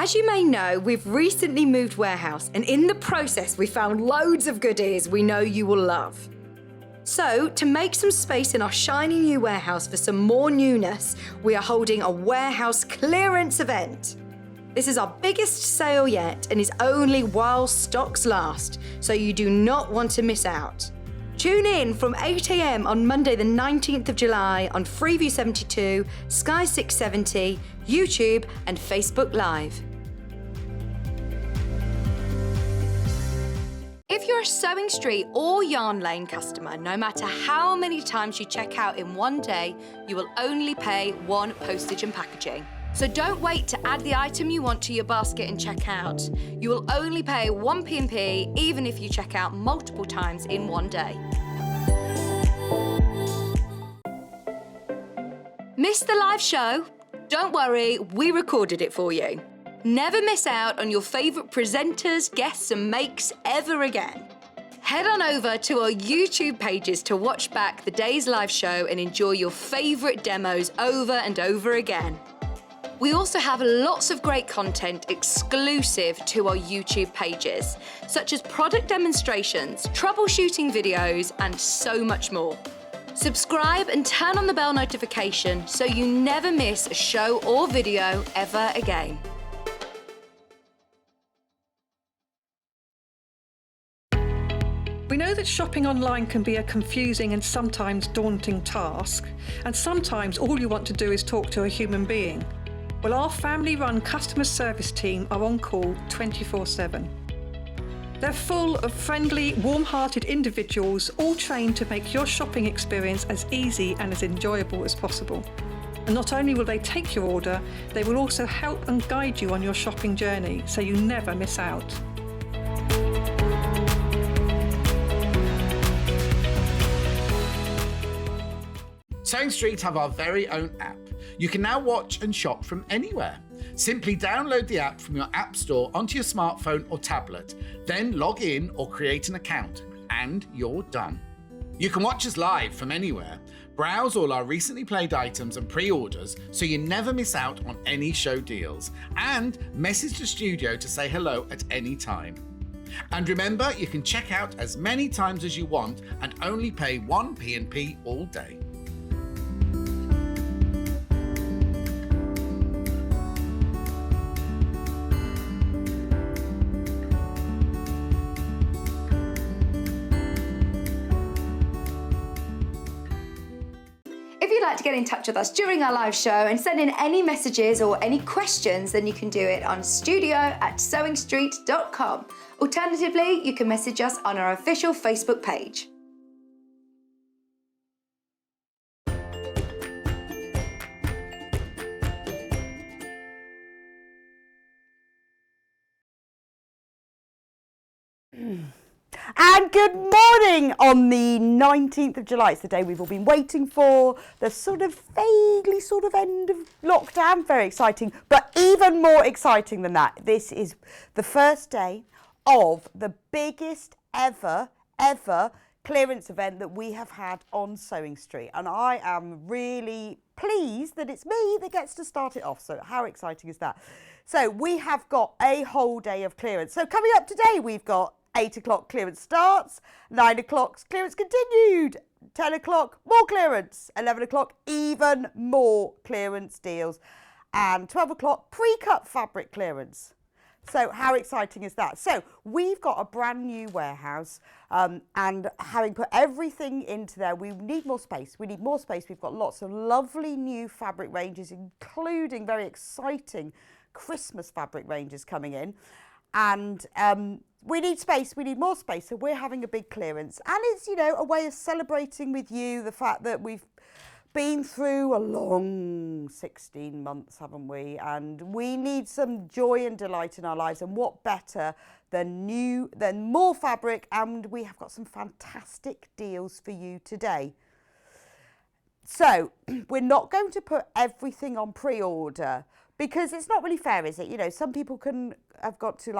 As you may know, we've recently moved warehouse, and in the process, we found loads of goodies we know you will love. So, to make some space in our shiny new warehouse for some more newness, we are holding a warehouse clearance event. This is our biggest sale yet and is only while stocks last, so you do not want to miss out. Tune in from 8 a.m. on Monday the 19th of July on Freeview 72, Sky 670, YouTube and Facebook Live. If you're a Sewing Street or Yarn Lane customer, no matter how many times you check out in one day, you will only pay one postage and packaging. So don't wait to add the item you want to your basket and check out. You will only pay one P&P even if you check out multiple times in one day. Missed the live show? Don't worry, we recorded it for you. Never miss out on your favourite presenters, guests and makes ever again. Head on over to our YouTube pages to watch back the day's live show and enjoy your favourite demos over and over again. We also have lots of great content exclusive to our YouTube pages, such as product demonstrations, troubleshooting videos, and so much more. Subscribe and turn on the bell notification so you never miss a show or video ever again. We know that shopping online can be a confusing and sometimes daunting task, and sometimes all you want to do is talk to a human being. Well, our family-run customer service team are on call 24/7. They're full of friendly, warm-hearted individuals, all trained to make your shopping experience as easy and as enjoyable as possible. And not only will they take your order, they will also help and guide you on your shopping journey, so you never miss out. Sewing Street have our very own app. You can now watch and shop from anywhere. Simply download the app from your app store onto your smartphone or tablet, then log in or create an account, and you're done. You can watch us live from anywhere, browse all our recently played items and pre-orders so you never miss out on any show deals, and message the studio to say hello at any time. And remember, you can check out as many times as you want and only pay one P&P all day. If you'd like to get in touch with us during our live show and send in any messages or any questions, then you can do it on studio@sewingstreet.com. Alternatively, you can message us on our official Facebook page. And good morning on the 19th of July. It's the day we've all been waiting for. The vaguely end of lockdown. Very exciting. But even more exciting than that, this is the first day of the biggest ever clearance event that we have had on Sewing Street. And I am really pleased that it's me that gets to start it off. So how exciting is that? So we have got a whole day of clearance. So coming up today, we've got 8 o'clock clearance starts, 9 o'clock clearance continued, 10 o'clock more clearance, 11 o'clock even more clearance deals, and 12 o'clock pre-cut fabric clearance. So how exciting is that? So we've got a brand new warehouse, and having put everything into there, we need more space. We need more space. We've got lots of lovely new fabric ranges, including very exciting Christmas fabric ranges coming in. And we need space, we need more space, so we're having a big clearance. And it's, a way of celebrating with you the fact that we've been through a long 16 months, haven't we? And we need some joy and delight in our lives, and what better than more fabric, and we have got some fantastic deals for you today. So we're not going to put everything on pre-order, because it's not really fair, is it? Some people have got to,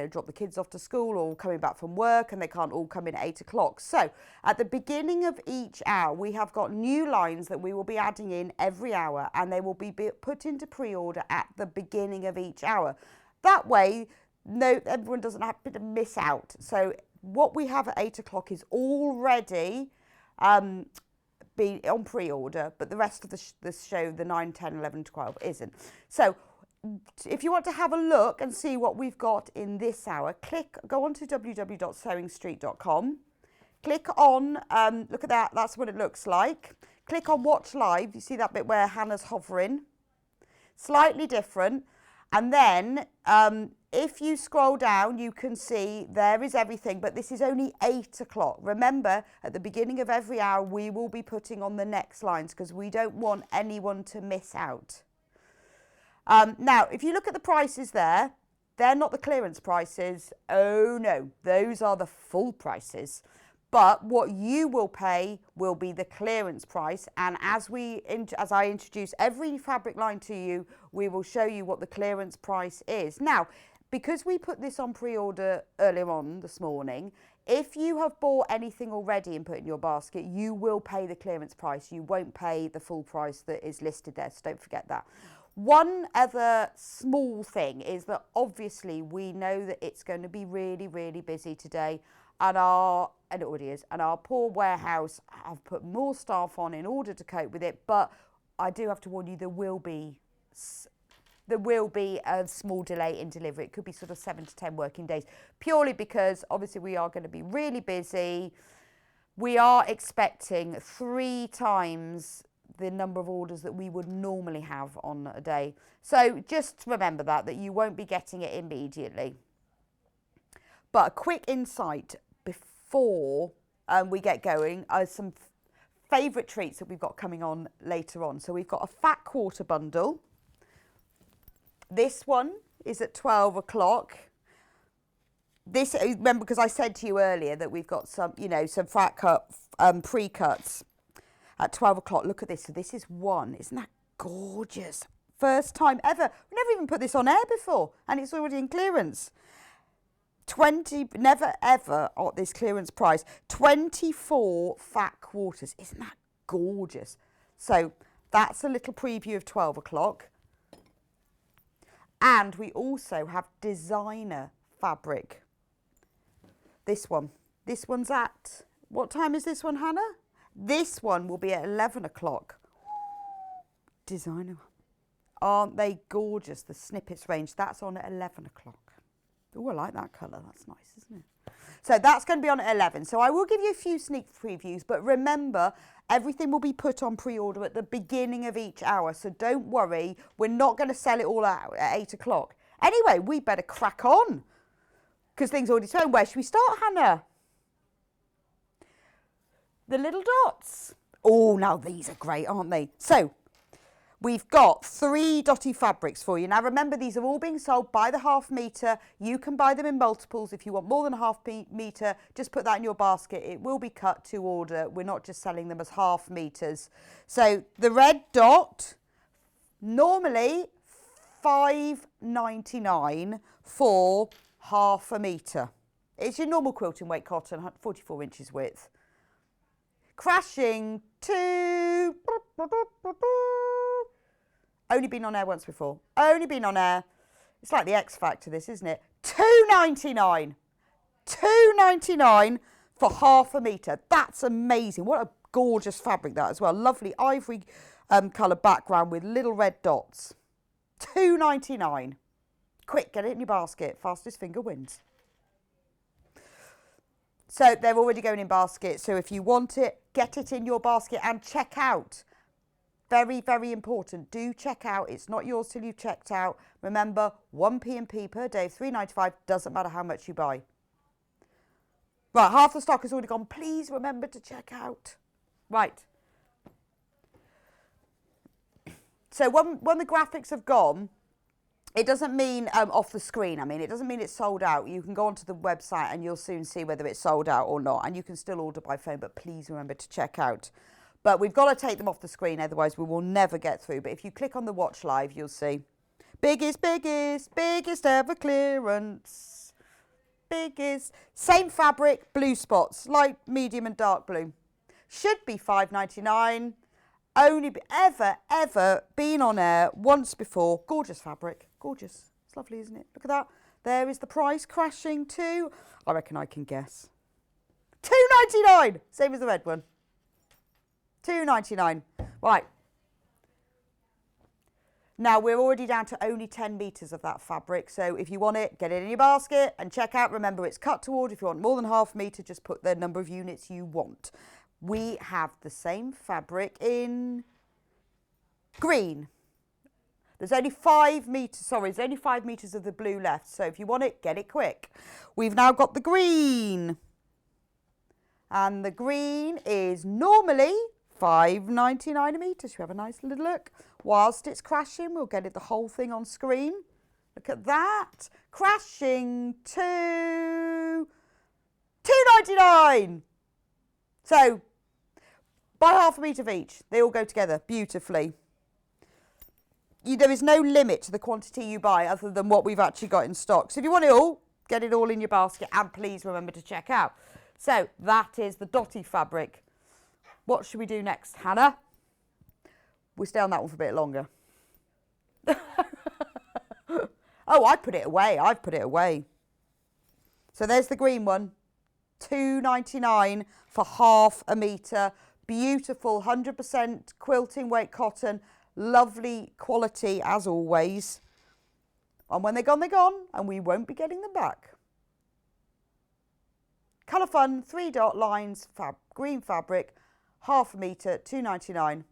drop the kids off to school or coming back from work, and they can't all come in at 8 o'clock. So at the beginning of each hour, we have got new lines that we will be adding in every hour, and they will be put into pre-order at the beginning of each hour. That way, no, everyone doesn't have to miss out. So what we have at 8 o'clock is already be on pre-order, but the rest of the show, the 9, 10, 11, 12, isn't. So if you want to have a look and see what we've got in this hour, go on to www.sewingstreet.com. Click on, look at that, that's what it looks like. Click on Watch Live, you see that bit where Hannah's hovering. Slightly different. And then if you scroll down, you can see there is everything, but this is only 8 o'clock. Remember, at the beginning of every hour, we will be putting on the next lines because we don't want anyone to miss out. Now, if you look at the prices there, they're not the clearance prices. Oh no, those are the full prices. But what you will pay will be the clearance price. And as I introduce every fabric line to you, we will show you what the clearance price is. Now, because we put this on pre-order earlier on this morning, if you have bought anything already and put it in your basket, you will pay the clearance price. You won't pay the full price that is listed there, so don't forget that. One other small thing is that obviously we know that it's going to be really, really busy today, and it already is, and our poor warehouse have put more staff on in order to cope with it, but I do have to warn you, there will be a small delay in delivery. It could be sort of 7 to 10 working days, purely because obviously we are going to be really busy. We are expecting 3 times the number of orders that we would normally have on a day. So just remember that you won't be getting it immediately. But a quick insight before we get going are some favourite treats that we've got coming on later on. So we've got a fat quarter bundle. This one is at 12 o'clock. This, remember, because I said to you earlier that we've got some, some fat cut pre-cuts at 12 o'clock. Look at this. So this is one. Isn't that gorgeous? First time ever. We never even put this on air before, and it's already in clearance. 20, never ever at this clearance price. 24 fat quarters. Isn't that gorgeous? So that's a little preview of 12 o'clock. And we also have designer fabric. This one's at, what time is this one, Hannah? This one will be at 11 o'clock. Designer. Aren't they gorgeous? The snippets range, that's on at 11 o'clock. Oh, I like that colour. That's nice, isn't it? So that's going to be on at 11. So I will give you a few sneak previews, but remember, everything will be put on pre-order at the beginning of each hour. So don't worry, we're not going to sell it all out at 8 o'clock. Anyway, we better crack on because things are already turned. Where should we start, Hannah? The little dots. Oh, now these are great, aren't they? So we've got 3 dotty fabrics for you. Now remember, these are all being sold by the half metre. You can buy them in multiples. If you want more than a half metre, just put that in your basket. It will be cut to order. We're not just selling them as half metres. So the red dot, normally $5.99 for half a metre. It's your normal quilting weight cotton, 44 inches width. Crashing to... Only been on air once before. Only been on air. It's like the X Factor, this, isn't it? $2.99. $2.99 for half a metre. That's amazing. What a gorgeous fabric that as well. Lovely ivory colour background with little red dots. $2.99. Quick, get it in your basket. Fastest finger wins. So they're already going in basket. So if you want it, get it in your basket and check out. Very, very important. Do check out. It's not yours till you've checked out. Remember, 1 P&P per day of $3.95. Doesn't matter how much you buy. Right, half the stock has already gone. Please remember to check out. Right. So when the graphics have gone, it doesn't mean off the screen. I mean, it doesn't mean it's sold out. You can go onto the website and you'll soon see whether it's sold out or not. And you can still order by phone, but please remember to check out. But we've got to take them off the screen, otherwise we will never get through. But if you click on the Watch Live, you'll see. Biggest ever clearance. Biggest. Same fabric, blue spots, light, medium and dark blue. Should be $5.99. Only ever been on air once before. Gorgeous fabric, gorgeous. It's lovely, isn't it? Look at that. There is the price crashing to, I reckon I can guess, £2.99. Same as the red one. £2.99. Right. Now, we're already down to only 10 metres of that fabric. So if you want it, get it in your basket and check out. Remember, it's cut to order. If you want more than half a metre, just put the number of units you want. We have the same fabric in green. There's only 5 metres, sorry, there's only 5 metres of the blue left. So if you want it, get it quick. We've now got the green. And the green is normally £5.99 a metre. Should we have a nice little look? Whilst it's crashing, we'll get it the whole thing on screen. Look at that. Crashing to £2.99. So, buy half a metre of each. They all go together beautifully. There is no limit to the quantity you buy other than what we've actually got in stock. So if you want it all, get it all in your basket, and please remember to check out. So that is the dotty fabric. What should we do next, Hannah? We'll stay on that one for a bit longer. Oh, I put it away. I've put it away. So there's the green one. £2.99 for half a metre. Beautiful 100% quilting weight cotton. Lovely quality as always. And when they're gone, and we won't be getting them back. Colour Fun, 3 dot lines, green fabric, half a metre, £2.99.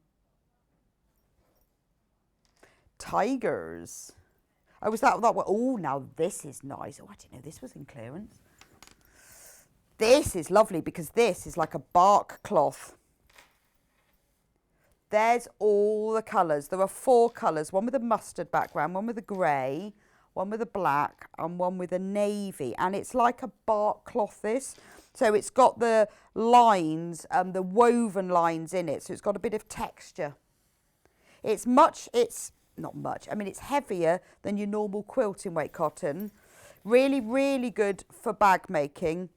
Tigers. Oh, was that one? Oh, now this is nice. Oh, I didn't know this was in clearance. This is lovely because this is like a bark cloth. There's all the colours. There are 4 colours, one with a mustard background, one with a grey, one with a black and one with a navy. And it's like a bark cloth, this. So it's got the lines, the woven lines in it. So it's got a bit of texture. It's not much. I mean, it's heavier than your normal quilting weight cotton. Really, really good for bag making.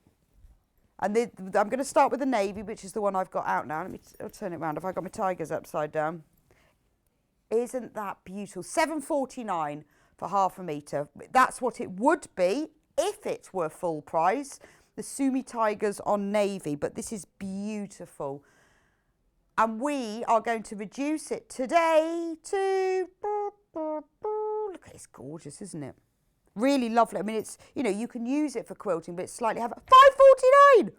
And I'm going to start with the navy, which is the one I've got out now. I'll turn it around. Have I got my tigers upside down? Isn't that beautiful? £7.49 for half a metre. That's what it would be if it were full price. The Sumi Tigers on navy, but this is beautiful. And we are going to reduce it today to, look, it's gorgeous, isn't it? Really lovely. I mean, it's, you can use it for quilting, but it's slightly heavy. £5.49!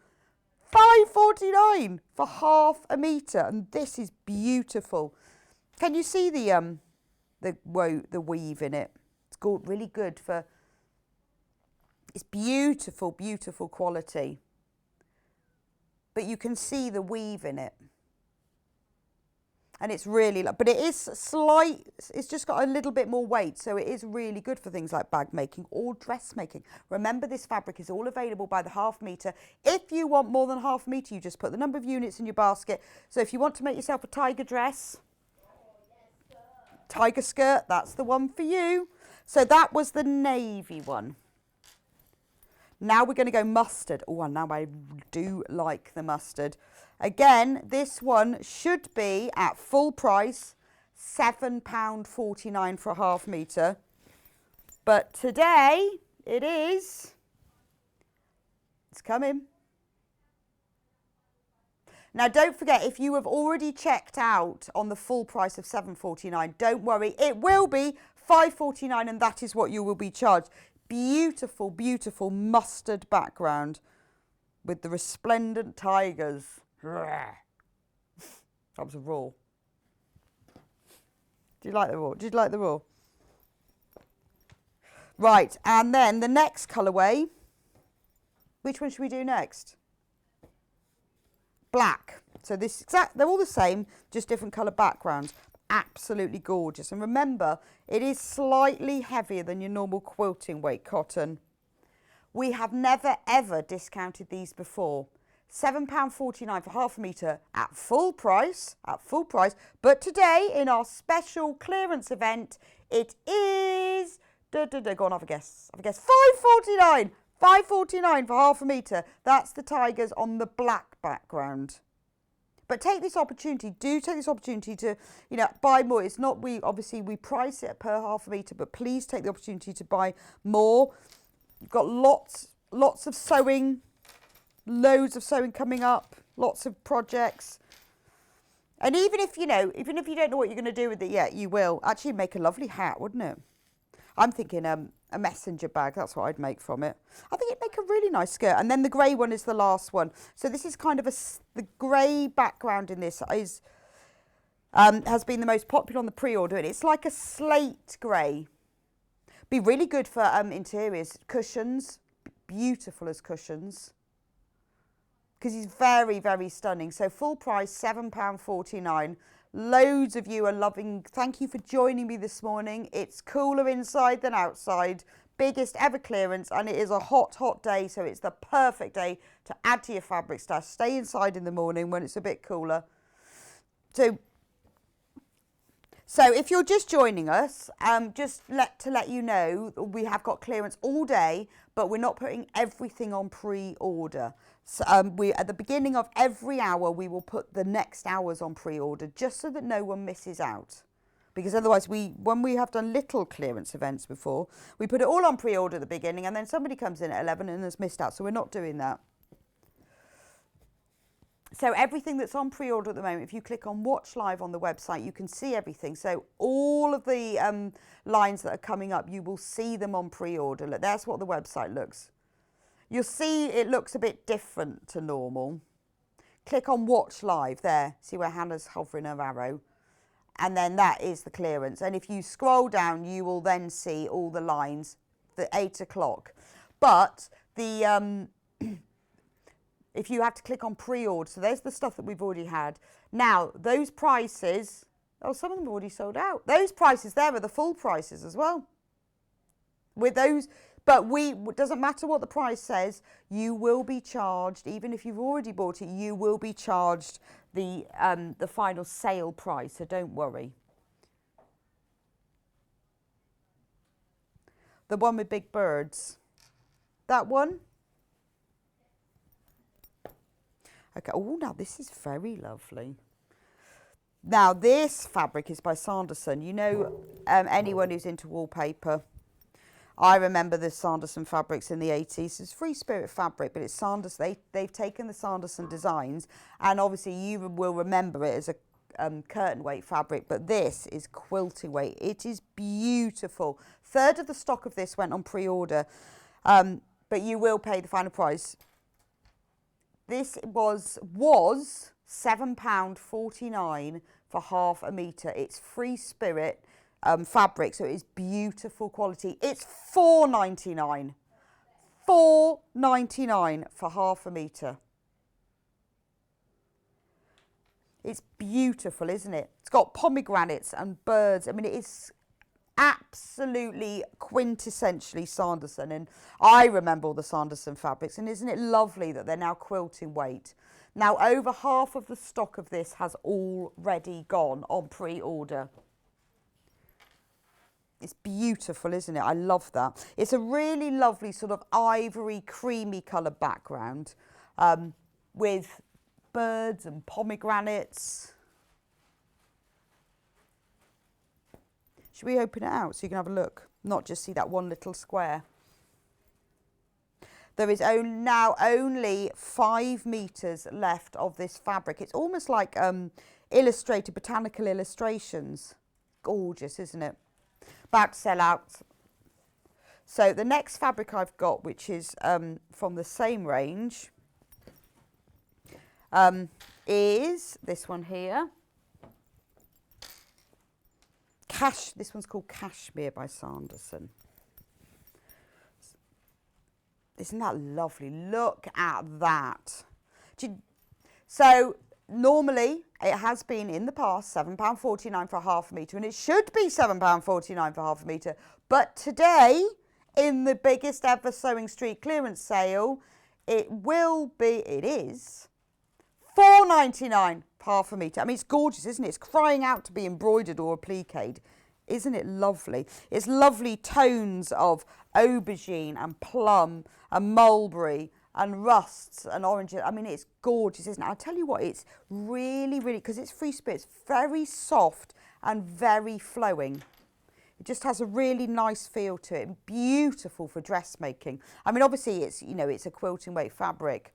£5.49 for half a metre. And this is beautiful. Can you see the weave in it? It's really good for, it's beautiful, beautiful quality. But you can see the weave in it. And it's really, but it is slight, it's just got a little bit more weight. So it is really good for things like bag making or dress making. Remember, this fabric is all available by the half metre. If you want more than half a metre, you just put the number of units in your basket. So if you want to make yourself a tiger dress, tiger skirt, that's the one for you. So that was the navy one. Now we're going to go mustard. Oh, and now I do like the mustard. Again, this one should be at full price, £7.49 for a half metre. But today it's coming. Now, don't forget, if you have already checked out on the full price of £7.49, don't worry, it will be £5.49 and that is what you will be charged. Beautiful, beautiful mustard background with the resplendent tigers. That was a roar. Do you like the roar? Did you like the roar? Right, and then the next colourway. Which one should we do next? Black. So this they're all the same, just different colour backgrounds. Absolutely gorgeous. And remember, it is slightly heavier than your normal quilting weight cotton. We have never ever discounted these before. £7.49 for half a metre at full price, But today, in our special clearance event, it is, go on, have a guess, £5.49. £5.49 for half a metre. That's the tigers on the black background. But take this opportunity, take this opportunity to, buy more. It's not, we price it per half a metre, but please take the opportunity to buy more. You've got lots of sewing, loads of sewing coming up, lots of projects. And even if you don't know what you're going to do with it yet, you will. Actually make a lovely hat, wouldn't it? I'm thinking a messenger bag, that's what I'd make from it. I think it'd make a really nice skirt. And then the grey one is the last one. So this is kind of the grey background in this has been the most popular on the pre-order. And it's like a slate grey. Be really good for interiors. Cushions, beautiful as cushions. Because he's very, very stunning. So full price, £7.49. Loads of you are loving. Thank you for joining me this morning. It's cooler inside than outside. Biggest ever clearance, and it is a hot, hot day. So it's the perfect day to add to your fabric stash. Stay inside in the morning when it's a bit cooler. So if you're just joining us, just to let you know, we have got clearance all day, but we're not putting everything on pre-order. So at the beginning of every hour, we will put the next hours on pre-order, just so that no one misses out. Because otherwise, when we have done little clearance events before, we put it all on pre-order at the beginning, and then somebody comes in at 11 and has missed out. So we're not doing that. So everything that's on pre-order at the moment, if you click on Watch Live on the website, you can see everything. So all of the lines that are coming up, you will see them on pre-order. Look, that's what the website looks. You'll see it looks a bit different to normal. Click on Watch Live there. See where Hannah's hovering her arrow. And then that is the clearance. And if you scroll down, you will then see all the lines, the 8 o'clock. But the if you have to click on pre-order, so there's the stuff that we've already had. Now, those prices, some of them have already sold out. Those prices there are the full prices as well. With those, but it doesn't matter what the price says, you will be charged, even if you've already bought it, you will be charged the final sale price, so don't worry. The one with big birds. That one? Okay, oh, now this is very lovely. Now this fabric is by Sanderson. You know, anyone who's into wallpaper, I remember the Sanderson fabrics in the 80s. It's Free Spirit fabric, but it's Sanderson. They've taken the Sanderson designs, and obviously you will remember it as a curtain weight fabric, but this is quilting weight. It is beautiful. Third of the stock of this went on pre-order, but you will pay the final price. This was £7.49 for half a metre. It's Free Spirit fabric, so it is beautiful quality. It's £4.99. £4.99 for half a metre. It's beautiful, isn't it? It's got pomegranates and birds. I mean, it is absolutely quintessentially Sanderson, and I remember all the Sanderson fabrics, and isn't it lovely that they're now quilting weight? Now, over half of the stock of this has already gone on pre-order. It's beautiful, isn't it? I love that. It's a really lovely sort of ivory, creamy colour background with birds and pomegranates. Should we open it out so you can have a look? Not just see that one little square. There is now only 5 metres left of this fabric. It's almost like illustrated botanical illustrations. Gorgeous, isn't it? About to sell out. So the next fabric I've got, which is from the same range, is this one here. This one's called Cashmere by Sanderson. Isn't that lovely? Look at that. So normally it has been in the past £7.49 for half a metre, and it should be £7.49 for half a metre. But today, in the biggest ever Sewing Street clearance sale, it is £4.99 half a metre. I mean, it's gorgeous, isn't it? It's crying out to be embroidered or appliqued. Isn't it lovely? It's lovely tones of aubergine and plum and mulberry and rusts and oranges. I mean, it's gorgeous, isn't it? I'll tell you what, it's really, really, because it's free spirit, it's very soft and very flowing. It just has a really nice feel to it. Beautiful for dressmaking. I mean, obviously, it's, you know, it's a quilting weight fabric.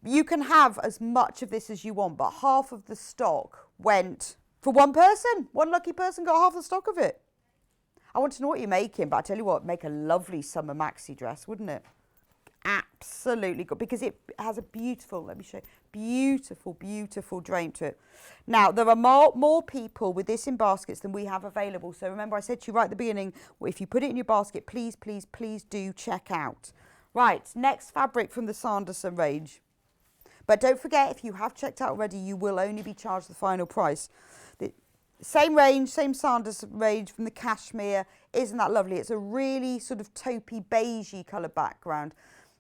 You can have as much of this as you want, but half of the stock went for one person. One lucky person got half the stock of it. I want to know what you're making, but I tell you what, make a lovely summer maxi dress, wouldn't it? Absolutely good, because it has a beautiful, let me show you, beautiful, beautiful drain to it. Now, there are more people with this in baskets than we have available. So remember, I said to you right at the beginning, well, if you put it in your basket, please, please, please do check out. Right, next fabric from the Sanderson range. But don't forget, if you have checked out already, you will only be charged the final price. Same range, same Sanderson range from the cashmere. Isn't that lovely? It's a really sort of taupey, beigey colour background.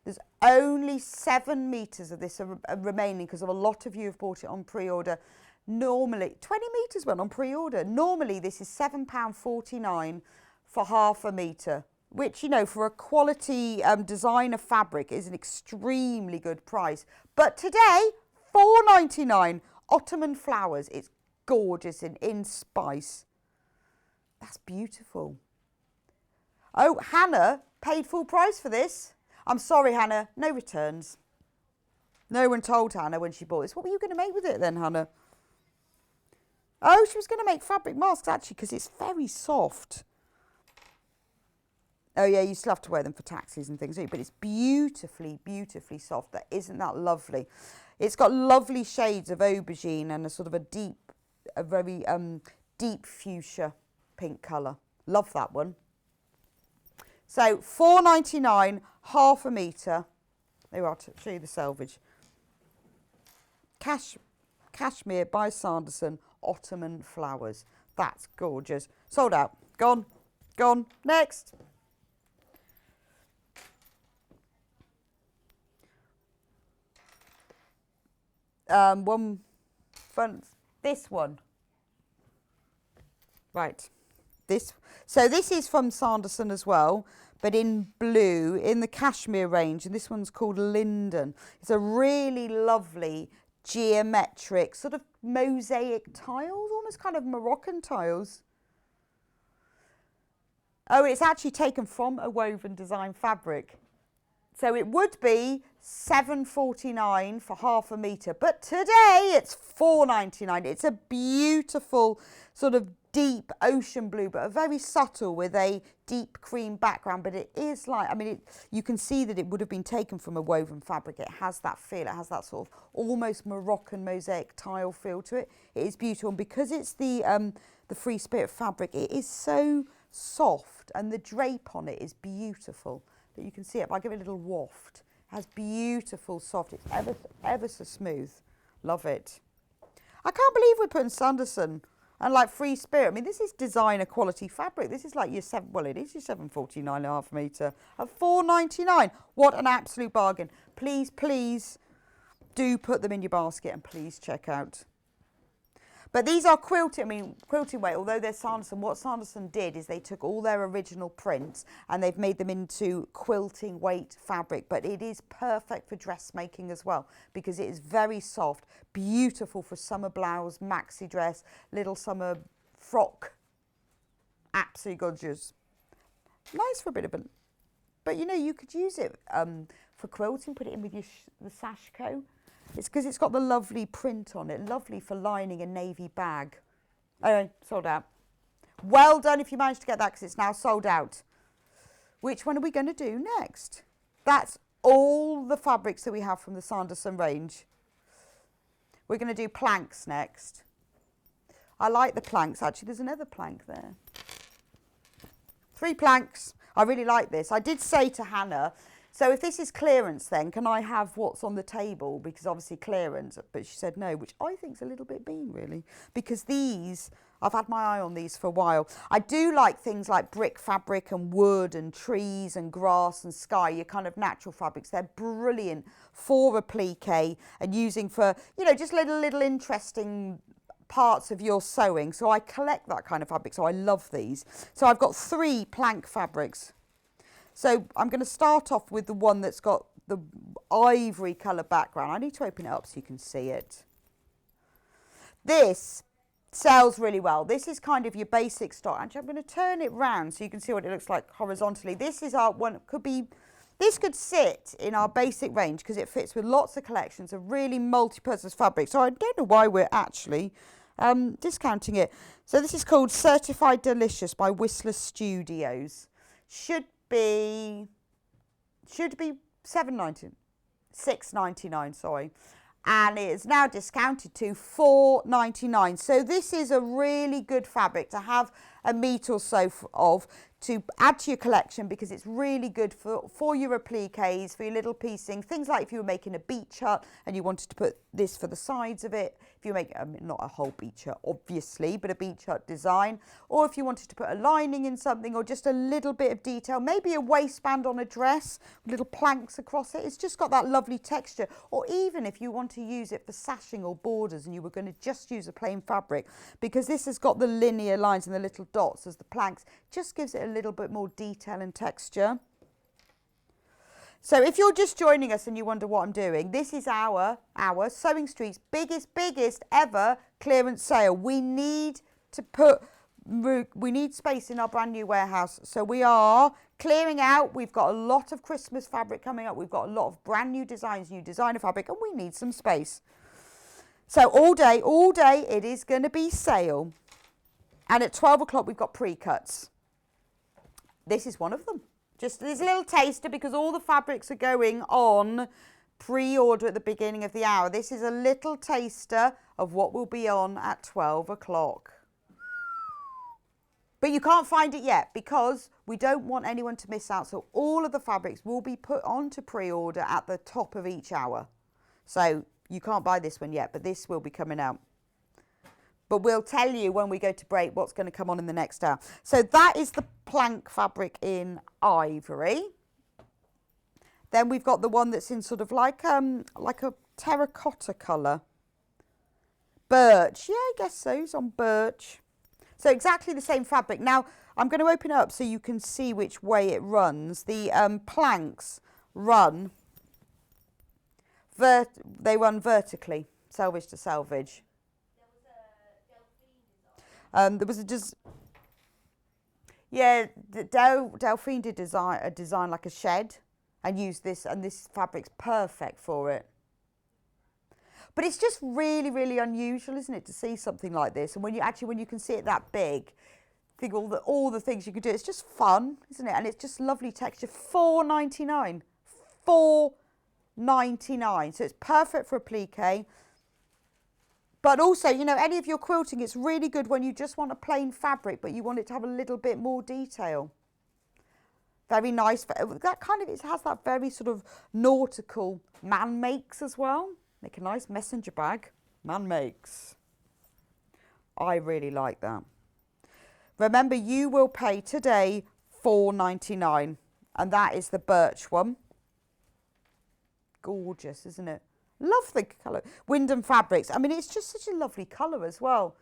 There's only 7 metres of this remaining because a lot of you have bought it on pre-order. Normally, 20 metres went on pre-order. Normally, this is £7.49 for half a metre, which, you know, for a quality designer fabric is an extremely good price. But today, £4.99, Ottoman flowers. It's gorgeous in spice. That's beautiful. Oh, Hannah paid full price for this. I'm sorry, Hannah, no returns. No one told Hannah when she bought this. What were you going to make with it then, Hannah? Oh, she was going to make fabric masks, actually, because it's very soft. Oh, yeah, you still have to wear them for taxis and things, don't you? But it's beautifully, beautifully soft. Isn't that lovely? It's got lovely shades of aubergine and a sort of a very deep fuchsia pink colour. Love that one. So £4.99, half a metre. There you are, to show you the selvage. Cashmere by Sanderson, Ottoman flowers. That's gorgeous. Sold out. Gone. Gone. Next. One front. This one. Right. So this is from Sanderson as well, but in blue, in the cashmere range, and this one's called Linden. It's a really lovely geometric sort of mosaic tiles, almost kind of Moroccan tiles. Oh, it's actually taken from a woven design fabric. So it would be £7.49 for half a metre, but today it's £4.99. It's a beautiful sort of deep ocean blue, but a very subtle with a deep cream background. But it is like, I mean, you can see that it would have been taken from a woven fabric. It has that feel. It has that sort of almost Moroccan mosaic tile feel to it. It is beautiful, and because it's the free spirit fabric, it is so soft, and the drape on it is beautiful. That you can see it. If I give it a little waft, it has beautiful soft. It's ever so smooth. Love it. I can't believe we're putting Sanderson and like free spirit. I mean, this is designer quality fabric. This is like your it is your £7.49 a half metre at £4.99. What an absolute bargain. Please, please do put them in your basket and please check out. But these are quilting weight, although they're Sanderson. What Sanderson did is they took all their original prints and they've made them into quilting weight fabric. But it is perfect for dressmaking as well, because it is very soft, beautiful for summer blouse, maxi dress, little summer frock. Absolutely gorgeous. Nice for a bit of a... But, you know, you could use it for quilting, put it in with the sashiko. It's because it's got the lovely print on it. Lovely for lining a navy bag. Anyway, sold out. Well done if you managed to get that, because it's now sold out. Which one are we going to do next? That's all the fabrics that we have from the Sanderson range. We're going to do planks next. I like the planks, actually. There's another plank there. 3 planks. I really like this. I did say to Hannah, so if this is clearance then, can I have what's on the table? Because obviously clearance, but she said no, which I think is a little bit mean really. Because these, I've had my eye on these for a while. I do like things like brick fabric and wood and trees and grass and sky, your kind of natural fabrics. They're brilliant for applique and using for, you know, just little interesting parts of your sewing. So I collect that kind of fabric, so I love these. So I've got 3 plank fabrics. So I'm going to start off with the one that's got the ivory colour background. I need to open it up so you can see it. This sells really well. This is kind of your basic stock. Actually, I'm going to turn it round so you can see what it looks like horizontally. This is our one, this could sit in our basic range because it fits with lots of collections of really multi-purpose fabric. So I don't know why we're actually discounting it. So this is called Certified Delicious by Whistler Studios. Should be $6.99, sorry. And it is now discounted to $4.99. So this is a really good fabric to have a metre or so of to add to your collection, because it's really good for your appliques, for your little piecing, things like if you were making a beach hut and you wanted to put this for the sides of it, if you make, not a whole beach hut obviously, but a beach hut design, or if you wanted to put a lining in something, or just a little bit of detail, maybe a waistband on a dress, little planks across it. It's just got that lovely texture. Or even if you want to use it for sashing or borders and you were going to just use a plain fabric, because this has got the linear lines and the little dots as the planks, just gives it a little bit more detail and texture. So if you're just joining us and you wonder what I'm doing, this is our Sewing Street's biggest ever clearance sale. We need space in our brand new warehouse, so we are clearing out. We've got a lot of Christmas fabric coming up. We've got a lot of brand new designs, new designer fabric, and we need some space. So all day it is going to be sale. And at 12 o'clock we've got pre-cuts. This is one of them. Just this little taster, because all the fabrics are going on pre-order at the beginning of the hour. This is a little taster of what will be on at 12 o'clock. But you can't find it yet because we don't want anyone to miss out. So all of the fabrics will be put onto pre-order at the top of each hour. So you can't buy this one yet, but this will be coming out. But we'll tell you when we go to break what's going to come on in the next hour. So that is the plank fabric in ivory. Then we've got the one that's in sort of like a terracotta colour. Birch. Yeah, I guess so. It's on birch. So exactly the same fabric. Now, I'm going to open it up so you can see which way it runs. The planks run, they run vertically, selvage to selvage. There was Delphine did a design like a shed and used this, and this fabric's perfect for it. But it's just really, really unusual, isn't it, to see something like this? And when you can see it that big, think all the things you could do. It's just fun, isn't it? And it's just lovely texture. $4.99. $4.99. So it's perfect for applique. But also, you know, any of your quilting, it's really good when you just want a plain fabric, but you want it to have a little bit more detail. Very nice. That kind of, it has that very sort of nautical man makes as well. Make a nice messenger bag. Man makes. I really like that. Remember, you will pay today $4.99, and that is the birch one. Gorgeous, isn't it? Love the colour. Wyndham Fabrics. I mean, it's just such a lovely colour as well.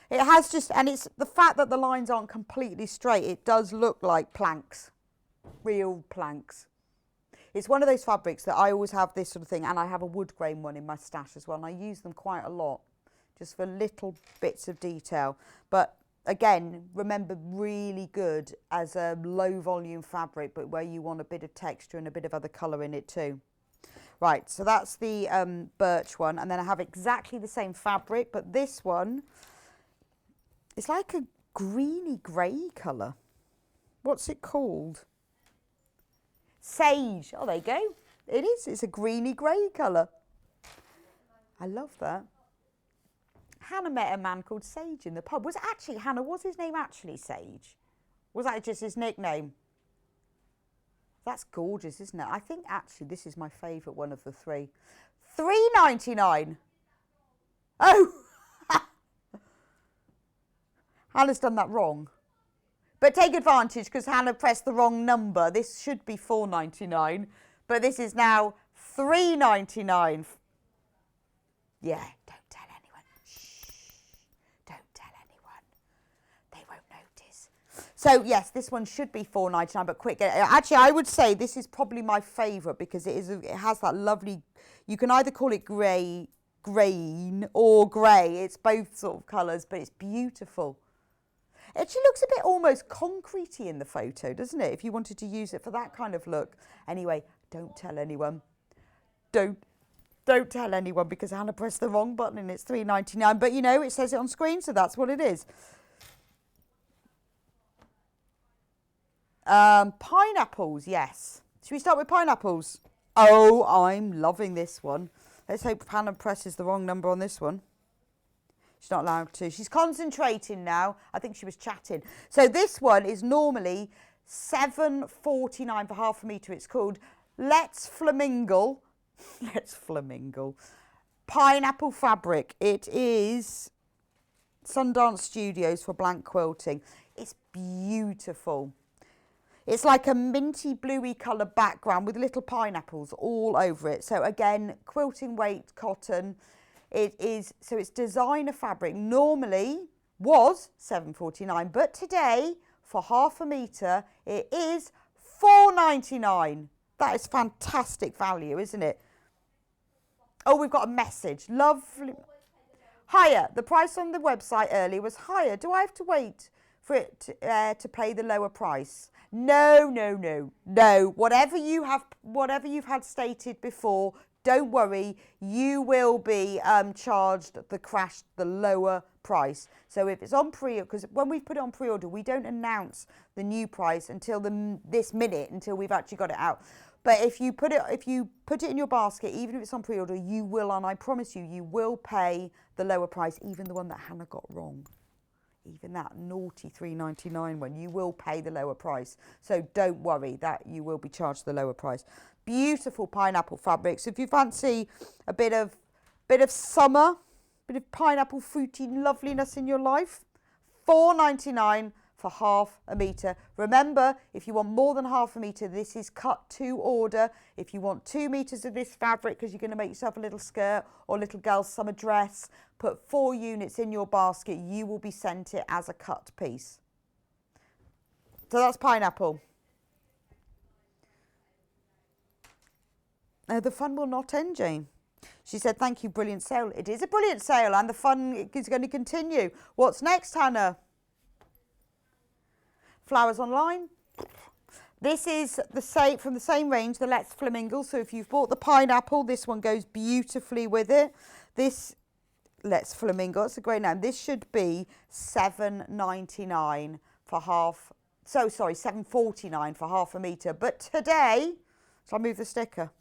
It has just, and it's the fact that the lines aren't completely straight, it does look like planks. Real planks. It's one of those fabrics that I always have this sort of thing, and I have a wood grain one in my stash as well, and I use them quite a lot, just for little bits of detail. But again, remember, really good as a low volume fabric, but where you want a bit of texture and a bit of other colour in it too. Right, so that's the birch one, and then I have exactly the same fabric, but this one is like a greeny grey colour. What's it called? Sage. Oh, there you go. It is. It's a greeny grey colour. I love that. Hannah met a man called Sage in the pub. Was his name actually Sage? Was that just his nickname? That's gorgeous, isn't it? I think actually this is my favourite one of the three. $3.99. Oh! Hannah's done that wrong. But take advantage because Hannah pressed the wrong number. This should be $4.99, but this is now $3.99. Yeah, don't tell anyone. Shh. Don't tell anyone. They won't notice. So yes, this one should be £4.99, but quick. Actually, I would say this is probably my favourite because it has that lovely. You can either call it green or grey. It's both sort of colours, but it's beautiful. It actually looks a bit almost concretey in the photo, doesn't it? If you wanted to use it for that kind of look. Anyway, don't tell anyone. Don't tell anyone because Hannah pressed the wrong button and it's £3.99. But you know, it says it on screen, so that's what it is. Pineapples, yes. Should we start with pineapples? Oh, I'm loving this one. Let's hope Hannah presses the wrong number on this one. She's not allowed to. She's concentrating now. I think she was chatting. So this one is normally £7.49 for half a metre. It's called Let's Flamingle. Let's Flamingle. Pineapple fabric. It is Sundance Studios for blank quilting. It's beautiful. It's like a minty bluey colour background with little pineapples all over it. So again, quilting weight cotton. It's designer fabric. Normally was £7.49, but today for half a metre it is £4.99. That is fantastic value, isn't it? Oh, we've got a message. Lovely. Higher. The price on the website earlier was higher. Do I have to wait for it to pay the lower price? No. Whatever you've had stated before, don't worry. You will be charged the lower price. So if it's on pre-order, because when we put it on pre-order, we don't announce the new price until this minute, until we've actually got it out. But if you put it in your basket, even if it's on pre-order, you will, and I promise you, you will pay the lower price, even the one that Hannah got wrong. Even that naughty £3.99 one, you will pay the lower price. So don't worry that you will be charged the lower price. Beautiful pineapple fabrics. So if you fancy a bit of summer, bit of pineapple fruity loveliness in your life, £4.99 for half a metre. Remember, if you want more than half a metre, this is cut to order. If you want 2 metres of this fabric because you're going to make yourself a little skirt or a little girl's summer dress, put 4 units in your basket. You will be sent it as a cut piece. So that's pineapple. The fun will not end, Jane. She said, thank you, brilliant sale. It is a brilliant sale and the fun is going to continue. What's next, Hannah? Flowers Online. This is from the same range, the Let's Flamingle. So if you've bought the pineapple, this one goes beautifully with it. This Let's Flamingle, it's a great name. This should be £7.99 for half. So sorry, £7.49 for half a metre. But today, shall I move the sticker?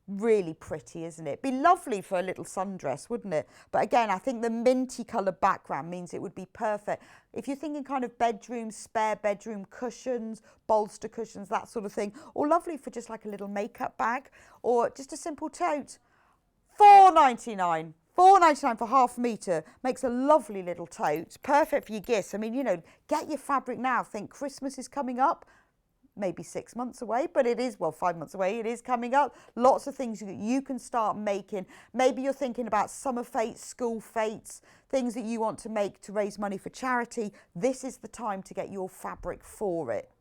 Really pretty, isn't it? Be lovely for a little sundress, wouldn't it? But again, I think the minty colour background means it would be perfect. If you're thinking kind of bedroom, spare bedroom cushions, bolster cushions, that sort of thing, or lovely for just like a little makeup bag or just a simple tote. £4.99. £4.99 for half a metre makes a lovely little tote. Perfect for your gifts. I mean, you know, get your fabric now. Think Christmas is coming up. Maybe 6 months away, but it is, well, 5 months away. It is coming up. Lots of things that you can start making. Maybe you're thinking about summer fates, school fates, things that you want to make to raise money for charity. This is the time to get your fabric for it.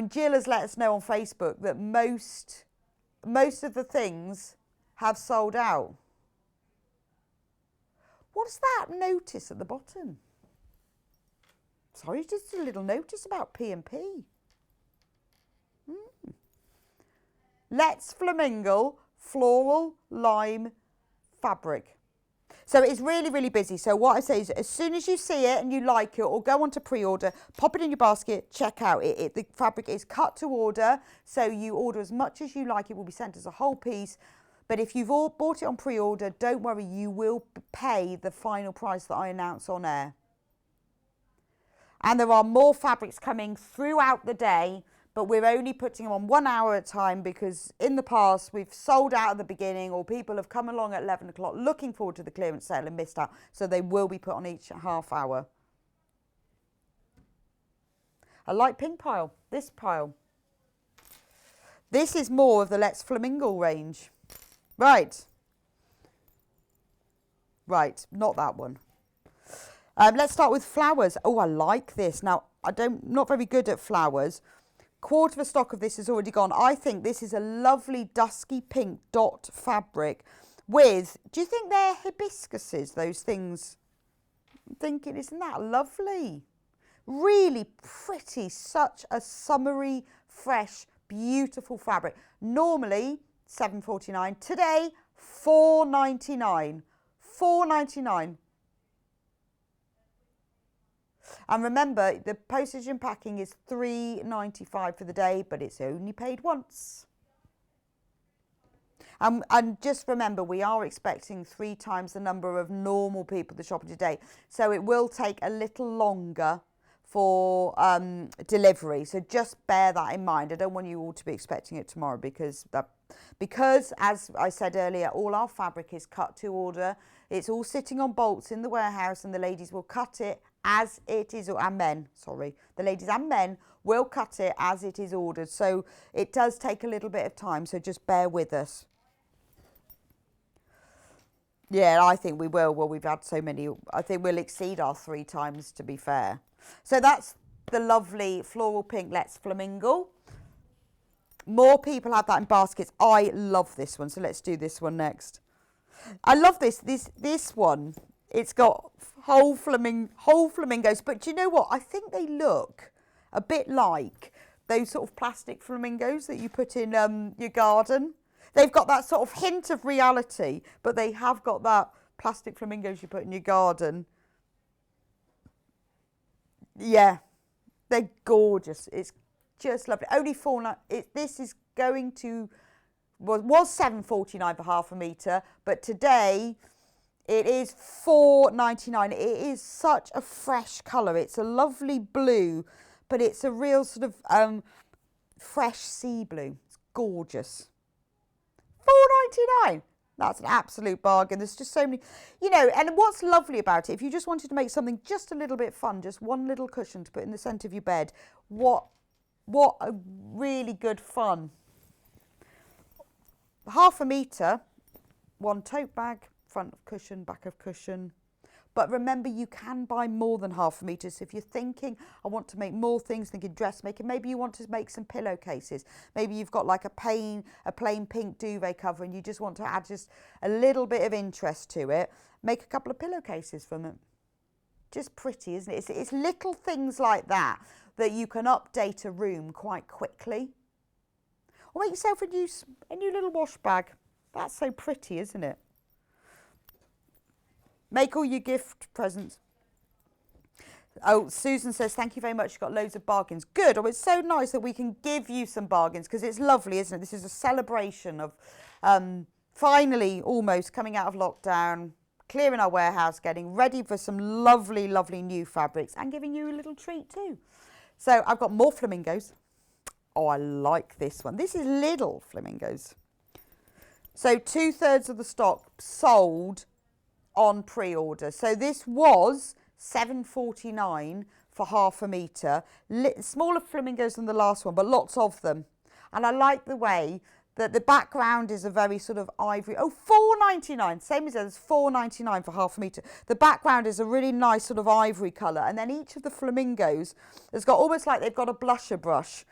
Jill has let us know on Facebook that most of the things have sold out. What's that notice at the bottom? Sorry, just a little notice about P&P. Let's Flamingle Floral Lime Fabric. So it's really, really busy. So what I say is as soon as you see it and you like it or go on to pre-order, pop it in your basket, check out it. The fabric is cut to order. So you order as much as you like. It will be sent as a whole piece. But if you've all bought it on pre-order, don't worry, you will pay the final price that I announce on air. And there are more fabrics coming throughout the day, but we're only putting them on 1 hour at a time because in the past we've sold out at the beginning or people have come along at 11 o'clock looking forward to the clearance sale and missed out. So they will be put on each half hour. A light pink pile, this pile. This is more of the Let's Flamingle range. Right. Right, not that one. Let's start with flowers. Oh, I like this. Now, not very good at flowers. Quarter of a stock of this is already gone. I think this is a lovely dusky pink dot fabric with, do you think they're hibiscuses, those things? I'm thinking, isn't that lovely? Really pretty, such a summery, fresh, beautiful fabric. Normally £7.49. Today, £4.99. £4.99. And remember, the postage and packing is £3.95 for the day, but it's only paid once. And just remember, we are expecting 3 times the number of normal people to shop today. So it will take a little longer for delivery. So just bear that in mind. I don't want you all to be expecting it tomorrow because as I said earlier, all our fabric is cut to order. It's all sitting on bolts in the warehouse and the ladies will cut it as it is, and men, sorry, the ladies and men will cut it as it is ordered. So it does take a little bit of time, so just bear with us. Yeah, I think we will. Well, we've had so many, I think we'll exceed our 3 times, to be fair. So that's the lovely floral pink Let's Flamingo. More people have that in baskets. I love this one, so let's do this one next. I love this one. It's got whole flamingos, but do you know what? I think they look a bit like those sort of plastic flamingos that you put in your garden. They've got that sort of hint of reality, but they have got that plastic flamingos you put in your garden. Yeah, they're gorgeous. It's just lovely. Only this is going to, was £7.49 for half a metre, but today it is £4.99. It is such a fresh colour. It's a lovely blue, but it's a real sort of fresh sea blue. It's gorgeous. £4.99. That's an absolute bargain. There's just so many, and what's lovely about it, if you just wanted to make something just a little bit fun, just one little cushion to put in the centre of your bed, what a really good fun. Half a metre, 1 tote bag, front of cushion, back of cushion. But remember, you can buy more than half a metre. So if you're thinking, I want to make more things, thinking dressmaking, maybe you want to make some pillowcases. Maybe you've got like a plain pink duvet cover and you just want to add just a little bit of interest to it. Make a couple of pillowcases from it. Just pretty, isn't it? It's little things like that you can update a room quite quickly. Or make yourself a new little wash bag. That's so pretty, isn't it? Make all your gift presents. Oh, Susan says, thank you very much. You've got loads of bargains. Good. Oh, it's so nice that we can give you some bargains because it's lovely, isn't it? This is a celebration of finally almost coming out of lockdown, clearing our warehouse, getting ready for some lovely, lovely new fabrics and giving you a little treat too. So I've got more flamingos. Oh, I like this one. This is little flamingos. So 2/3 of the stock sold on pre-order. So this was £7.49 for half a metre. Smaller flamingos than the last one, but lots of them. And I like the way that the background is a very sort of ivory. Oh, £4.99, same as it's £4.99 for half a metre. The background is a really nice sort of ivory colour. And then each of the flamingos has got almost like they've got a blusher brush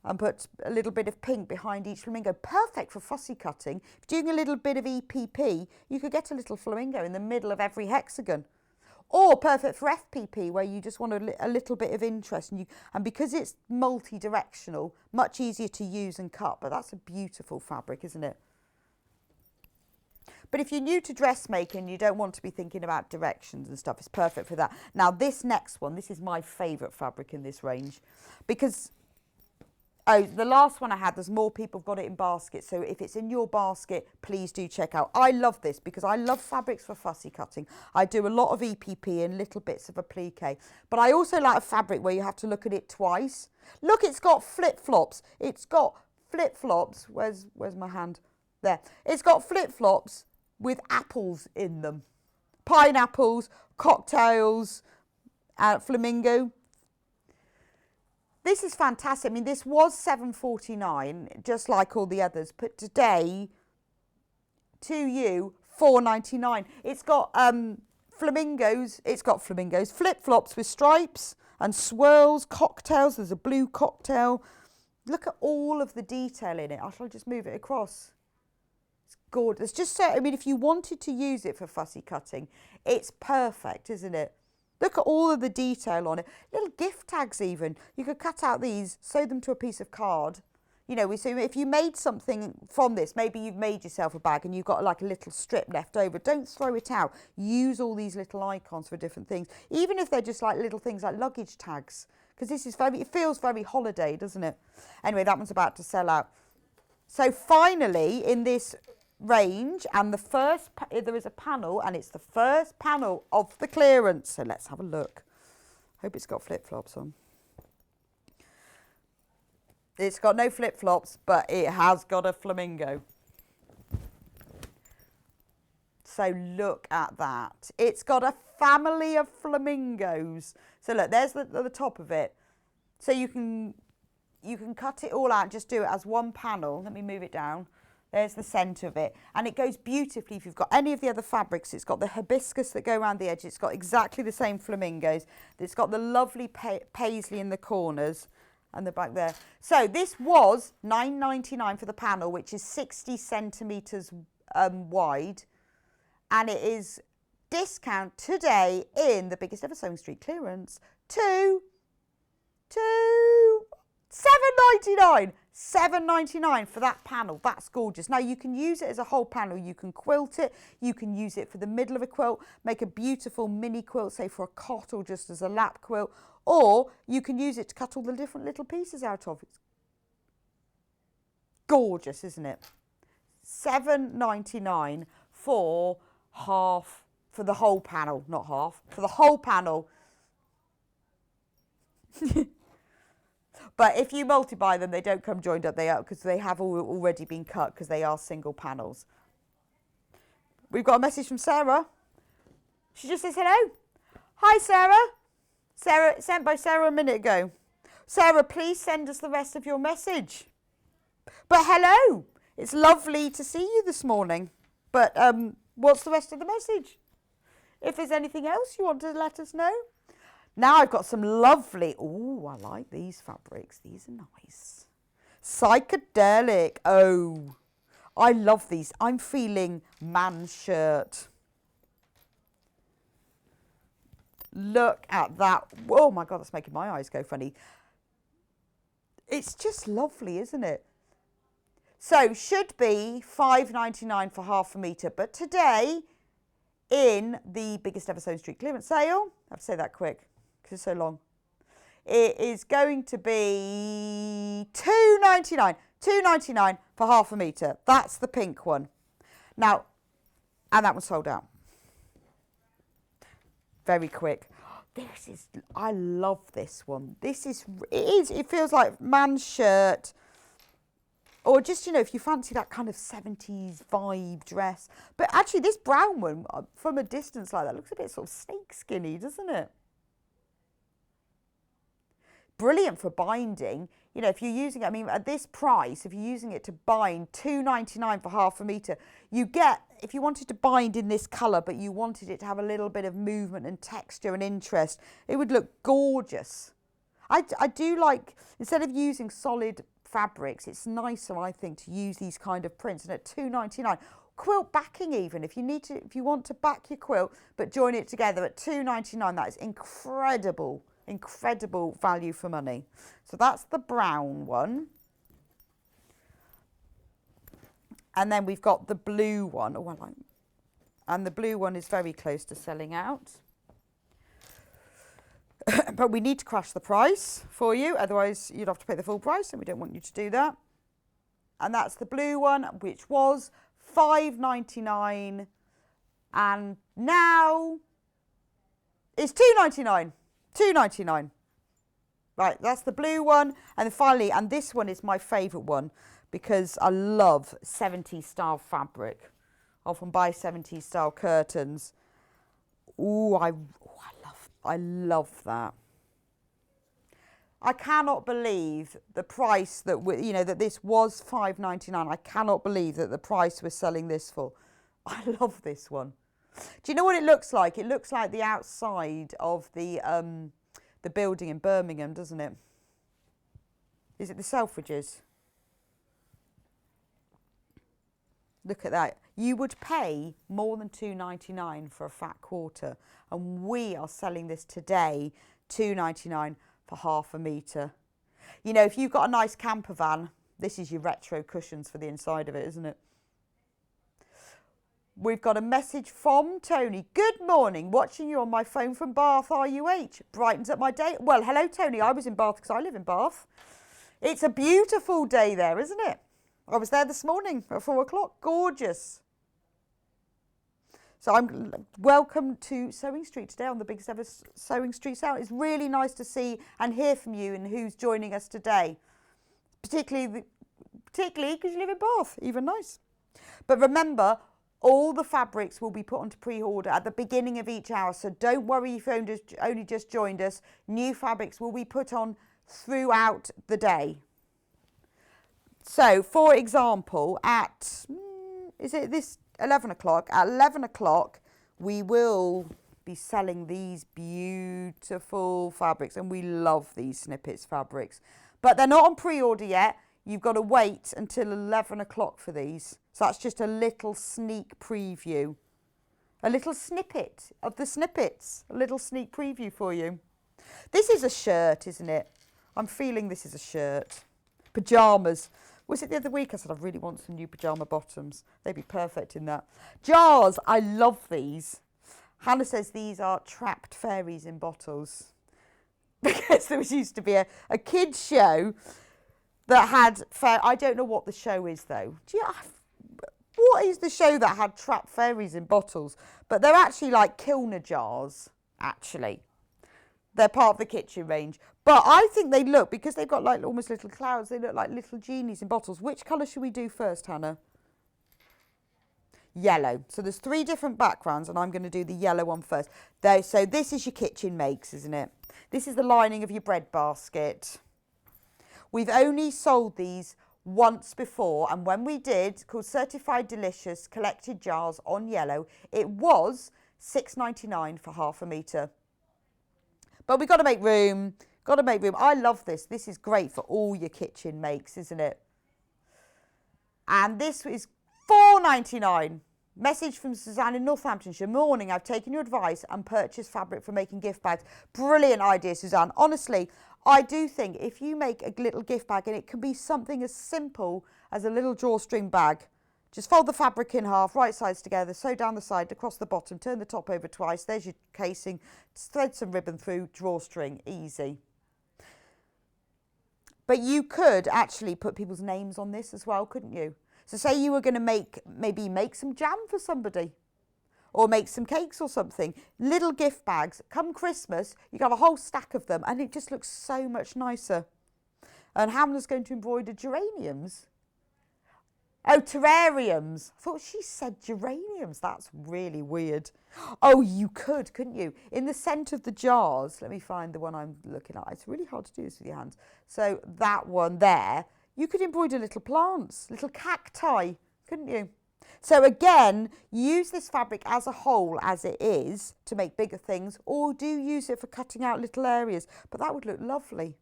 and put a little bit of pink behind each flamingo. Perfect for fussy cutting. If you're doing a little bit of EPP, you could get a little flamingo in the middle of every hexagon. Or perfect for FPP, where you just want a little bit of interest. And because it's multi-directional, much easier to use and cut. But that's a beautiful fabric, isn't it? But if you're new to dressmaking, you don't want to be thinking about directions and stuff, it's perfect for that. Now, this next one, this is my favourite fabric in this range. Because the last one I had, there's more people have got it in baskets. So if it's in your basket, please do check out. I love this because I love fabrics for fussy cutting. I do a lot of EPP and little bits of applique. But I also like a fabric where you have to look at it twice. Look, it's got flip-flops. It's got flip-flops. Where's my hand? There. It's got flip-flops with apples in them. Pineapples, cocktails, flamingo. This is fantastic. I mean, this was £7.49, just like all the others. But today, to you, £4.99. It's got flamingos. It's got flamingos, flip-flops with stripes and swirls, cocktails. There's a blue cocktail. Look at all of the detail in it. I shall just move it across. It's gorgeous. Just so, I mean, if you wanted to use it for fussy cutting, it's perfect, isn't it? Look at all of the detail on it. Little gift tags even. You could cut out these, sew them to a piece of card. You know, so if you made something from this, maybe you've made yourself a bag and you've got like a little strip left over, don't throw it out. Use all these little icons for different things, even if they're just like little things like luggage tags, because this is very, it feels very holiday, doesn't it? Anyway, that one's about to sell out. So finally, in this range, and the first, there is a panel, and it's the first panel of the clearance. So let's have a look. Hope it's got flip-flops on. It's got no flip-flops, but it has got a flamingo. So look at that. It's got a family of flamingos. So look, there's the top of it. So you can cut it all out, just do it as one panel. Let me move it down. There's the centre of it. And it goes beautifully if you've got any of the other fabrics. It's got the hibiscus that go around the edge. It's got exactly the same flamingos. It's got the lovely paisley in the corners and the back there. So this was £9.99 for the panel, which is 60 centimetres wide. And it is discount today in the biggest ever Sewing Street clearance to £7.99. £7.99 for that panel. That's gorgeous. Now you can use it as a whole panel. You can quilt it. You can use it for the middle of a quilt. Make a beautiful mini quilt, say for a cot or just as a lap quilt. Or you can use it to cut all the different little pieces out of. It's gorgeous, isn't it? £7.99 for half, for the whole panel, not half, for the whole panel. But if you multiply them, they don't come joined up, they are, because they have already been cut, because they are single panels. We've got a message from Sarah. She just says hello. Hi, Sarah. Sarah, sent by Sarah a minute ago. Sarah, please send us the rest of your message. But hello. It's lovely to see you this morning. But what's the rest of the message? If there's anything else you want to let us know. Now I've got some lovely, oh, I like these fabrics. These are nice. Psychedelic. Oh, I love these. I'm feeling man's shirt. Look at that. Oh my God, that's making my eyes go funny. It's just lovely, isn't it? So should be £5.99 for half a metre. But today, in the biggest ever Sewing Street clearance sale, I have to say that quick because it's so long, it is going to be £2.99. £2.99 for half a metre. That's the pink one. Now, and that one's sold out. Very quick. This is, I love this one. This is, it feels like man's shirt. Or just, you know, if you fancy that kind of 70s vibe dress. But actually this brown one, from a distance like that, looks a bit sort of snake skinny, doesn't it? Brilliant for binding. You know, if you're using it, I mean, at this price, if you're using it to bind, £2.99 for half a metre, you get, if you wanted to bind in this colour, but you wanted it to have a little bit of movement and texture and interest, it would look gorgeous. I do like, instead of using solid fabrics, it's nicer, I think, to use these kind of prints. And at £2.99, quilt backing even, if you want to back your quilt, but join it together at £2.99, that is incredible. Incredible value for money. So that's the brown one. And then we've got the blue one. Oh, I like. And the blue one is very close to selling out. But we need to crash the price for you. Otherwise, you'd have to pay the full price, and we don't want you to do that. And that's the blue one, which was £5.99. And now it's £2.99. £2.99. Right, that's the blue one. And then finally, and this one is my favourite one because I love 70s style fabric. Often buy 70s style curtains. Ooh, I love that. I cannot believe the price that that this was £5.99. I cannot believe that the price we're selling this for. I love this one. Do you know what it looks like? It looks like the outside of the building in Birmingham, doesn't it? Is it the Selfridges? Look at that. You would pay more than $2.99 for a fat quarter, and we are selling this today $2.99 for half a metre. You know, if you've got a nice camper van, this is your retro cushions for the inside of it, isn't it? We've got a message from Tony. Good morning, watching you on my phone from Bath, RUH. Brightens up my day. Well, hello, Tony. I was in Bath because I live in Bath. It's a beautiful day there, isn't it? I was there this morning at 4 o'clock. Gorgeous. So I'm welcome to Sewing Street today on the biggest ever Sewing Street sale. It's really nice to see and hear from you and who's joining us today. Particularly because you live in Bath. Even nice. But remember, all the fabrics will be put onto pre-order at the beginning of each hour. So don't worry if you've only just joined us. New fabrics will be put on throughout the day. So, for example, at, is it this 11 o'clock? At 11 o'clock, we will be selling these beautiful fabrics. And we love these snippets fabrics. But they're not on pre-order yet. You've got to wait until 11 o'clock for these. So that's just a little sneak preview. A little snippet of the snippets. A little sneak preview for you. This is a shirt, isn't it? I'm feeling this is a shirt. Pyjamas. Was it the other week I said I really want some new pyjama bottoms? They'd be perfect in that. Jars. I love these. Hannah says these are trapped fairies in bottles. Because there used to be a kids show that had, I don't know what the show is though. What is the show that had trapped fairies in bottles? But they're actually like Kilner jars, actually. They're part of the kitchen range. But I think they look, because they've got like almost little clouds, they look like little genies in bottles. Which colour should we do first, Hannah? Yellow. So there's 3 different backgrounds and I'm going to do the yellow one first. So this is your kitchen makes, isn't it? This is the lining of your bread basket. We've only sold these once before, and when we did, called Certified Delicious Collected Jars on yellow, it was $6.99 for half a metre. But we've got to make room, I love this. This is great for all your kitchen makes, isn't it? And this is $4.99. Message from Suzanne in Northamptonshire. Morning, I've taken your advice and purchased fabric for making gift bags. Brilliant idea, Suzanne. Honestly, I do think if you make a little gift bag, and it can be something as simple as a little drawstring bag, just fold the fabric in half, right sides together, sew down the side, across the bottom, turn the top over twice, there's your casing, thread some ribbon through, drawstring, easy. But you could actually put people's names on this as well, couldn't you? So say you were going to maybe make some jam for somebody, or make some cakes or something. Little gift bags. Come Christmas, you can have a whole stack of them and it just looks so much nicer. And Hannah's going to embroider geraniums. Oh, terrariums. I thought she said geraniums. That's really weird. Oh, you could, couldn't you? In the centre of the jars, let me find the one I'm looking at. It's really hard to do this with your hands. So that one there, you could embroider little plants, little cacti, couldn't you? So again, use this fabric as a whole as it is to make bigger things, or do use it for cutting out little areas. But that would look lovely.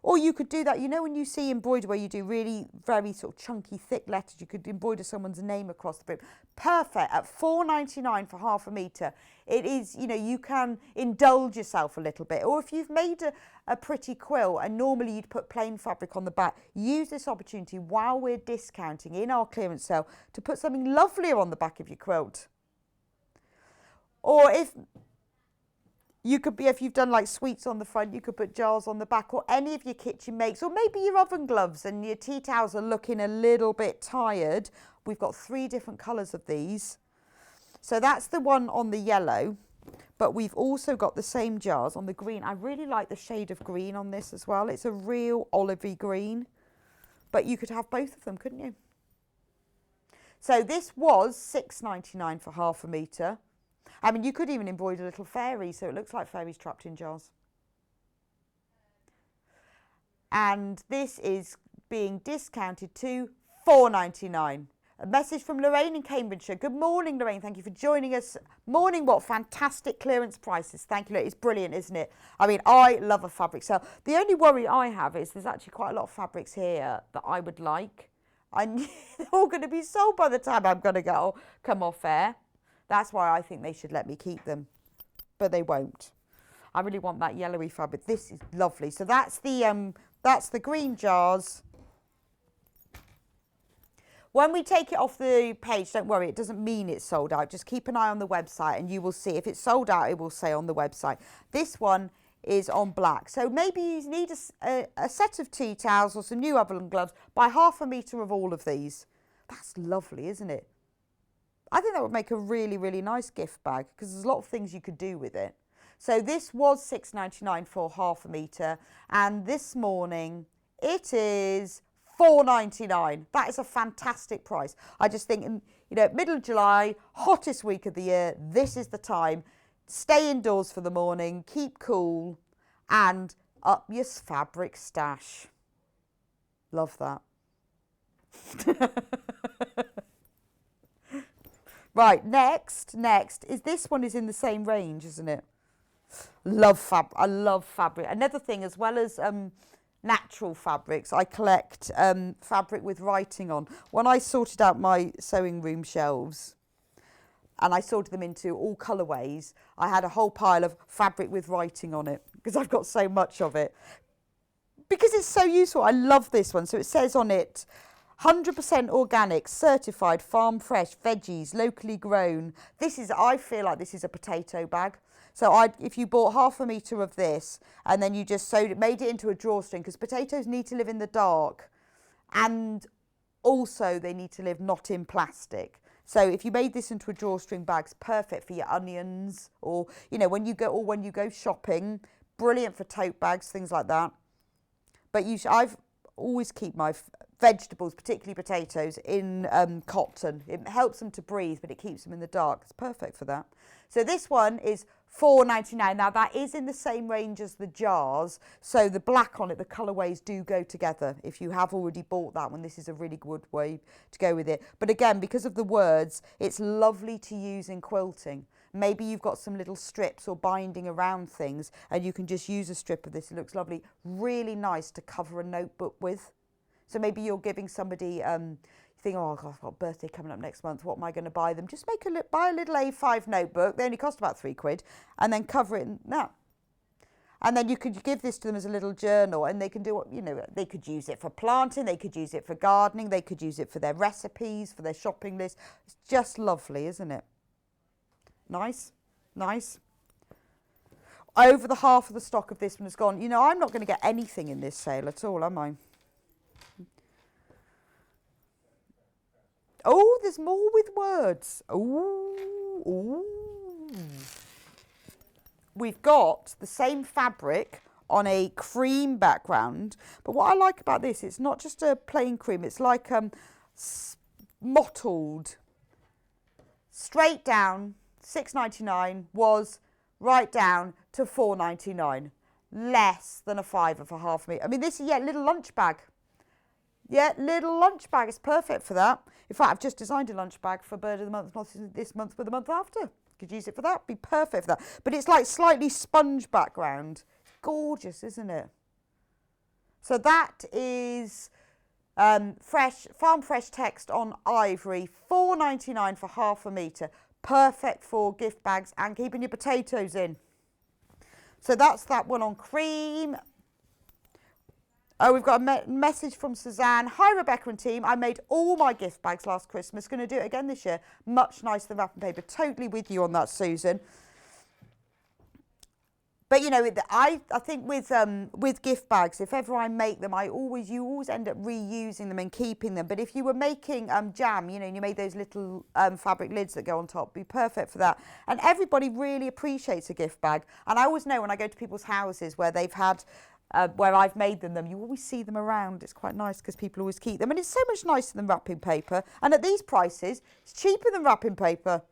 Or you could do that, you know when you see embroidery where you do really very sort of chunky thick letters, you could embroider someone's name across the brim. Perfect, at $4.99 for half a metre. It is, you know, you can indulge yourself a little bit. Or if you've made a pretty quilt and normally you'd put plain fabric on the back, use this opportunity while we're discounting in our clearance sale to put something lovelier on the back of your quilt. Or if you've done like sweets on the front, you could put jars on the back, or any of your kitchen makes, or maybe your oven gloves and your tea towels are looking a little bit tired. We've got 3 different colours of these. So that's the one on the yellow, but we've also got the same jars on the green. I really like the shade of green on this as well. It's a real olivey green, but you could have both of them, couldn't you? So this was $6.99 for half a metre. I mean, you could even embroider a little fairy, so it looks like fairies trapped in jars. And this is being discounted to $4.99. A message from Lorraine in Cambridgeshire. Good morning, Lorraine. Thank you for joining us. Morning, what fantastic clearance prices. Thank you. It's brilliant, isn't it? I mean, I love a fabric sale. The only worry I have is there's actually quite a lot of fabrics here that I would like. And they're all going to be sold by the time I'm going to come off air. That's why I think they should let me keep them. But they won't. I really want that yellowy fabric. This is lovely. So that's the green jars. When we take it off the page, don't worry, it doesn't mean it's sold out. Just keep an eye on the website and you will see. If it's sold out, it will say on the website. This one is on black. So maybe you need a set of tea towels or some new oven gloves. Buy 1/2 metre of all of these. That's lovely, isn't it? I think that would make a really, really nice gift bag because there's a lot of things you could do with it. So this was £6.99 for 1/2 metre. And this morning it is £4.99. That is a fantastic price. I just think, middle of July, hottest week of the year, this is the time. Stay indoors for the morning, keep cool, and up your fabric stash. Love that. Right, next is this one is in the same range, isn't it? I love fabric. Another thing, as well as natural fabrics, I collect fabric with writing on. When I sorted out my sewing room shelves and I sorted them into all colourways, I had a whole pile of fabric with writing on it because I've got so much of it. Because it's so useful. I love this one. So it says on it, 100% organic, certified, farm fresh, veggies, locally grown. I feel like this is a potato bag. So if you bought 1/2 metre of this and then you just made it into a drawstring, because potatoes need to live in the dark and also they need to live not in plastic. So if you made this into a drawstring bag, it's perfect for your onions or, when you go shopping, brilliant for tote bags, things like that. But I've always keep my vegetables, particularly potatoes, in cotton. It helps them to breathe, but it keeps them in the dark. It's perfect for that. So this one is £4.99. Now that is in the same range as the jars. So the black on it, the colourways do go together. If you have already bought that one, this is a really good way to go with it. But again, because of the words, it's lovely to use in quilting. Maybe you've got some little strips or binding around things and you can just use a strip of this. It looks lovely. Really nice to cover a notebook with. So maybe you're giving somebody, you think, oh, God, I've got a birthday coming up next month. What am I going to buy them? Just buy a little A5 notebook. They only cost about £3 and then cover it in that. And then you could give this to them as a little journal and they can do what, they could use it for planting. They could use it for gardening. They could use it for their recipes, for their shopping list. It's just lovely, isn't it? Nice, nice. Over the half of the stock of this one has gone. I'm not going to get anything in this sale at all, am I? Oh, there's more with words. Ooh. We've got the same fabric on a cream background. But what I like about this, it's not just a plain cream. It's like mottled. Straight down, £6.99 was right down to £4.99. Less than a £5 for 1/2 metre. I mean, this is little lunch bag. Yeah, little lunch bag. It's perfect for that. In fact, I've just designed a lunch bag for Bird of the Month, not this month, but the month after. Could use it for that. Be perfect for that. But it's like slightly sponge background. Gorgeous, isn't it? So that is farm fresh text on ivory, £4.99 for 1/2 metre. Perfect for gift bags and keeping your potatoes in. So that's that one on cream. Oh, we've got a message from Suzanne. Hi, Rebecca and team. I made all my gift bags last Christmas. Going to do it again this year. Much nicer than wrapping paper. Totally with you on that, Susan. But I think with gift bags, if ever I make them, you always end up reusing them and keeping them. But if you were making jam, and you made those little fabric lids that go on top, be perfect for that. And everybody really appreciates a gift bag. And I always know when I go to people's houses where they've had where I've made them, you always see them around. It's quite nice because people always keep them. And it's so much nicer than wrapping paper. And at these prices, it's cheaper than wrapping paper.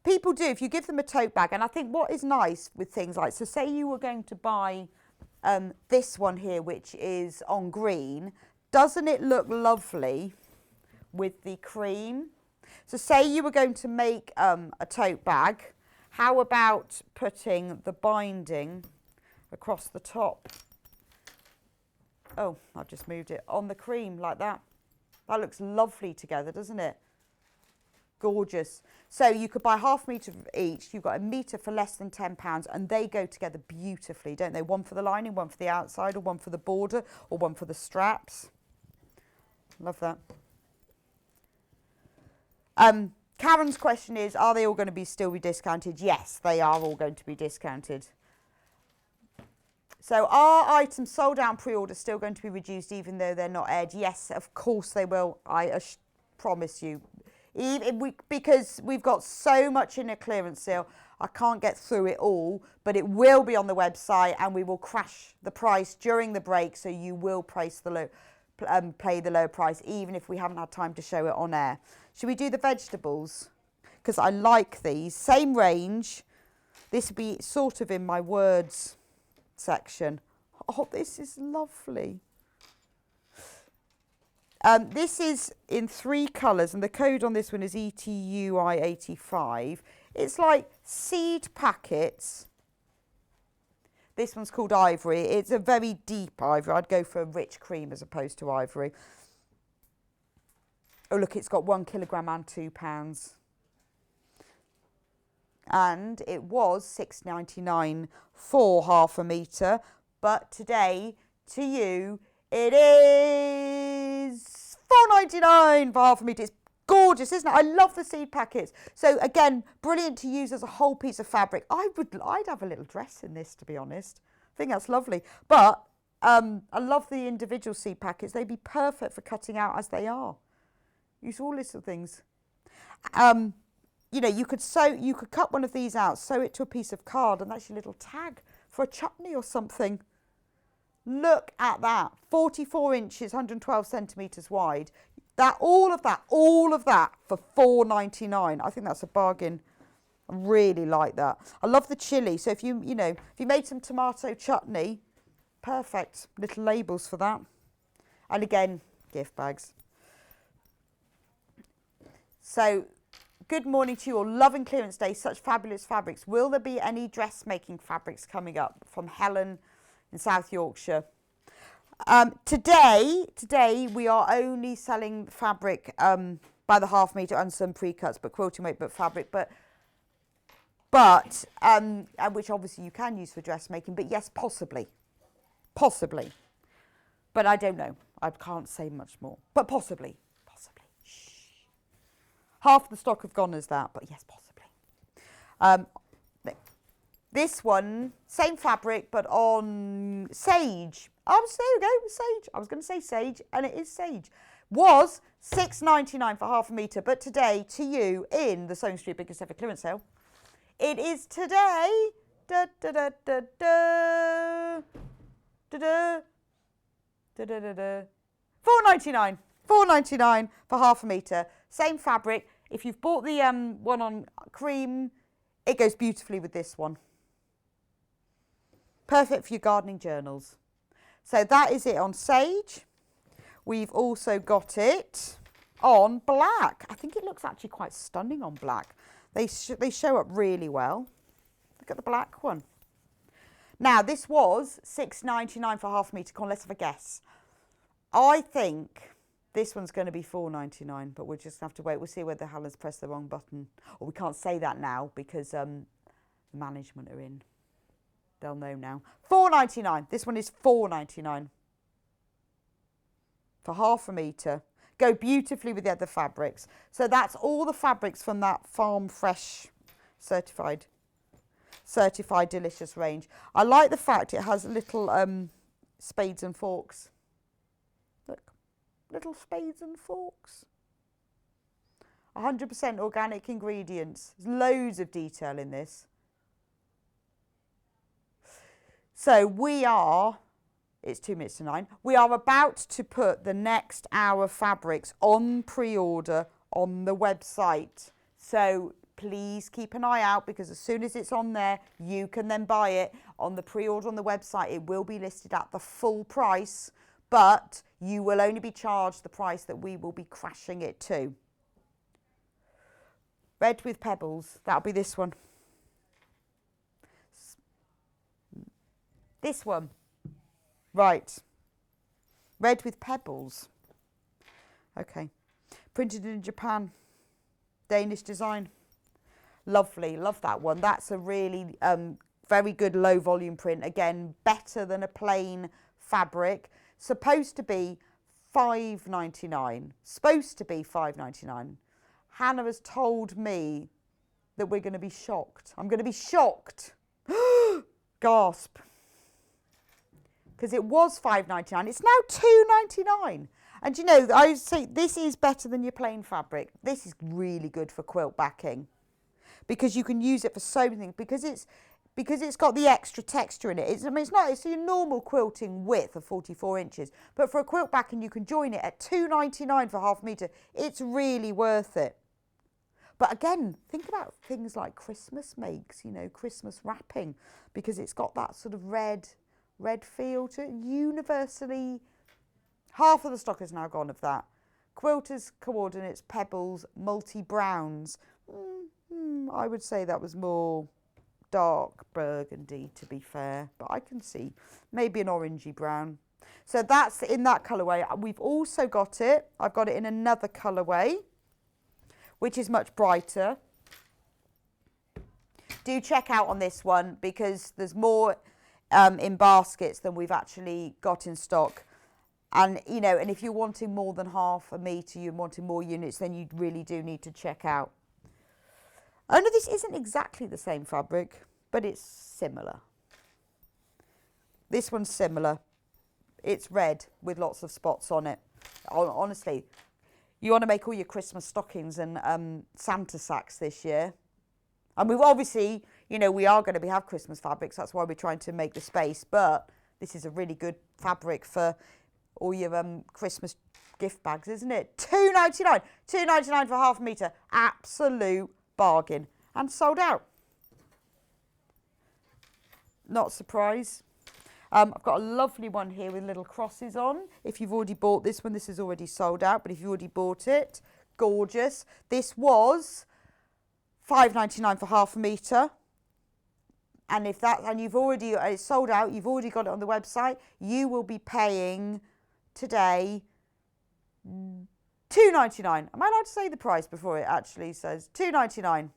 People do, if you give them a tote bag. And I think what is nice with things like, so say you were going to buy this one here, which is on green. Doesn't it look lovely with the cream. So say you were going to make a tote bag. How about putting the binding across the top? Oh, I've just moved it on the cream like that. That looks lovely together, doesn't it? Gorgeous. So you could buy half metre of each. You've got a metre for less than £10 and they go together beautifully, don't they? One for the lining, one for the outside, or one for the border, or one for the straps. Love that. Karen's question is, are they all going to still be discounted? Yes, they are all going to be discounted. So are items sold out and pre-order still going to be reduced even though they're not aired? Yes, of course they will. I promise you. Because we've got so much in a clearance sale, I can't get through it all, but it will be on the website and we will crash the price during the break, so you will pay the low price even if we haven't had time to show it on air. Should we do the vegetables? Because I like these. Same range. This will be sort of in my words section. Oh, this is lovely. This is in 3 colours and the code on this one is ETUI85. It's like seed packets. This one's called Ivory. It's a very deep ivory. I'd go for a rich cream as opposed to ivory. Oh, look, it's got 1 kilogram and £2. And it was £6.99 for half a metre. But today, to you, it is £4.99 for half a metre. It's gorgeous, isn't it? I love the seed packets. So again, brilliant to use as a whole piece of fabric. I'd have a little dress in this, to be honest. I think that's lovely. But I love the individual seed packets. They'd be perfect for cutting out as they are. Use all little things. You know, you could cut one of these out, sew it to a piece of card, and that's your little tag for a chutney or something. Look at that. 44 inches, 112 centimetres wide. All of that for £4.99. I think that's a bargain. I really like that. I love the chilli. So if you made some tomato chutney, perfect. Little labels for that. And again, gift bags. So, good morning to you all. Loving clearance day, such fabulous fabrics. Will there be any dressmaking fabrics coming up? From Helen in South Yorkshire. Today we are only selling fabric by the half metre and some pre-cuts, but quilting weight, but fabric, but which obviously you can use for dressmaking. But yes, possibly, but I don't know. I can't say much more. But possibly. Shh. Half the stock have gone as that, but yes, possibly. This one, same fabric, but on sage. Oh, so there we go, sage. I was going to say sage, and it is sage. Was £6.99 for half a metre, but today, to you, in the Sewing Street biggest ever clearance sale, it is today, £4.99. £4.99 for half a metre. Same fabric. If you've bought the one on cream, it goes beautifully with this one. Perfect for your gardening journals. So that is it on sage. We've also got it on black. I think it looks actually quite stunning on black. They show up really well. Look at the black one. Now, this was £6.99 for half a metre. Let's have a guess. I think this one's going to be £4.99, but we'll just have to wait. We'll see whether Helen's pressed the wrong button. Or we can't say that now because the management are in. They'll know now. £4.99. This one is £4.99 for half a metre. Go beautifully with the other fabrics. So that's all the fabrics from that Farm Fresh certified delicious range. I like the fact it has little spades and forks. Look, little spades and forks. 100% organic ingredients. There's loads of detail in this. So it's 2 minutes to 9. We are about to put the next hour fabrics on pre-order on the website. So please keep an eye out, because as soon as it's on there, you can then buy it on the pre-order on the website. It will be listed at the full price, but you will only be charged the price that we will be crashing it to. Red with pebbles, that'll be this one. This one. Right. Red with pebbles. Okay. Printed in Japan. Danish design. Lovely, love that one. That's a really very good low volume print. Again, better than a plain fabric. Supposed to be £5.99. Supposed to be £5.99. Hannah has told me that we're going to be shocked. I'm going to be shocked. Gasp. Because it was £5.99. It's now £2.99. And you know, I say this is better than your plain fabric. This is really good for quilt backing, because you can use it for so many things, because it's got the extra texture in it. It's your normal quilting width of 44 inches, but for a quilt backing you can join it at £2.99 for half a metre. It's really worth it. But again, think about things like Christmas makes, you know, Christmas wrapping, because it's got that sort of red feel to it. Universally, half of the stock is now gone of that. Quilters coordinates, pebbles, multi-browns. I would say that was more dark burgundy, to be fair, but I can see maybe an orangey brown. So that's in that colourway. We've also got it, I've got it in another colourway, which is much brighter. Do check out on this one, because there's more in baskets than we've actually got in stock. And, you know, and if you're wanting more than half a metre, you're wanting more units, then you really do need to check out. Oh no, this isn't exactly the same fabric, but it's similar. This one's similar. It's red with lots of spots on it. Honestly, you want to make all your Christmas stockings and Santa sacks this year. And we've obviously, you know, we are going to have Christmas fabrics. That's why we're trying to make the space. But this is a really good fabric for all your Christmas gift bags, isn't it? £2.99. £2.99 for half a metre. Absolute bargain. And sold out. Not surprised. I've got a lovely one here with little crosses on. If you've already bought this one, this is already sold out. But if you've already bought it, gorgeous. This was £5.99 for half a metre. And if that, and you've already, it's sold out, you've already got it on the website, you will be paying today £2.99. Am I allowed to say the price before it actually says £2.99?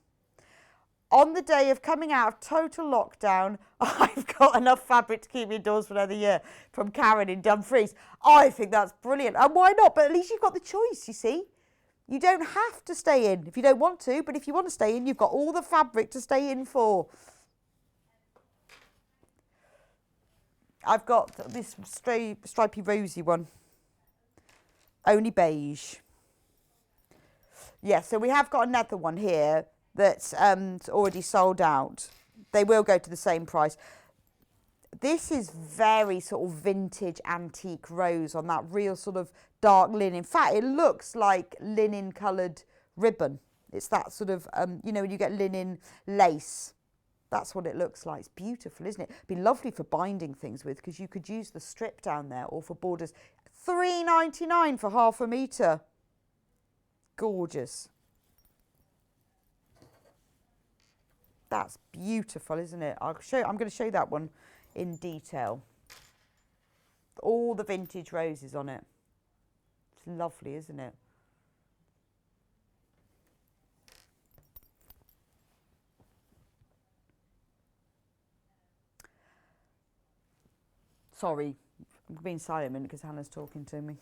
On the day of coming out of total lockdown, I've got enough fabric to keep me indoors for another year, from Karen in Dumfries. I think that's brilliant. And why not? But at least you've got the choice, you see. You don't have to stay in if you don't want to, but if you want to stay in, you've got all the fabric to stay in for. I've got this stripy rosy one. Only beige. Yeah, so we have got another one here that's already sold out. They will go to the same price. This is very sort of vintage antique rose on that real sort of dark linen. In fact, it looks like linen coloured ribbon. It's that sort of, you know, when you get linen lace. That's what it looks like. It's beautiful, isn't it? It'd be lovely for binding things with, because you could use the strip down there, or for borders. £3.99 for half a metre. Gorgeous. That's beautiful, isn't it? I'm going to show you that one in detail. All the vintage roses on it. It's lovely, isn't it? Sorry, I'm being silent a minute because Hannah's talking to me.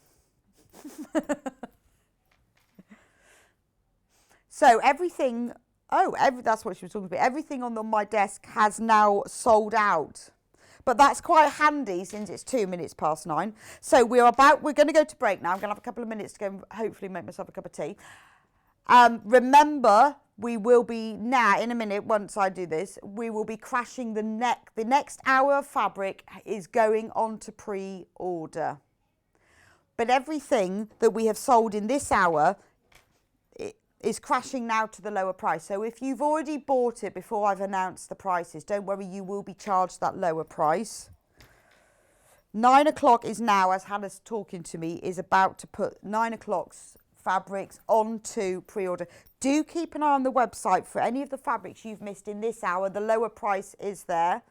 So everything, that's what she was talking about. Everything on my desk has now sold out. But that's quite handy since it's 9:02. So we're going to go to break now. I'm going to have a couple of minutes to go and hopefully make myself a cup of tea. Remember, we will be now, in a minute, once I do this, we will be crashing the next hour of fabric is going on to pre-order. But everything that we have sold in this hour is crashing now to the lower price. So if you've already bought it before I've announced the prices, don't worry, you will be charged that lower price. 9 o'clock is now, as Hannah's talking to me, is about to put 9 o'clock's fabrics onto pre-order. Do keep an eye on the website for any of the fabrics you've missed in this hour. The lower price is there.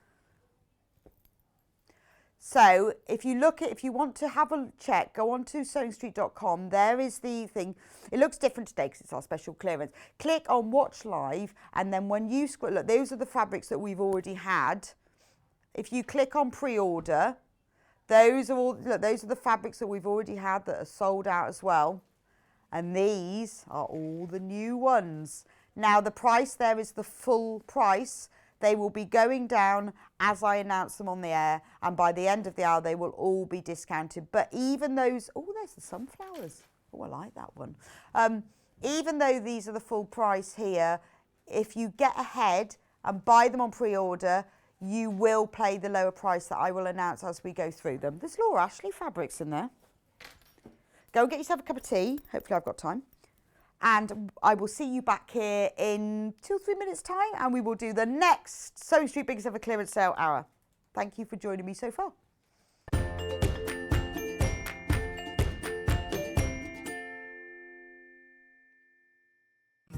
So if you want to have a check, go on to sewingstreet.com. There is the thing. It looks different today because it's our special clearance. Click on watch live, and then when you scroll, look, those are the fabrics that we've already had. If you click on pre-order, those are the fabrics that we've already had that are sold out as well. And these are all the new ones. Now the price there is the full price. They will be going down as I announce them on the air, and by the end of the hour they will all be discounted. But even those, oh, there's the sunflowers. Oh, I like that one. Even though these are the full price here, if you get ahead and buy them on pre-order, you will pay the lower price that I will announce as we go through them. There's Laura Ashley fabrics in there. Go and get yourself a cup of tea. Hopefully I've got time. And I will see you back here in 2 or 3 minutes' time, and we will do the next Sewing Street Biggest Ever Clearance Sale hour. Thank you for joining me so far.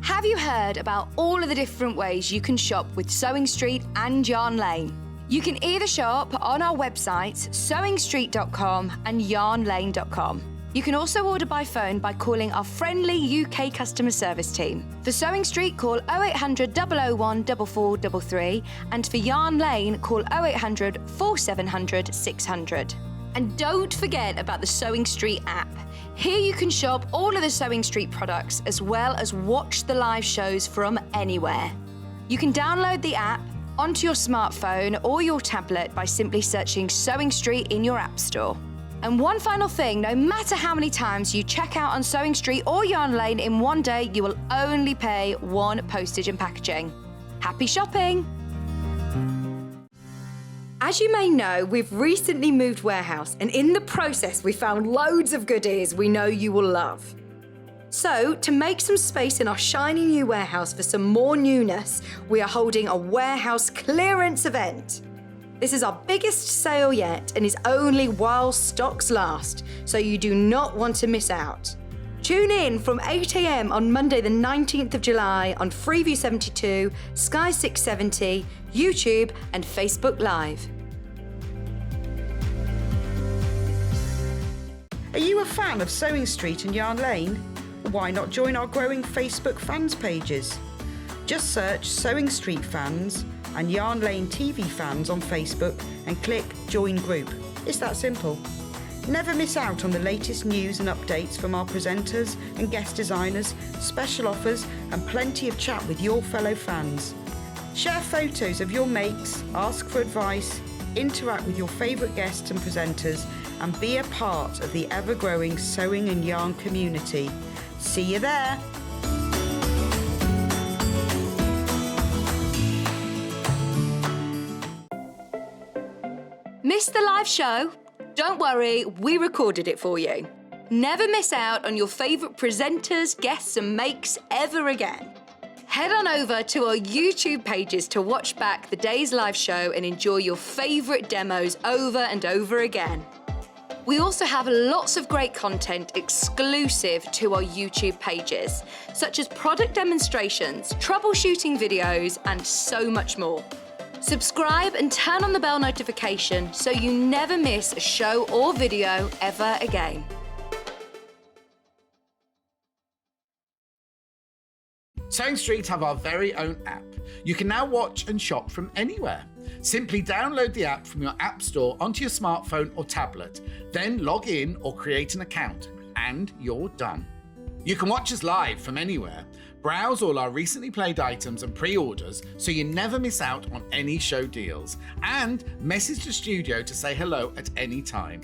Have you heard about all of the different ways you can shop with Sewing Street and Yarn Lane? You can either shop on our websites, sewingstreet.com and yarnlane.com. You can also order by phone by calling our friendly UK customer service team. For Sewing Street, call 0800 001 4433, and for Yarn Lane, call 0800 4700 600. And don't forget about the Sewing Street app. Here you can shop all of the Sewing Street products as well as watch the live shows from anywhere. You can download the app onto your smartphone or your tablet by simply searching Sewing Street in your app store. And one final thing, no matter how many times you check out on Sewing Street or Yarn Lane in one day, you will only pay one postage and packaging. Happy shopping! As you may know, we've recently moved warehouse, and in the process we found loads of goodies we know you will love. So, to make some space in our shiny new warehouse for some more newness, we are holding a warehouse clearance event. This is our biggest sale yet and is only while stocks last, so you do not want to miss out. Tune in from 8 AM on Monday the 19th of July on Freeview 72, Sky 670, YouTube and Facebook Live. Are you a fan of Sewing Street and Yarn Lane? Why not join our growing Facebook fans pages? Just search Sewing Street Fans and Yarn Lane TV Fans on Facebook and click Join Group. It's that simple. Never miss out on the latest news and updates from our presenters and guest designers, special offers and plenty of chat with your fellow fans. Share photos of your makes, ask for advice, interact with your favourite guests and presenters, and be a part of the ever-growing sewing and yarn community. See you there! Missed the live show? Don't worry, we recorded it for you. Never miss out on your favourite presenters, guests and makes ever again. Head on over to our YouTube pages to watch back the day's live show and enjoy your favourite demos over and over again. We also have lots of great content exclusive to our YouTube pages, such as product demonstrations, troubleshooting videos, and so much more. Subscribe and turn on the bell notification so you never miss a show or video ever again. Sewing Street have our very own app. You can now watch and shop from anywhere. Simply download the app from your app store onto your smartphone or tablet, then log in or create an account, and you're done. You can watch us live from anywhere, browse all our recently played items and pre-orders so you never miss out on any show deals, and message the studio to say hello at any time.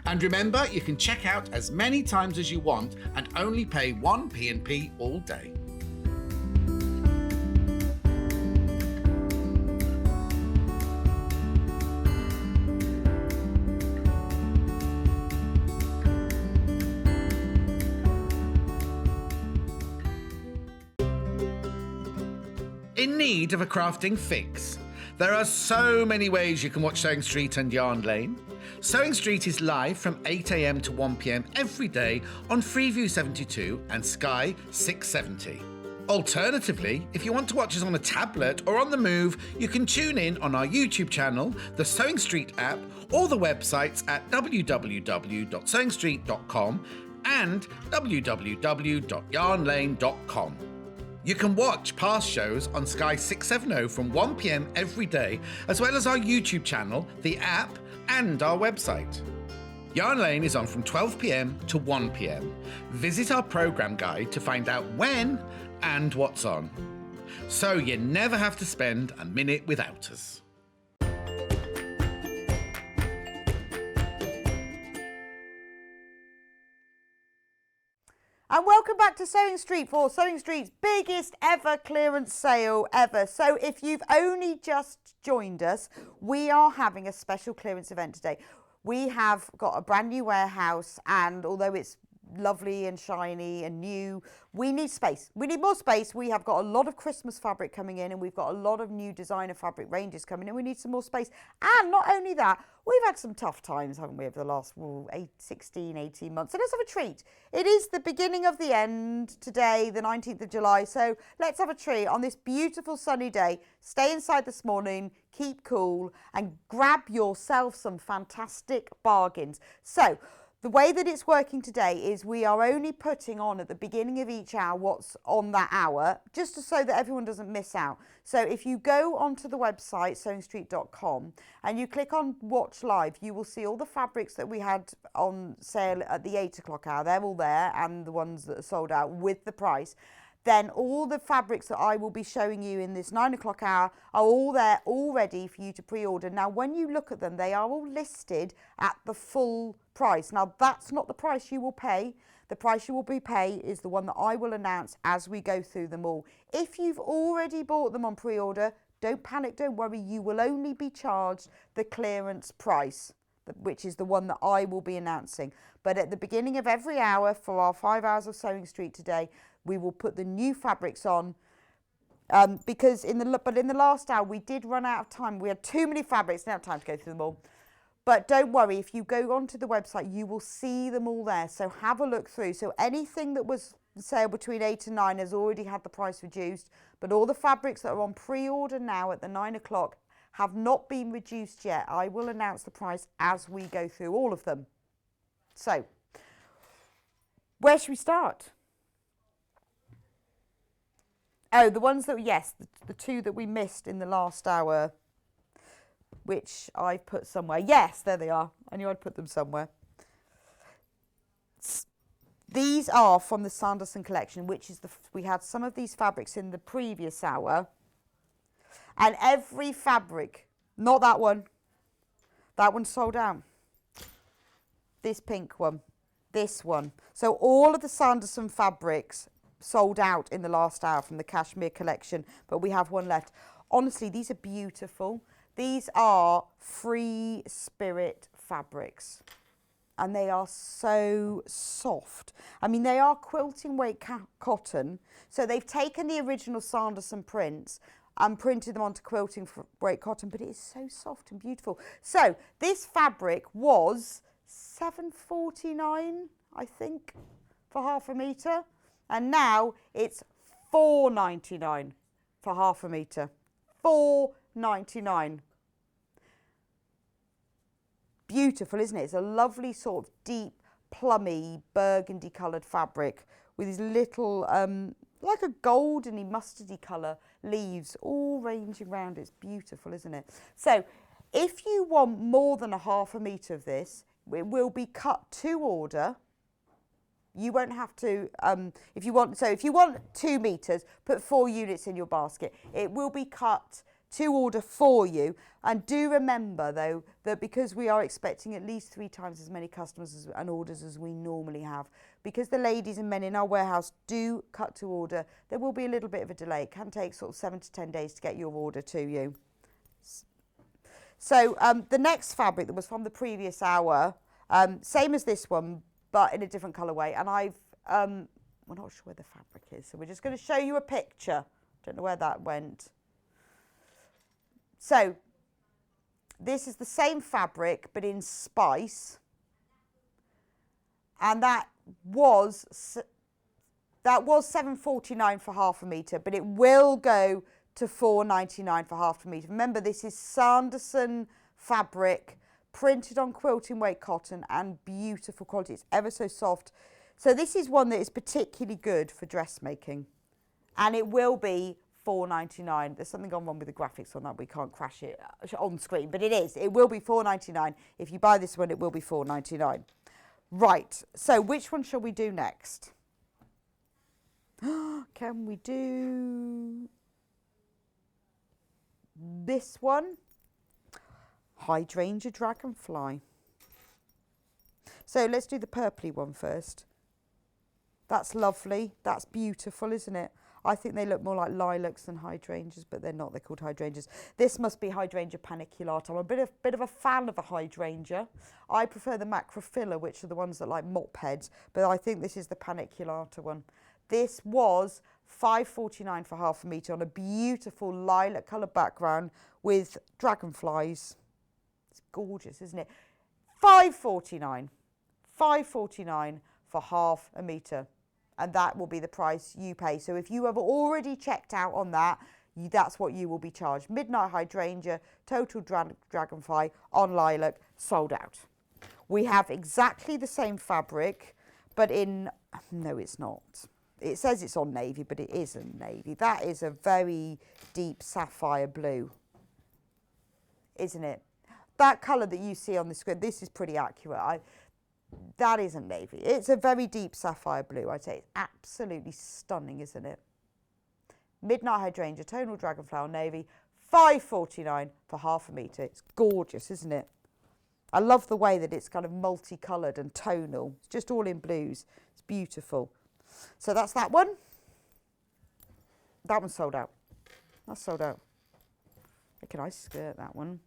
And remember, you can check out as many times as you want and only pay one P&P all day. In need of a crafting fix? There are so many ways you can watch Sewing Street and Yarn Lane. Sewing Street is live from 8 a.m. to 1 p.m. every day on Freeview 72 and Sky 670. Alternatively, if you want to watch us on a tablet or on the move, you can tune in on our YouTube channel, the Sewing Street app, or the websites at www.sewingstreet.com and www.yarnlane.com. You can watch past shows on Sky 670 from 1 p.m. every day, as well as our YouTube channel, the app, and our website. Yarn Lane is on from 12 p.m. to 1 p.m. Visit our programme guide to find out when and what's on. So you never have to spend a minute without us. And welcome back to Sewing Street for Sewing Street's biggest ever clearance sale ever. So if you've only just joined us, we are having a special clearance event today. We have got a brand new warehouse, and although it's lovely and shiny and new, we need space. We need more space. We have got a lot of Christmas fabric coming in, and we've got a lot of new designer fabric ranges coming in. We need some more space. And not only that, we've had some tough times, haven't we, over the last 18 months. So let's have a treat. It is the beginning of the end today, the 19th of July. So let's have a treat on this beautiful sunny day. Stay inside this morning, keep cool, and grab yourself some fantastic bargains. So the way that it's working today is we are only putting on at the beginning of each hour what's on that hour, just so that everyone doesn't miss out. So if you go onto the website, sewingstreet.com, and you click on Watch Live, you will see all the fabrics that we had on sale at the 8 o'clock hour. They're all there, and the ones that are sold out with the price. Then all the fabrics that I will be showing you in this 9 o'clock hour are all there, all ready for you to pre-order. Now, when you look at them, they are all listed at the full price. Now, that's not the price you will pay. The price you will pay is the one that I will announce as we go through them all. If you've already bought them on pre-order, don't panic, don't worry. You will only be charged the clearance price, which is the one that I will be announcing. But at the beginning of every hour for our 5 hours of Sewing Street today, we will put the new fabrics on, because in the last hour we did run out of time. We had too many fabrics, didn't have time to go through them all. But don't worry, if you go onto the website, you will see them all there. So have a look through. So anything that was sale between 8 and 9 has already had the price reduced, but all the fabrics that are on pre-order now at the 9 o'clock have not been reduced yet. I will announce the price as we go through all of them. So where should we start? Oh, the ones that, yes, the two that we missed in the last hour, which I've put somewhere. Yes, there they are. I knew I'd put them somewhere. These are from the Sanderson collection, which is we had some of these fabrics in the previous hour. And every fabric, not that one sold out. This pink one, this one. So all of the Sanderson fabrics sold out in the last hour from the cashmere collection, but we have one left. Honestly, these are beautiful. These are free spirit fabrics, and they are so soft. I mean, they are quilting weight cotton, so they've taken the original Sanderson prints and printed them onto quilting weight cotton, but it is so soft and beautiful. So this fabric was $7.49, I think, for half a metre. And now it's $4.99 for half a metre. $4.99. Beautiful, isn't it? It's a lovely sort of deep, plummy, burgundy coloured fabric with these little, like a goldeny, mustardy colour leaves all ranging around. It's beautiful, isn't it? So if you want more than a half a metre of this, it will be cut to order. You won't have to, if you want 2 metres, put 4 units in your basket. It will be cut to order for you. And do remember, though, that because we are expecting at least 3 times as many customers and orders as we normally have, because the ladies and men in our warehouse do cut to order, there will be a little bit of a delay. It can take sort of 7 to 10 days to get your order to you. So the next fabric that was from the previous hour, same as this one, but in a different colourway. And we're not sure where the fabric is, so we're just going to show you a picture. Don't know where that went. So this is the same fabric, but in spice. And that was £7.49 for half a metre, but it will go to £4.99 for half a metre. Remember, this is Sanderson fabric, printed on quilting weight cotton, and beautiful quality. It's ever so soft. So this is one that is particularly good for dressmaking, and it will be £4.99. There's something gone wrong with the graphics on that. We can't crash it on screen, but it is. It will be £4.99. If you buy this one, it will be £4.99. Right, so which one shall we do next? Can we do this one? Hydrangea Dragonfly. So let's do the purpley one first. That's lovely. That's beautiful, isn't it? I think they look more like lilacs than hydrangeas, but they're not. They're called hydrangeas. This must be Hydrangea paniculata. I'm a bit of a fan of a hydrangea. I prefer the macrophylla, which are the ones that like mop heads, but I think this is the paniculata one. This was £5.49 for half a metre on a beautiful lilac coloured background with dragonflies. It's gorgeous, isn't it? £5.49. £5.49 for half a metre. And that will be the price you pay. So if you have already checked out on that, that's what you will be charged. Midnight Hydrangea, Total Dragonfly on lilac, sold out. We have exactly the same fabric, but in, no, it's not. It says it's on navy, but it isn't navy. That is a very deep sapphire blue, isn't it? That colour that you see on the screen, this is pretty accurate. That isn't navy. It's a very deep sapphire blue, I'd say. It's absolutely stunning, isn't it? Midnight Hydrangea, Tonal Dragonfly on navy, £5.49 for half a metre. It's gorgeous, isn't it? I love the way that it's kind of multicoloured and tonal. It's just all in blues. It's beautiful. So that's that one. That one's sold out. That's sold out. Look at nice skirt, that one.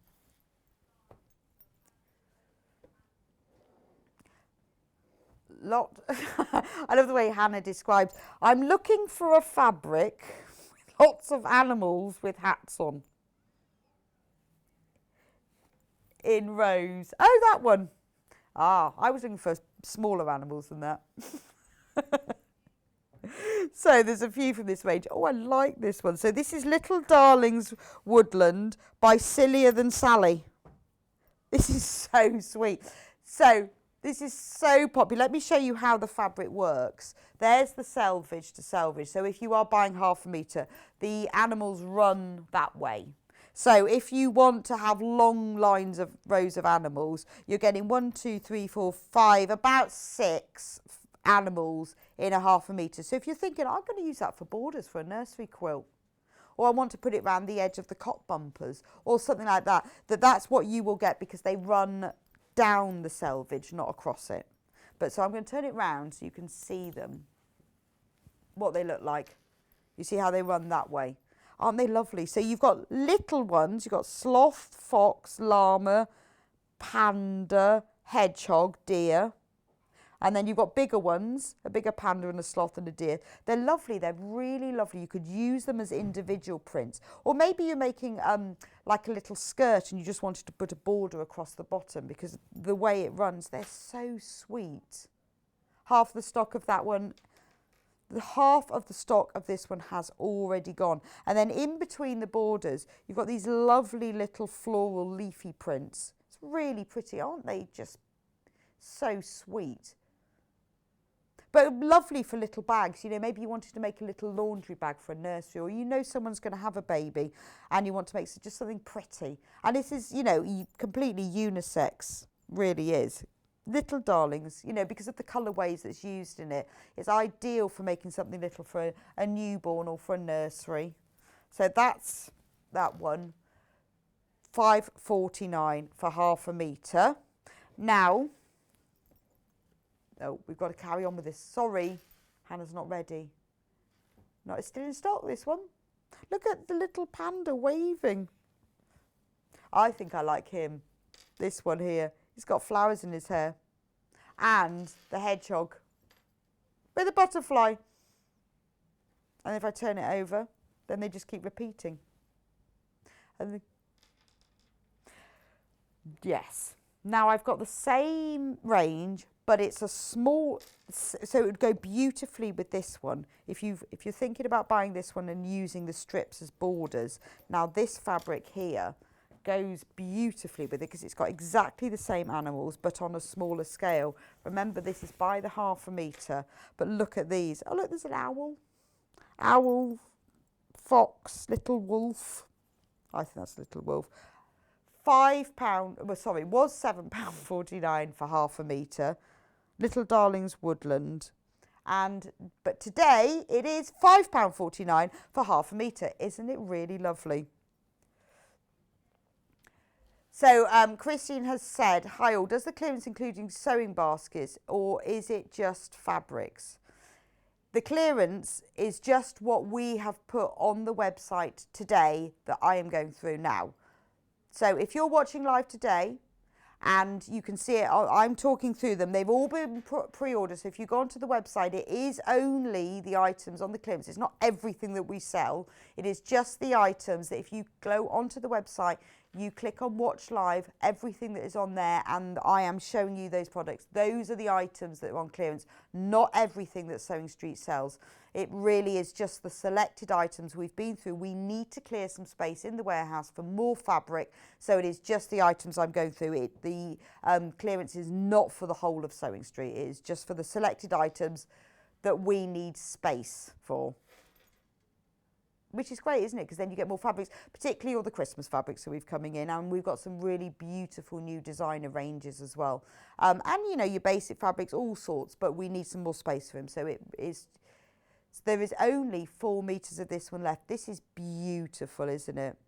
I love the way Hannah describes. I'm looking for a fabric with lots of animals with hats on. In rows. Oh, that one. Ah, I was looking for smaller animals than that. So there's a few from this range. Oh, I like this one. So this is Little Darlings Woodland by Sillier Than Sally. This is so sweet. So this is so popular. Let me show you how the fabric works. There's the selvage to selvage. So if you are buying half a metre, the animals run that way. So if you want to have long lines of rows of animals, you're getting 1, 2, 3, 4, 5, about 6 animals in a half a metre. So if you're thinking, I'm going to use that for borders for a nursery quilt, or I want to put it around the edge of the cot bumpers or something like that, that's what you will get because they run down the selvage, not across it. But so I'm going to turn it round so you can see them, what they look like. You see how they run that way. Aren't they lovely? So you've got little ones. You've got sloth, fox, llama, panda, hedgehog, deer. And then you've got bigger ones, a bigger panda and a sloth and a deer. They're lovely. They're really lovely. You could use them as individual prints. Or maybe you're making like a little skirt and you just wanted to put a border across the bottom because the way it runs, they're so sweet. Half the stock of that one, half of the stock of this one has already gone. And then in between the borders, you've got these lovely little floral leafy prints. It's really pretty, aren't they? Just so sweet. But lovely for little bags. You know, maybe you wanted to make a little laundry bag for a nursery, or you know someone's going to have a baby and you want to make just something pretty. And this is, you know, completely unisex, really is. Little Darlings, you know, because of the colourways that's used in it, it's ideal for making something little for a newborn or for a nursery. So that's that one. £5.49 for half a metre. Now, oh, we've got to carry on with this. Sorry, Hannah's not ready. No, it's still in stock, this one. Look at the little panda waving. I think I like him. This one here. He's got flowers in his hair. And the hedgehog with a butterfly. And if I turn it over, then they just keep repeating. And Yes. Now I've got the same range, but it's a small, so it would go beautifully with this one. If you're thinking about buying this one and using the strips as borders, now this fabric here goes beautifully with it because it's got exactly the same animals but on a smaller scale. Remember, this is by the 1/2 metre, but look at these. Oh look, there's an owl, fox, little wolf. I think that's a little wolf. £5, well sorry, was £7.49 for 1/2 metre. Little Darlings Woodland. But today it is £5.49 for 1/2 metre. Isn't it really lovely? So Christine has said, hi all, does the clearance including sewing baskets or is it just fabrics? The clearance is just what we have put on the website today that I am going through now. So if you're watching live today and you can see it, I'm talking through them. They've all been pre-ordered. So if you go onto the website, it is only the items on the clearance. It's not everything that we sell. It is just the items that if you go onto the website, you click on watch live, everything that is on there, and I am showing you those products. Those are the items that are on clearance, not everything that Sewing Street sells. It really is just the selected items we've been through. We need to clear some space in the warehouse for more fabric, so it is just the items I'm going through. The clearance is not for the whole of Sewing Street. It is just for the selected items that we need space for. Which is great, isn't it? Because then you get more fabrics, particularly all the Christmas fabrics that we've coming in. And we've got some really beautiful new designer ranges as well. And, you know, your basic fabrics, all sorts, but we need some more space for them. So there is only 4 metres of this one left. This is beautiful, isn't it?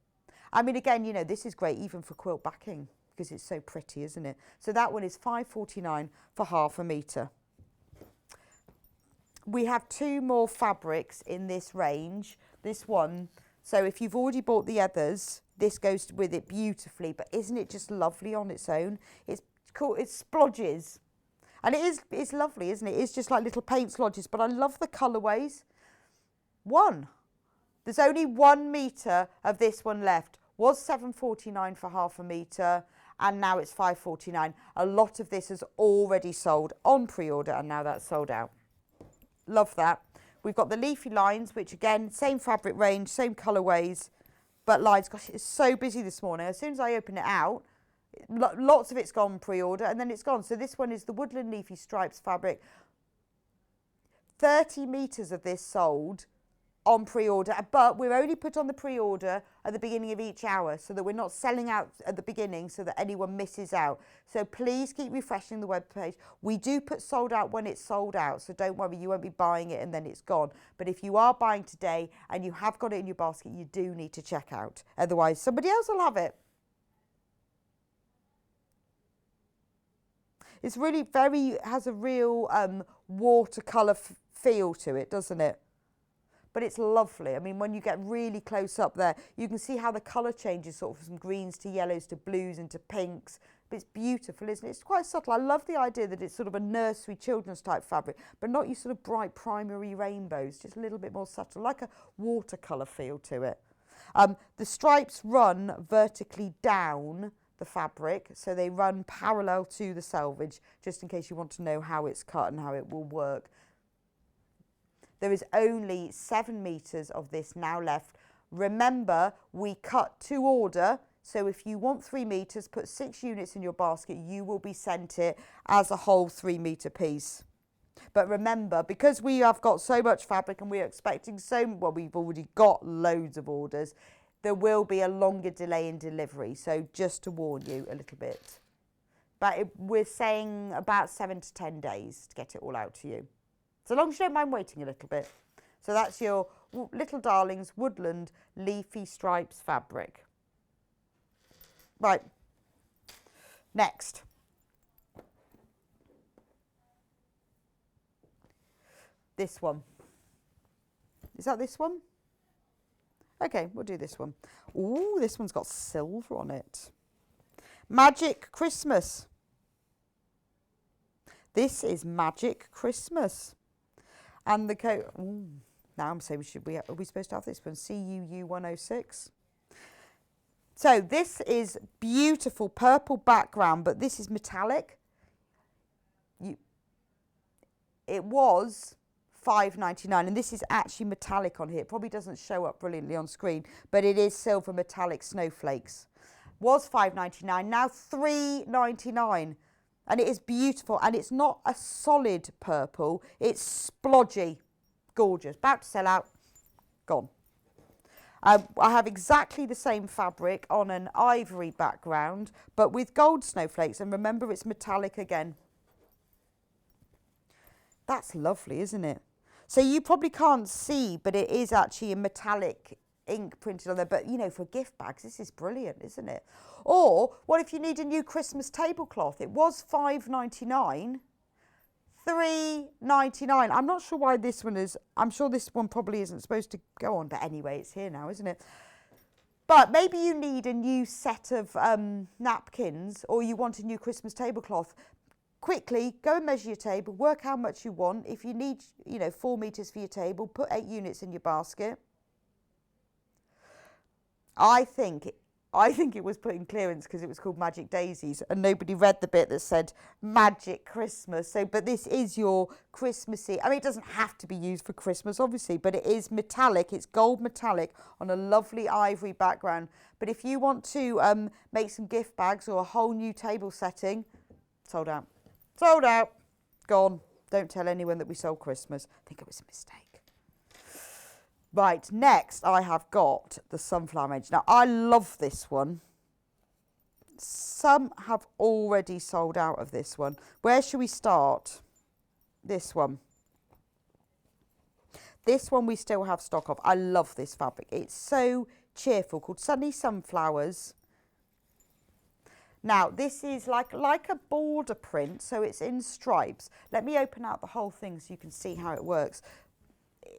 I mean, again, you know, this is great even for quilt backing because it's so pretty, isn't it? So that one is £5.49 for 1/2 metre. We have 2 more fabrics in this range. This one, so if you've already bought the others, this goes with it beautifully, but isn't it just lovely on its own? It's cool, it's splodges. And it's lovely, isn't it? It's just like little paint splodges, but I love the colourways. There's only 1 metre of this one left. Was £7.49 for 1/2 metre, and now it's £5.49. A lot of this has already sold on pre-order, and now that's sold out. Love that. We've got the leafy lines, which again, same fabric range, same colourways, but lines. Gosh, it's so busy this morning. As soon as I open it out, lots of it's gone pre-order and then it's gone. So this one is the Woodland Leafy Stripes fabric. 30 metres of this sold on pre-order, but we're only put on the pre-order at the beginning of each hour so that we're not selling out at the beginning so that anyone misses out. So please keep refreshing the webpage. We do put sold out when it's sold out, so don't worry, you won't be buying it and then it's gone. But if you are buying today and you have got it in your basket, you do need to check out. Otherwise, somebody else will have it. It's really has a real watercolour feel to it, doesn't it? But it's lovely. I mean, when you get really close up there, you can see how the colour changes sort of from greens to yellows to blues into pinks. But it's beautiful, isn't it? It's quite subtle. I love the idea that it's sort of a nursery children's type fabric, but not your sort of bright primary rainbows, just a little bit more subtle, like a watercolour feel to it. The stripes run vertically down the fabric, so they run parallel to the selvage, just in case you want to know how it's cut and how it will work. There is only 7 metres of this now left. Remember, we cut to order, so if you want 3 metres, put 6 units in your basket, you will be sent it as a whole 3 metre piece. But remember, because we have got so much fabric and we're expecting well, we've already got loads of orders, there will be a longer delay in delivery, so just to warn you a little bit. But we're saying about 7 to 10 days to get it all out to you. So long as you don't mind waiting a little bit. So that's your Little Darlings Woodland Leafy Stripes fabric. Right, next. This one. Is that this one? Okay, we'll do this one. Ooh, this one's got silver on it. Magic Christmas. This is Magic Christmas. And the code, now I'm saying are we supposed to have this one? CUU 106. So this is beautiful purple background, but this is metallic. It was £5.99, and this is actually metallic on here. It probably doesn't show up brilliantly on screen, but it is silver metallic snowflakes. Was £5.99, now £3.99, and it is beautiful, and it's not a solid purple, it's splodgy, gorgeous. About to sell out, gone. I have exactly the same fabric on an ivory background, but with gold snowflakes, and remember it's metallic again. That's lovely, isn't it? So you probably can't see, but it is actually a metallic ink printed on there. But, you know, for gift bags, this is brilliant, isn't it? Or what if you need a new Christmas tablecloth? It was £5.99, £3.99. I'm not sure why this one is. I'm sure this one probably isn't supposed to go on. But anyway, it's here now, isn't it? But maybe you need a new set of napkins, or you want a new Christmas tablecloth. Quickly, go and measure your table, work how much you want. If you need, 4 metres for your table, put 8 units in your basket. I think it was put in clearance because it was called Magic Daisies, and nobody read the bit that said Magic Christmas. So, but this is your Christmassy. I mean, it doesn't have to be used for Christmas, obviously, but it is metallic. It's gold metallic on a lovely ivory background. But if you want to make some gift bags or a whole new table setting, sold out. Sold out. Gone. Don't tell anyone that we sold Christmas. I think it was a mistake. Right, next I have got the sunflower range. Now, I love this one. Some have already sold out of this one. Where should we start? This one. This one we still have stock of. I love this fabric. It's so cheerful, called Sunny Sunflowers. Now, this is like a border print, so it's in stripes. Let me open out the whole thing so you can see how it works.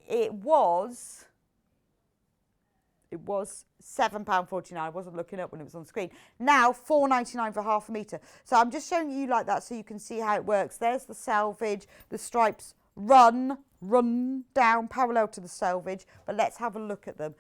It was £7.49. I wasn't looking up when it was on screen. Now, £4.99 for half a metre. So I'm just showing you like that so you can see how it works. There's the selvage. The stripes run down parallel to the selvage. But let's have a look at them.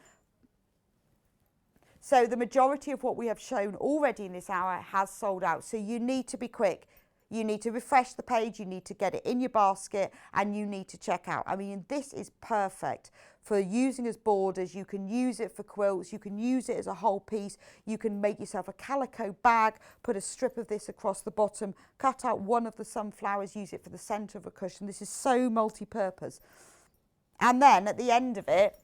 So the majority of what we have shown already in this hour has sold out. So you need to be quick. You need to refresh the page. You need to get it in your basket and you need to check out. I mean, this is perfect for using as borders. You can use it for quilts. You can use it as a whole piece. You can make yourself a calico bag, put a strip of this across the bottom, cut out one of the sunflowers, use it for the centre of a cushion. This is so multi-purpose. And then at the end of it,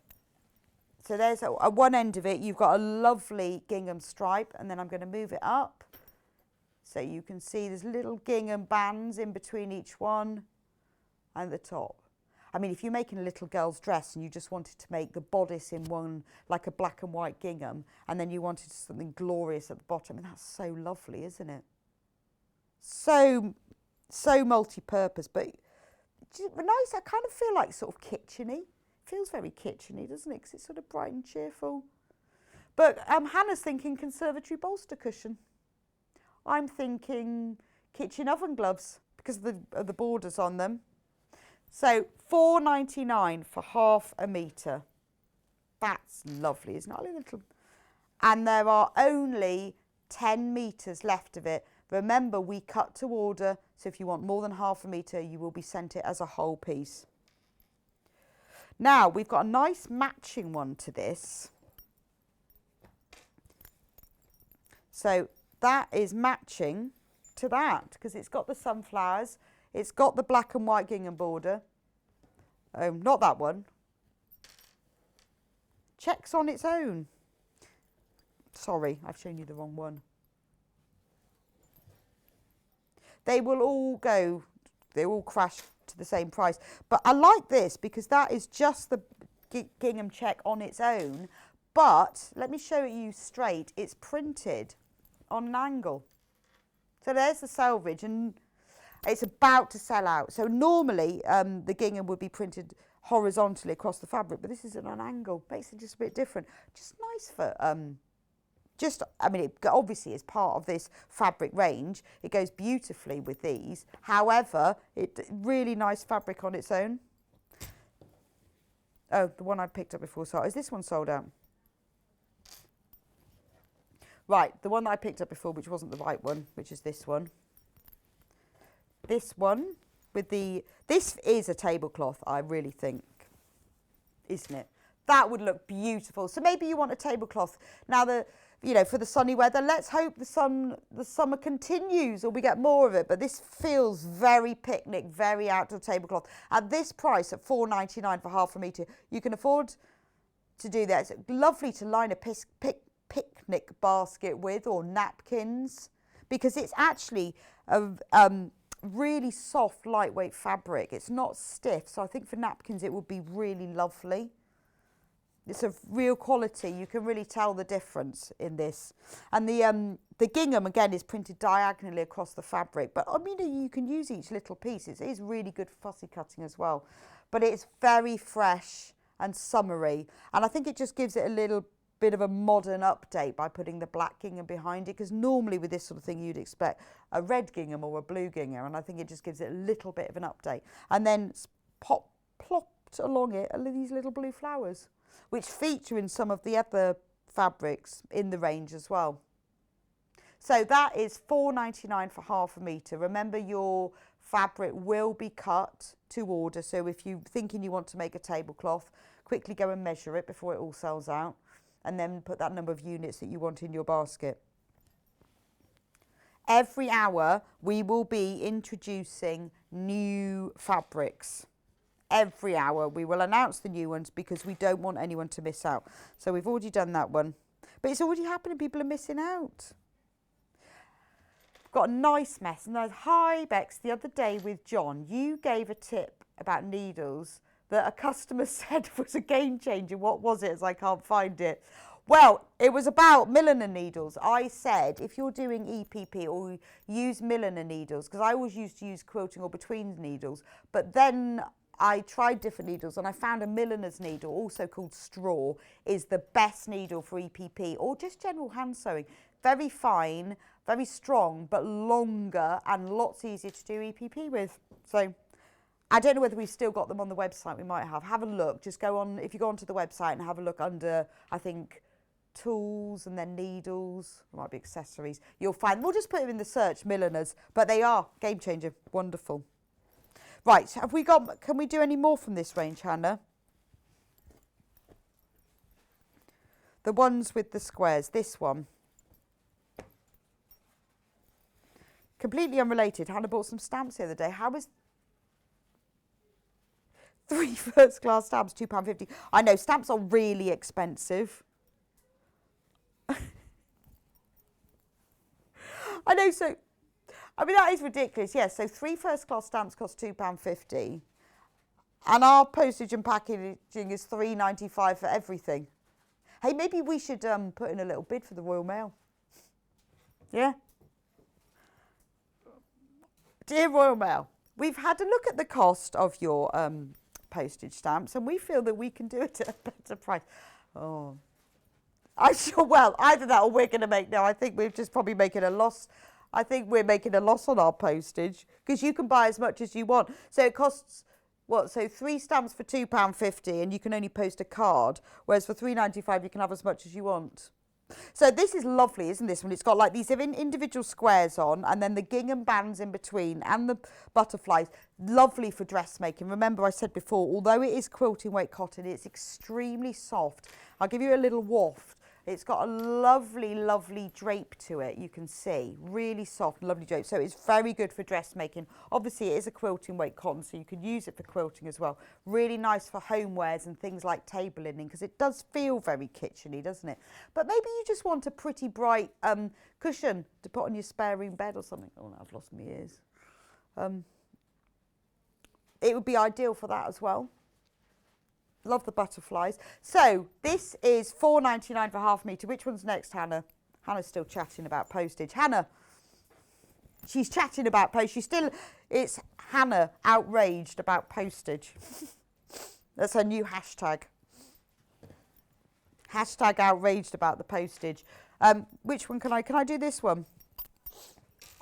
so there's at one end of it, you've got a lovely gingham stripe, and then I'm going to move it up. So you can see there's little gingham bands in between each one and the top. I mean, if you're making a little girl's dress and you just wanted to make the bodice in one, like a black and white gingham, and then you wanted something glorious at the bottom, and that's so lovely, isn't it? So multi-purpose, but nice. I kind of feel like sort of kitcheny. Feels very kitcheny, doesn't it? Because it's sort of bright and cheerful. But Hannah's thinking conservatory bolster cushion. I'm thinking kitchen oven gloves because of the borders on them. So £4.99 for half a metre. That's lovely, isn't it? A little. And there are only 10 metres left of it. Remember, we cut to order, so if you want more than half a metre, you will be sent it as a whole piece. Now, we've got a nice matching one to this. So that is matching to that because it's got the sunflowers, it's got the black and white gingham border. Not that one. Checks on its own. Sorry, I've shown you the wrong one. They will all go, they all crash to the same price. But I like this because that is just the gingham check on its own. But let me show you straight. It's printed on an angle. So there's the selvage and it's about to sell out. So normally the gingham would be printed horizontally across the fabric, but this is at an angle. Makes it just a bit different. Just nice for I mean, it obviously is part of this fabric range. It goes beautifully with these. However, really nice fabric on its own. Oh, the one I picked up before. So is this one sold out? Right, the one that I picked up before, which wasn't the right one, which is this one. This one with this is a tablecloth, I really think, isn't it? That would look beautiful. So maybe you want a tablecloth. Now, for the sunny weather, let's hope the summer continues or we get more of it. But this feels very picnic, very outdoor tablecloth. At this price, at £4.99 for half a metre, you can afford to do that. It's lovely to line a picnic basket with, or napkins, because it's actually a really soft, lightweight fabric. It's not stiff, so I think for napkins it would be really lovely. It's of real quality. You can really tell the difference in this. And the gingham, again, is printed diagonally across the fabric. But, I mean, you can use each little piece. It is really good for fussy cutting as well. But it's very fresh and summery. And I think it just gives it a little bit of a modern update by putting the black gingham behind it. Because normally with this sort of thing, you'd expect a red gingham or a blue gingham. And I think it just gives it a little bit of an update. And then plopped along it are these little blue flowers, which feature in some of the other fabrics in the range as well. So that is £4.99 for half a metre. Remember, your fabric will be cut to order. So if you're thinking you want to make a tablecloth, quickly go and measure it before it all sells out, and then put that number of units that you want in your basket. Every hour, we will be introducing new fabrics. Every hour we will announce the new ones because we don't want anyone to miss out. So we've already done that one, but it's already happening. People are missing out. Got a nice mess. And hi Bex, the other day with John, you gave a tip about needles that a customer said was a game changer. What was it? As I can't find it. Well, it was about milliner needles. I said if you're doing EPP or use milliner needles, because I always used to use quilting or between needles, but then I tried different needles and I found a milliner's needle, also called straw, is the best needle for EPP or just general hand sewing. Very fine, very strong, but longer and lots easier to do EPP with. So I don't know whether we've still got them on the website. We might have. Have a look. Just go on, if you go onto the website and have a look under, I think, tools and then needles, there might be accessories. You'll find, we'll just put them in the search, milliners, but they are game changer. Wonderful. Right, have we got, can we do any more from this range, Hannah? The ones with the squares, this one. Completely unrelated. Hannah bought some stamps the other day. How was 3 first class stamps, £2.50. I know, stamps are really expensive. I know, so I mean, that is ridiculous, yes. So 3 first class stamps cost £2.50 and our postage and packaging is £3.95 for everything. Hey, maybe we should put in a little bid for the Royal Mail. Yeah? Dear Royal Mail, we've had a look at the cost of your postage stamps and we feel that we can do it at a better price. Oh, I'm sure, well, either that or we're going to make, no, I think we're just probably making a loss. I think we're making a loss on our postage because you can buy as much as you want. So it costs, what, so 3 stamps for £2.50 and you can only post a card, whereas for £3.95 you can have as much as you want. So this is lovely, isn't this one? It's got like these individual squares on and then the gingham bands in between and the butterflies. Lovely for dressmaking. Remember I said before, although it is quilting weight cotton, it's extremely soft. I'll give you a little waft. It's got a lovely, lovely drape to it, you can see. Really soft, lovely drape. So it's very good for dressmaking. Obviously, it is a quilting weight cotton, so you can use it for quilting as well. Really nice for homewares and things like table linen, because it does feel very kitcheny, doesn't it? But maybe you just want a pretty bright cushion to put on your spare room bed or something. Oh, no, I've lost my ears. It would be ideal for that as well. Love the butterflies. So this is £4.99 for half metre. Which one's next, Hannah? Hannah's still chatting about postage. Hannah, she's chatting about postage. It's Hannah outraged about postage. That's her new hashtag. Hashtag outraged about the postage. Which one can I do this one?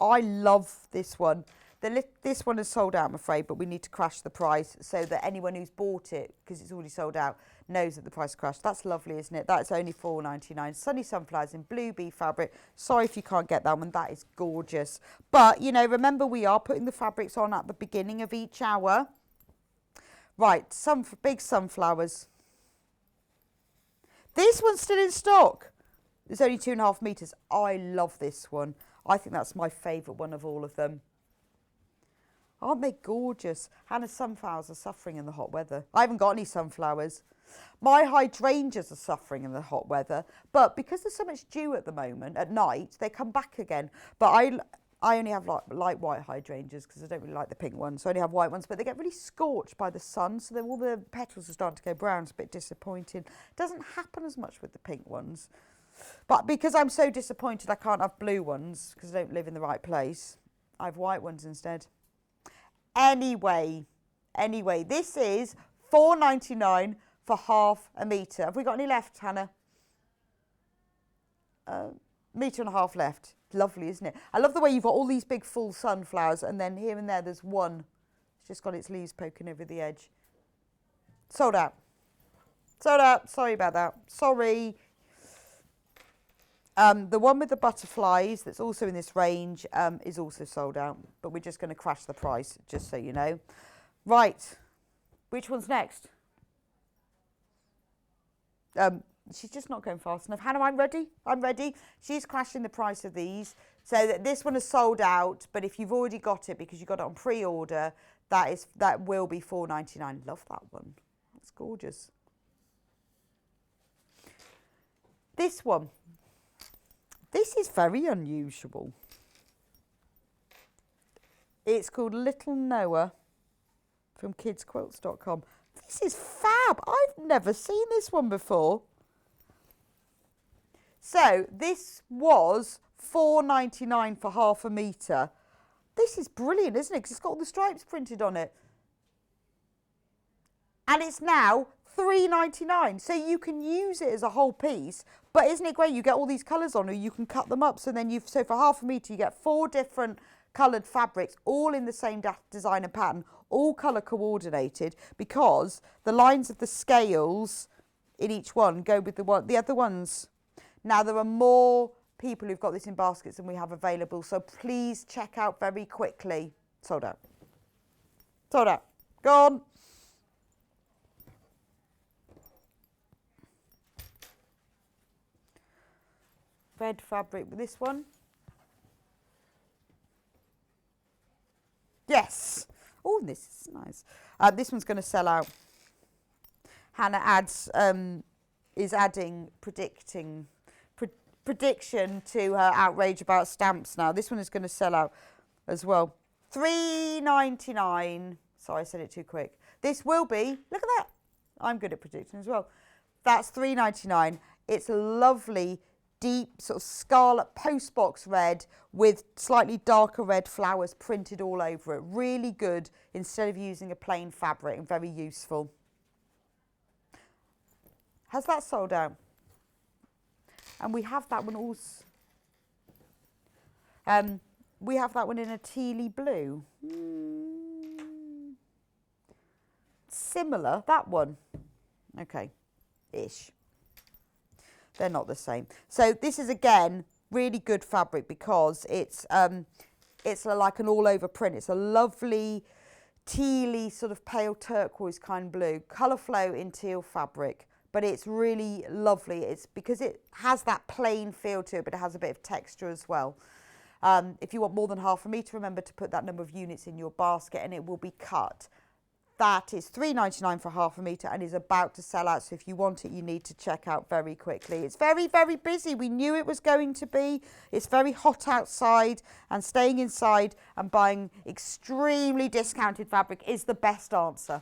I love this one. This one is sold out, I'm afraid, but we need to crash the price so that anyone who's bought it, because it's already sold out, knows that the price crashed. That's lovely, isn't it? That's only $4.99. Sunny Sunflowers in Blue Bee fabric. Sorry if you can't get that one. That is gorgeous. But, you know, remember we are putting the fabrics on at the beginning of each hour. Right, some big sunflowers. This one's still in stock. It's only 2.5 metres. I love this one. I think that's my favourite one of all of them. Aren't they gorgeous? Hannah's sunflowers are suffering in the hot weather. I haven't got any sunflowers. My hydrangeas are suffering in the hot weather, but because there's so much dew at the moment, at night, they come back again. But I only have light white hydrangeas because I don't really like the pink ones. So I only have white ones, but they get really scorched by the sun, so all the petals are starting to go brown. It's a bit disappointing. It doesn't happen as much with the pink ones. But because I'm so disappointed I can't have blue ones because I don't live in the right place, I have white ones instead. Anyway, this is $4.99 for half a metre. Have we got any left, Hannah? Metre and a half left. Lovely, isn't it? I love the way you've got all these big full sunflowers and then here and there there's one. It's just got its leaves poking over the edge. Sold out. Sold out. Sorry about that. Sorry. The one with the butterflies that's also in this range is also sold out, but we're just going to crash the price, just so you know. Right, which one's next? She's just not going fast enough. Hannah, I'm ready. I'm ready. She's crashing the price of these. So that this one is sold out, but if you've already got it because you got it on pre-order, that will be $4.99. Love that one. That's gorgeous. This one. This is very unusual. It's called Little Noah from kidsquilts.com. This is fab. I've never seen this one before. So this was $4.99 for half a metre. This is brilliant, isn't it? Because it's got all the stripes printed on it. And it's now $3.99. So you can use it as a whole piece. But isn't it great? You get all these colours on, or you can cut them up. So then so for half a metre, you get 4 different coloured fabrics, all in the same design and pattern, all colour coordinated, because the lines of the scales in each one go with the other ones. Now, there are more people who've got this in baskets than we have available, so please check out very quickly. Sold out. Sold out. Gone. Red fabric with this one. Yes. Oh, this is nice. This one's going to sell out. Hannah is adding prediction to her outrage about stamps now. This one is going to sell out as well. $3.99. Sorry, I said it too quick. This will be, look at that. I'm good at predicting as well. That's $3.99. It's a lovely, deep sort of scarlet postbox red with slightly darker red flowers printed all over it. Really good instead of using a plain fabric, and very useful. Has that sold out? And we have that one also. We have that one in a tealy blue. Similar, that one. Okay, ish. They're not the same. So this is, again, really good fabric because it's like an all-over print. It's a lovely tealy sort of pale turquoise kind blue. Colour flow in teal fabric. But it's really lovely. It's because it has that plain feel to it, but it has a bit of texture as well. If you want more than half a metre, remember to put that number of units in your basket and it will be cut. That is $3.99 for half a metre and is about to sell out. So if you want it, you need to check out very quickly. It's very, very busy. We knew it was going to be. It's very hot outside, and staying inside and buying extremely discounted fabric is the best answer.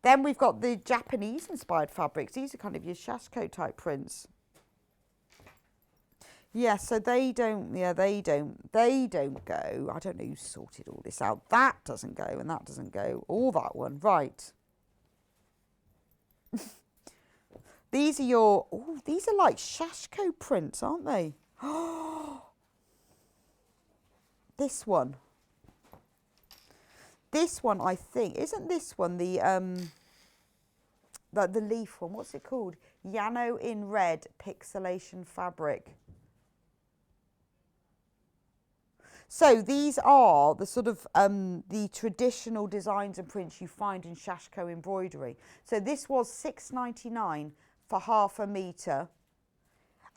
Then we've got the Japanese-inspired fabrics. These are kind of your Shashko type prints. Yeah, so they don't go. I don't know who sorted all this out. That doesn't go and that doesn't go. Or that one, right. These are these are like Shashko prints, aren't they? This one. This one, I think, isn't this one the leaf one? What's it called? Yano in Red Pixelation Fabric. So these are the sort of the traditional designs and prints you find in Shashko embroidery. So this was £6.99 for half a metre.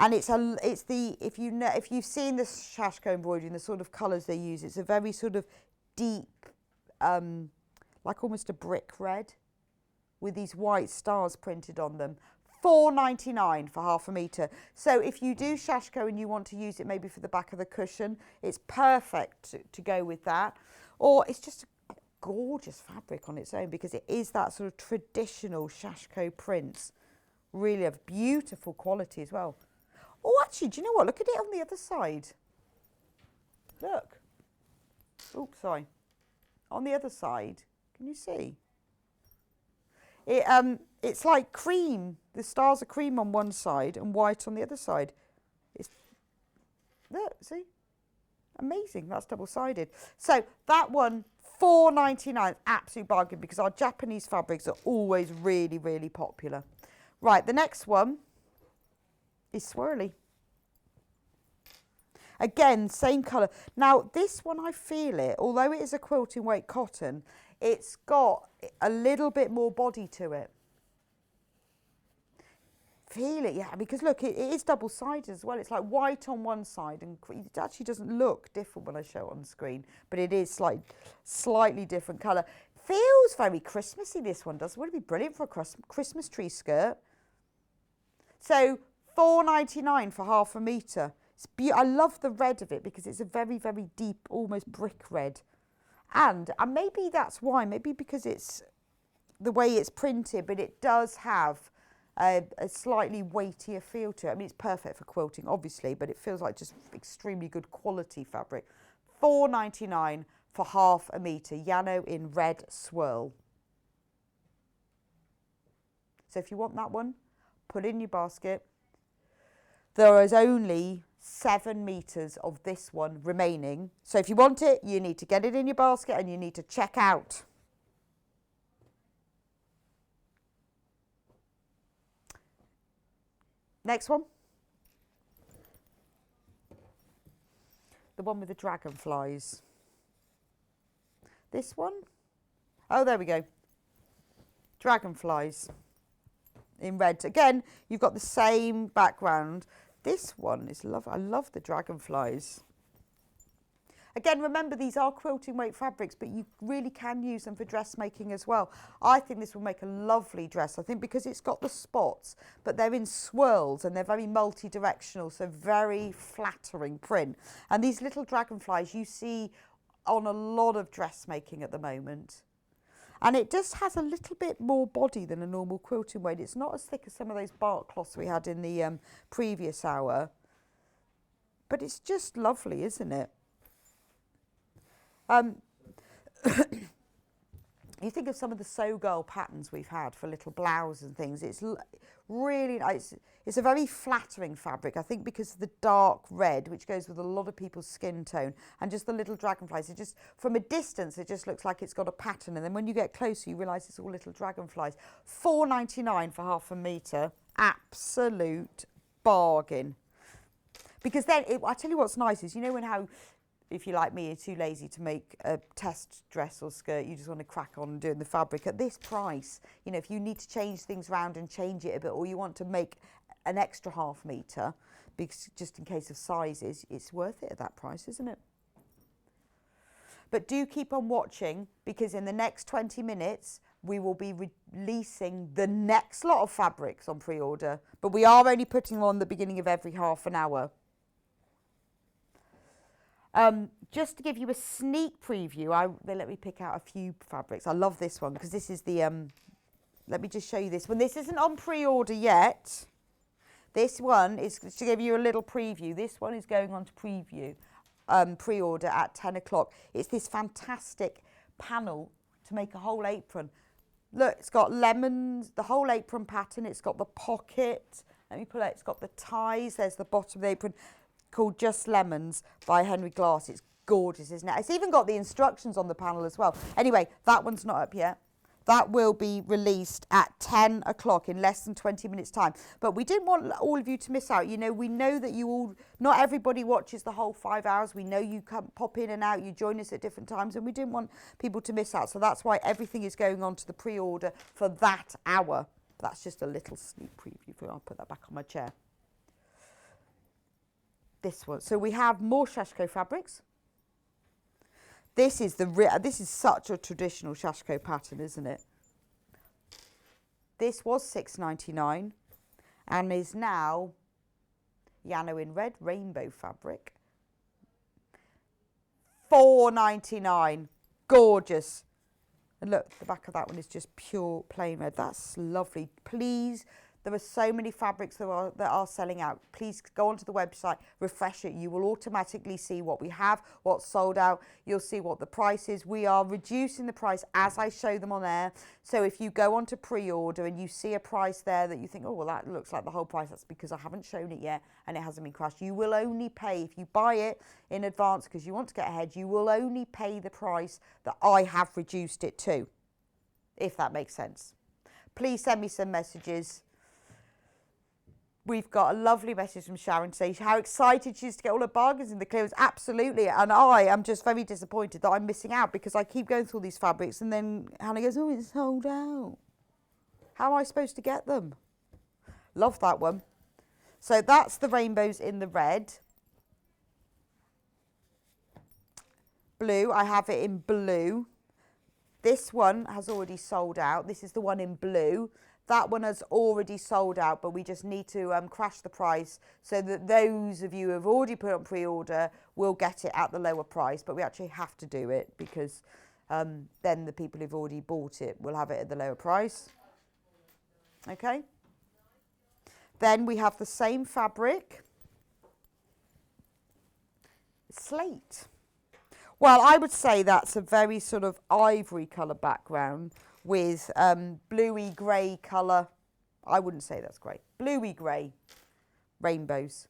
And if you've seen the Shashko embroidery and the sort of colours they use, it's a very sort of deep, like almost a brick red with these white stars printed on them. £4.99 for half a metre. So if you do Shashko and you want to use it maybe for the back of the cushion, it's perfect to go with that. Or it's just a gorgeous fabric on its own because it is that sort of traditional Shashko prints. Really of beautiful quality as well. Oh, actually, do you know what? Look at it on the other side. Look. Oops, sorry. On the other side, can you see? It's like cream. The stars are cream on one side and white on the other side. Look, see? Amazing. That's double-sided. So that one, £4.99, absolute bargain because our Japanese fabrics are always really, really popular. Right, the next one is swirly. Again, same colour. Now, this one I feel it, although it is a quilting weight cotton, it's got a little bit more body to it. Feel it, yeah, because look, it is double-sided as well. It's like white on one side, and it actually doesn't look different when I show it on the screen, but it is slightly different colour. Feels very Christmassy, this one does. Would it be brilliant for a Christmas tree skirt? So £4.99 for half a metre. I love the red of it because it's a very, very deep, almost brick red. And maybe that's why, maybe because it's the way it's printed, but it does have a slightly weightier feel to it. I mean, it's perfect for quilting, obviously, but it feels like just extremely good quality fabric. £4.99 for half a metre, Yano in Red Swirl. So if you want that one, put it in your basket. There is only 7 metres of this one remaining. So if you want it, you need to get it in your basket and you need to check out. Next one. The one with the dragonflies. This one. Oh, there we go. Dragonflies in red. Again, you've got the same background. This one is lovely. I love the dragonflies. Again, remember these are quilting weight fabrics, but you really can use them for dressmaking as well. I think this will make a lovely dress. I think because it's got the spots, but they're in swirls and they're very multi-directional, so very flattering print. And these little dragonflies you see on a lot of dressmaking at the moment. And it just has a little bit more body than a normal quilting weight. It's not as thick as some of those bark cloths we had in the previous hour. But it's just lovely, isn't it? You think of some of the sew girl patterns we've had for little blouses and things. It's really nice. It's a very flattering fabric, I think, because of the dark red, which goes with a lot of people's skin tone, and just the little dragonflies. It just, from a distance, it just looks like it's got a pattern, and then when you get closer, you realise it's all little dragonflies. £4.99 for half a metre, absolute bargain. Because then, I tell you what's nice is, you know when how, if you're like me, you're too lazy to make a test dress or skirt, you just want to crack on and doing the fabric. At this price, you know, if you need to change things around and change it a bit, or you want to make an extra half metre, because just in case of sizes, it's worth it at that price, isn't it? But do keep on watching, because in the next 20 minutes, we will be releasing the next lot of fabrics on pre-order, but we are only putting on the beginning of every half an hour. Just to give you a sneak preview, they let me pick out a few fabrics. I love this one because this is the, let me just show you this one. This isn't on pre-order yet. This one is to give you a little preview. This one is going on to pre-order at 10 o'clock. It's this fantastic panel to make a whole apron. Look, it's got lemons, the whole apron pattern. It's got the pocket. Let me pull out. It's got the ties. There's the bottom of the apron, called Just Lemons by Henry Glass. It's gorgeous, isn't it? It's even got the instructions on the panel as well. Anyway, that one's not up yet. That will be released at 10 o'clock in less than 20 minutes time. But we didn't want all of you to miss out. You know, we know that you all, not everybody watches the whole 5 hours. We know you come pop in and out, you join us at different times, and we didn't want people to miss out. So that's why everything is going on to the pre-order for that hour. That's just a little sneak preview. I'll put that back on my chair. This one. So we have more Shashko fabrics. This is such a traditional Shashko pattern, isn't it? This was $6.99 and is now Yano in red rainbow fabric. $4.99. Gorgeous. And look, the back of that one is just pure plain red. That's lovely. Please, there are so many fabrics that are selling out. Please go onto the website, refresh it. You will automatically see what we have, what's sold out. You'll see what the price is. We are reducing the price as I show them on air. So if you go on to pre-order and you see a price there that you think, oh, well, that looks like the whole price, that's because I haven't shown it yet and it hasn't been crushed. You will only pay, if you buy it in advance because you want to get ahead, you will only pay the price that I have reduced it to, if that makes sense. Please send me some messages. We've got a lovely message from Sharon saying how excited she is to get all her bargains in the clearance. Absolutely. And I am just very disappointed that I'm missing out because I keep going through all these fabrics and then Hannah goes, oh, it's sold out. How am I supposed to get them? Love that one. So that's the rainbows in the red. Blue, I have it in blue. This one has already sold out. This is the one in blue. That one has already sold out, but we just need to crash the price so that those of you who have already put on pre-order will get it at the lower price. But we actually have to do it because then the people who've already bought it will have it at the lower price. Okay. Then we have the same fabric. Slate. Well, I would say that's a very sort of ivory colour background with bluey grey colour. I wouldn't say that's grey. Bluey grey rainbows.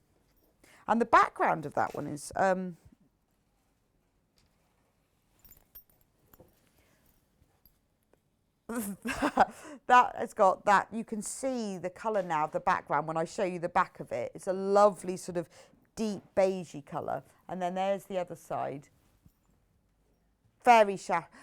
And the background of that one is that has got that. You can see the colour now of the background when I show you the back of it. It's a lovely sort of deep beigey colour. And then there's the other side. Very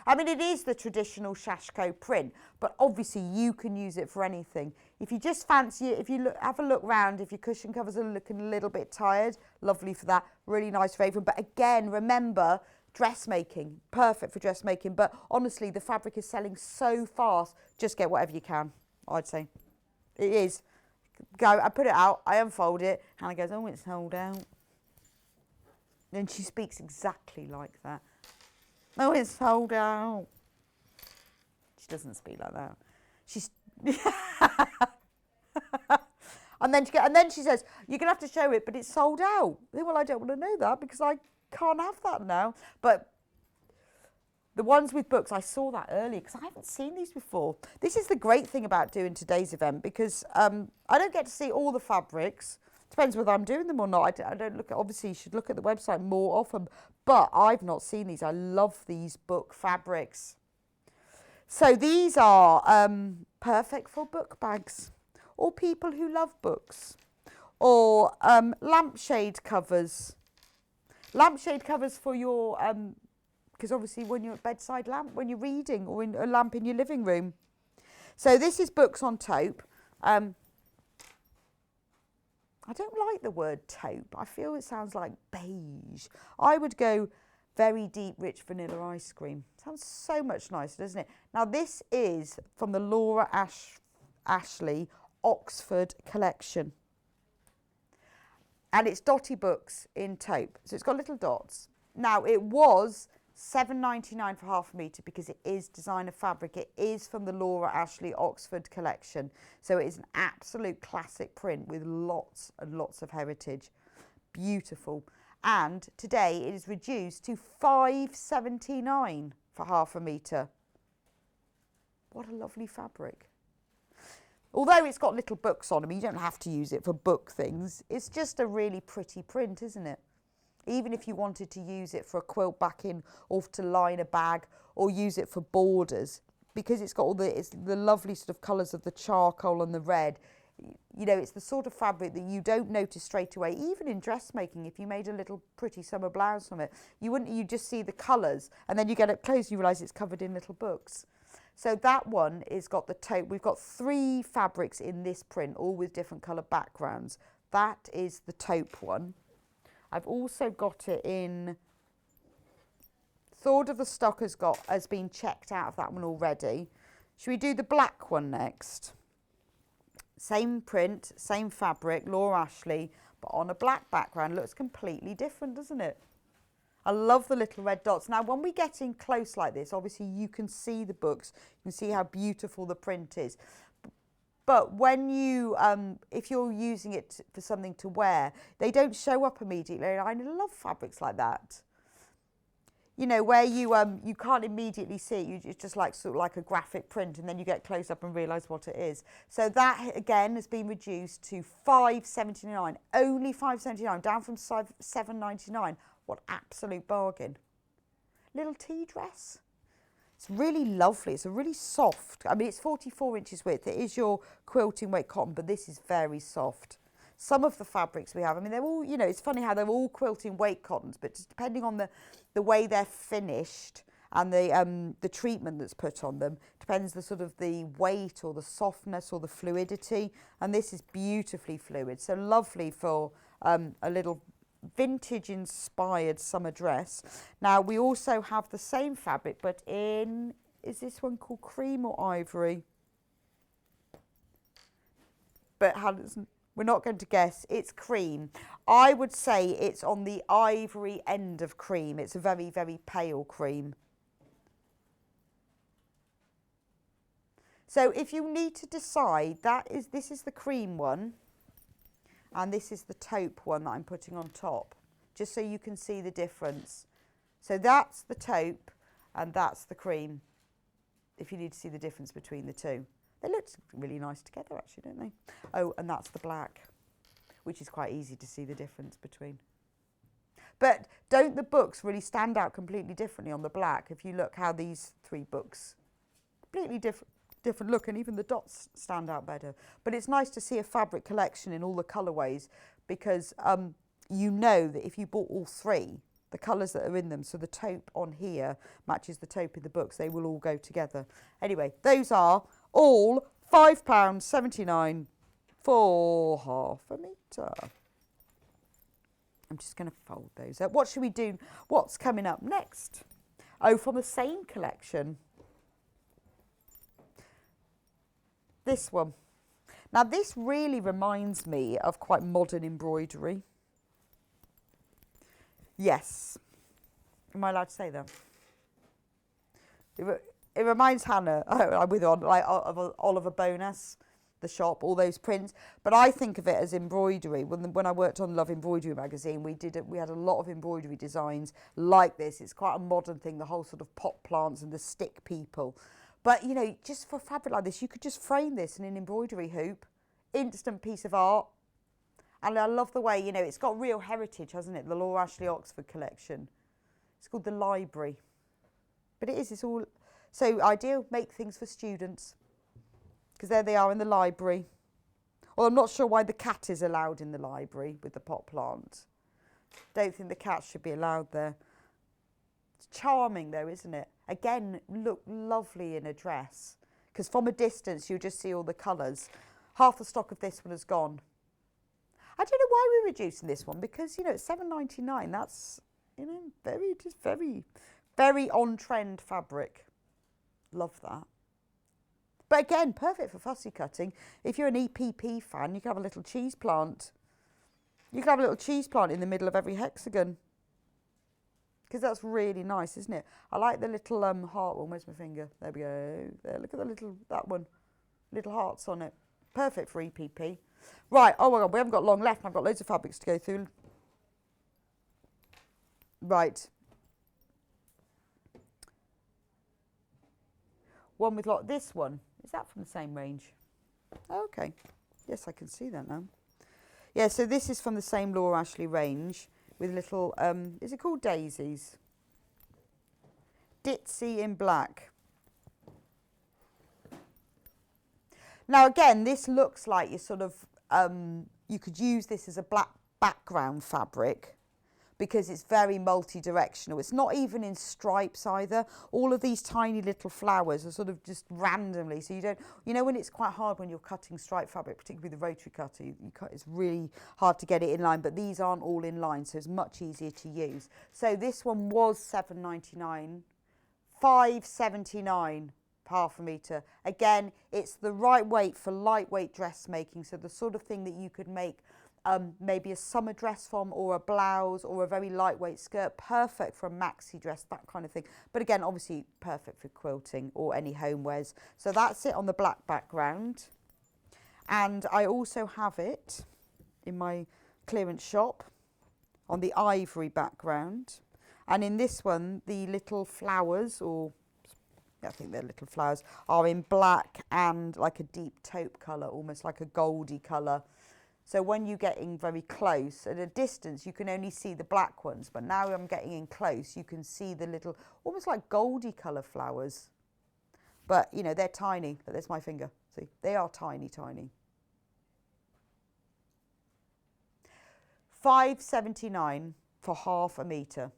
I mean, it is the traditional Shashko print, but obviously you can use it for anything. If you just fancy it, if you look, have a look round, if your cushion covers are looking a little bit tired, lovely for that. Really nice favourite. But again, remember, dressmaking, perfect for dressmaking. But honestly, the fabric is selling so fast, just get whatever you can, I'd say. It is. Go, I put it out, I unfold it, Hannah goes, oh, it's sold out. Then she speaks exactly like that. Oh, it's sold out. She doesn't speak like that. She's and then she says, you're gonna have to show it, but it's sold out. Well, I don't want to know that because I can't have that now. But the ones with books, I saw that earlier because I haven't seen these before. This is the great thing about doing today's event because I don't get to see all the fabrics. Depends whether I'm doing them or not. I don't look at, obviously you should look at the website more often, but I've not seen these. I love these book fabrics. So these are perfect for book bags or people who love books or lampshade covers. Lampshade covers for your, because obviously when you're at bedside lamp, when you're reading or in a lamp in your living room. So this is books on taupe. I don't like the word taupe. I feel it sounds like beige. I would go very deep, rich vanilla ice cream. Sounds so much nicer, doesn't it? Now, this is from the Laura Ashley Oxford collection. And it's dotty books in taupe. So it's got little dots. Now, it was $7.99 for half a metre because it is designer fabric. It is from the Laura Ashley Oxford collection. So it is an absolute classic print with lots and lots of heritage. Beautiful. And today it is reduced to $5.79 for half a metre. What a lovely fabric. Although it's got little books on them, you don't have to use it for book things. It's just a really pretty print, isn't it? Even if you wanted to use it for a quilt backing or to line a bag or use it for borders, because it's got all the lovely sort of colours of the charcoal and the red. You know, it's the sort of fabric that you don't notice straight away. Even in dressmaking, if you made a little pretty summer blouse from it, you just see the colours, and then you get up close and you realise it's covered in little books. So that one is got the taupe. We've got 3 fabrics in this print, all with different colour backgrounds. That is the taupe one. I've also got it in, third of the stock has been checked out of that one already. Should we do the black one next? Same print, same fabric, Laura Ashley, but on a black background. Looks completely different, doesn't it? I love the little red dots. Now, when we get in close like this, obviously you can see the books. You can see how beautiful the print is. But when you, if you're using it for something to wear, they don't show up immediately. I love fabrics like that. You know, where you can't immediately see it. It's just like sort of like a graphic print, and then you get close up and realise what it is. So that again has been reduced to £5.79, only £5.79, down from £7.99. What absolute bargain! Little tea dress. It's really lovely. It's a really soft. I mean, it's 44 inches width. It is your quilting weight cotton, but this is very soft. Some of the fabrics we have, I mean, they're all, you know, it's funny how they're all quilting weight cottons, but just depending on the way they're finished and the treatment that's put on them, depends the sort of the weight or the softness or the fluidity. And this is beautifully fluid, so lovely for a little vintage inspired summer dress. Now we also have the same fabric, but in, is this one called cream or ivory? But we're not going to guess. It's cream. I would say it's on the ivory end of cream. It's a very, very pale cream. So if you need to decide, this is the cream one, and this is the taupe one that I'm putting on top, just so you can see the difference. So that's the taupe and that's the cream, if you need to see the difference between the two. They look really nice together actually, don't they? Oh, and that's the black, which is quite easy to see the difference between. But don't the books really stand out completely differently on the black? If you look how these 3 books, completely different look, and even the dots stand out better. But it's nice to see a fabric collection in all the colourways, because you know that if you bought all 3, the colours that are in them, so the taupe on here matches the taupe in the books, they will all go together. Anyway, those are all £5.79 for half a metre. I'm just going to fold those up. What should we do? What's coming up next? Oh, from the same collection. This one. Now this really reminds me of quite modern embroidery. Yes. Am I allowed to say that? It reminds Hannah, I'm with her on, like, of Oliver Bonas, the shop, all those prints. But I think of it as embroidery. When I worked on Love Embroidery magazine, we had a lot of embroidery designs like this. It's quite a modern thing, the whole sort of pot plants and the stick people. But, you know, just for fabric like this, you could just frame this in an embroidery hoop. Instant piece of art. And I love the way, you know, it's got real heritage, hasn't it? The Laura Ashley Oxford collection. It's called The Library. But it's all, so ideal, make things for students. Because there they are in the library. Well, I'm not sure why the cat is allowed in the library with the pot plant. Don't think the cat should be allowed there. It's charming though, isn't it? Again, look lovely in a dress. Because from a distance, you just see all the colours. Half the stock of this one has gone. I don't know why we're reducing this one, because, you know, it's £7.99. That's, you know, very on-trend fabric. Love that. But again, perfect for fussy cutting. If you're an EPP fan, you can have a little cheese plant. You can have a little cheese plant in the middle of every hexagon. Because that's really nice, isn't it? I like the little heart one. Where's my finger? There we go. There, look at the little, that one. Little hearts on it. Perfect for EPP. Right, oh my God, we haven't got long left, and I've got loads of fabrics to go through. Right. One with this one, is that from the same range? Oh, okay, yes, I can see that now. Yeah, so this is from the same Laura Ashley range. with little, is it called daisies? Ditzy in black. Now again, this looks like you sort of, you could use this as a black background fabric because it's very multi-directional. It's not even in stripes either. All of these tiny little flowers are sort of just randomly, so you don't, you know when it's quite hard when you're cutting striped fabric, particularly with the rotary cutter, it's really hard to get it in line, but these aren't all in line, so it's much easier to use. So this one was £7.99, £5.79. half a metre. Again, it's the right weight for lightweight dressmaking, so the sort of thing that you could make maybe a summer dress from, or a blouse, or a very lightweight skirt, perfect for a maxi dress, that kind of thing. But again, obviously perfect for quilting or any homewares. So that's it on the black background. And I also have it in my clearance shop on the ivory background. And in this one, the little flowers, or I think they're little flowers, are in black and like a deep taupe colour, almost like a goldy colour. So when you're getting very close, at a distance, you can only see the black ones. But now I'm getting in close, you can see the little, almost like goldy colour flowers. But, you know, they're tiny. But there's my finger. See, they are tiny, tiny. £5.79 for half a metre.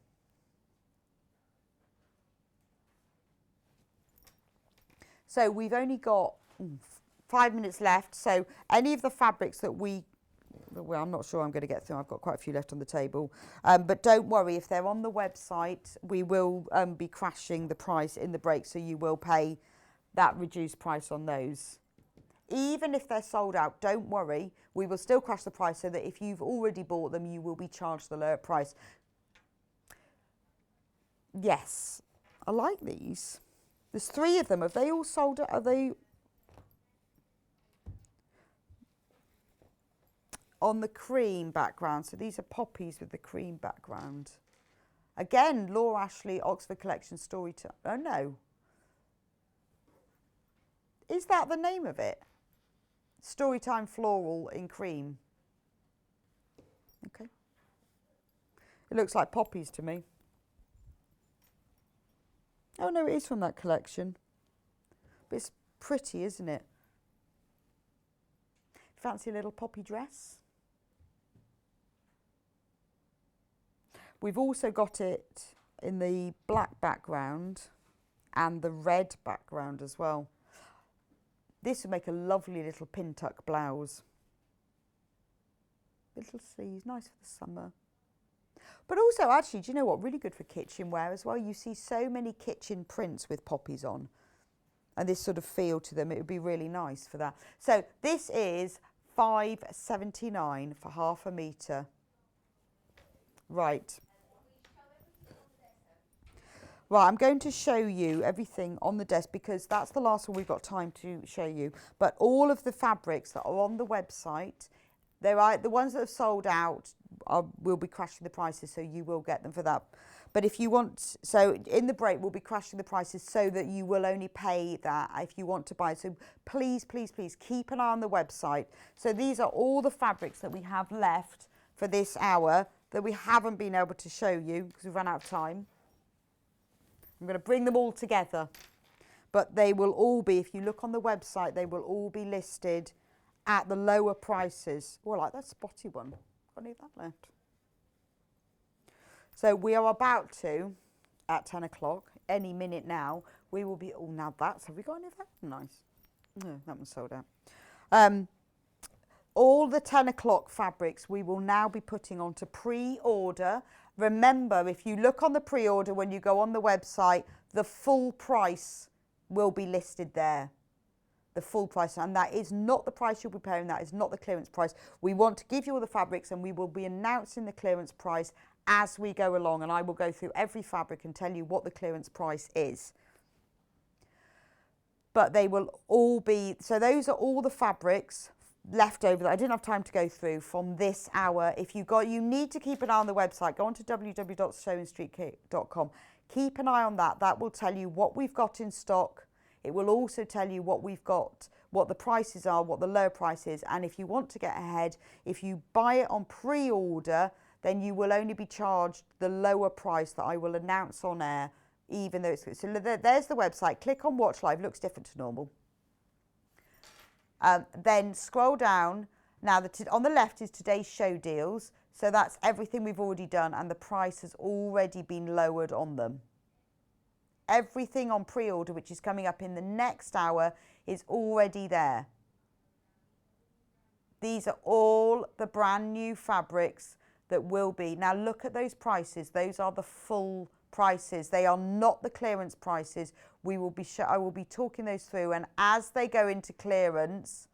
So we've only got 5 minutes left. So any of the fabrics that well, I'm not sure I'm going to get through. I've got quite a few left on the table. But don't worry, if they're on the website, we will be crashing the price in the break. So you will pay that reduced price on those. Even if they're sold out, don't worry. We will still crash the price so that if you've already bought them, you will be charged the lower price. Yes, I like these. There's 3 of them. Have they all sold out? Are they on the cream background? So these are poppies with the cream background. Again, Laura Ashley, Oxford Collection Storytime. Oh no. Is that the name of it? Storytime Floral in cream. Okay. It looks like poppies to me. Oh no, it is from that collection. But it's pretty, isn't it? Fancy a little poppy dress? We've also got it in the black background and the red background as well. This would make a lovely little pin tuck blouse. Little sleeves, nice for the summer. But also, actually, do you know what? Really good for kitchenware as well. You see so many kitchen prints with poppies on. And this sort of feel to them. It would be really nice for that. So this is £5.79 for half a metre. Right. Right, I'm going to show you everything on the desk because that's the last one we've got time to show you. But all of the fabrics that are on the website, the ones that have sold out will be crashing the prices, so you will get them for that. But if you want, so in the break, we'll be crashing the prices so that you will only pay that if you want to buy. So please, please, please keep an eye on the website. So these are all the fabrics that we have left for this hour that we haven't been able to show you because we've run out of time. I'm going to bring them all together, but they will all be, if you look on the website, they will all be listed at the lower prices. Oh, I like that spotty one. Got any of that left? So we are about to, at 10 o'clock, any minute now, we will be, oh, now that's, have we got any of that? Nice. No, that one's sold out. All the 10 o'clock fabrics we will now be putting onto pre-order. Remember, if you look on the pre-order when you go on the website, the full price will be listed there. The full price, and that is not the price you'll be paying, that is not the clearance price. We want to give you all the fabrics and we will be announcing the clearance price as we go along, and I will go through every fabric and tell you what the clearance price is. But they will all be, so those are all the fabrics left over that I didn't have time to go through from this hour. If you need to keep an eye on the website. Go on to www.sewingstreet.com. Keep an eye on that. That will tell you what we've got in stock. It will also tell you what we've got, what the prices are, what the low price is. And if you want to get ahead, if you buy it on pre-order, then you will only be charged the lower price that I will announce on air, even though it's... So there's the website. Click on Watch Live. Looks different to normal. Then scroll down. Now, on the left is today's show deals. So that's everything we've already done, and the price has already been lowered on them. Everything on pre-order, which is coming up in the next hour, is already there. These are all the brand new fabrics that will be. Now look at those prices. Those are the full prices. They are not the clearance prices. I will be talking those through, and as they go into clearance,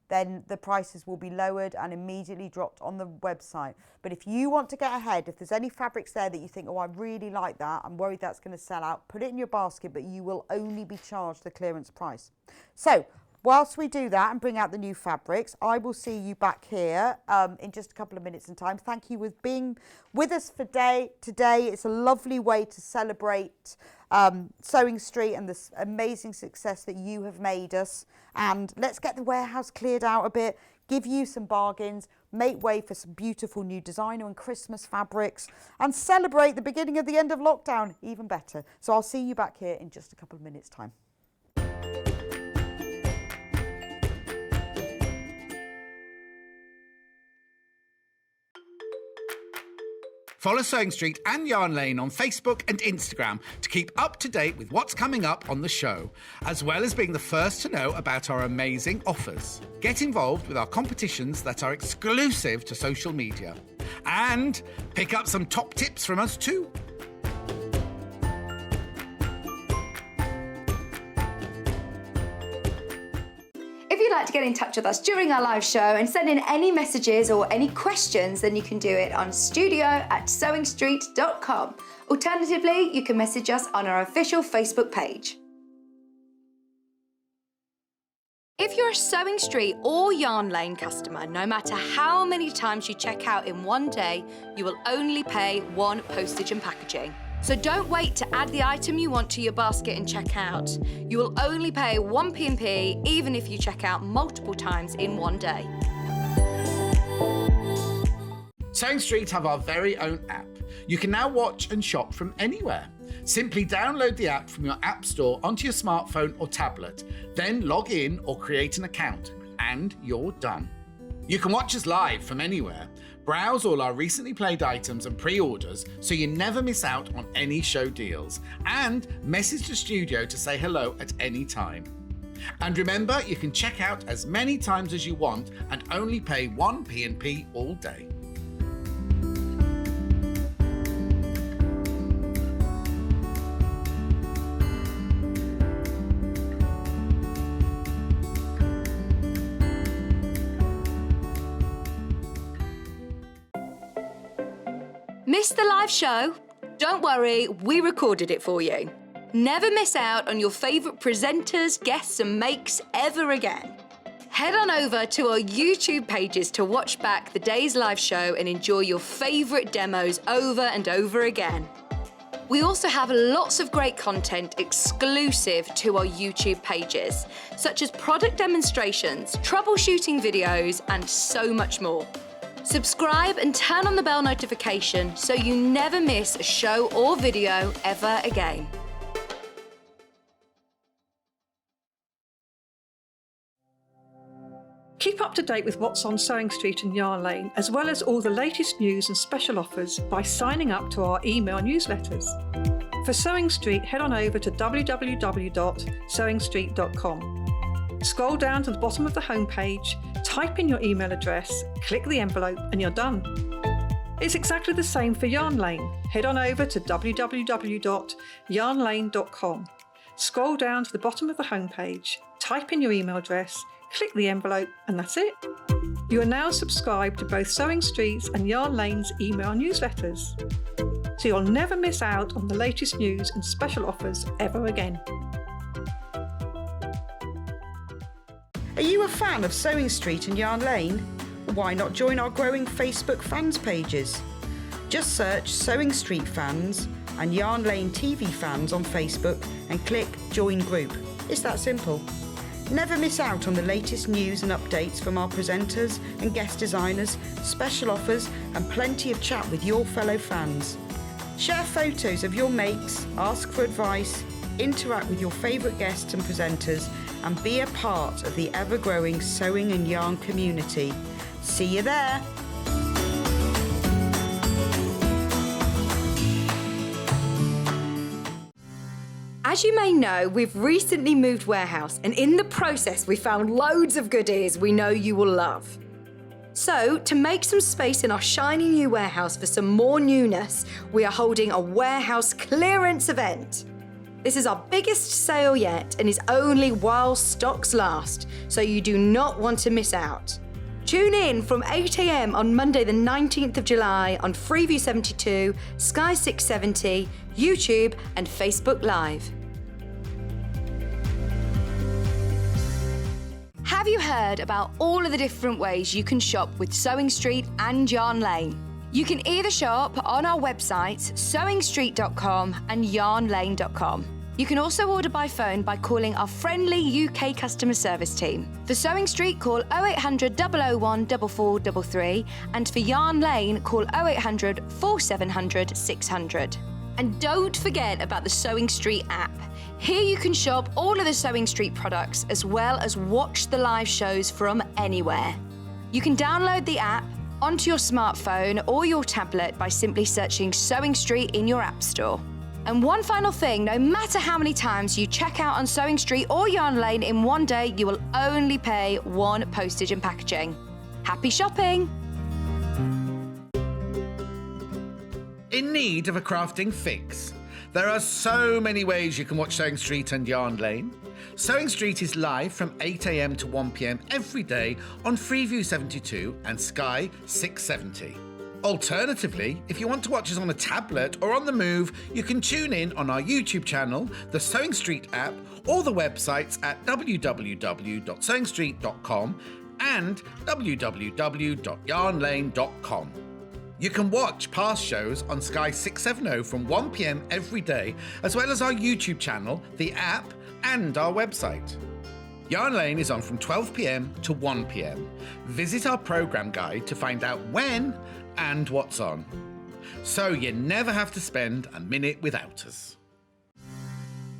then the prices will be lowered and immediately dropped on the website. But if you want to get ahead, if there's any fabrics there that you think, oh, I really like that, I'm worried that's going to sell out, put it in your basket, but you will only be charged the clearance price. So whilst we do that and bring out the new fabrics, I will see you back here in just a couple of minutes in time. Thank you for being with us for today. It's a lovely way to celebrate Sewing Street and this amazing success that you have made us. And let's get the warehouse cleared out a bit, give you some bargains, make way for some beautiful new designer and Christmas fabrics, and celebrate the beginning of the end of lockdown even better. So I'll see you back here in just a couple of minutes' time. Follow Sewing Street and Yarn Lane on Facebook and Instagram to keep up to date with what's coming up on the show, as well as being the first to know about our amazing offers. Get involved with our competitions that are exclusive to social media. And pick up some top tips from us too. If you'd like to get in touch with us during our live show and send in any messages or any questions, then you can do it on studio@sewingstreet.com. Alternatively, you can message us on our official Facebook page. If you're a Sewing Street or Yarn Lane customer, no matter how many times you check out in one day, you will only pay one postage and packaging. So don't wait to add the item you want to your basket and check out. You will only pay one P&P even if you check out multiple times in one day. Sewing Street have our very own app. You can now watch and shop from anywhere. Simply download the app from your app store onto your smartphone or tablet, then log in or create an account, and you're done. You can watch us live from anywhere, browse all our recently played items and pre-orders so you never miss out on any show deals, and message the studio to say hello at any time. And remember, you can check out as many times as you want and only pay one P&P all day. Missed the live show? Don't worry, we recorded it for you. Never miss out on your favourite presenters, guests and makes ever again. Head on over to our YouTube pages to watch back the day's live show and enjoy your favourite demos over and over again. We also have lots of great content exclusive to our YouTube pages, such as product demonstrations, troubleshooting videos, and so much more. Subscribe and turn on the bell notification so you never miss a show or video ever again. Keep up to date with what's on Sewing Street and Yarn Lane, as well as all the latest news and special offers by signing up to our email newsletters. For Sewing Street, head on over to www.sewingstreet.com. Scroll down to the bottom of the homepage, type in your email address, click the envelope, and you're done. It's exactly the same for Yarn Lane. Head on over to www.yarnlane.com. Scroll down to the bottom of the homepage, type in your email address, click the envelope, and that's it. You are now subscribed to both Sewing Street's and Yarn Lane's email newsletters, so you'll never miss out on the latest news and special offers ever again. Are you a fan of Sewing Street and Yarn Lane? Why not join our growing Facebook fans pages? Just search Sewing Street Fans and Yarn Lane TV Fans on Facebook and click Join Group. It's that simple. Never miss out on the latest news and updates from our presenters and guest designers, special offers and plenty of chat with your fellow fans. Share photos of your makes, ask for advice, interact with your favourite guests and presenters and be a part of the ever-growing sewing and yarn community. See you there! As you may know, we've recently moved warehouse, and in the process we found loads of goodies we know you will love. So, to make some space in our shiny new warehouse for some more newness, we are holding a warehouse clearance event. This is our biggest sale yet and is only while stocks last, so you do not want to miss out. Tune in from 8 AM on Monday the 19th of July on Freeview 72, Sky 670, YouTube and Facebook Live. Have you heard about all of the different ways you can shop with Sewing Street and Yarn Lane? You can either shop on our websites sewingstreet.com and yarnlane.com. You can also order by phone by calling our friendly UK customer service team. For Sewing Street, call 0800 001 4433 and for Yarn Lane, call 0800 4700 600. And don't forget about the Sewing Street app. Here you can shop all of the Sewing Street products as well as watch the live shows from anywhere. You can download the app onto your smartphone or your tablet by simply searching Sewing Street in your app store. And one final thing, no matter how many times you check out on Sewing Street or Yarn Lane in one day, you will only pay one postage and packaging. Happy shopping! In need of a crafting fix? There are so many ways you can watch Sewing Street and Yarn Lane. Sewing Street is live from 8 AM to 1 PM every day on Freeview 72 and Sky 670. Alternatively, if you want to watch us on a tablet or on the move, you can tune in on our YouTube channel, the Sewing Street app, or the websites at www.sewingstreet.com and www.yarnlane.com. You can watch past shows on Sky 670 from 1 PM every day, as well as our YouTube channel, the app, and our website. Yarn Lane is on from 12 PM to 1 PM. Visit our programme guide to find out when and what's on, so you never have to spend a minute without us.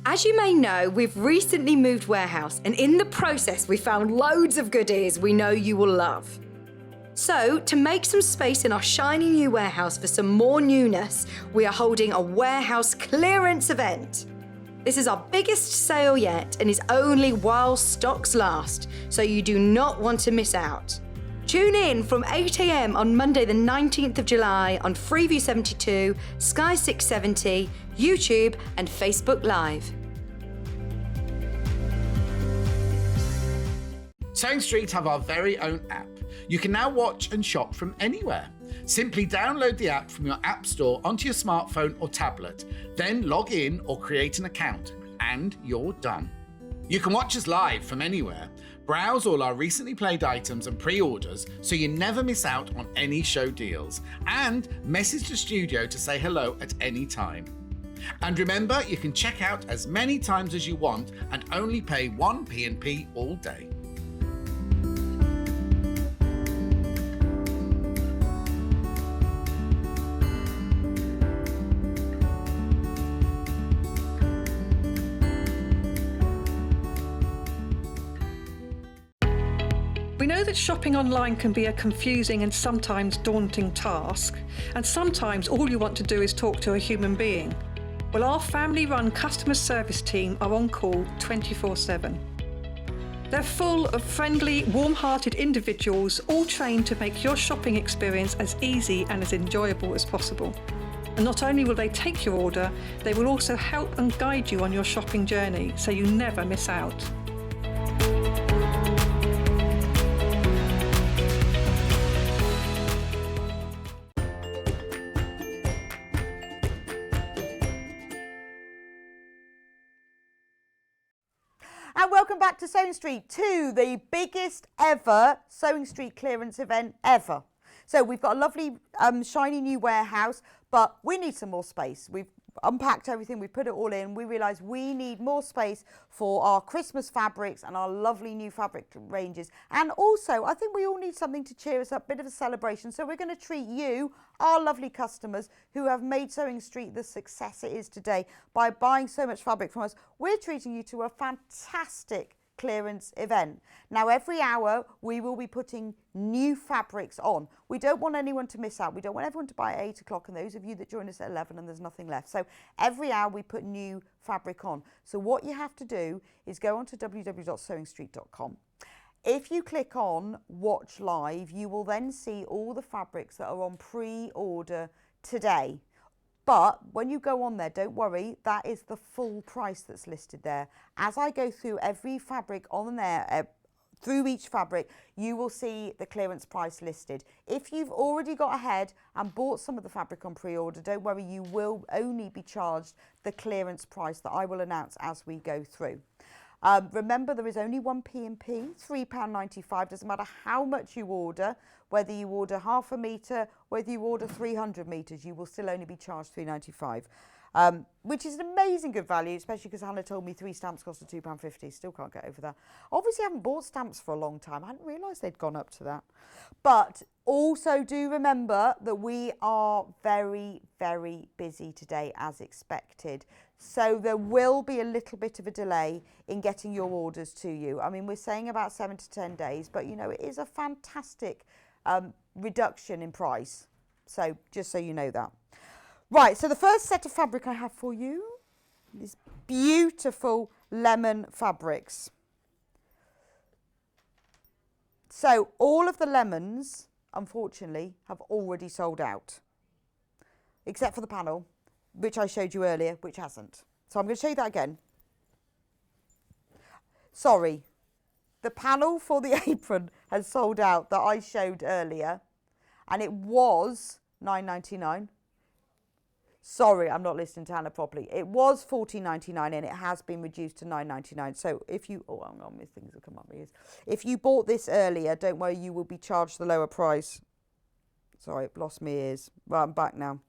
As you may know, we've recently moved warehouse, and in the process we found loads of goodies we know you will love. So, to make some space in our shiny new warehouse for some more newness, we are holding a warehouse clearance event. This is our biggest sale yet and is only while stocks last, so you do not want to miss out. Tune in from 8 AM on Monday the 19th of July on Freeview 72, Sky 670, YouTube and Facebook Live. Sewing Street have our very own app. You can now watch and shop from anywhere. Simply download the app from your app store onto your smartphone or tablet, then log in or create an account, and you're done. You can watch us live from anywhere, browse all our recently played items and pre-orders so you never miss out on any show deals, and message the studio to say hello at any time. And remember, you can check out as many times as you want and only pay one P&P all day. We know that shopping online can be a confusing and sometimes daunting task, and sometimes all you want to do is talk to a human being. Well, our family-run customer service team are on call 24/7. They're full of friendly, warm-hearted individuals, all trained to make your shopping experience as easy and as enjoyable as possible. And not only will they take your order, they will also help and guide you on your shopping journey, so you never miss out. And welcome back to Sewing Street 2, the biggest ever Sewing Street clearance event ever. So we've got a lovely shiny new warehouse, but we need some more space. unpacked everything, we put it all in, we realised we need more space for our Christmas fabrics and our lovely new fabric ranges. And also, I think we all need something to cheer us up, a bit of a celebration. So we're going to treat you, our lovely customers, who have made Sewing Street the success it is today by buying so much fabric from us. We're treating you to a fantastic clearance event. Now, every hour we will be putting new fabrics on. We don't want anyone to miss out. We don't want everyone to buy at 8 o'clock, and those of you that join us at 11 and there's nothing left. So every hour we put new fabric on. So what you have to do is go onto www.sewingstreet.com. If you click on Watch Live, you will then see all the fabrics that are on pre-order today. But when you go on there, don't worry, that is the full price that's listed there. As I go through every fabric on there, through each fabric, you will see the clearance price listed. If you've already got ahead and bought some of the fabric on pre-order, don't worry, you will only be charged the clearance price that I will announce as we go through. Remember, there is only one P&P, £3.95. Doesn't matter how much you order, whether you order half a metre, whether you order 300 metres, you will still only be charged £3.95, which is an amazing good value, especially because Hannah told me 3 stamps cost £2.50. Still can't get over that. Obviously, I haven't bought stamps for a long time. I hadn't realised they'd gone up to that. But also do remember that we are very, very busy today as expected. So there will be a little bit of a delay in getting your orders to you. I mean, we're saying about 7 to 10 days, but you know, it is a fantastic reduction in price. So just so you know that. Right, so the first set of fabric I have for you is beautiful lemon fabrics. So all of the lemons, unfortunately, have already sold out, except for the panel, which I showed you earlier, which hasn't. So I'm going to show you that again. Sorry, the panel for the apron has sold out that I showed earlier, and it was £9.99. Sorry, I'm not listening to Hannah properly. It was £14.99 and it has been reduced to £9.99. So if you, oh, hang on, these things have come up my ears. If you bought this earlier, don't worry, you will be charged the lower price. Sorry, I've lost my ears. Right, I'm back now.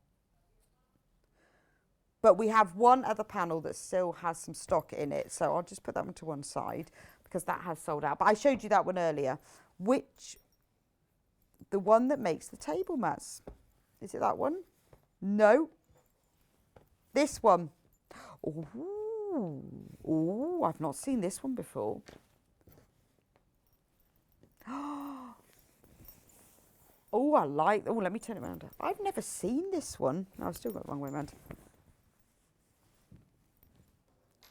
But we have one other panel that still has some stock in it. So I'll just put that one to one side because that has sold out. But I showed you that one earlier. The one that makes the table mats. Is it that one? No. This one. Ooh, I've not seen this one before. Oh, I like, oh, let me turn it around. I've never seen this one. No, I've still got it the wrong way around.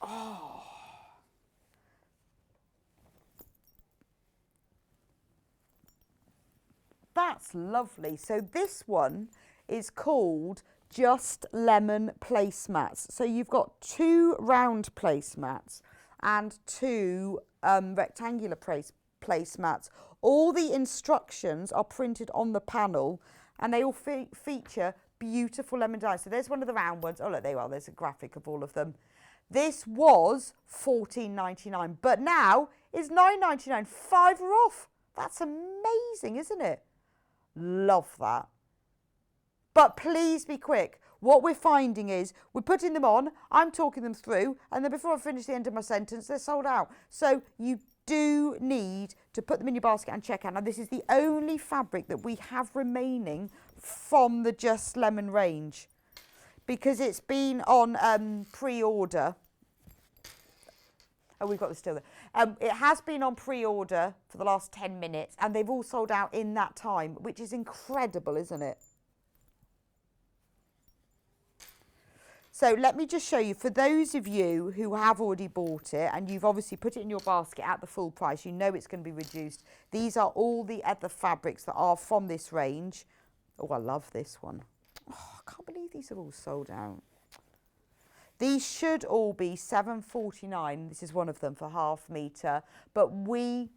Oh. That's lovely. So this one is called Just Lemon placemats. So you've got 2 round placemats and 2 rectangular placemats. All the instructions are printed on the panel and they all feature beautiful lemon dies. So there's one of the round ones. Oh, look, there you are. There's a graphic of all of them. This was $14.99, but now it's $9.99. 5 are off. That's amazing, isn't it? Love that. But please be quick. What we're finding is we're putting them on, I'm talking them through, and then before I finish the end of my sentence, they're sold out. So you do need to put them in your basket and check out. Now, this is the only fabric that we have remaining from the Just Lemon range because it's been on pre-order. Oh, we've got this still there. It has been on pre-order for the last 10 minutes and they've all sold out in that time, which is incredible, isn't it? So let me just show you, for those of you who have already bought it and you've obviously put it in your basket at the full price, you know it's going to be reduced. These are all the other fabrics that are from this range. Oh, I love this one. Oh, I can't believe these are all sold out. These should all be $7.49. This is one of them for half metre. But we,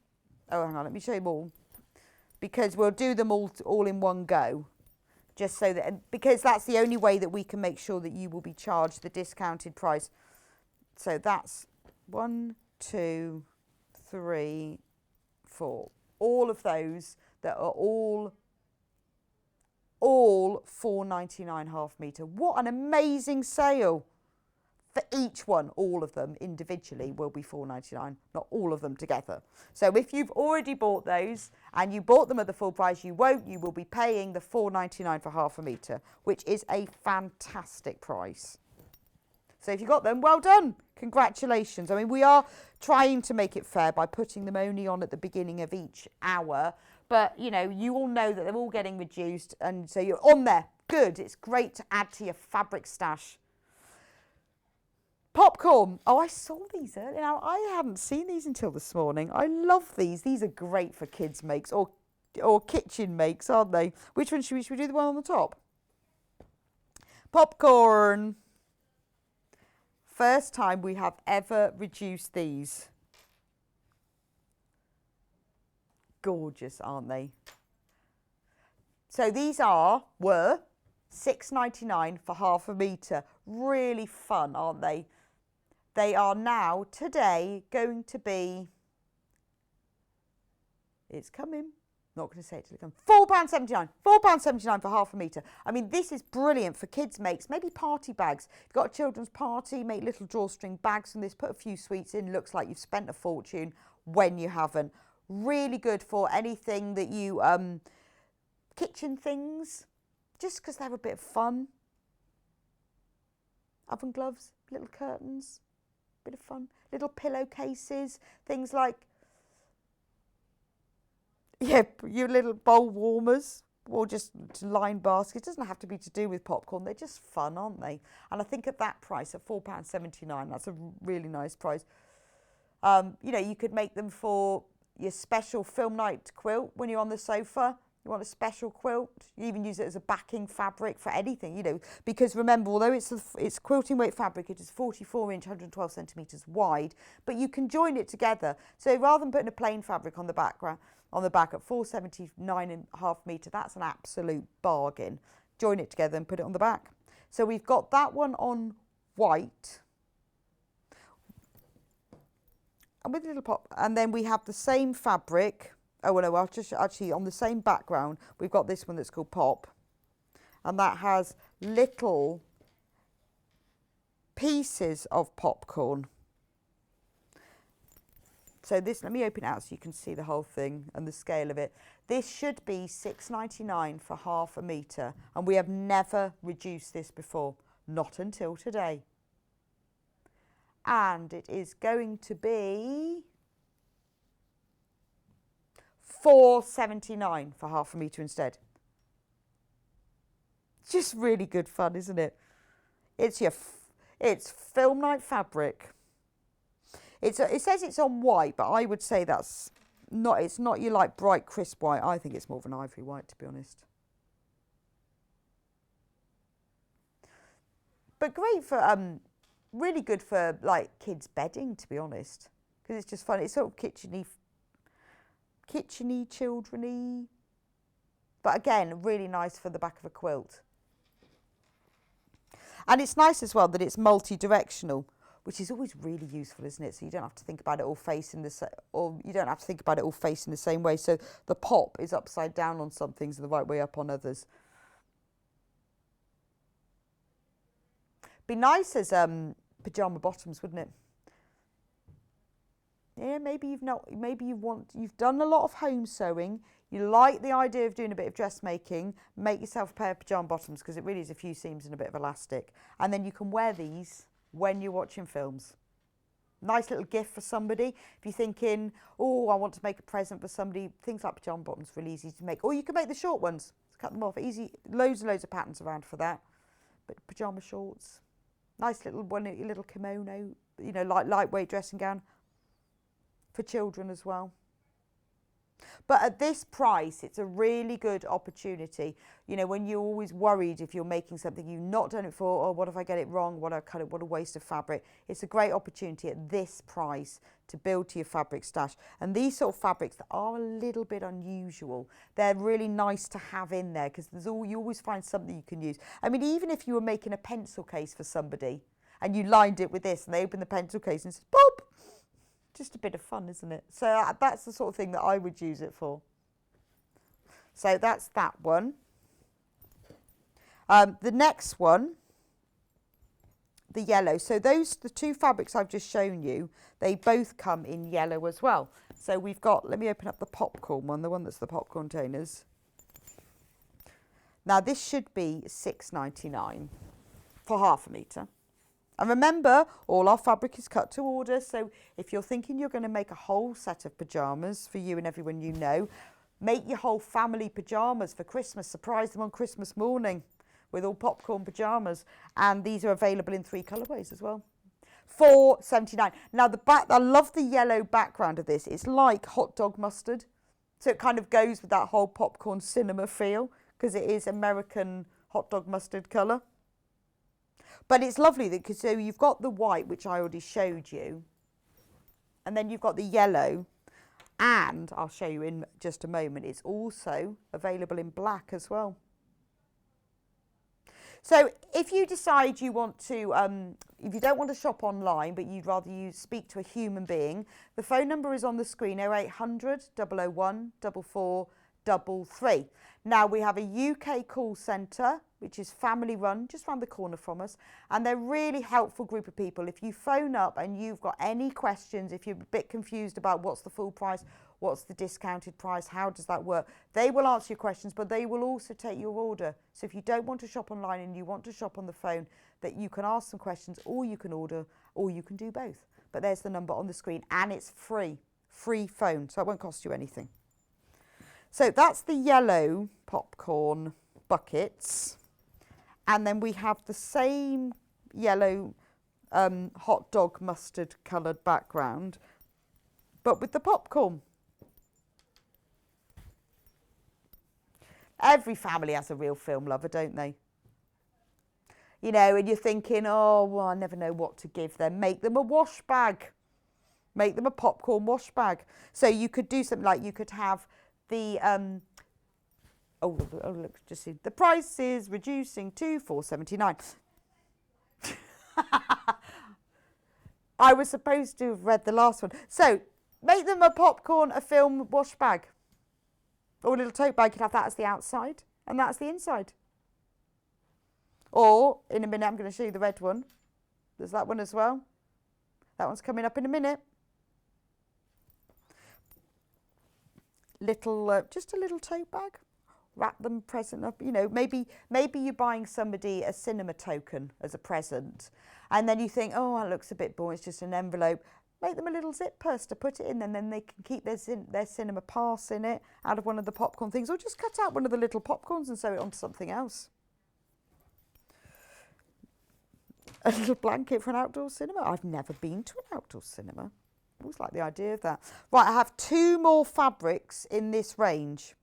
oh, hang on, let me show you all. Because we'll do them all in one go. Just so that, because that's the only way that we can make sure that you will be charged the discounted price. So that's 1, 2, 3, 4. All of those that are all all £4.99 half metre. What an amazing sale. For each one, all of them individually will be £4.99, not all of them together. So if you've already bought those and you bought them at the full price, you won't. You will be paying the £4.99 for half a metre, which is a fantastic price. So if you got them, well done. Congratulations. I mean, we are trying to make it fair by putting them only on at the beginning of each hour. But, you know, you all know that they're all getting reduced. And so you're on there. Good. It's great to add to your fabric stash. Popcorn. Oh, I saw these earlier. Now, I hadn't seen these until this morning. I love these. These are great for kids' makes or kitchen makes, aren't they? Which one should we do? The one on the top? Popcorn. First time we have ever reduced these. Gorgeous, aren't they? So these were £6.99 for half a metre. Really fun, aren't they? They are now, today, going to be, it's coming, not going to say it till it comes, £4.79. £4.79 for half a metre. I mean, this is brilliant for kids' makes, maybe party bags. If you've got a children's party, make little drawstring bags from this, put a few sweets in, looks like you've spent a fortune when you haven't. Really good for anything that you, kitchen things, just because they have a bit of fun. Oven gloves, little curtains, bit of fun. Little pillowcases, things like, yeah, your little bowl warmers or just to line baskets. It doesn't have to be to do with popcorn. They're just fun, aren't they? And I think at that price, at £4.79, that's a really nice price. You know, you could make them for your special film night quilt when you're on the sofa. You want a special quilt, you even use it as a backing fabric for anything, you know, because remember, although it's quilting weight fabric, it is 44-inch, 112 centimetres wide, but you can join it together. So rather than putting a plain fabric on the back at 479.5 metre, that's an absolute bargain. Join it together and put it on the back. So we've got that one on white. And with a little pop, and then we have the same fabric. Oh, well, no, I'll just actually on the same background, we've got this one that's called Pop. And that has little pieces of popcorn. So this, let me open it out so you can see the whole thing and the scale of it. This should be £6.99 for half a metre. And we have never reduced this before, not until today. And it is going to be £4.79 for half a metre instead. Just really good fun, isn't it? It's film night fabric. It says it's on white, but I would say it's not your like bright crisp white. I think it's more of an ivory white, to be honest. But great for really good for like kids bedding, to be honest, because it's just fun. It's sort of kitcheny, children-y, but again, really nice for the back of a quilt. And it's nice as well that it's multi-directional, which is always really useful, isn't it? So you don't have to think about it all facing the same way. So the pop is upside down on some things and the right way up on others. Be nice as pajama bottoms, wouldn't it? Yeah, maybe you've done a lot of home sewing. You like the idea of doing a bit of dressmaking. Make yourself a pair of pajama bottoms because it really is a few seams and a bit of elastic. And then you can wear these when you're watching films. Nice little gift for somebody. If you're thinking, oh, I want to make a present for somebody, things like pajama bottoms really easy to make. Or you can make the short ones. Cut them off. Easy. Loads and loads of patterns around for that. But pajama shorts. Nice little one, your little kimono, you know, lightweight dressing gown. For children as well. But at this price, it's a really good opportunity. You know, when you're always worried if you're making something you've not done it for, or what if I get it wrong, what a waste of fabric. It's a great opportunity at this price to build to your fabric stash. And these sort of fabrics that are a little bit unusual, they're really nice to have in there because you always find something you can use. I mean, even if you were making a pencil case for somebody and you lined it with this and they opened the pencil case and said, "Boop!" Just a bit of fun, isn't it? So that's the sort of thing that I would use it for. So that's that one. The next one, the yellow. So the two fabrics I've just shown you, they both come in yellow as well. So we've got, let me open up the popcorn one, the one that's the popcorn containers. Now this should be £6.99 for half a metre. And remember, all our fabric is cut to order. So if you're thinking you're going to make a whole set of pyjamas for you and everyone you know, make your whole family pyjamas for Christmas. Surprise them on Christmas morning with all popcorn pyjamas. And these are available in 3 colourways as well. £4.79. Now I love the yellow background of this. It's like hot dog mustard. So it kind of goes with that whole popcorn cinema feel because it is American hot dog mustard colour. But it's lovely because so you've got the white, which I already showed you, and then you've got the yellow, and I'll show you in just a moment. It's also available in black as well. So if you decide you want to, if you don't want to shop online, but you'd rather speak to a human being, the phone number is on the screen, 0800 001 4433. Now we have a UK call centre, which is family run, just around the corner from us. And they're a really helpful group of people. If you phone up and you've got any questions, if you're a bit confused about what's the full price, what's the discounted price, how does that work, they will answer your questions, but they will also take your order. So if you don't want to shop online and you want to shop on the phone, that you can ask some questions, or you can order, or you can do both. But there's the number on the screen, and it's free phone, so it won't cost you anything. So that's the yellow popcorn buckets. And then we have the same yellow hot dog mustard coloured background, but with the popcorn. Every family has a real film lover, don't they? You know, and you're thinking, oh, well, I never know what to give them. Make them a wash bag. Make them a popcorn wash bag. So you could do something like you could have the look, just see the price is reducing to £4.79. I was supposed to have read the last one. So make them a film wash bag, or a little tote bag. You could have that as the outside, and that's the inside. Or in a minute, I'm going to show you the red one. There's that one as well. That one's coming up in a minute. Just a little tote bag. Wrap them present up, you know, maybe you're buying somebody a cinema token as a present, and then you think, oh, that looks a bit boring, it's just an envelope. Make them a little zip purse to put it in, and then they can keep their cinema pass in it out of one of the popcorn things, or just cut out one of the little popcorns and sew it onto something else. A little blanket for an outdoor cinema. I've never been to an outdoor cinema. I always like the idea of that. Right, I have 2 more fabrics in this range.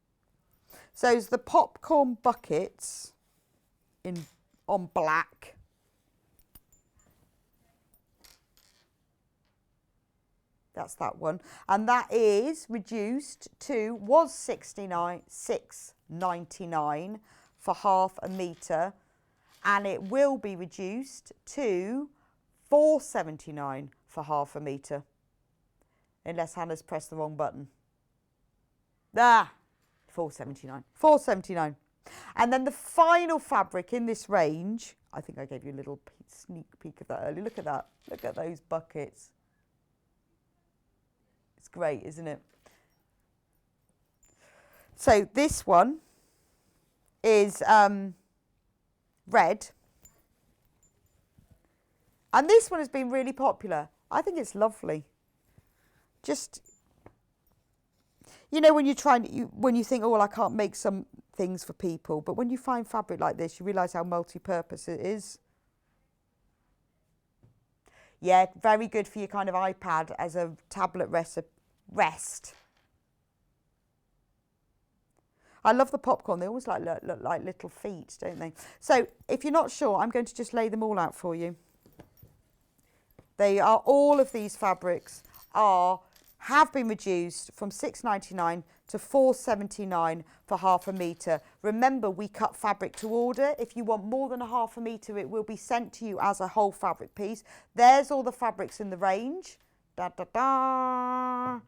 So it's the popcorn buckets on black. That's that one. And that is reduced to, was $6.99 for half a metre. And it will be reduced to $4.79 for half a metre. Unless Hannah's pressed the wrong button. $4.79. $4.79. And then the final fabric in this range, I think I gave you a little sneak peek of that earlier. Look at that. Look at those buckets. It's great, isn't it? So this one is red. And this one has been really popular. I think it's lovely. Just, you know, when you think, oh, well, I can't make some things for people, but when you find fabric like this, you realise how multi-purpose it is. Yeah, very good for your kind of iPad as a tablet rest. I love the popcorn. They always look like little feet, don't they? So if you're not sure, I'm going to just lay them all out for you. They are, all of these fabrics have been reduced from $6.99 to $4.79 for half a metre. Remember, we cut fabric to order. If you want more than a half a metre, it will be sent to you as a whole fabric piece. There's all the fabrics in the range. Da, da, da.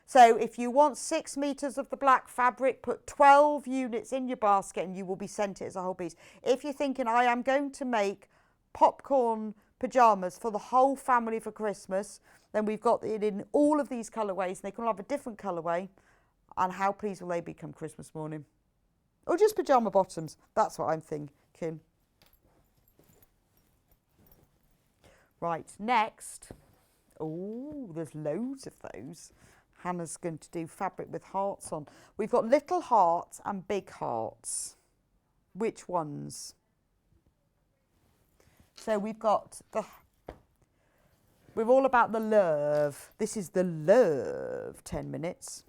So if you want 6 meters of the black fabric, put 12 units in your basket and you will be sent it as a whole piece. If you're thinking, I am going to make popcorn pajamas for the whole family for Christmas, then we've got it in all of these colourways. They can all have a different colourway. And how pleased will they be come Christmas morning? Or just pajama bottoms. That's what I'm thinking. Right, next. Oh, there's loads of those. Hannah's going to do fabric with hearts on. We've got little hearts and big hearts. Which ones? So we've got we're all about the love. This is the love 10 minutes.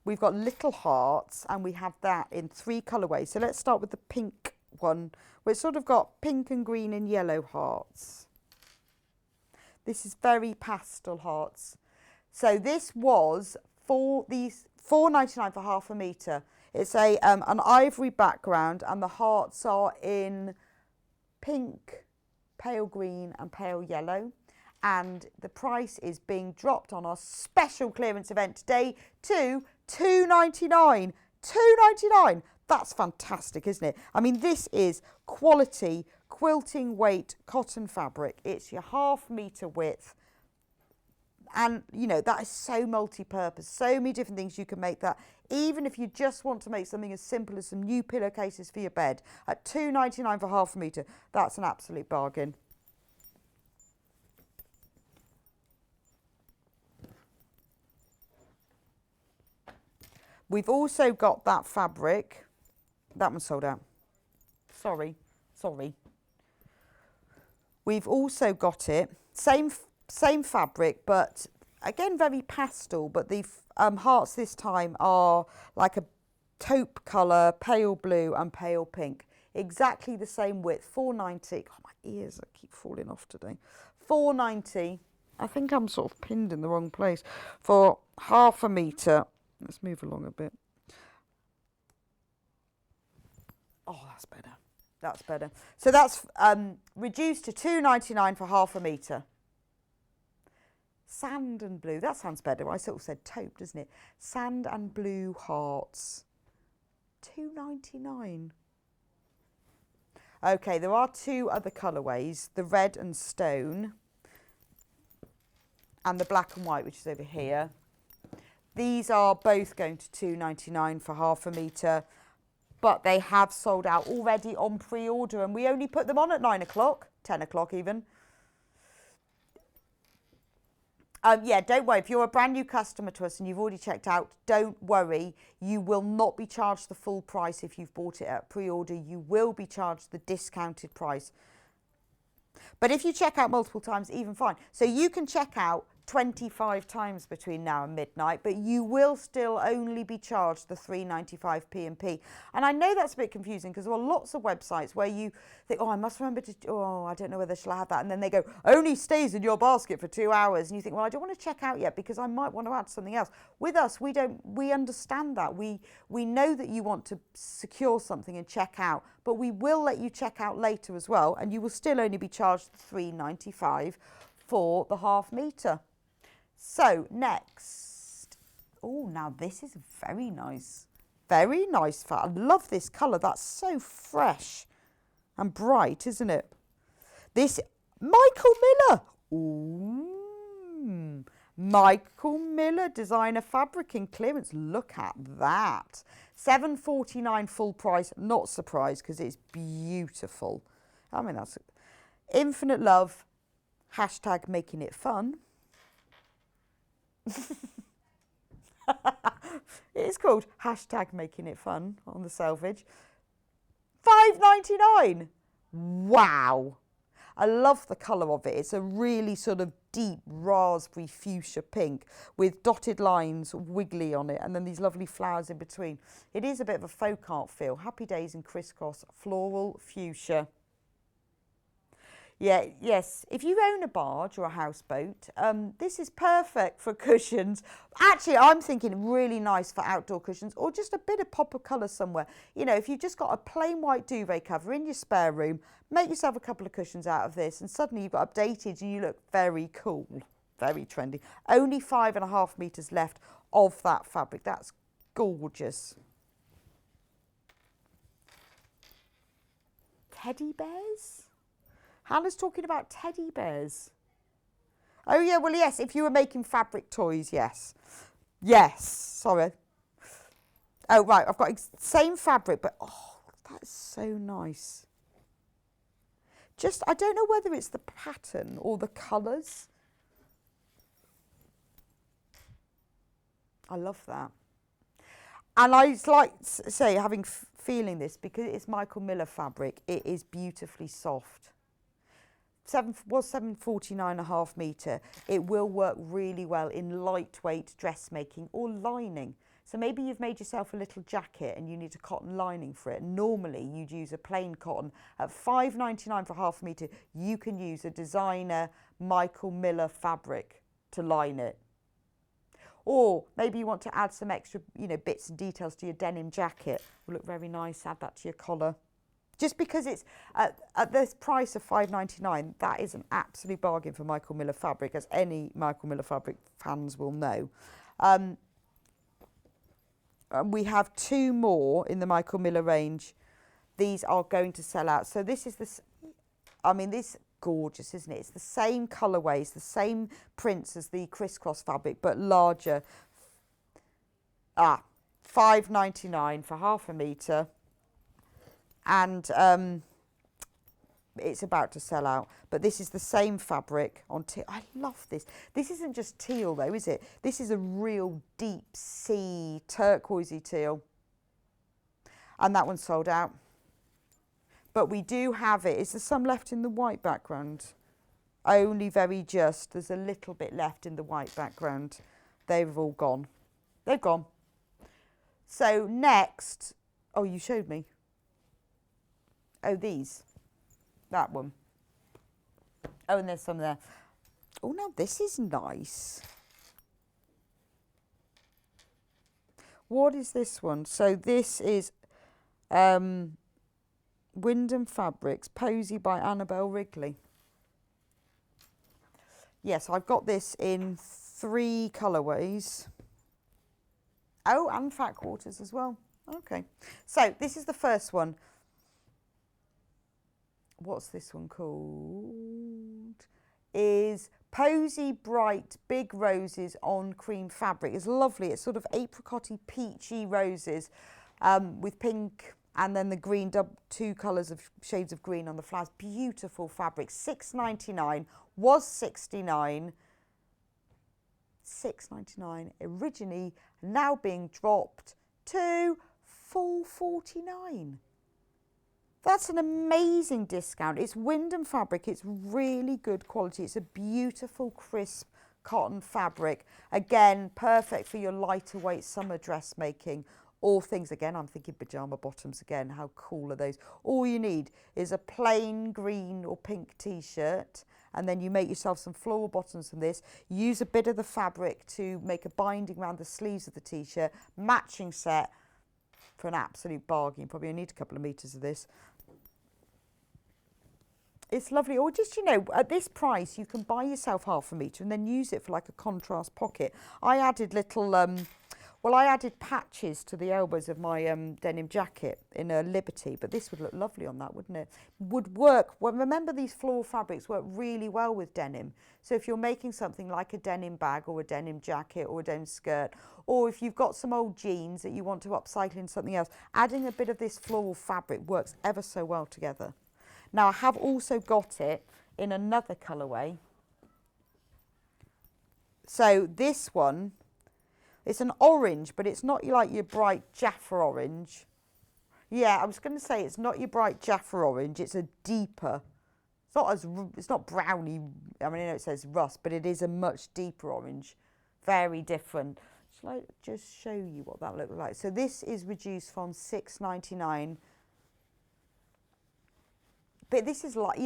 We've got little hearts and we have that in 3 colourways. So let's start with the pink one. We've sort of got pink and green and yellow hearts. This is very pastel hearts. So this was for these £4.99 for half a metre. It's a an ivory background and the hearts are in pink, pale green and pale yellow. And the price is being dropped on our special clearance event today to £2.99. £2.99. That's fantastic, isn't it? I mean, this is quality quilting weight cotton fabric. It's your half metre width. And, you know, that is so multi-purpose. So many different things you can make that. Even if you just want to make something as simple as some new pillowcases for your bed at £2.99 for half a metre, that's an absolute bargain. We've also got that fabric. That one's sold out. Sorry. We've also got it. Same fabric, but again, very pastel. But the hearts this time are like a taupe colour, pale blue and pale pink. Exactly the same width, £4.90. Oh, my ears keep falling off today. £4.90. I think I'm sort of pinned in the wrong place. For half a metre. Let's move along a bit. Oh, that's better. That's better. So that's reduced to £2.99 for half a metre. Sand and blue. That sounds better. I sort of said taupe, doesn't it? Sand and blue hearts. £2.99. Okay, there are 2 other colourways. The red and stone. And the black and white, which is over here. These are both going to £2.99 for half a metre, but they have sold out already on pre-order, and we only put them on at 9 o'clock, 10 o'clock even. Yeah, don't worry. If you're a brand new customer to us and you've already checked out, don't worry. You will not be charged the full price if you've bought it at pre-order. You will be charged the discounted price. But if you check out multiple times, even fine. So you can check out 25 times between now and midnight, but you will still only be charged the £3.95 P&P. And I know that's a bit confusing because there are lots of websites where you think, oh, I must remember to, oh, I don't know whether shall I have that. And then they go, only stays in your basket for 2 hours. And you think, well, I don't want to check out yet because I might want to add something else. With us, we understand that. We know that you want to secure something and check out, but we will let you check out later as well. And you will still only be charged £3.95 for the half metre. So next, oh, now this is very nice fabric. I love this colour. That's so fresh and bright, isn't it? This Michael Miller. Ooh, Michael Miller designer fabric in clearance. Look at that. £7.49 full price. Not surprised because it's beautiful. I mean, that's infinite love. Hashtag making it fun. It's called hashtag making it fun on the selvage. £5.99. Wow. I love the colour of it. It's a really sort of deep raspberry fuchsia pink with dotted lines wiggly on it and then these lovely flowers in between. It is a bit of a folk art feel. Happy Days in crisscross floral fuchsia. Yeah, yes, if you own a barge or a houseboat, this is perfect for cushions. Actually, I'm thinking really nice for outdoor cushions or just a bit of pop of colour somewhere. You know, if you've just got a plain white duvet cover in your spare room, make yourself a couple of cushions out of this and suddenly you've got updated and you look very cool. Very trendy. Only 5.5 meters left of that fabric. That's gorgeous. Teddy bears? Hannah's talking about teddy bears. Oh yeah, well yes, if you were making fabric toys, yes. Yes, sorry. Oh right, I've got same fabric, but oh, that's so nice. Just, I don't know whether it's the pattern or the colours. I love that. And I like to say, feeling this, because it's Michael Miller fabric, it is beautifully soft. Was 749.5 metre. It will work really well in lightweight dressmaking or lining. So maybe you've made yourself a little jacket and you need a cotton lining for it. Normally you'd use a plain cotton. At £5.99 for half a metre, you can use a designer Michael Miller fabric to line it. Or maybe you want to add some extra, bits and details to your denim jacket. Will look very nice. Add that to your collar. Just because it's at this price of £5.99, that is an absolute bargain for Michael Miller fabric, as any Michael Miller fabric fans will know. We have 2 more in the Michael Miller range. These are going to sell out. So this is this is gorgeous, isn't it? It's the same colourways, the same prints as the crisscross fabric, but larger. £5.99 for half a metre. And it's about to sell out, but this is the same fabric on teal. I love this. This isn't just teal though, is it? This is a real deep sea turquoisey teal, and that one's sold out. But we do have it. Is there some left in the white background? Only very just. There's a little bit left in the white background. They've all gone. They've gone. So next, oh, you showed me. Oh, these. That one. Oh, and there's some there. Oh, now this is nice. What is this one? So this is Wyndham Fabrics, Posy by Annabelle Wrigley. Yes, I've got this in 3 colourways. Oh, and fat quarters as well. Okay. So this is the first one. What's this one called? Is Posy Bright Big Roses on Cream Fabric. It's lovely. It's sort of apricotty, peachy roses with pink and then the green, 2 colours of shades of green on the flowers. Beautiful fabric. £6.99, was £69. £6.99 originally, now being dropped to £4.49. That's an amazing discount. It's Wyndham fabric. It's really good quality. It's a beautiful, crisp cotton fabric. Again, perfect for your lighter weight summer dressmaking. All things, again, I'm thinking pyjama bottoms again. How cool are those? All you need is a plain green or pink t-shirt, and then you make yourself some floral bottoms from this. Use a bit of the fabric to make a binding around the sleeves of the t-shirt. Matching set for an absolute bargain. You probably need a couple of meters of this. It's lovely. Or just, at this price, you can buy yourself half a metre and then use it for like a contrast pocket. I added little, I added patches to the elbows of my denim jacket in a Liberty, but this would look lovely on that, wouldn't it? Would work. Well, remember, these floral fabrics work really well with denim. So if you're making something like a denim bag or a denim jacket or a denim skirt, or if you've got some old jeans that you want to upcycle into something else, adding a bit of this floral fabric works ever so well together. Now, I have also got it in another colourway. So this one, it's an orange, but it's not like your bright Jaffa orange. Yeah, I was going to say it's not your bright Jaffa orange. It's a deeper. It's not browny. I mean, I know it says rust, but it is a much deeper orange. Very different. Shall I just show you what that looks like? So this is reduced from £6.99. But this is like,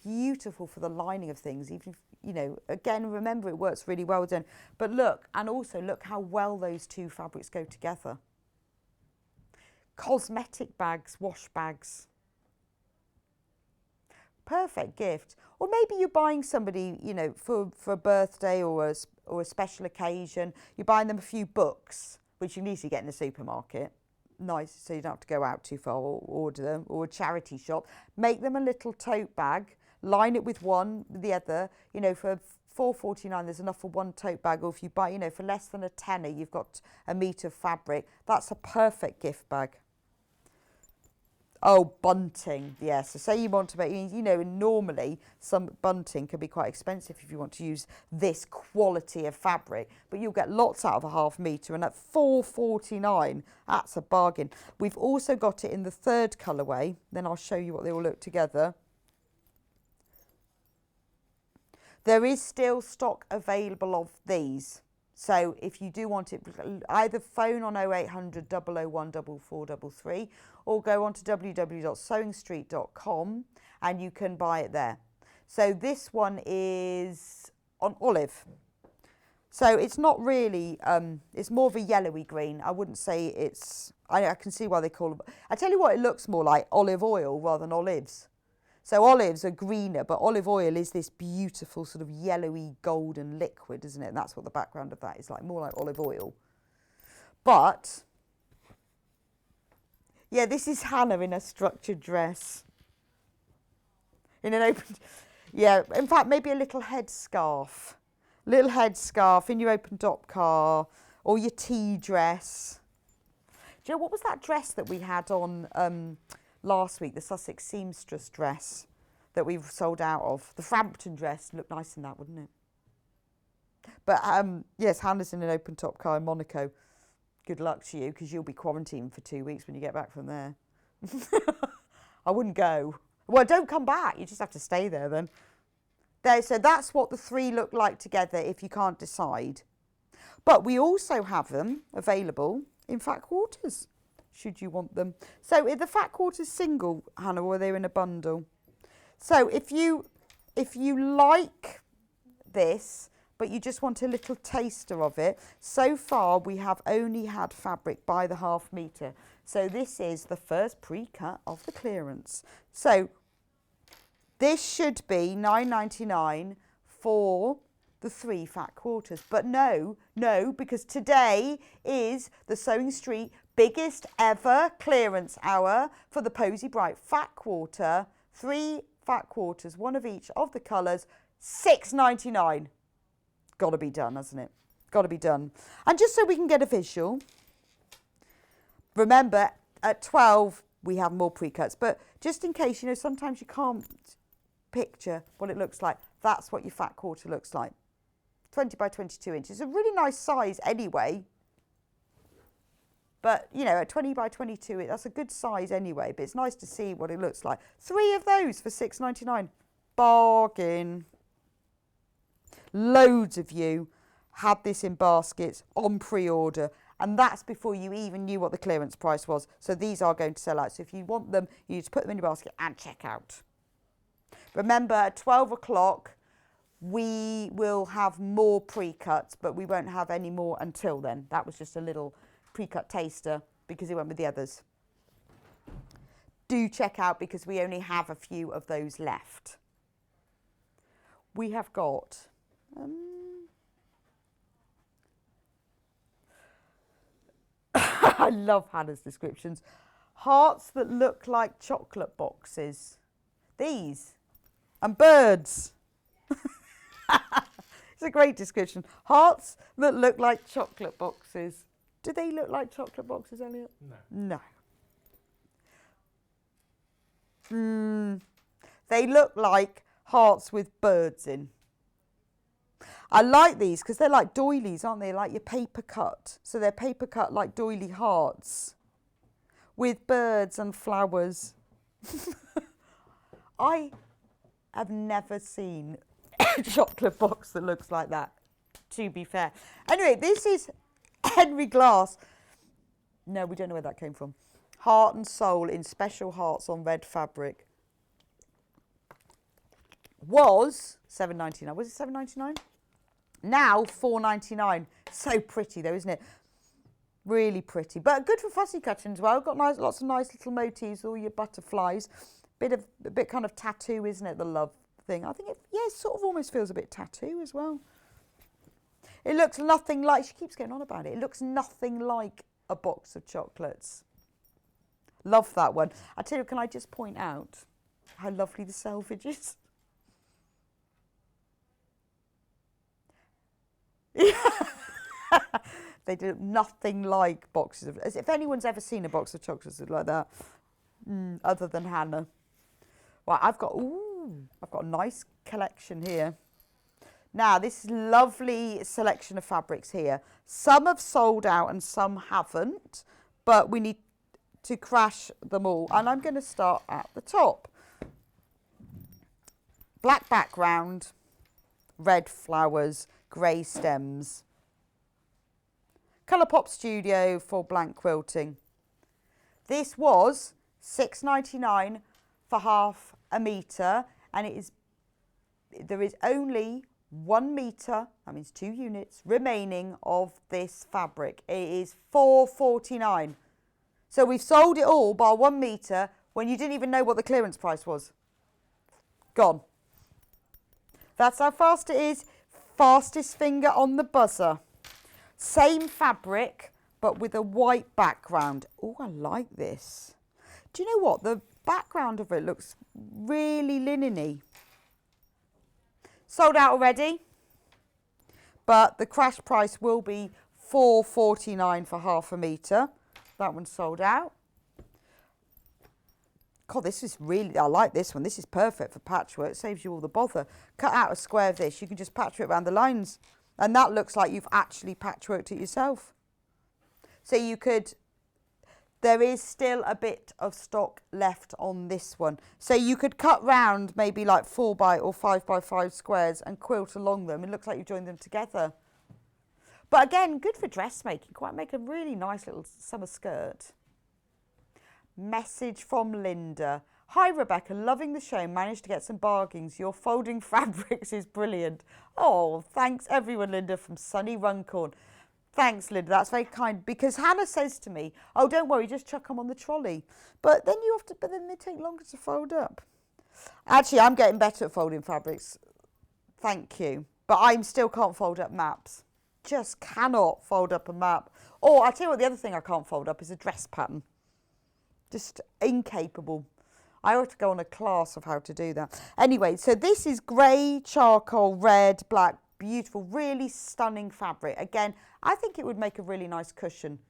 beautiful for the lining of things. Even if, again, remember, it works really well done. But look, and also look how well those 2 fabrics go together. Cosmetic bags, wash bags. Perfect gift. Or maybe you're buying somebody, you know, for a birthday or a special occasion. You're buying them a few books, which you can easily get in the supermarket. Nice, so you don't have to go out too far or order them, or a charity shop. Make them a little tote bag, line it with the other. You know, for £4.49 there's enough for one tote bag, or if you buy, you know, for less than a tenner you've got a metre of fabric. That's a perfect gift bag. Oh, bunting, yeah. So say you want to make, you know, normally some bunting can be quite expensive if you want to use this quality of fabric, but you'll get lots out of a half metre, and at £4.49, that's a bargain. We've also got it in the third colourway, then I'll show you what they all look together. There is still stock available of these. So if you do want it, either phone on 0800 001 4433 or go on to www.sewingstreet.com and you can buy it there. So this one is on olive. So it's not really, it's more of a yellowy green. I wouldn't say it's, I can see why they call it. I tell you what, it looks more like olive oil rather than olives. So olives are greener, but olive oil is this beautiful sort of yellowy golden liquid, isn't it? And that's what the background of that is like, more like olive oil. But, yeah, this is Hannah in a structured dress. In an open, yeah, in fact, maybe a little headscarf. Little headscarf in your open top car, or your tea dress. Do you know, what was that dress that we had on last week, the Sussex seamstress dress that we've sold out of? The Frampton dress looked nice in that, wouldn't it? But yes, Hannah's in an open top car in Monaco. Good luck to you, because you'll be quarantined for 2 weeks when you get back from there. I wouldn't go. Well, don't come back. You just have to stay there then. So that's what the three look like together if you can't decide. But we also have them available in fat quarters, should you want them. So are the fat quarters single, Hannah, or are they in a bundle? So if you like this, but you just want a little taster of it, so far we have only had fabric by the half metre. So this is the first pre-cut of the clearance. So this should be £9.99 for the 3 fat quarters. But no, because today is the Sewing Street biggest ever clearance hour for the Posy Bright fat quarter. 3 fat quarters, one of each of the colours, £6.99. Got to be done, hasn't it? Got to be done. And just so we can get a visual, remember at 12 we have more pre-cuts, but just in case, you know, sometimes you can't picture what it looks like, that's what your fat quarter looks like. 20 by 22 inches, a really nice size anyway. But, you know, at 20 by 22, that's a good size anyway, but it's nice to see what it looks like. 3 of those for £6.99. Bargain. Loads of you had this in baskets on pre-order, and that's before you even knew what the clearance price was. So these are going to sell out. So if you want them, you need to put them in your basket and check out. Remember, at 12 o'clock, we will have more pre-cuts, but we won't have any more until then. That was just a little pre-cut taster because it went with the others. Do check out, because we only have a few of those left. We have got I love Hannah's descriptions. Hearts that look like chocolate boxes. These. And birds. It's a great description. Hearts that look like chocolate boxes. Do they look like chocolate boxes, Elliot? No. No. They look like hearts with birds in. I like these because they're like doilies, aren't they? Like your paper cut. So they're paper cut like doily hearts with birds and flowers. I have never seen a chocolate box that looks like that, to be fair. Anyway, this is Henry Glass. No, we don't know where that came from. Heart and Soul in special hearts on red fabric. Was £7.99. Was it £7.99? Now £4.99. So pretty though, isn't it? Really pretty. But good for fussy cutting as well. Got nice, lots of nice little motifs, all your butterflies. A bit kind of tattoo, isn't it? The love thing. I think it sort of almost feels a bit tattoo as well. It looks nothing like, she keeps going on about it. It looks nothing like a box of chocolates. Love that one. I tell you, can I just point out how lovely the selvage is? They do nothing like boxes of, as if anyone's ever seen a box of chocolates like that, other than Hannah. Right, I've got a nice collection here. Now, this is lovely selection of fabrics here. Some have sold out and some haven't, but we need to crash them all. And I'm going to start at the top. Black background, red flowers, grey stems. Colourpop Studio for blank quilting. This was £6.99 for half a metre, and there is only 1 metre, that means 2 units, remaining of this fabric. It is £4.49. So we've sold it all by 1 metre when you didn't even know what the clearance price was. Gone. That's how fast it is. Fastest finger on the buzzer. Same fabric, but with a white background. Oh, I like this. Do you know what? The background of it looks really linen-y. Sold out already, but the crash price will be £4.49 for half a metre. That one's sold out. God, this is really, I like this one. This is perfect for patchwork. It saves you all the bother. Cut out a square of this. You can just patch it around the lines. And that looks like you've actually patchworked it yourself. So you could, there is still a bit of stock left on this one. So you could cut round maybe like 4x or 5x5 squares and quilt along them. It looks like you've joined them together. But again, good for dressmaking. Quite make a really nice little summer skirt. Message from Linda. Hi Rebecca, loving the show. Managed to get some bargains. Your folding fabrics is brilliant. Oh, thanks everyone, Linda from sunny Runcorn. Thanks, Linda. That's very kind. Because Hannah says to me, "Oh, don't worry, just chuck them on the trolley." But then then they take longer to fold up. Actually, I'm getting better at folding fabrics. Thank you. But I still can't fold up maps. Just cannot fold up a map. Or I tell you what, the other thing I can't fold up is a dress pattern. Just incapable. I ought to go on a class of how to do that. Anyway, so this is grey, charcoal, red, black, beautiful, really stunning fabric. Again, I think it would make a really nice cushion.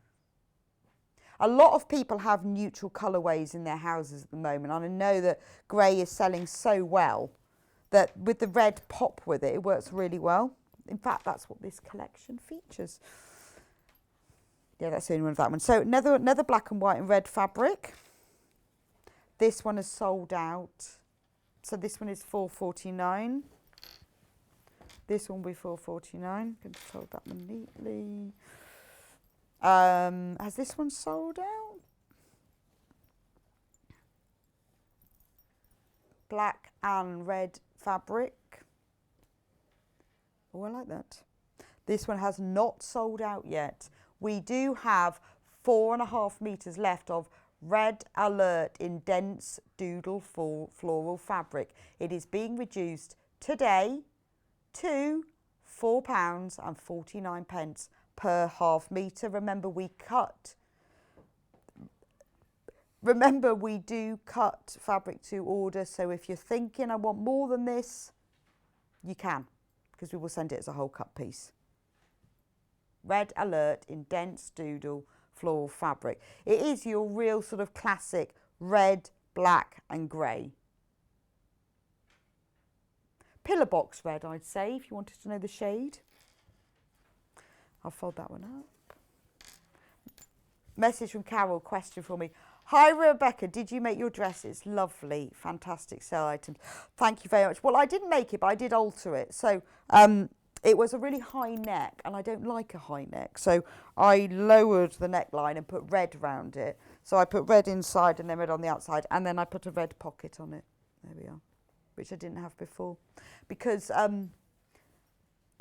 A lot of people have neutral colourways in their houses at the moment, and I know that grey is selling so well that with the red pop with it, it works really well. In fact, that's what this collection features. Yeah, that's the only one of that one. So another black and white and red fabric. This one is sold out. So this one is £4.49. This one will be £4.49. Going to fold that one neatly. Has this one sold out? Black and red fabric. Oh, I like that. This one has not sold out yet. We do have 4.5 metres left of Red Alert in dense doodle floral fabric. It is being reduced today to £4.49 per half metre. Remember, we do cut fabric to order. So if you're thinking, I want more than this, you can, because we will send it as a whole cut piece. Red Alert in dense doodle floral fabric. It is your real sort of classic red, black and grey. Pillar box red, I'd say, if you wanted to know the shade. I'll fold that one up. Message from Carol, question for me. Hi Rebecca, did you make your dresses? Lovely, fantastic sale items. Thank you very much. Well, I didn't make it, but I did alter it. So it was a really high neck, and I don't like a high neck. So I lowered the neckline and put red around it. So I put red inside and then red on the outside, and then I put a red pocket on it. There we are, which I didn't have before. Because I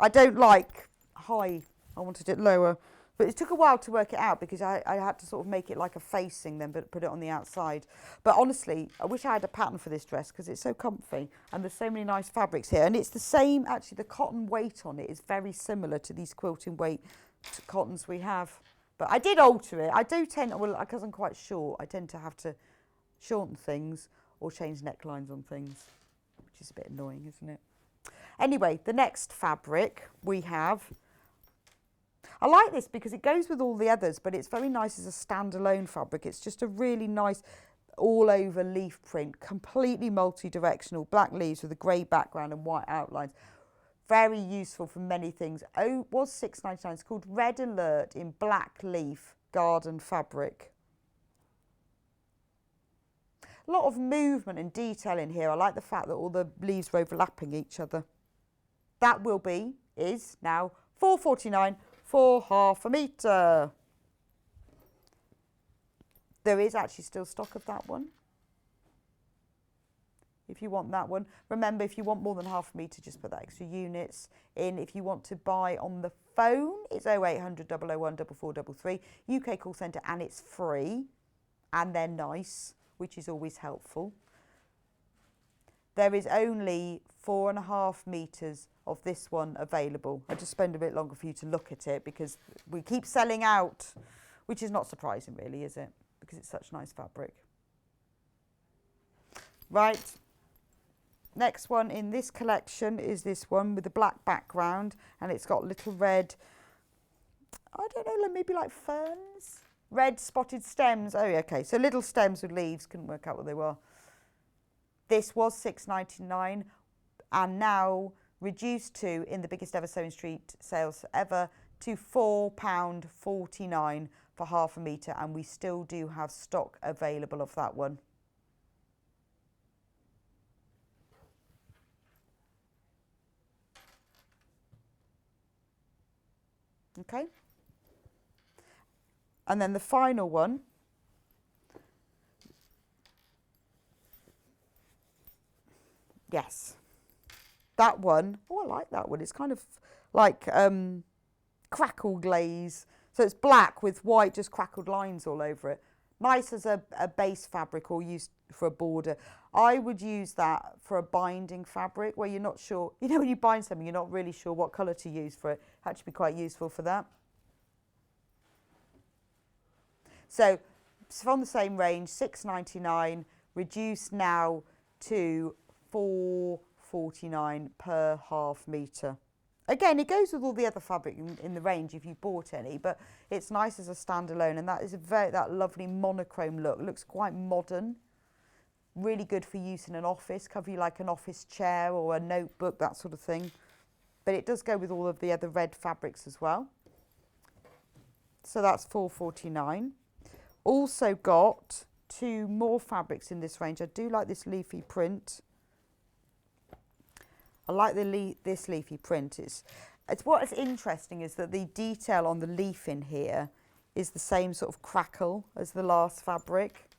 don't like high, I wanted it lower. But it took a while to work it out because I had to sort of make it like a facing then, but put it on the outside. But honestly, I wish I had a pattern for this dress because it's so comfy and there's so many nice fabrics here. And it's the same, actually, the cotton weight on it is very similar to these quilting weight cottons we have. But I did alter it. I do tend, well, because I'm quite short, I tend to have to shorten things or change necklines on things, which is a bit annoying, isn't it? Anyway, the next fabric we have, I like this because it goes with all the others, but it's very nice as a standalone fabric. It's just a really nice all over leaf print, completely multi-directional, black leaves with a grey background and white outlines. Very useful for many things. Oh, it was £6.99. It's called Red Alert in black leaf garden fabric. A lot of movement and detail in here. I like the fact that all the leaves are overlapping each other. That is now £4.49 for half a metre. There is actually still stock of that one. If you want that one. Remember, if you want more than half a metre, just put that extra units in. If you want to buy on the phone, it's 0800 001 4433, UK call centre, and it's free. And they're nice, which is always helpful. There is only 4.5 metres of this one available. I just spend a bit longer for you to look at it because we keep selling out, which is not surprising really, is it? Because it's such nice fabric. Right. Next one in this collection is this one with the black background and it's got little red, I don't know, maybe like ferns? Red spotted stems. Oh, okay. So little stems with leaves. Couldn't work out what they were. This was £6.99 and now reduced to, in the biggest ever Sewing Street sales ever, to £4.49 for half a metre, and we still do have stock available of that one. Okay. And then the final one, yes, that one. Oh, I like that one. It's kind of like crackle glaze. So it's black with white, just crackled lines all over it. Nice as a base fabric or used for a border. I would use that for a binding fabric where you're not sure, you know, when you bind something, you're not really sure what colour to use for it. Actually be quite useful for that. So from the same range, £6.99, reduced now to £4.49 per half metre. Again, it goes with all the other fabric in the range if you bought any, but it's nice as a standalone, and that is that lovely monochrome look. It looks quite modern, really good for use in an office, cover you like an office chair or a notebook, that sort of thing. But it does go with all of the other red fabrics as well. So that's £4.49. Also got 2 more fabrics in this range. I do like this leafy print. I like this leafy print. It's what is interesting is that the detail on the leaf in here is the same sort of crackle as the last fabric.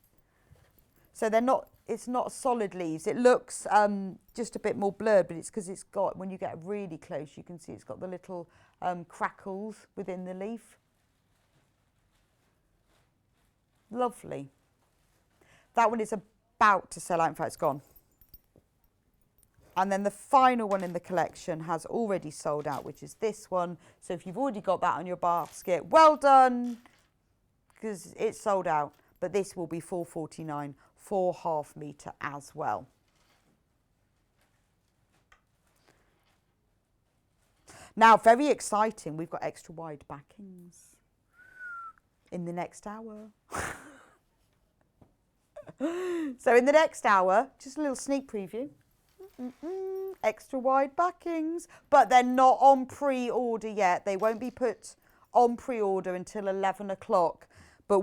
So they're not. It's not solid leaves. It looks just a bit more blurred, but it's because it's got, when you get really close, you can see it's got the little crackles within the leaf. Lovely. That one is about to sell out. In fact, it's gone. And then the final one in the collection has already sold out, which is this one. So if you've already got that on your basket, well done, because it's sold out. But this will be £4.49 for half metre as well. Now, very exciting, we've got extra wide backings in the next hour. So in the next hour, just a little sneak preview. Extra wide backings, but they're not on pre-order yet. They won't be put on pre-order until 11 o'clock. But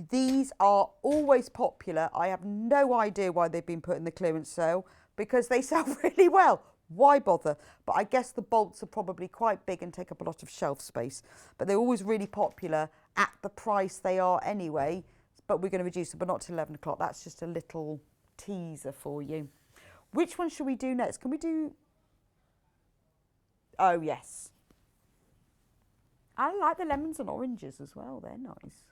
these are always popular. I have no idea why they've been put in the clearance sale, because they sell really well. Why bother? But I guess the bolts are probably quite big and take up a lot of shelf space. But they're always really popular at the price they are anyway. But we're going to reduce them, but not till 11 o'clock. That's just a little teaser for you. Which one should we do next? Can we do... Oh, yes. I like the lemons and oranges as well. They're nice.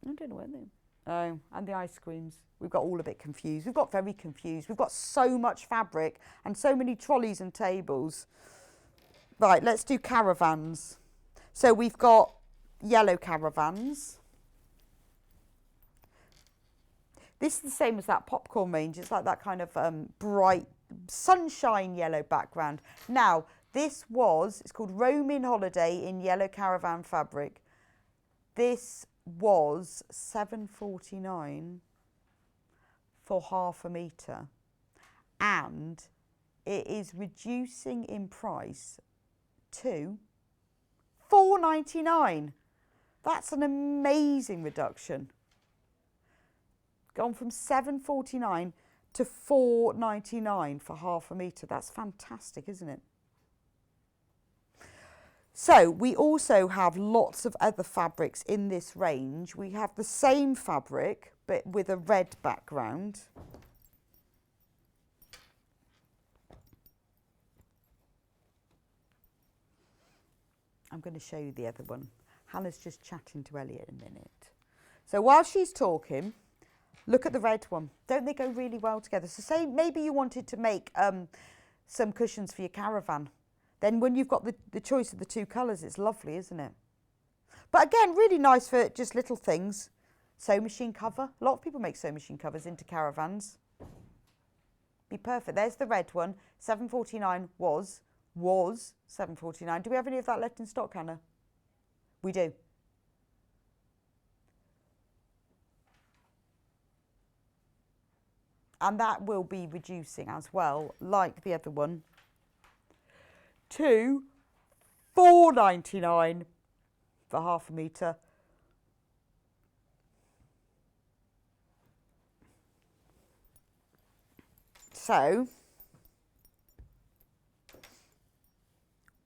I don't know where they. Oh, and the ice creams. We've got all a bit confused. We've got very confused. We've got so much fabric and so many trolleys and tables. Right, let's do caravans. So we've got yellow caravans. This is the same as that popcorn range. It's like that kind of bright sunshine yellow background. Now, it's called Roaming Holiday in yellow caravan fabric. This was $7.49 for half a metre. And it is reducing in price to $4.99. That's an amazing reduction. Gone from $7.49 to $4.99 for half a metre. That's fantastic, isn't it? So we also have lots of other fabrics in this range. We have the same fabric but with a red background. I'm going to show you the other one. Hannah's just chatting to Elliot in a minute. So while she's talking, look at the red one. Don't they go really well together? So say maybe you wanted to make some cushions for your caravan. Then when you've got the choice of the two colours, it's lovely, isn't it? But again, really nice for just little things. Sewing machine cover. A lot of people make sewing machine covers into caravans. Be perfect. There's the red one. $7.49 was $7.49. Do we have any of that left in stock, Hannah? We do. And that will be reducing as well, like the other one, to $4.99 for half a metre. So,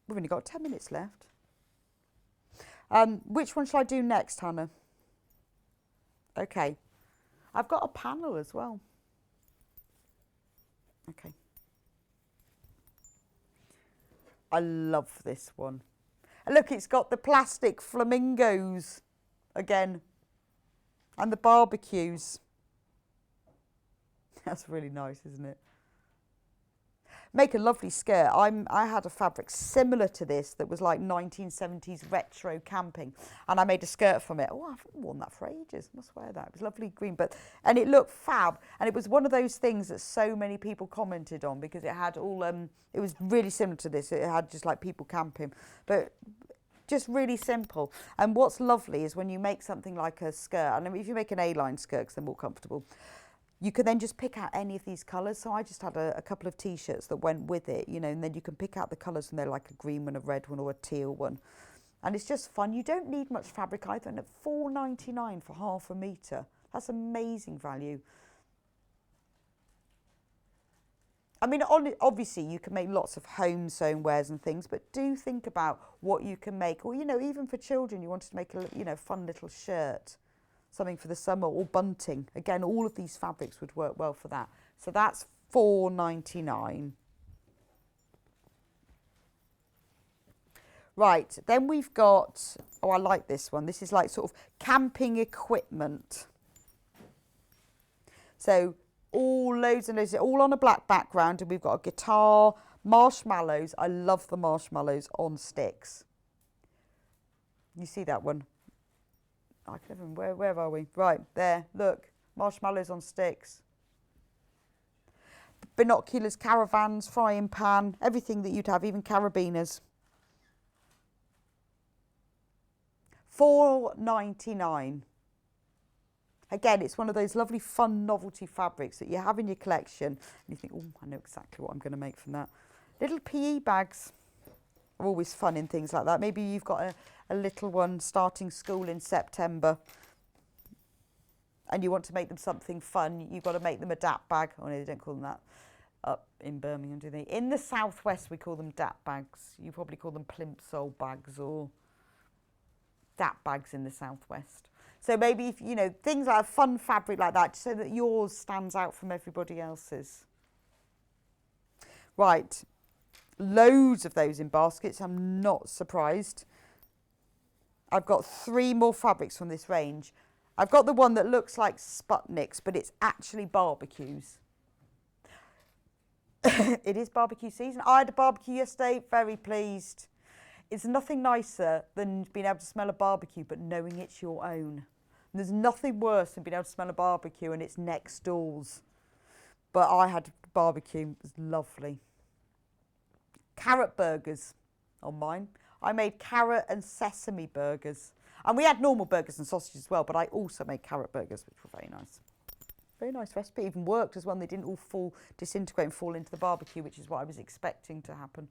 we've only got 10 minutes left. Which one shall I do next, Hannah? Okay. I've got a panel as well. Okay. I love this one. And look, it's got the plastic flamingos again. And the barbecues. That's really nice, isn't it? Make a lovely skirt. I had a fabric similar to this that was like 1970s retro camping, and I made a skirt from it. Oh, I haven't worn that for ages. I must wear that. It was lovely green, and it looked fab. And it was one of those things that so many people commented on because it had all. It was really similar to this. It had just like people camping, but just really simple. And what's lovely is when you make something like a skirt. And I mean, if you make an A-line skirt, because they're more comfortable. You can then just pick out any of these colours. So I just had a couple of T-shirts that went with it, you know, and then you can pick out the colours and they're like a green one, a red one or a teal one. And it's just fun. You don't need much fabric either. And at $4.99 for half a metre, that's amazing value. I mean, obviously you can make lots of home sewn wares and things, but do think about what you can make. Or, you know, even for children, you wanted to make a, you know, fun little shirt. Something for the summer, or bunting. Again, all of these fabrics would work well for that. So that's $4.99. Right, then we've got, oh, I like this one. This is like sort of camping equipment. So loads and loads, all on a black background, and we've got a guitar, marshmallows. I love the marshmallows on sticks. You see that one? I can never, where are we? Right, there, look, marshmallows on sticks. Binoculars, caravans, frying pan, everything that you'd have, even carabiners. $4.99. Again, it's one of those lovely fun novelty fabrics that you have in your collection. And you think, oh, I know exactly what I'm going to make from that. Little PE bags are always fun in things like that. Maybe you've got a little one starting school in September and you want to make them something fun. You've got to make them a DAP bag. Oh no, they don't call them that up in Birmingham, do they? In the southwest we call them DAP bags. You probably call them plimsoll bags or DAP bags in the southwest. So maybe, if you know, things like a fun fabric like that, so that yours stands out from everybody else's. Right, Loads of those in baskets. I'm not surprised. I've got 3 more fabrics from this range. I've got the one that looks like Sputniks, but it's actually barbecues. It is barbecue season. I had a barbecue yesterday, very pleased. It's nothing nicer than being able to smell a barbecue but knowing it's your own. And there's nothing worse than being able to smell a barbecue and it's next doors. But I had barbecue, it was lovely. Carrot burgers on mine. I made carrot and sesame burgers. And we had normal burgers and sausages as well, but I also made carrot burgers, which were very nice. Very nice recipe. Even worked as well. They didn't all disintegrate and fall into the barbecue, which is what I was expecting to happen.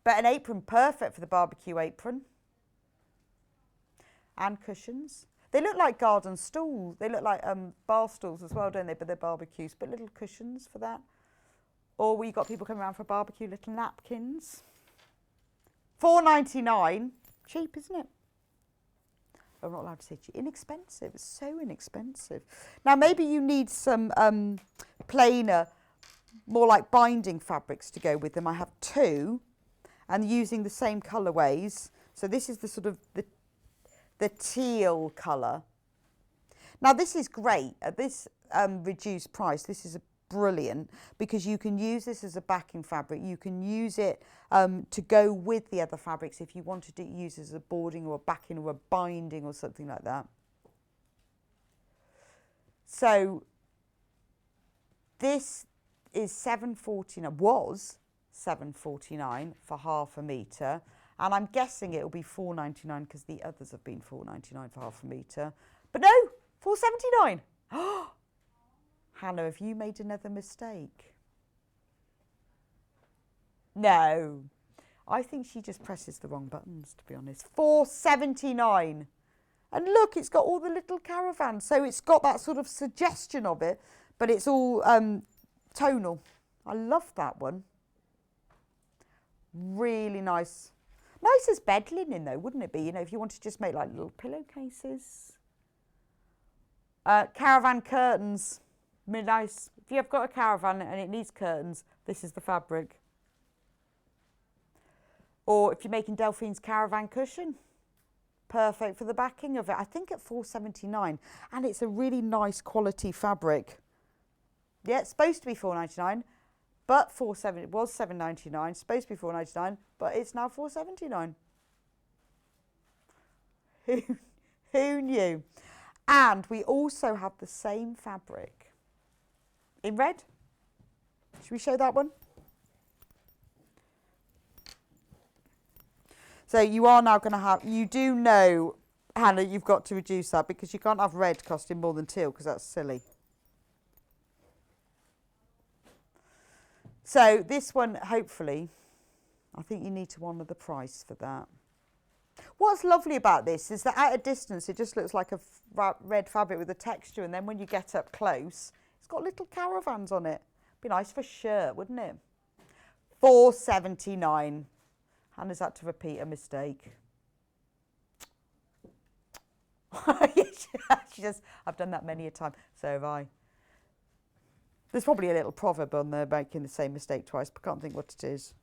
But an apron, perfect for the barbecue apron. And cushions. They look like garden stools. They look like bar stools as well, don't they? But they're barbecues. But little cushions for that. Or we've got people coming around for a barbecue, little napkins. $4.99. Cheap, isn't it? I'm not allowed to say cheap. Inexpensive. It's so inexpensive. Now, maybe you need some plainer, more like binding fabrics to go with them. I have 2, and using the same colourways. So this is the sort of the teal colour. Now, this is great. At this reduced price, this is brilliant because you can use this as a backing fabric. You can use it to go with the other fabrics if you wanted to use it as a boarding or a backing or a binding or something like that. So this is $7.49, was $7.49 for half a metre, and I'm guessing it will be $4.99 because the others have been $4.99 for half a metre. But no, $4.79. Oh, Hannah, have you made another mistake? No. I think she just presses the wrong buttons, to be honest. $4.79. And look, it's got all the little caravans. So it's got that sort of suggestion of it, but it's all tonal. I love that one. Really nice. Nice as bed linen, though, wouldn't it be? You know, if you want to just make like little pillowcases. Caravan curtains. Nice. If you've got a caravan and it needs curtains, this is the fabric. Or if you're making Delphine's caravan cushion, perfect for the backing of it. I think at $4.79, and it's a really nice quality fabric. Yeah, it's supposed to be $4.99, but it was $7.99. Supposed to be $4.99, but it's now $4.79. Who knew? And we also have the same fabric in red. Should we show that one? So you are now going to have, you do know, Hannah, you've got to reduce that because you can't have red costing more than teal because that's silly. So this one, hopefully, I think you need to honour the price for that. What's lovely about this is that at a distance, it just looks like a red fabric with a texture. And then when you get up close, it's got little caravans on it. Be nice for a shirt, wouldn't it? $4.79. Hannah's had to repeat a mistake. She says, I've done that many a time. So have I. There's probably a little proverb on there making the same mistake twice, but I can't think what it is.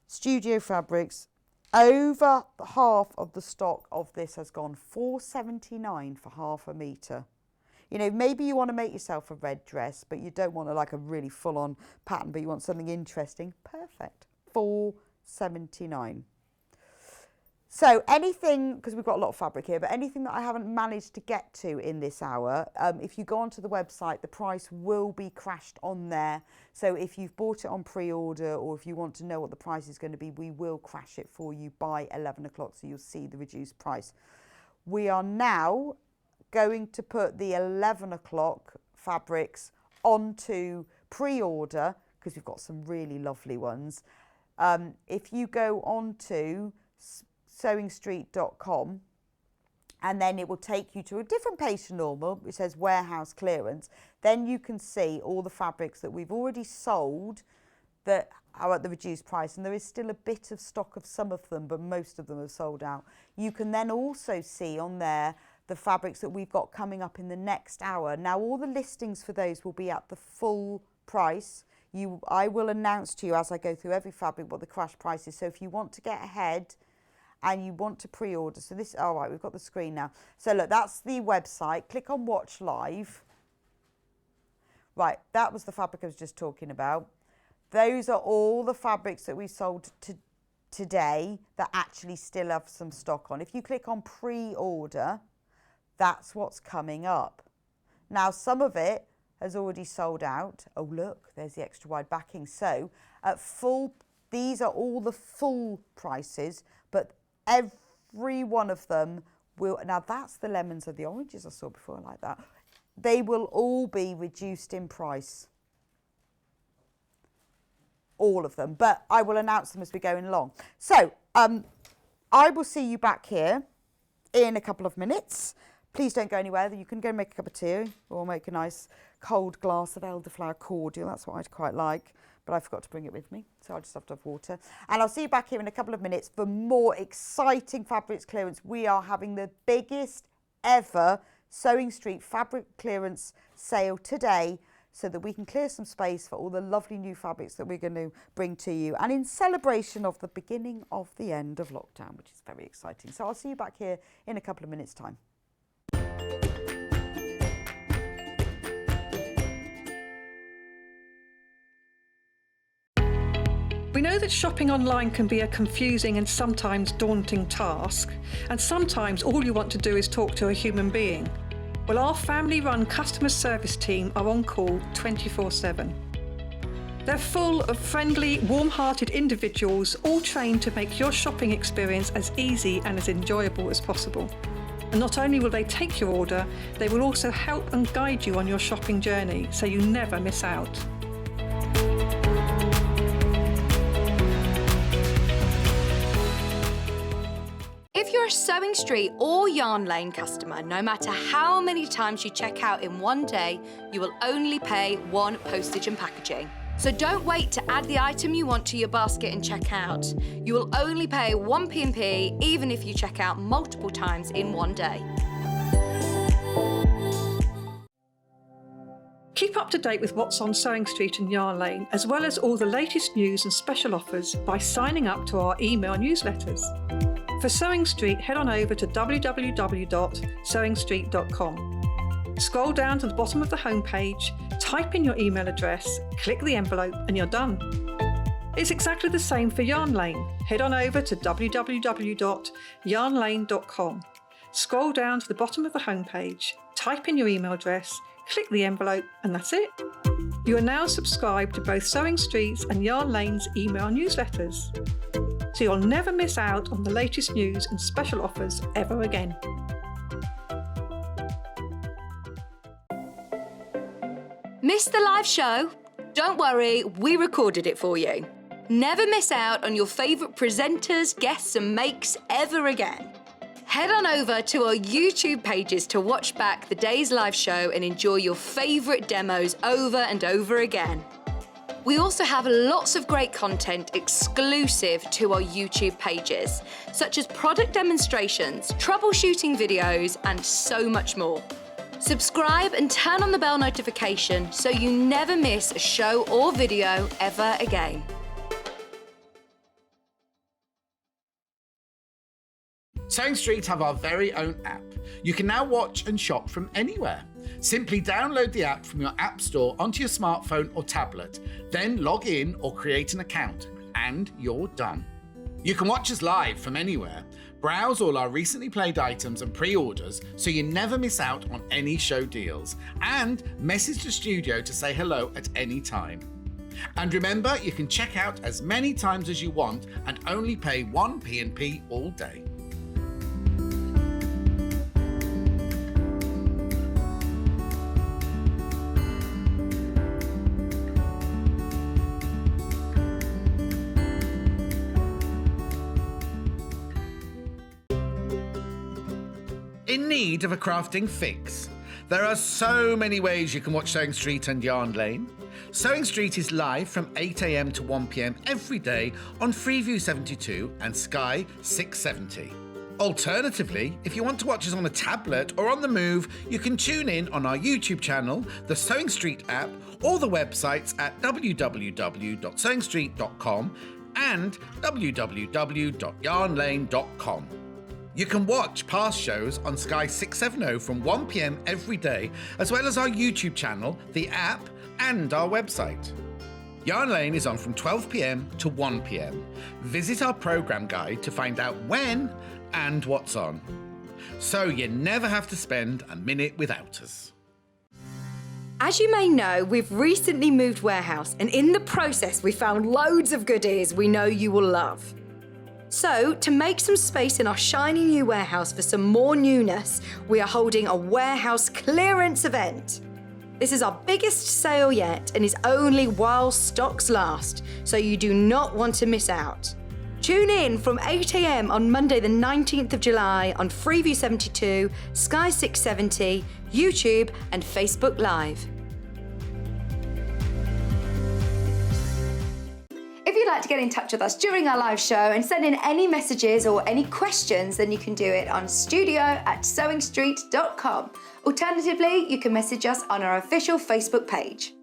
Studio Fabrics. Over half of the stock of this has gone $4.79 for half a metre. You know, maybe you want to make yourself a red dress, but you don't want like a really full-on pattern, but you want something interesting. Perfect. $4.79. So anything, because we've got a lot of fabric here, but anything that I haven't managed to get to in this hour, if you go onto the website, the price will be crashed on there. So if you've bought it on pre-order or if you want to know what the price is going to be, we will crash it for you by 11 o'clock, so you'll see the reduced price. We are now going to put the 11 o'clock fabrics onto pre-order because we've got some really lovely ones. If you go onto sewingstreet.com and then it will take you to a different page to normal, which says warehouse clearance. Then you can see all the fabrics that we've already sold that are at the reduced price, and there is still a bit of stock of some of them, but most of them are sold out. You can then also see on there the fabrics that we've got coming up in the next hour. Now all the listings for those will be at the full price. I will announce to you as I go through every fabric what the crash price is. So if you want to get ahead and you want to pre-order, so this, all right, we've got the screen now. So look, that's the website. Click on Watch Live. Right, that was the fabric I was just talking about. Those are all the fabrics that we sold today that actually still have some stock on. If you click on pre-order, that's what's coming up. Now, some of it has already sold out. Oh, look, there's the extra wide backing. So at full, these are all the full prices, but every one of them will, now that's the lemons and the oranges I saw before, I like that. They will all be reduced in price. All of them, but I will announce them as we're going along. So I will see you back here in a couple of minutes. Please don't go anywhere. You can go and make a cup of tea or make a nice cold glass of elderflower cordial. That's what I'd quite like, but I forgot to bring it with me, so I just have to have water. And I'll see you back here in a couple of minutes for more exciting fabrics clearance. We are having the biggest ever Sewing Street fabric clearance sale today, so that we can clear some space for all the lovely new fabrics that we're going to bring to you, and in celebration of the beginning of the end of lockdown, which is very exciting. So I'll see you back here in a couple of minutes' time. We know that shopping online can be a confusing and sometimes daunting task, and sometimes all you want to do is talk to a human being. Well, our family-run customer service team are on call 24/7. They're full of friendly, warm-hearted individuals, all trained to make your shopping experience as easy and as enjoyable as possible. And not only will they take your order, they will also help and guide you on your shopping journey, so you never miss out. If you're a Sewing Street or Yarn Lane customer, no matter how many times you check out in one day, you will only pay one postage and packaging. So don't wait to add the item you want to your basket and check out. You will only pay one P&P even if you check out multiple times in one day. Keep up to date with what's on Sewing Street and Yarn Lane, as well as all the latest news and special offers by signing up to our email newsletters. For Sewing Street, head on over to www.sewingstreet.com. Scroll down to the bottom of the homepage, type in your email address, click the envelope, and you're done. It's exactly the same for Yarn Lane. Head on over to www.yarnlane.com. Scroll down to the bottom of the homepage, type in your email address, click the envelope, and that's it. You are now subscribed to both Sewing Street's and Yarn Lane's email newsletters, so you'll never miss out on the latest news and special offers ever again. Missed the live show? Don't worry, we recorded it for you. Never miss out on your favourite presenters, guests and makes ever again. Head on over to our YouTube pages to watch back the day's live show and enjoy your favourite demos over and over again. We also have lots of great content exclusive to our YouTube pages, such as product demonstrations, troubleshooting videos, and so much more. Subscribe and turn on the bell notification so you never miss a show or video ever again. Sewing Street have our very own app. You can now watch and shop from anywhere. Simply download the app from your app store onto your smartphone or tablet, then log in or create an account, and you're done. You can watch us live from anywhere, browse all our recently played items and pre-orders so you never miss out on any show deals, and message the studio to say hello at any time. And remember, you can check out as many times as you want and only pay one P&P all day. In need of a crafting fix? There are so many ways you can watch Sewing Street and Yarn Lane. Sewing Street is live from 8 AM to 1 PM every day on Freeview 72 and Sky 670. Alternatively, if you want to watch us on a tablet or on the move, you can tune in on our YouTube channel, the Sewing Street app, or the websites at www.sewingstreet.com and www.yarnlane.com. You can watch past shows on Sky 670 from 1 p.m. every day, as well as our YouTube channel, the app, and our website. Yarn Lane is on from 12 p.m. to 1 p.m. Visit our programme guide to find out when and what's on. So you never have to spend a minute without us. As you may know, we've recently moved warehouse, and in the process we found loads of goodies we know you will love. So, to make some space in our shiny new warehouse for some more newness, we are holding a warehouse clearance event. This is our biggest sale yet and is only while stocks last, so you do not want to miss out. Tune in from 8 a.m. on Monday the 19th of July on Freeview 72, Sky 670, YouTube and Facebook Live. If you'd like to get in touch with us during our live show and send in any messages or any questions, then you can do it on studio@sewingstreet.com. Alternatively, you can message us on our official Facebook page.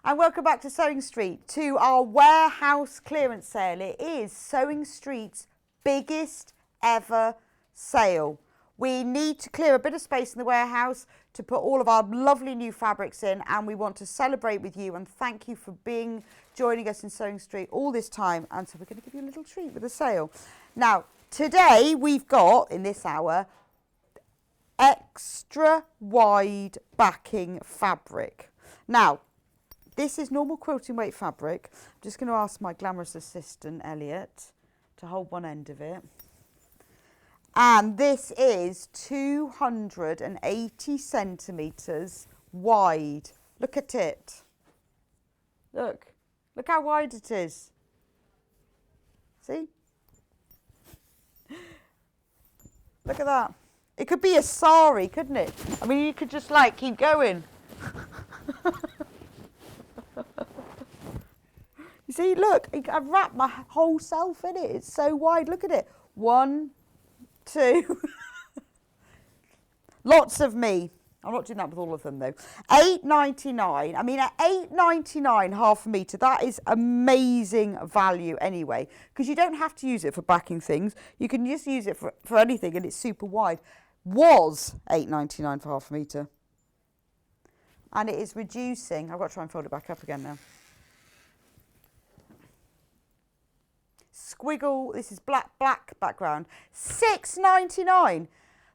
And welcome back to Sewing Street, to our warehouse clearance sale. It is Sewing Street's biggest ever sale. We need to clear a bit of space in the warehouse to put all of our lovely new fabrics in, and we want to celebrate with you and thank you for joining us in Sewing Street all this time. And so we're going to give you a little treat with a sale. Now, today we've got, in this hour, extra wide backing fabric. Now, this is normal quilting weight fabric. I'm just going to ask my glamorous assistant, Elliot, to hold one end of it. And this is 280 centimetres wide. Look at it. Look how wide it is. See? Look at that. It could be a sari, couldn't it? I mean, you could just like keep going. You see, look, I've wrapped my whole self in it. It's so wide. Look at it. 1, 2. Lots of me. I'm not doing that with all of them though. £8.99. I mean, at £8.99 half a metre, that is amazing value anyway, because you don't have to use it for backing things. You can just use it for anything, and it's super wide. Was £8.99 for half a metre. And it is reducing. I've got to try and fold it back up again now. Squiggle, this is black background, £6.99.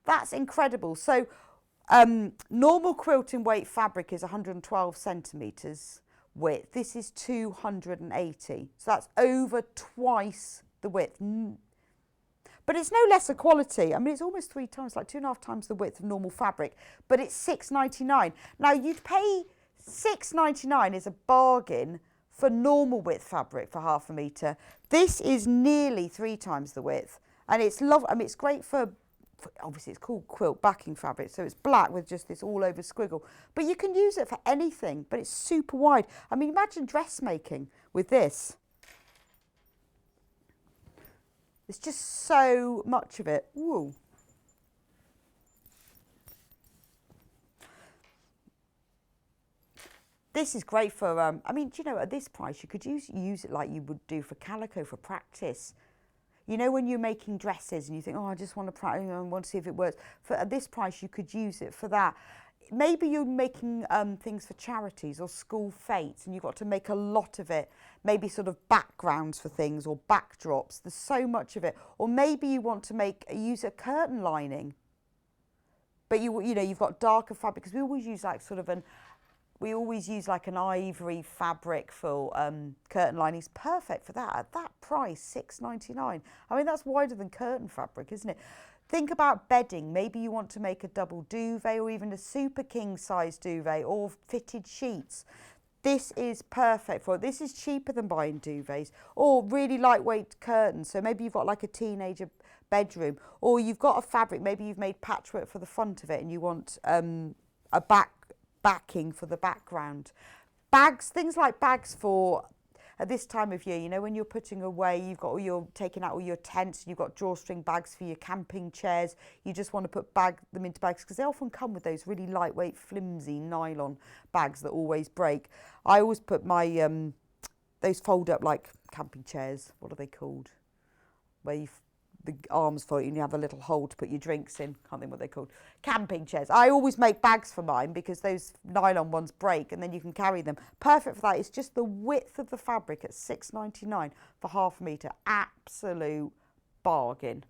That's incredible. So normal quilting weight fabric is 112 centimetres width. This is 280. So that's over twice the width. But it's no less a quality. I mean, it's almost 3 times, like 2.5 times the width of normal fabric, but it's £6.99. Now, you'd pay £6.99 is a bargain for normal width fabric for half a metre. This is nearly 3 times the width, and it's I mean, it's great for obviously it's called quilt backing fabric, so it's black with just this all over squiggle, but you can use it for anything, but it's super wide. I mean, imagine dressmaking with this. There's just so much of it. Woo. This is great for, I mean, do you know, at this price, you could use it like you would do for calico for practice. You know, when you're making dresses and you think, oh, I just want to practice, I want to see if it works. At this price, you could use it for that. Maybe you're making things for charities or school fetes and you've got to make a lot of it. Maybe sort of backgrounds for things or backdrops. There's so much of it. Or maybe you want to use a curtain lining. But you know, you've got darker fabric, because we always use like sort of an ivory fabric for curtain linings. Perfect for that. At that price, £6.99. I mean, that's wider than curtain fabric, isn't it? Think about bedding. Maybe you want to make a double duvet or even a super king size duvet or fitted sheets. This is perfect for it. This is cheaper than buying duvets or really lightweight curtains. So maybe you've got like a teenager bedroom, or you've got a fabric, maybe you've made patchwork for the front of it and you want a backing for the background. Bags, things like bags for at this time of year, you know, when you're putting away, you've got all your, taking out all your tents, you've got drawstring bags for your camping chairs, you just want to put them into bags because they often come with those really lightweight, flimsy nylon bags that always break. I always put my, those fold up like camping chairs, what are they called? Where the arms fold and you have a little hole to put your drinks in, can't think what they're called. Camping chairs. I always make bags for mine because those nylon ones break and then you can carry them. Perfect for that. It's just the width of the fabric at £6.99 for half a metre. Absolute bargain.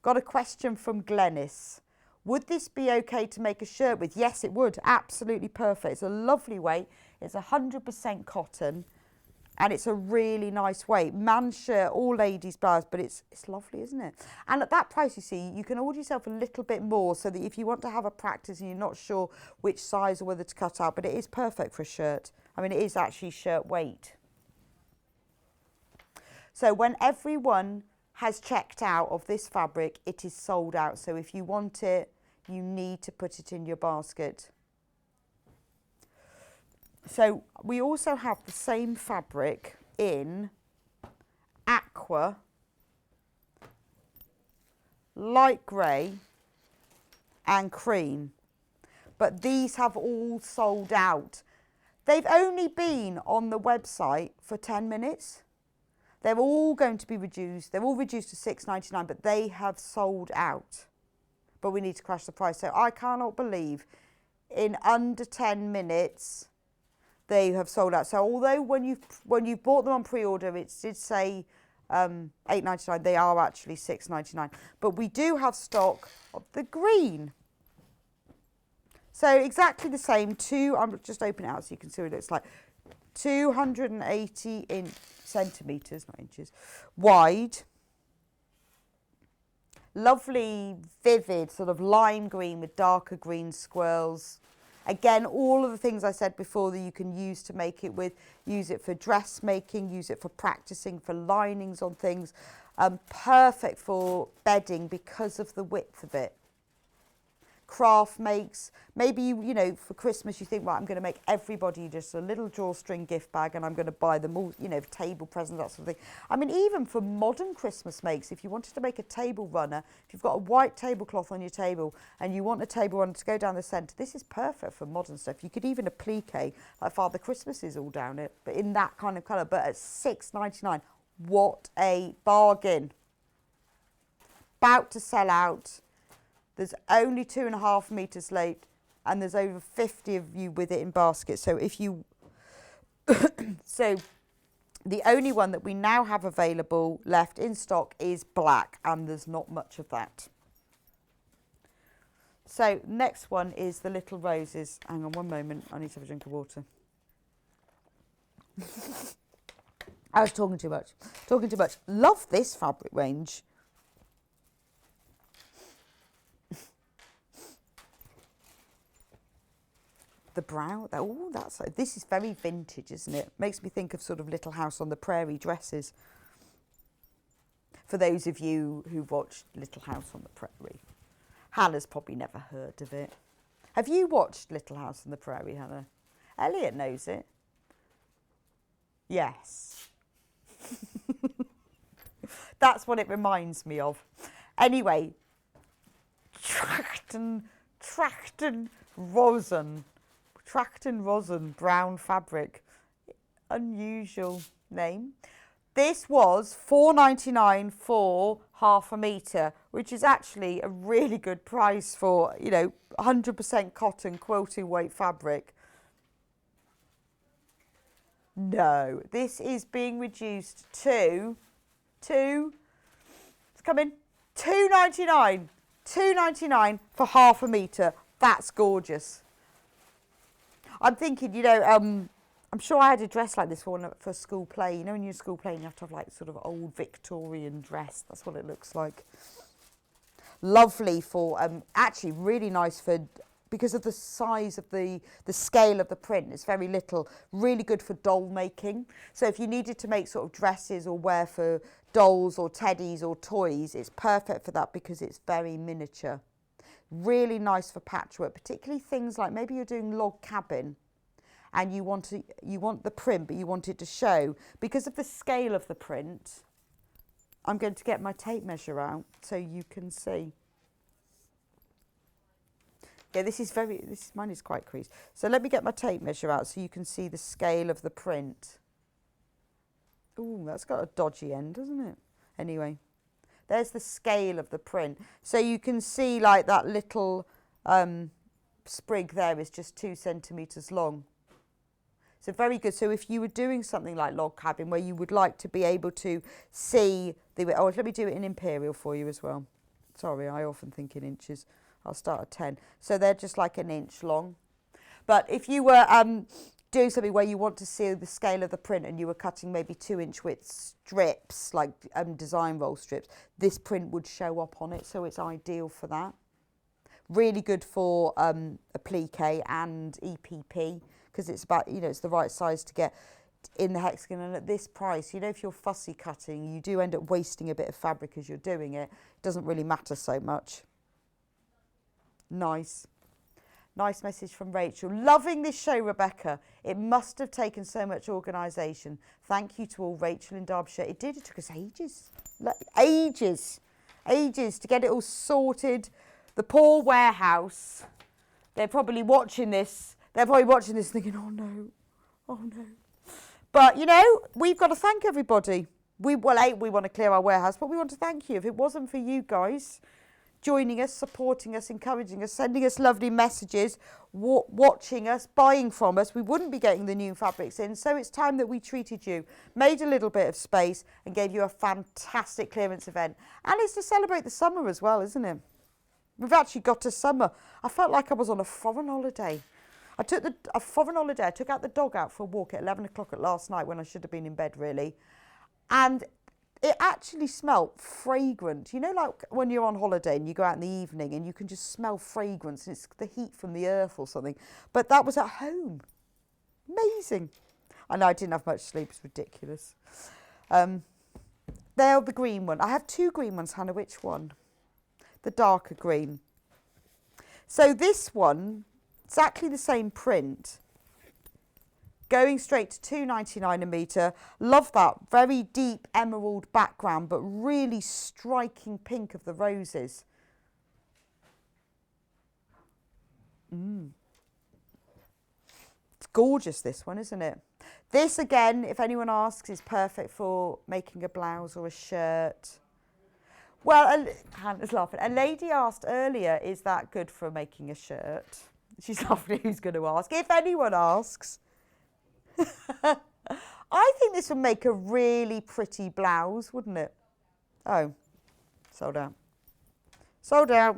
Got a question from Glennis. Would this be okay to make a shirt with? Yes, it would. Absolutely perfect. It's a lovely weight. It's 100% cotton. And it's a really nice weight. Man's shirt, all ladies' blouse, but it's lovely, isn't it? And at that price, you see, you can order yourself a little bit more so that if you want to have a practice and you're not sure which size or whether to cut out, but it is perfect for a shirt. I mean, it is actually shirt weight. So when everyone has checked out of this fabric, it is sold out. So if you want it, you need to put it in your basket. So we also have the same fabric in aqua, light grey and cream, but these have all sold out. They've only been on the website for 10 minutes. They're all going to be reduced. They're all reduced to £6.99, but they have sold out. But we need to crash the price. So I cannot believe in under 10 minutes they have sold out. So although when you bought them on pre-order, it did say £8.99, they are actually £6.99. But we do have stock of the green. So exactly the same. I'm just open it out so you can see what it looks like. 280 centimetres, not inches, wide. Lovely, vivid, sort of lime green with darker green swirls. Again, all of the things I said before that you can use to make it with, use it for dressmaking, use it for practicing, for linings on things. Perfect for bedding because of the width of it. Craft makes, maybe you know, for Christmas you think, right, I'm going to make everybody just a little drawstring gift bag and I'm going to buy them all, you know, table presents, that sort of thing. I mean, even for modern Christmas makes, if you wanted to make a table runner, if you've got a white tablecloth on your table and you want a table runner to go down the centre, this is perfect for modern stuff. You could even applique, like Father Christmas is all down it, but in that kind of colour, but at £6.99, what a bargain. About to sell out. There's only 2.5 metres late and there's over 50 of you with it in baskets. So if you, so the only one that we now have available left in stock is black and there's not much of that. So next one is the little roses. Hang on one moment, I need to have a drink of water. I was talking too much. Love this fabric range. The brown, oh, this is very vintage, isn't it? Makes me think of sort of Little House on the Prairie dresses. For those of you who've watched Little House on the Prairie. Hannah's probably never heard of it. Have you watched Little House on the Prairie, Hannah? Elliot knows it. Yes. That's what it reminds me of. Anyway, Tracton rosin brown fabric. Unusual name. This was £4.99 for half a metre, which is actually a really good price for, you know, 100% cotton quilting weight fabric. No, this is being reduced to it's coming, £2.99. £2.99 for half a metre. That's gorgeous. I'm thinking, you know, I'm sure I had a dress like this for a school play. You know, when you're in school play, you have to have like sort of old Victorian dress. That's what it looks like. Lovely for, actually really nice for, because of the size of the scale of the print. It's very little, really good for doll making. So if you needed to make sort of dresses or wear for dolls or teddies or toys, it's perfect for that because it's very miniature. Really nice for patchwork, particularly things like maybe you're doing log cabin and you want the print, but you want it to show. Because of the scale of the print, I'm going to get my tape measure out so you can see. Yeah, mine is quite creased. So let me get my tape measure out so you can see the scale of the print. Ooh, that's got a dodgy end, doesn't it? Anyway, there's the scale of the print. So you can see like that little sprig there is just 2 centimetres long. So very good. So if you were doing something like log cabin where you would like to be able to see let me do it in imperial for you as well. Sorry, I often think in inches. I'll start at 10. So they're just like an inch long. But if you were doing something where you want to see the scale of the print and you were cutting maybe 2-inch width strips, like design roll strips, this print would show up on it. So it's ideal for that. Really good for applique and EPP. Because it's about, it's the right size to get in the hexagon. And at this price, if you're fussy cutting, you do end up wasting a bit of fabric as you're doing it. It doesn't really matter so much. Nice. Nice message from Rachel. Loving this show, Rebecca. It must have taken so much organisation. Thank you to all, Rachel in Derbyshire. It did. It took us ages. Ages to get it all sorted. The poor warehouse. They're probably watching this. They're probably watching this thinking, oh no. But, we've got to thank everybody. We want to clear our warehouse, but we want to thank you. If it wasn't for you guys joining us, supporting us, encouraging us, sending us lovely messages, watching us, buying from us, we wouldn't be getting the new fabrics in. So it's time that we treated you, made a little bit of space and gave you a fantastic clearance event. And it's to celebrate the summer as well, isn't it? We've actually got to summer. I felt like I was on a foreign holiday. I took a foreign holiday. I took out the dog out for a walk at 11 o'clock at last night when I should have been in bed, really. And it actually smelt fragrant. Like when you're on holiday and you go out in the evening and you can just smell fragrance and it's the heat from the earth or something. But that was at home. Amazing. I know I didn't have much sleep. It's ridiculous. They're the green one. I have 2 green ones, Hannah. Which one? The darker green. So this one, exactly the same print, going straight to £2.99 a metre. Love that very deep emerald background, but really striking pink of the roses. It's gorgeous, this one, isn't it? This, again, if anyone asks, is perfect for making a blouse or a shirt. Well, Hannah's laughing. A lady asked earlier, is that good for making a shirt? She's laughing, who's going to ask? If anyone asks. I think this would make a really pretty blouse, wouldn't it? Oh, sold out. Sold out.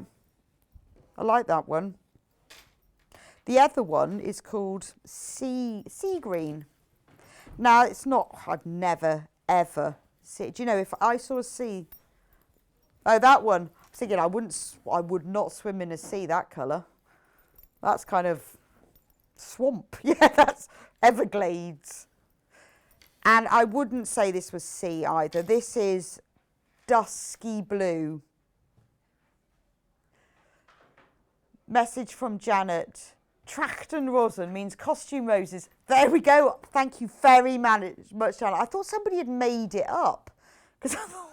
I like that one. The other one is called sea green. Now, it's not, I've never, ever seen, do you know, if I saw a sea, oh, that one, I'm thinking I would not swim in a sea that colour. That's kind of swamp. Yeah, that's Everglades. And I wouldn't say this was sea either. This is dusky blue. Message from Janet. Trachton rosin means costume roses. There we go. Thank you very much, Janet. I thought somebody had made it up. Because I thought,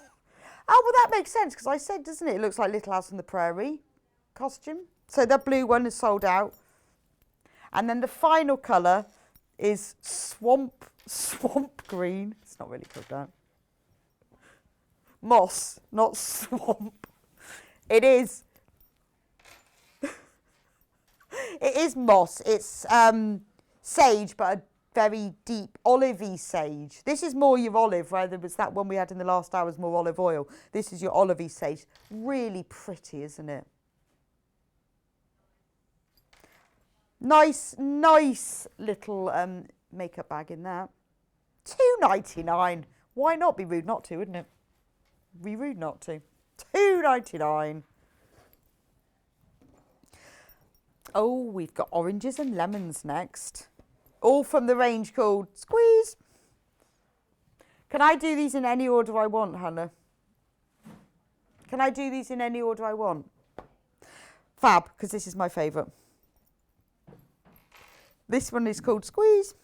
oh, well, that makes sense. Because I said, doesn't it? It looks like Little House on the Prairie costume. So the blue one is sold out. And then the final colour is swamp green. It's not really called that. Moss, not swamp. It is. It is moss. It's sage, but a very deep olivey sage. This is more your olive, rather was that one we had in the last hour was more olive oil. This is your olivey sage. Really pretty, isn't it? Nice little makeup bag in that. £2.99. Why not? Be rude not to, wouldn't it? Be rude not to. £2.99. Oh, we've got oranges and lemons next. All from the range called Squeeze. Can I do these in any order I want, Hannah? Can I do these in any order I want? Fab, because this is my favourite. This one is called Squeeze.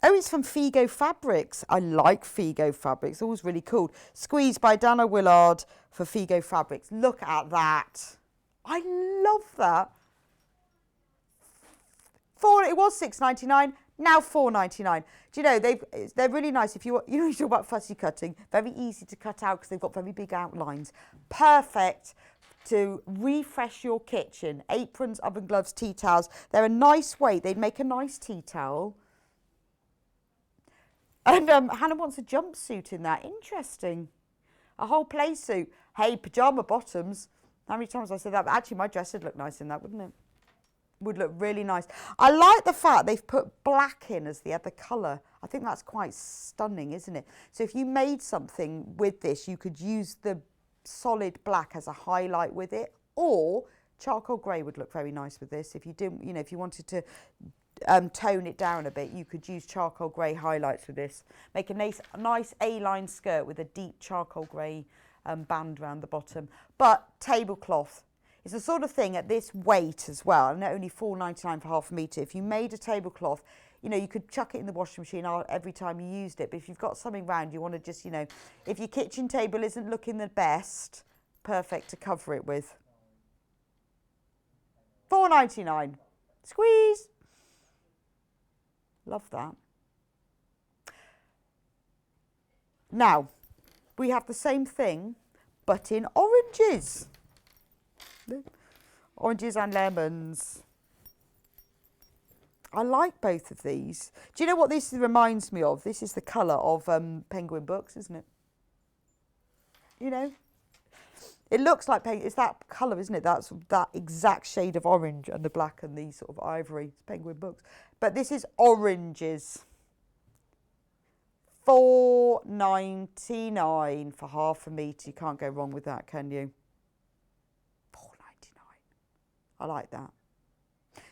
Oh, it's from Figo Fabrics. I like Figo Fabrics. Always really cool. Squeeze by Dana Willard for Figo Fabrics. Look at that. I love that. It was $6.99. Now $4.99. Do you know they're really nice. If you talk about fussy cutting, very easy to cut out because they've got very big outlines. Perfect to refresh your kitchen. Aprons, oven gloves, tea towels. They're a nice weight. They'd make a nice tea towel. And Hannah wants a jumpsuit in that. Interesting. A whole play suit. Hey, pyjama bottoms. How many times I said that? But actually, my dress would look nice in that, wouldn't it? Would look really nice. I like the fact they've put black in as the other colour. I think that's quite stunning, isn't it? So if you made something with this, you could use the solid black as a highlight with it, or charcoal grey would look very nice with this. If you didn't, if you wanted to tone it down a bit, you could use charcoal grey highlights with this. Make a nice A-line skirt with a deep charcoal grey band around the bottom. But tablecloth. It's the sort of thing at this weight as well, and only $4.99 for half a metre. If you made a tablecloth, you could chuck it in the washing machine every time you used it. But if you've got something round, you want to just, if your kitchen table isn't looking the best, perfect to cover it with. $4.99. Squeeze. Love that. Now, we have the same thing, but in oranges. Oranges and lemons. I like both of these. Do you know what this reminds me of? This is the colour of Penguin Books, isn't it? It looks like it's that colour, isn't it? That's that exact shade of orange and the black and the sort of ivory. It's Penguin Books. But this is oranges. $4.99 for half a metre. You can't go wrong with that, can you? I like that.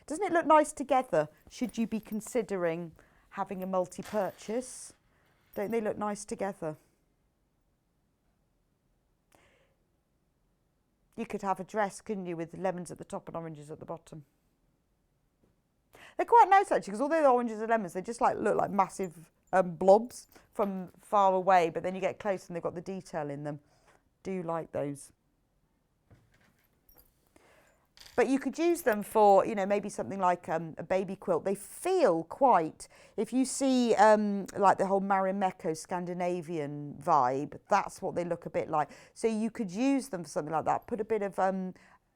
Doesn't it look nice together? Should you be considering having a multi-purchase? Don't they look nice together? You could have a dress, couldn't you, with lemons at the top and oranges at the bottom. They're quite nice actually, because although they're oranges and lemons, they just look like massive blobs from far away, but then you get close and they've got the detail in them. Do like those. But you could use them for, maybe something like a baby quilt. They feel quite, if you see like the whole Marimekko Scandinavian vibe, that's what they look a bit like. So you could use them for something like that. Put a bit of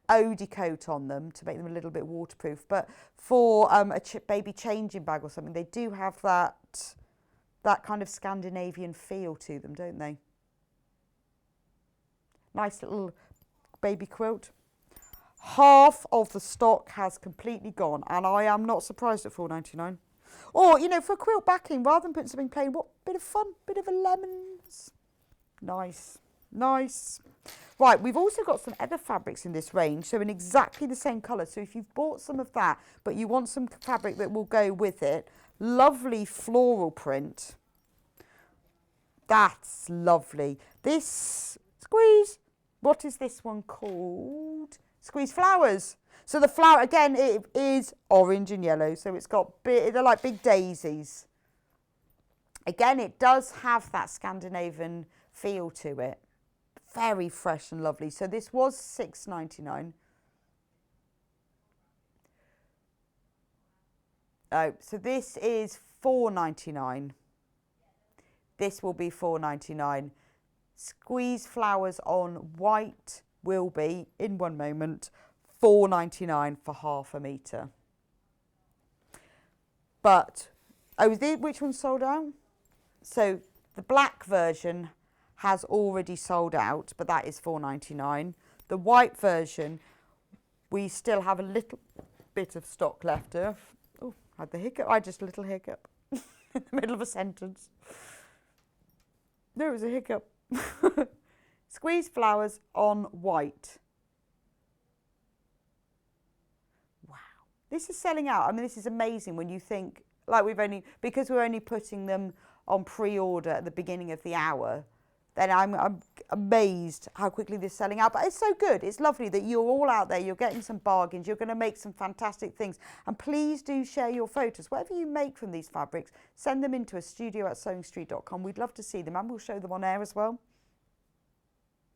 Odie coat on them to make them a little bit waterproof. But for a baby changing bag or something, they do have that kind of Scandinavian feel to them, don't they? Nice little baby quilt. Half of the stock has completely gone, and I am not surprised at $4.99. Or, for a quilt backing, rather than putting something plain, what bit of fun, bit of a lemons. Nice, nice. Right, we've also got some other fabrics in this range, so in exactly the same colour. So if you've bought some of that, but you want some fabric that will go with it, lovely floral print. That's lovely. This, Squeeze, what is this one called? Squeeze Flowers. So the flower, again, it is orange and yellow. So it's got, they're like big daisies. Again, it does have that Scandinavian feel to it. Very fresh and lovely. So this was $6.99. Oh, so this is $4.99. This will be $4.99. Squeeze Flowers on white will be, in one moment, $4.99 for half a metre. But, which one sold out? So the black version has already sold out, but that is $4.99. The white version, we still have a little bit of stock left. Oh, had the hiccup. I just a little hiccup in the middle of a sentence. There was a hiccup. Squeeze Flowers on white. This is selling out. I mean, this is amazing when you think, like because we're only putting them on pre-order at the beginning of the hour, then I'm amazed how quickly this is selling out. But it's so good. It's lovely that you're all out there. You're getting some bargains. You're going to make some fantastic things. And please do share your photos. Whatever you make from these fabrics, send them into us, studio@sewingstreet.com. We'd love to see them, and we'll show them on air as well.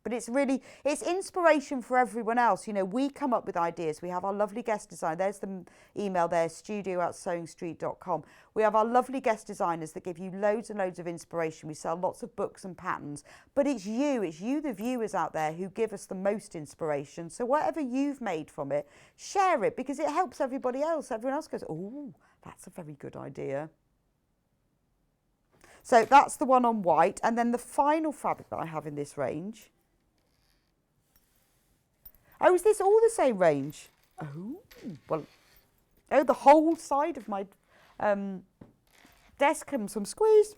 But it's inspiration for everyone else. You know, we come up with ideas. We have our lovely guest designer. There's the email there, studio@sewingstreet.com. We have our lovely guest designers that give you loads and loads of inspiration. We sell lots of books and patterns. But it's you, the viewers out there, who give us the most inspiration. So whatever you've made from it, share it, because it helps everybody else. Everyone else goes, oh, that's a very good idea. So that's the one on white. And then the final fabric that I have in this range. Oh, is this all the same range? Oh, well, oh, the whole side of my desk comes from squeeze.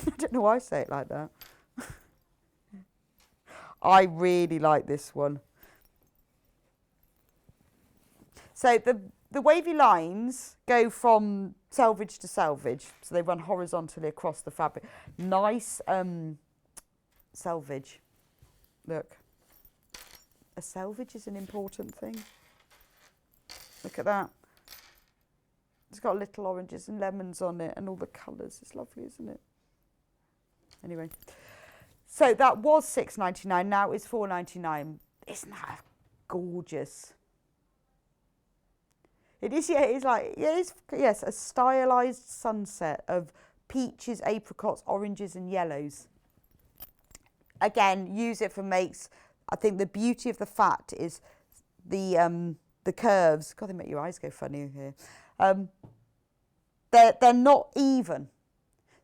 I don't know why I say it like that. I really like this one. So the wavy lines go from selvage to selvage. So they run horizontally across the fabric. Nice selvage. Look. A selvage is an important thing. Look at that. It's got little oranges and lemons on it and all the colours. It's lovely, isn't it? Anyway, so that was £6.99. Now it's £4.99. Isn't that gorgeous? It is, yeah, it's like, yeah, it's, yes, a stylised sunset of peaches, apricots, oranges and yellows. Again, use it for makes. I think the beauty of the fat is the curves. God, they make your eyes go funny here. They're not even.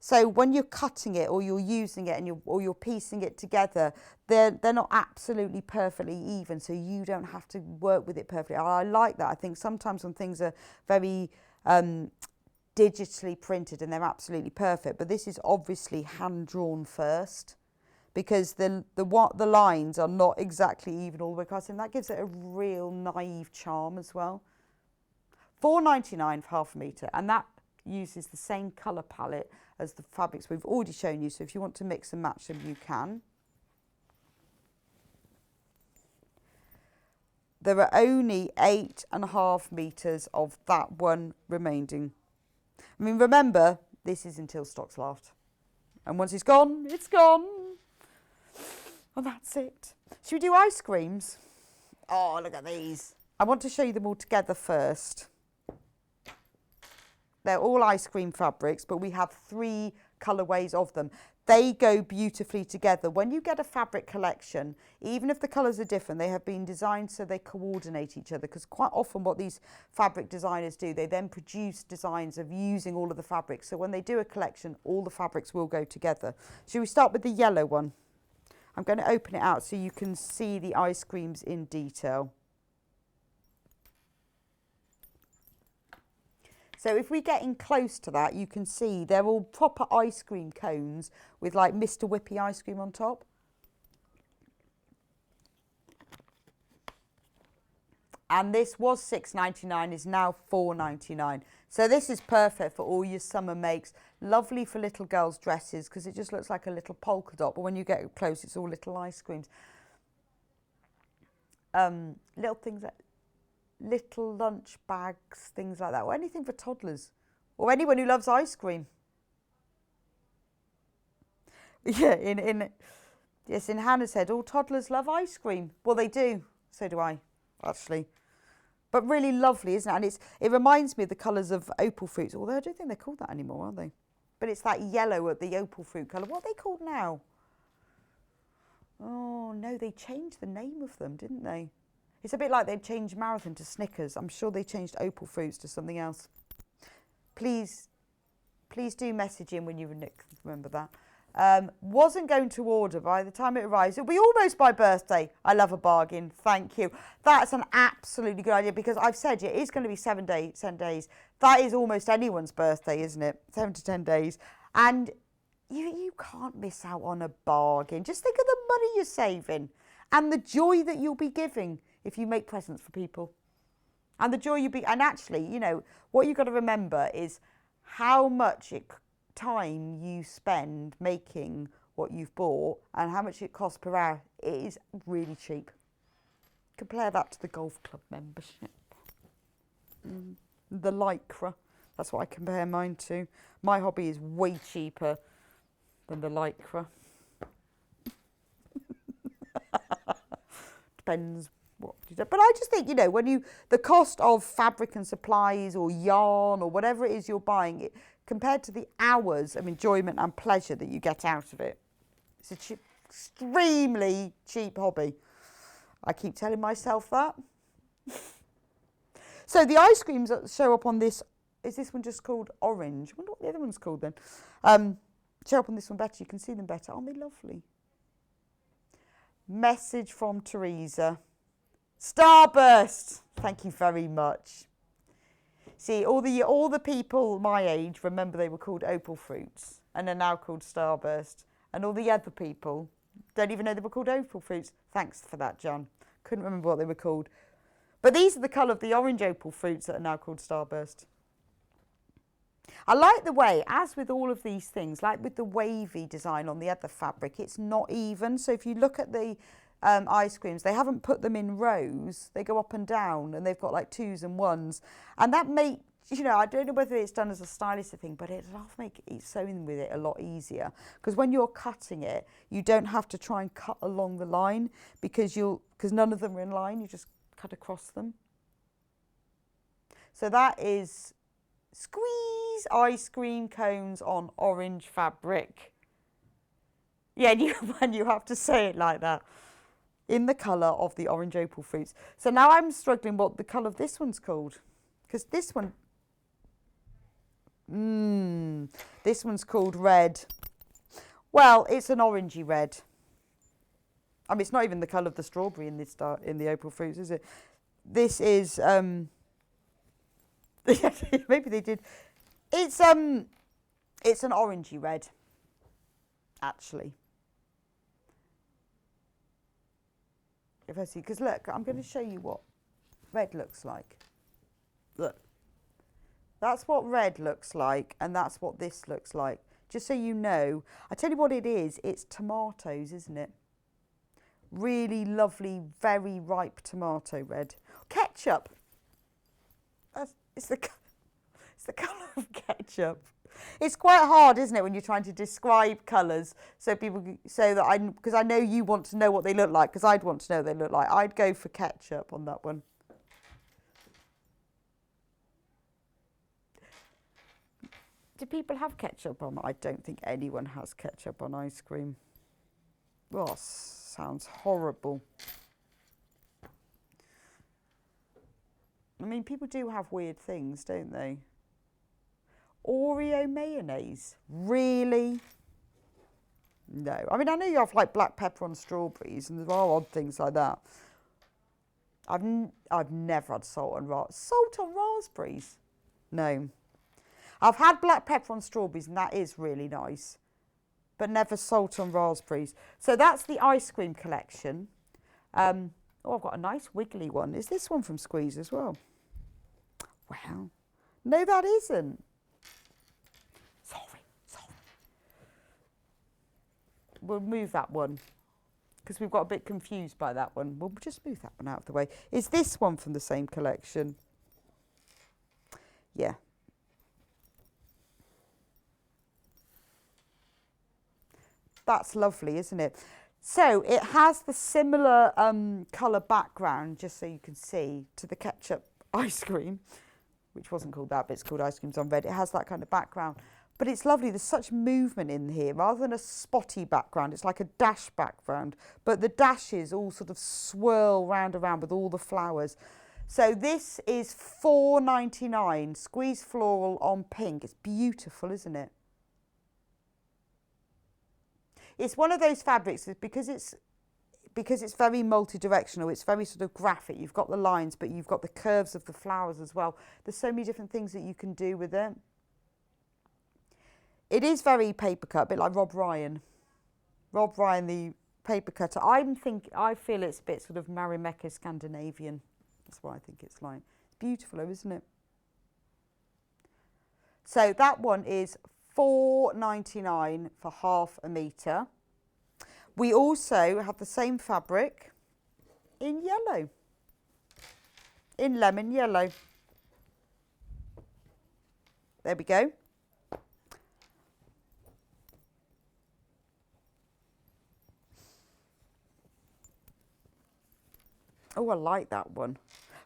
So when you're cutting it or you're using it and you're piecing it together, they're not absolutely perfectly even. So you don't have to work with it perfectly. I like that. I think sometimes when things are very digitally printed and they're absolutely perfect, but this is obviously hand drawn first, because the lines are not exactly even all the way across, and that gives it a real naive charm as well. £4.99 for half a metre, and that uses the same colour palette as the fabrics we've already shown you, so if you want to mix and match them, you can. There are only 8.5 metres of that one remaining. I mean, remember, this is until stock's last. And once it's gone, it's gone. And that's it. Should we do ice creams? Oh, look at these. I want to show you them all together first. They're all ice cream fabrics, but we have 3 colourways of them. They go beautifully together. When you get a fabric collection, even if the colours are different, they have been designed so they coordinate each other, because quite often what these fabric designers do, they then produce designs of using all of the fabrics. So when they do a collection, all the fabrics will go together. Should we start with the yellow one? I'm going to open it out so you can see the ice creams in detail. So if we get in close to that, you can see they're all proper ice cream cones with like Mr. Whippy ice cream on top. And this was £6.99, is now £4.99. So this is perfect for all your summer makes. Lovely for little girls' dresses because it just looks like a little polka dot. But when you get close, it's all little ice creams. Little things like little lunch bags, things like that, or anything for toddlers or anyone who loves ice cream. Yeah, in Hannah's head, all toddlers love ice cream. Well, they do. So do I, actually. But really lovely, isn't it? And it reminds me of the colours of opal fruits, although I don't think they're called that anymore, are they? But it's that yellow at the opal fruit colour. What are they called now? Oh, no, they changed the name of them, didn't they? It's a bit like they changed Marathon to Snickers. I'm sure they changed opal fruits to something else. Please do message in when you remember that. Wasn't going to order. By the time it arrives, it'll be almost my birthday. I love a bargain. Thank you. That's an absolutely good idea, because I've said it is going to be 7 days. That is almost anyone's birthday, isn't it? 7 to 10 days. And you can't miss out on a bargain. Just think of the money you're saving and the joy that you'll be giving if you make presents for people. And the joy you be, and actually, you know, what you've got to remember is how much time you spend making what you've bought and how much it costs per hour. It is really cheap. Compare that to the golf club membership. The Lycra, that's what I compare mine to. My hobby is way cheaper than the Lycra. Depends what you do. But I just think, you know, when the cost of fabric and supplies or yarn or whatever it is you're buying, compared to the hours of enjoyment and pleasure that you get out of it, it's a extremely cheap hobby. I keep telling myself that. So the ice creams that show up on this, is this one just called orange? I wonder what the other one's called then. Show up on this one better, you can see them better. Aren't they lovely? Message from Teresa. Starburst, thank you very much. See, all the people my age remember they were called opal fruits and are now called Starburst. And all the other people don't even know they were called opal fruits. Thanks for that, John. Couldn't remember what they were called. But these are the colour of the orange opal fruits that are now called Starburst. I like the way, as with all of these things, like with the wavy design on the other fabric, it's not even. So if you look at the ice creams, they haven't put them in rows. They go up and down and they've got like 2s and 1s. And that makes, you know, I don't know whether it's done as a stylistic thing, but it'll make sewing with it a lot easier. Because when you're cutting it, you don't have to try and cut along the line because none of them are in line. You just cut across them. So that is squeeze ice cream cones on orange fabric. Yeah, and you have to say it like that. In the colour of the orange opal fruits. So now I'm struggling what the colour of this one's called. Because this one, this one's called red. Well, it's an orangey red. I mean, it's not even the colour of the strawberry in the opal fruits, is it? This is, maybe they did. It's an orangey red, actually. If I see, because look, I'm going to show you what red looks like. Look, that's what red looks like, and that's what this looks like. Just so you know, I tell you what it is. It's tomatoes, isn't it? Really lovely, very ripe tomato red. Ketchup. It's the colour of ketchup. It's quite hard, isn't it, when you're trying to describe colours so people so that because I know you want to know what they look like, because I'd want to know what they look like. I'd go for ketchup on that one. Do people have ketchup on? I don't think anyone has ketchup on ice cream. Oh, sounds horrible. I mean, people do have weird things, don't they? Oreo mayonnaise, really? No. I mean, I know you have like black pepper on strawberries, and there are odd things like that. I've never had salt on raspberries. No. I've had black pepper on strawberries, and that is really nice, but never salt on raspberries. So that's the ice cream collection. Oh, I've got a nice wiggly one. Is this one from Squeeze as well? Wow. No, that isn't. Sorry. We'll move that one because we've got a bit confused by that one. We'll just move that one out of the way. Is this one from the same collection? Yeah. That's lovely, isn't it? So it has the similar colour background, just so you can see, to the ketchup ice cream, which wasn't called that, but it's called Ice Creams on Red. It has that kind of background. But it's lovely. There's such movement in here. Rather than a spotty background, it's like a dash background. But the dashes all sort of swirl round around with all the flowers. So this is $4.99, Squeeze Floral on pink. It's beautiful, isn't it? It's one of those fabrics, because it's very multi-directional, it's very sort of graphic. You've got the lines, but you've got the curves of the flowers as well. There's so many different things that you can do with it. It is very paper cut, a bit like Rob Ryan. Rob Ryan, the paper cutter. I feel it's a bit sort of Marimekko Scandinavian. That's what I think it's like. beautiful though, isn't it? So that one is £4.99 for half a metre. We also have the same fabric in yellow, in lemon yellow. There we go. Oh, I like that one.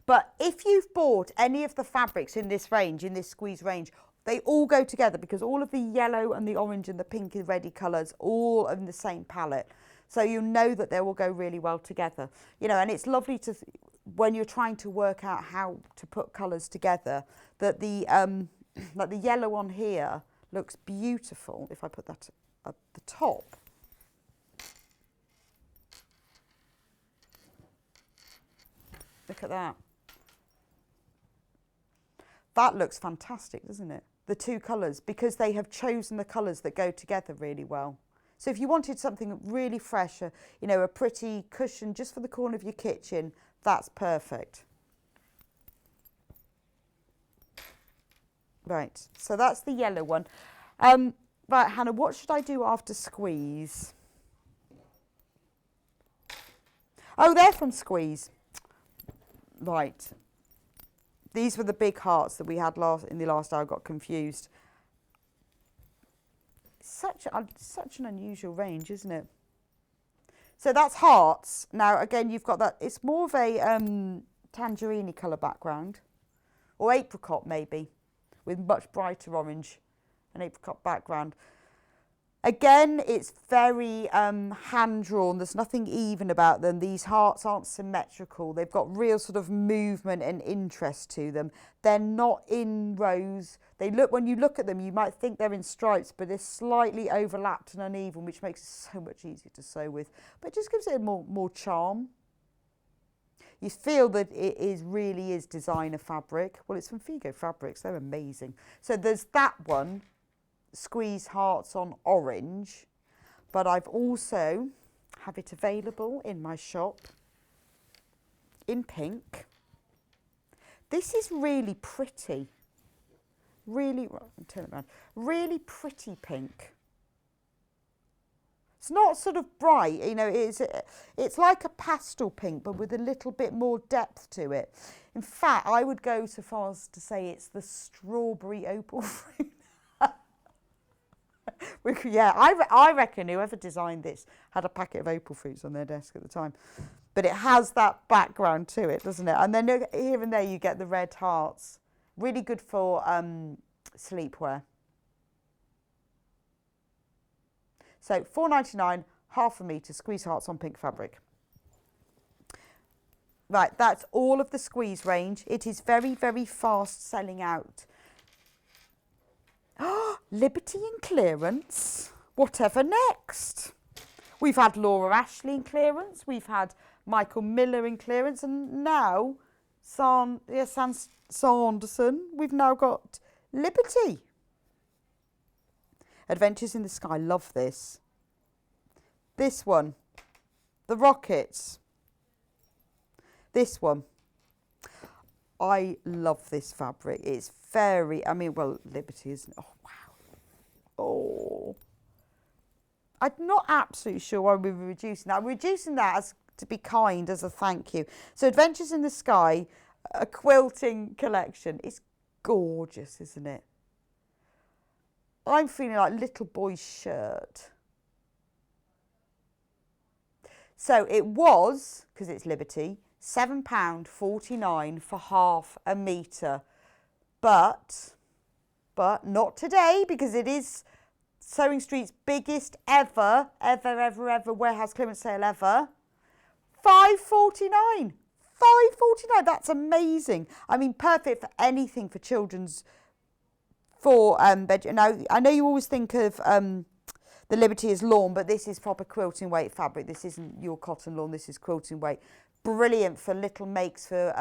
But if you've bought any of the fabrics in this range, in this squeeze range, they all go together because all of the yellow and the orange and the pink and reddy colours all in the same palette. So you know that they will go really well together. You know, and it's lovely to, when you're trying to work out how to put colours together, that the, like the yellow on here looks beautiful. If I put that at the top. Look at that. That looks fantastic, doesn't it? The two colours, because they have chosen the colours that go together really well. So if you wanted something really fresh, you know, a pretty cushion just for the corner of your kitchen, that's perfect. Right, so that's the yellow one. Right, Hannah, what should I do after squeeze? Oh, they're from squeeze. Right. These were the big hearts that we had in the last hour. I got confused. Such an unusual range, isn't it? So that's hearts. Now, again, you've got that. It's more of a tangerine colour background. Or apricot, maybe, with much brighter orange. An apricot background. Again, it's very hand-drawn. There's nothing even about them. These hearts aren't symmetrical. They've got real sort of movement and interest to them. They're not in rows. They look, when you look at them, you might think they're in stripes, but they're slightly overlapped and uneven, which makes it so much easier to sew with. But it just gives it more charm. You feel that it really is designer fabric. Well, it's from Figo Fabrics. They're amazing. So there's that one. Squeeze hearts on orange, but I've also have it available in my shop in pink. This is really pretty, really, turn it around, really pretty pink. It's not sort of bright, you know, it's like a pastel pink, but with a little bit more depth to it. In fact, I would go so far as to say it's the strawberry opal fruit. Yeah, I reckon whoever designed this had a packet of opal fruits on their desk at the time. But it has that background to it, doesn't it? And then here and there you get the red hearts. Really good for sleepwear. So £4.99, half a metre, squeeze hearts on pink fabric. Right, that's all of the squeeze range. It is very, very fast selling out. Liberty in clearance. Whatever next? We've had Laura Ashley in clearance. We've had Michael Miller in clearance. And now, Sanderson, we've now got Liberty. Adventures in the Sky. Love this. This one. The Rockets. This one. I love this fabric. It's very, I mean, well, Liberty isn't. Oh, wow. Oh. I'm not absolutely sure why we were reducing that. I'm reducing that as to be kind, as a thank you. So Adventures in the Sky, a quilting collection. It's gorgeous, isn't it? I'm feeling like little boy's shirt. So it was, because it's Liberty, £7.49 for half a metre. But not today, because it is Sewing Street's biggest ever warehouse clearance sale ever. £5.49. £5.49. That's amazing. I mean, perfect for anything for children's. For now, I know you always think of the Liberty as lawn, but this is proper quilting weight fabric. This isn't your cotton lawn. This is quilting weight. Brilliant for little makes for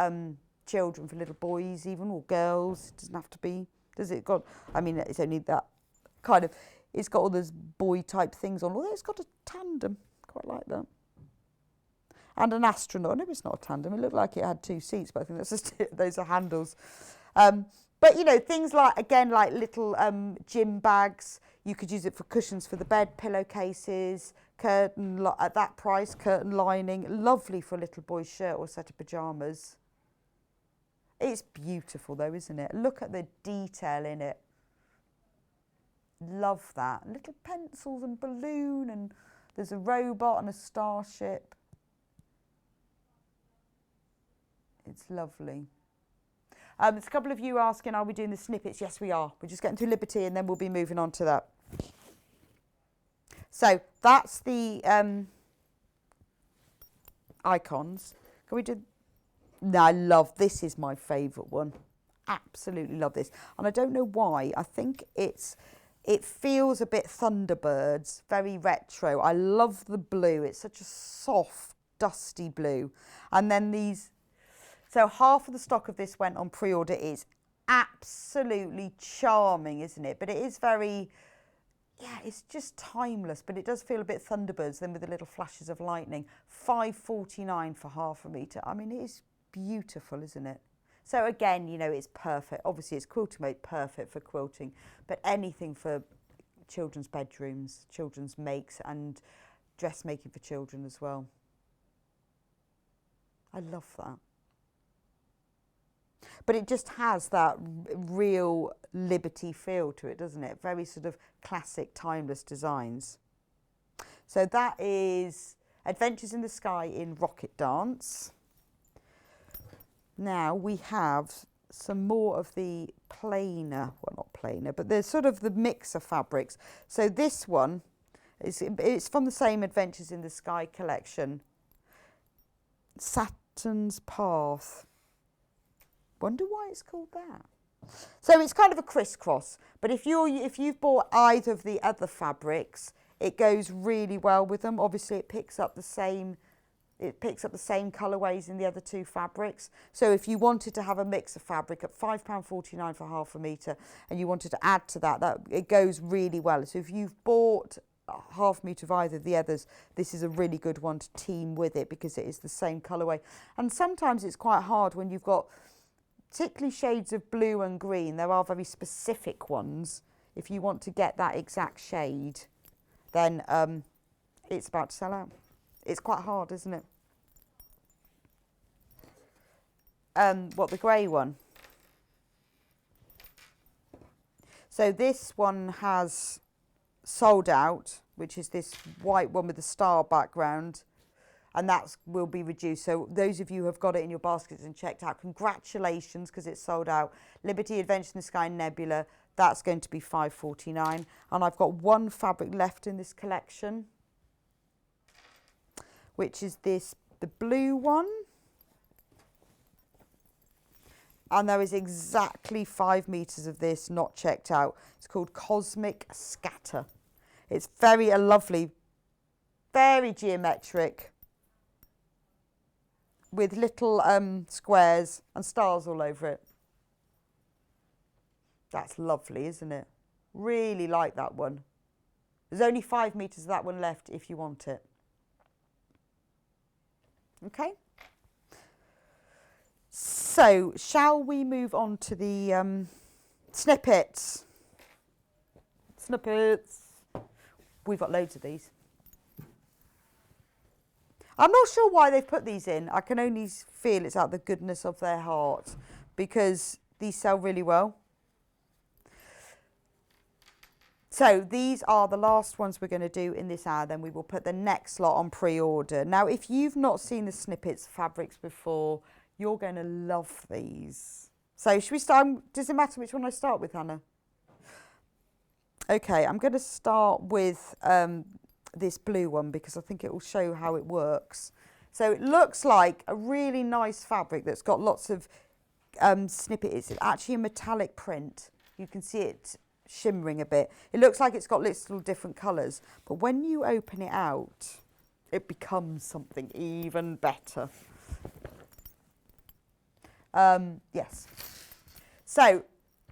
children, for little boys even, or girls. It doesn't have to be, does it? I mean, it's only that kind of, it's got all those boy type things on, although it's got a tandem. Quite like that. and an astronaut. No, it's not a tandem. It looked like it had 2 seats, but I think that's just those are handles. But you know, things like, again, like little gym bags. You could use it for cushions for the bed, pillowcases, curtain at that price, curtain lining. Lovely for a little boy's shirt or set of pyjamas. It's beautiful though, isn't it? Look at the detail in it. Love that. Little pencils and balloon, and there's a robot and a starship. It's lovely. There's a couple of you asking, are we doing the snippets? Yes, we are. We're just getting to Liberty and then we'll be moving on to that. So that's the icons. Can we do... No, I love, this is my favourite one. Absolutely love this. And I don't know why. I think it feels a bit Thunderbirds, very retro. I love the blue. It's such a soft, dusty blue. And then these... So half of the stock of this went on pre-order. It's absolutely charming, isn't it? But it is very, yeah, it's just timeless. But it does feel a bit Thunderbirds then with the little flashes of lightning. $5.49 for half a metre. I mean, it is beautiful, isn't it? So again, you know, it's perfect. Obviously, it's quilting made, perfect for quilting. But anything for children's bedrooms, children's makes, and dressmaking for children as well. I love that. But it just has that real Liberty feel to it, doesn't it? Very sort of classic, timeless designs. So that is Adventures in the Sky in Rocket Dance. Now we have some more of the plainer, well not plainer, but there's sort of the mix of fabrics. So this one, it's from the same Adventures in the Sky collection. Saturn's Path. Wonder why it's called that. So it's kind of a crisscross, but if you've bought either of the other fabrics, it goes really well with them. Obviously, it picks up the same colourways in the other 2 fabrics. So if you wanted to have a mix of fabric at £5.49 for half a metre, and you wanted to add to that, it goes really well. So if you've bought half metre of either of the others, this is a really good one to team with it because it is the same colourway. And sometimes it's quite hard when you've got particularly shades of blue and green. There are very specific ones. If you want to get that exact shade, then it's about to sell out. It's quite hard, isn't it? What, the grey one? So this one has sold out, which is this white one with the star background. And that will be reduced. So those of you who have got it in your baskets and checked out, congratulations, because it's sold out. Liberty, Adventure in the Sky, Nebula, that's going to be £5.49. And I've got one fabric left in this collection, which is the blue one. And there is exactly 5 metres of this not checked out. It's called Cosmic Scatter. It's very lovely, very geometric, with little squares and stars all over it. That's lovely, isn't it? Really like that one. There's only 5 metres of that one left if you want it. Okay. So, shall we move on to the snippets? Snippets. We've got loads of these. I'm not sure why they've put these in. I can only feel it's out of the goodness of their heart because these sell really well. So these are the last ones we're going to do in this hour. Then we will put the next lot on pre-order. Now, if you've not seen the snippets fabrics before, you're going to love these. So should we start? Does it matter which one I start with, Hannah? Okay, I'm going to start with this blue one because I think it will show how it works. So it looks like a really nice fabric that's got lots of snippet. It's actually a metallic print. You can see it shimmering a bit. It looks like it's got little different colours, but when you open it out, it becomes something even better. Yes. So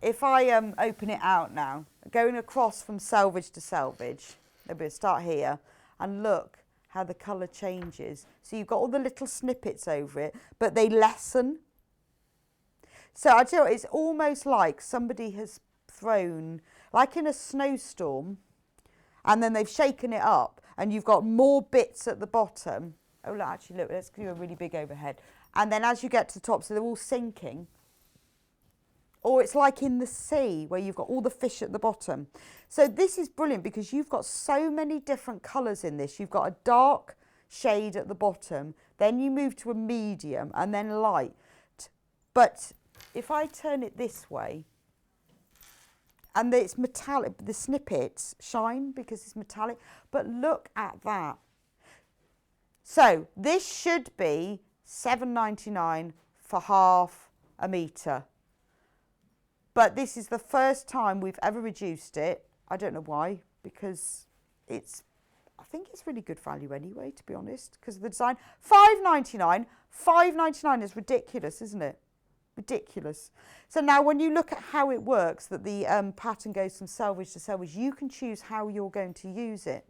if I open it out now, going across from selvage to selvage, maybe start here, and look how the colour changes. So you've got all the little snippets over it, but they lessen. So I tell you what, it's almost like somebody has thrown, like in a snowstorm, and then they've shaken it up, and you've got more bits at the bottom. Oh, look, actually, look, let's give you a really big overhead. And then as you get to the top, so they're all sinking. Or it's like in the sea where you've got all the fish at the bottom. So this is brilliant because you've got so many different colours in this. You've got a dark shade at the bottom, then you move to a medium and then light. But if I turn it this way, and it's metallic, the snippets shine because it's metallic, but look at that. So this should be $7.99 for half a metre. But this is the first time we've ever reduced it. I don't know why, because I think it's really good value anyway, to be honest, because of the design. $5.99 is ridiculous, isn't it? Ridiculous. So now when you look at how it works, that the pattern goes from selvage to selvage, you can choose how you're going to use it.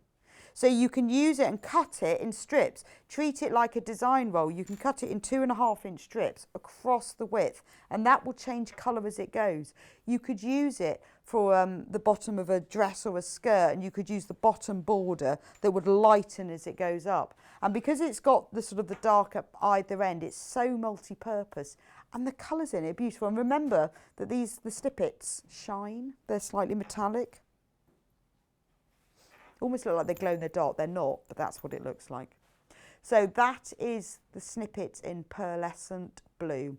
So you can use it and cut it in strips, treat it like a design roll. You can cut it in 2.5-inch strips across the width, and that will change colour as it goes. You could use it for the bottom of a dress or a skirt, and you could use the bottom border that would lighten as it goes up. And because it's got the sort of the dark at either end, it's so multi-purpose. And the colours in it are beautiful. And remember that the snippets shine. They're slightly metallic. Almost look like they glow in the dark. They're not, but that's what it looks like. So that is the snippets in pearlescent blue.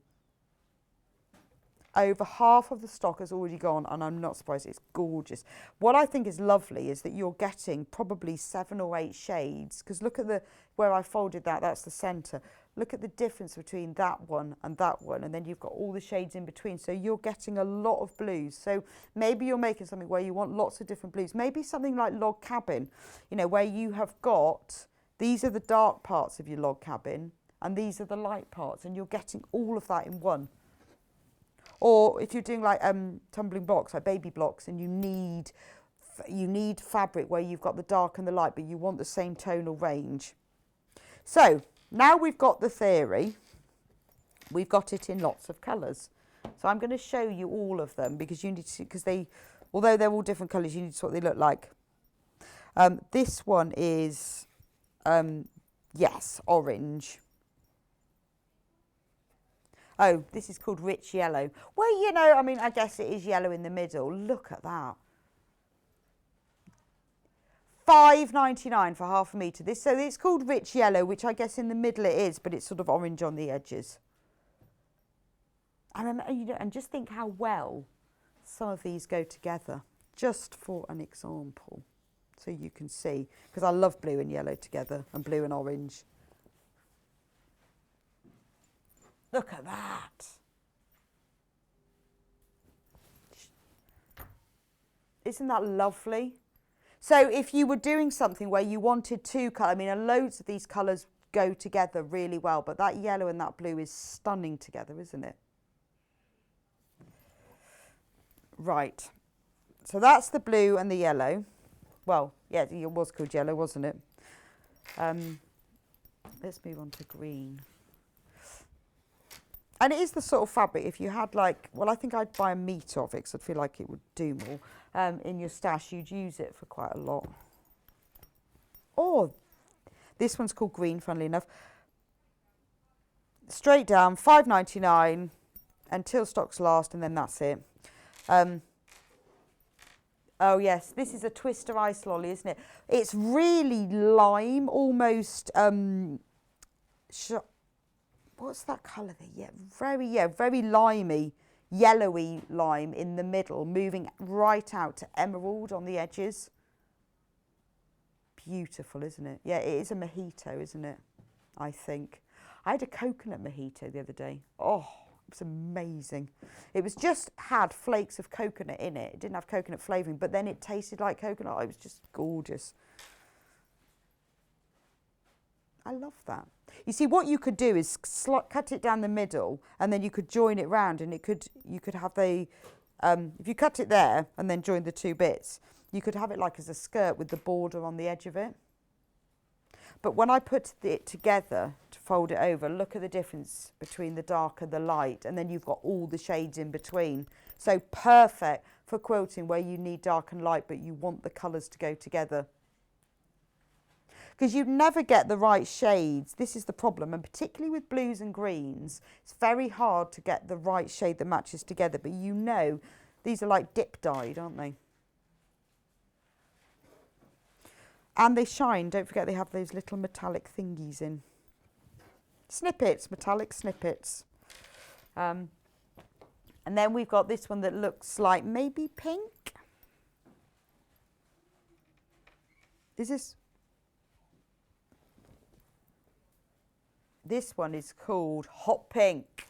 Over half of the stock has already gone, and I'm not surprised. It's gorgeous. What I think is lovely is that you're getting probably 7 or 8 shades, because look at where I folded that's the centre. Look at the difference between that one, and then you've got all the shades in between. So you're getting a lot of blues. So maybe you're making something where you want lots of different blues. Maybe something like log cabin, where you have got, these are the dark parts of your log cabin, and these are the light parts, and you're getting all of that in one. Or if you're doing like tumbling blocks, like baby blocks, and you need fabric where you've got the dark and the light, but you want the same tonal range. So now we've got the theory, we've got it in lots of colours. So I'm going to show you all of them because you need to, although they're all different colours, you need to see what they look like. This one is, yes, orange. Oh, this is called rich yellow. Well, I guess it is yellow in the middle. Look at that. $5.99 for half a metre. So it's called rich yellow, which I guess in the middle it is, but it's sort of orange on the edges. And just think how well some of these go together, just for an example, so you can see, because I love blue and yellow together, and blue and orange. Look at that. Isn't that lovely? So if you were doing something where you wanted 2 colours, loads of these colours go together really well, but that yellow and that blue is stunning together, isn't it? Right. So that's the blue and the yellow. Well, yeah, it was called yellow, wasn't it? Let's move on to green. And it is the sort of fabric, if you had I think I'd buy a metre of it because I'd feel like it would do more. In your stash, you'd use it for quite a lot. Oh, this one's called green, funnily enough. Straight down, $5.99 until stocks last, and then that's it. Oh yes, this is a twister ice lolly, isn't it? It's really lime, almost. What's that colour there? Very limey, yellowy lime in the middle, moving right out to emerald on the edges. Beautiful, isn't it? Yeah, it is a mojito, isn't it? I think. I had a coconut mojito the other day. Oh, it was amazing. It was just had flakes of coconut in it. It didn't have coconut flavouring, but then it tasted like coconut. It was just gorgeous. I love that. You see, what you could do is cut it down the middle, and then you could join it round, and you could have if you cut it there and then join the 2 bits, you could have it like as a skirt with the border on the edge of it. But when I put it together to fold it over, look at the difference between the dark and the light, and then you've got all the shades in between. So perfect for quilting where you need dark and light, but you want the colours to go together. Because you never get the right shades. This is the problem, and particularly with blues and greens, it's very hard to get the right shade that matches together. But you know, these are like dip dyed, aren't they? And they shine. Don't forget they have those little metallic thingies in. Snippets, metallic snippets. And then we've got this one that looks like maybe pink. This one is called Hot Pink.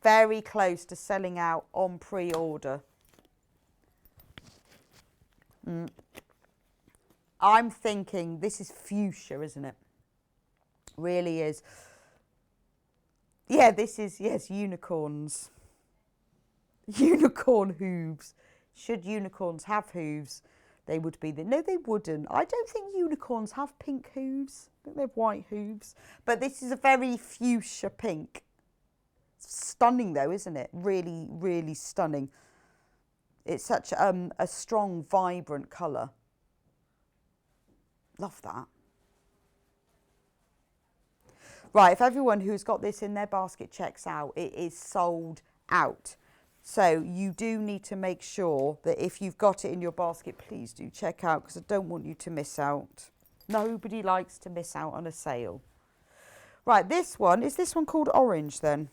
Very close to selling out on pre-order. I'm thinking this is fuchsia, isn't it? Really is. Yeah, this is, yes, unicorns. Unicorn hooves. Should unicorns have hooves, they would be no, they wouldn't. I don't think unicorns have pink hooves. I think they have white hooves. But this is a very fuchsia pink. Stunning though, isn't it? Really, really stunning. It's such a strong, vibrant colour. Love that. Right, if everyone who's got this in their basket checks out, it is sold out. So you do need to make sure that if you've got it in your basket, please do check out, because I don't want you to miss out. Nobody likes to miss out on a sale. Right, is this one called Orange then?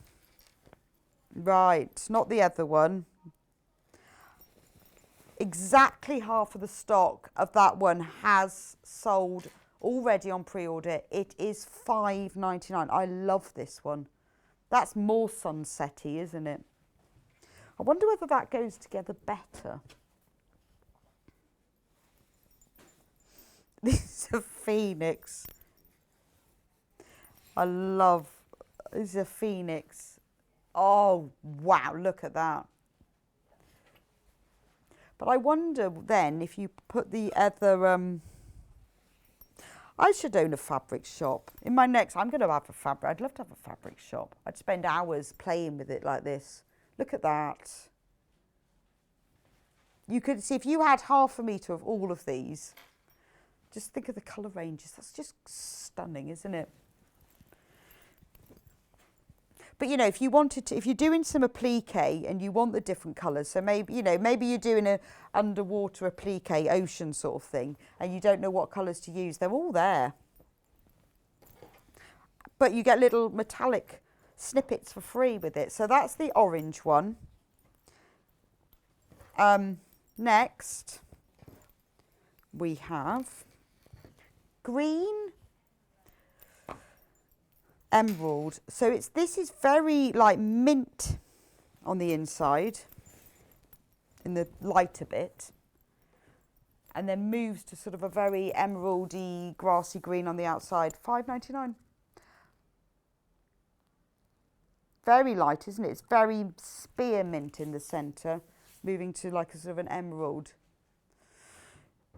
Right, not the other one. Exactly half of the stock of that one has sold already on pre-order. It is $5.99. I love this one. That's more sunsetty, isn't it? I wonder whether that goes together better. This is a phoenix. This is a phoenix. Oh, wow, look at that. But I wonder then if you put the other, I should own a fabric shop. In my next, I'm going to have a fabric. I'd love to have a fabric shop. I'd spend hours playing with it like this. Look at that. You could see if you had half a metre of all of these. Just think of the colour ranges. That's just stunning, isn't it? But, you know, if you wanted to, if you're doing some applique and you want the different colours, so maybe, you know, maybe you're doing a underwater applique ocean sort of thing and you don't know what colours to use, they're all there. But you get little metallic snippets for free with it. So that's the orange one. Next, we have green emerald. So this is very like mint on the inside, in the lighter bit, and then moves to sort of a very emeraldy, grassy green on the outside. $5.99. Very light, isn't it? It's very spearmint in the centre, moving to like a sort of an emerald.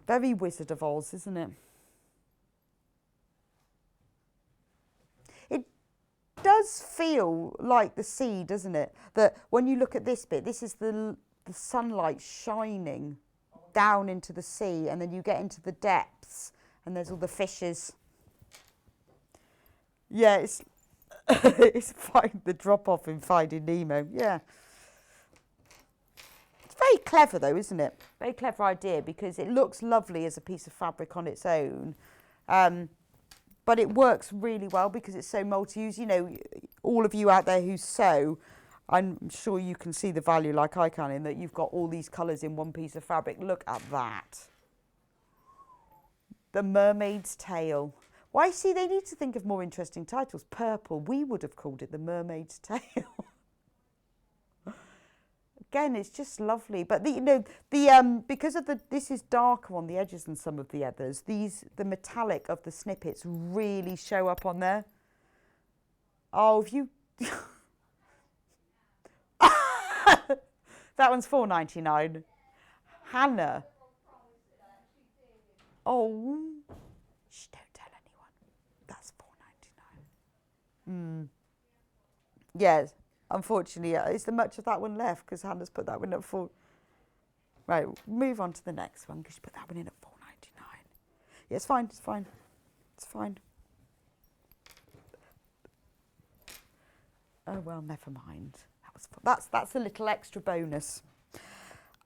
Very Wizard of Oz, isn't it? It does feel like the sea, doesn't it? That when you look at this bit, this is the sunlight shining down into the sea, and then you get into the depths and there's all the fishes. Yeah, it's it's the drop off in Finding Nemo. Yeah. It's very clever though, isn't it? Very clever idea, because it looks lovely as a piece of fabric on its own. But it works really well because it's so multi-use. You know, all of you out there who sew, I'm sure you can see the value like I can in that you've got all these colours in one piece of fabric. Look at that. The Mermaid's Tail. Why, see, they need to think of more interesting titles. Purple, we would have called it The Mermaid's Tail. Again, it's just lovely. But because of this is darker on the edges than some of the others, the metallic of the snippets really show up on there. Oh, if you that one's $4.99. Hannah. Oh, shh, don't tell anyone. Yes, unfortunately, is there much of that one left? Because Hannah's put that one at 4. Right, move on to the next one because she put that one in at 4.99. Yeah, it's fine. It's fine. It's fine. Oh well, never mind. That's a little extra bonus.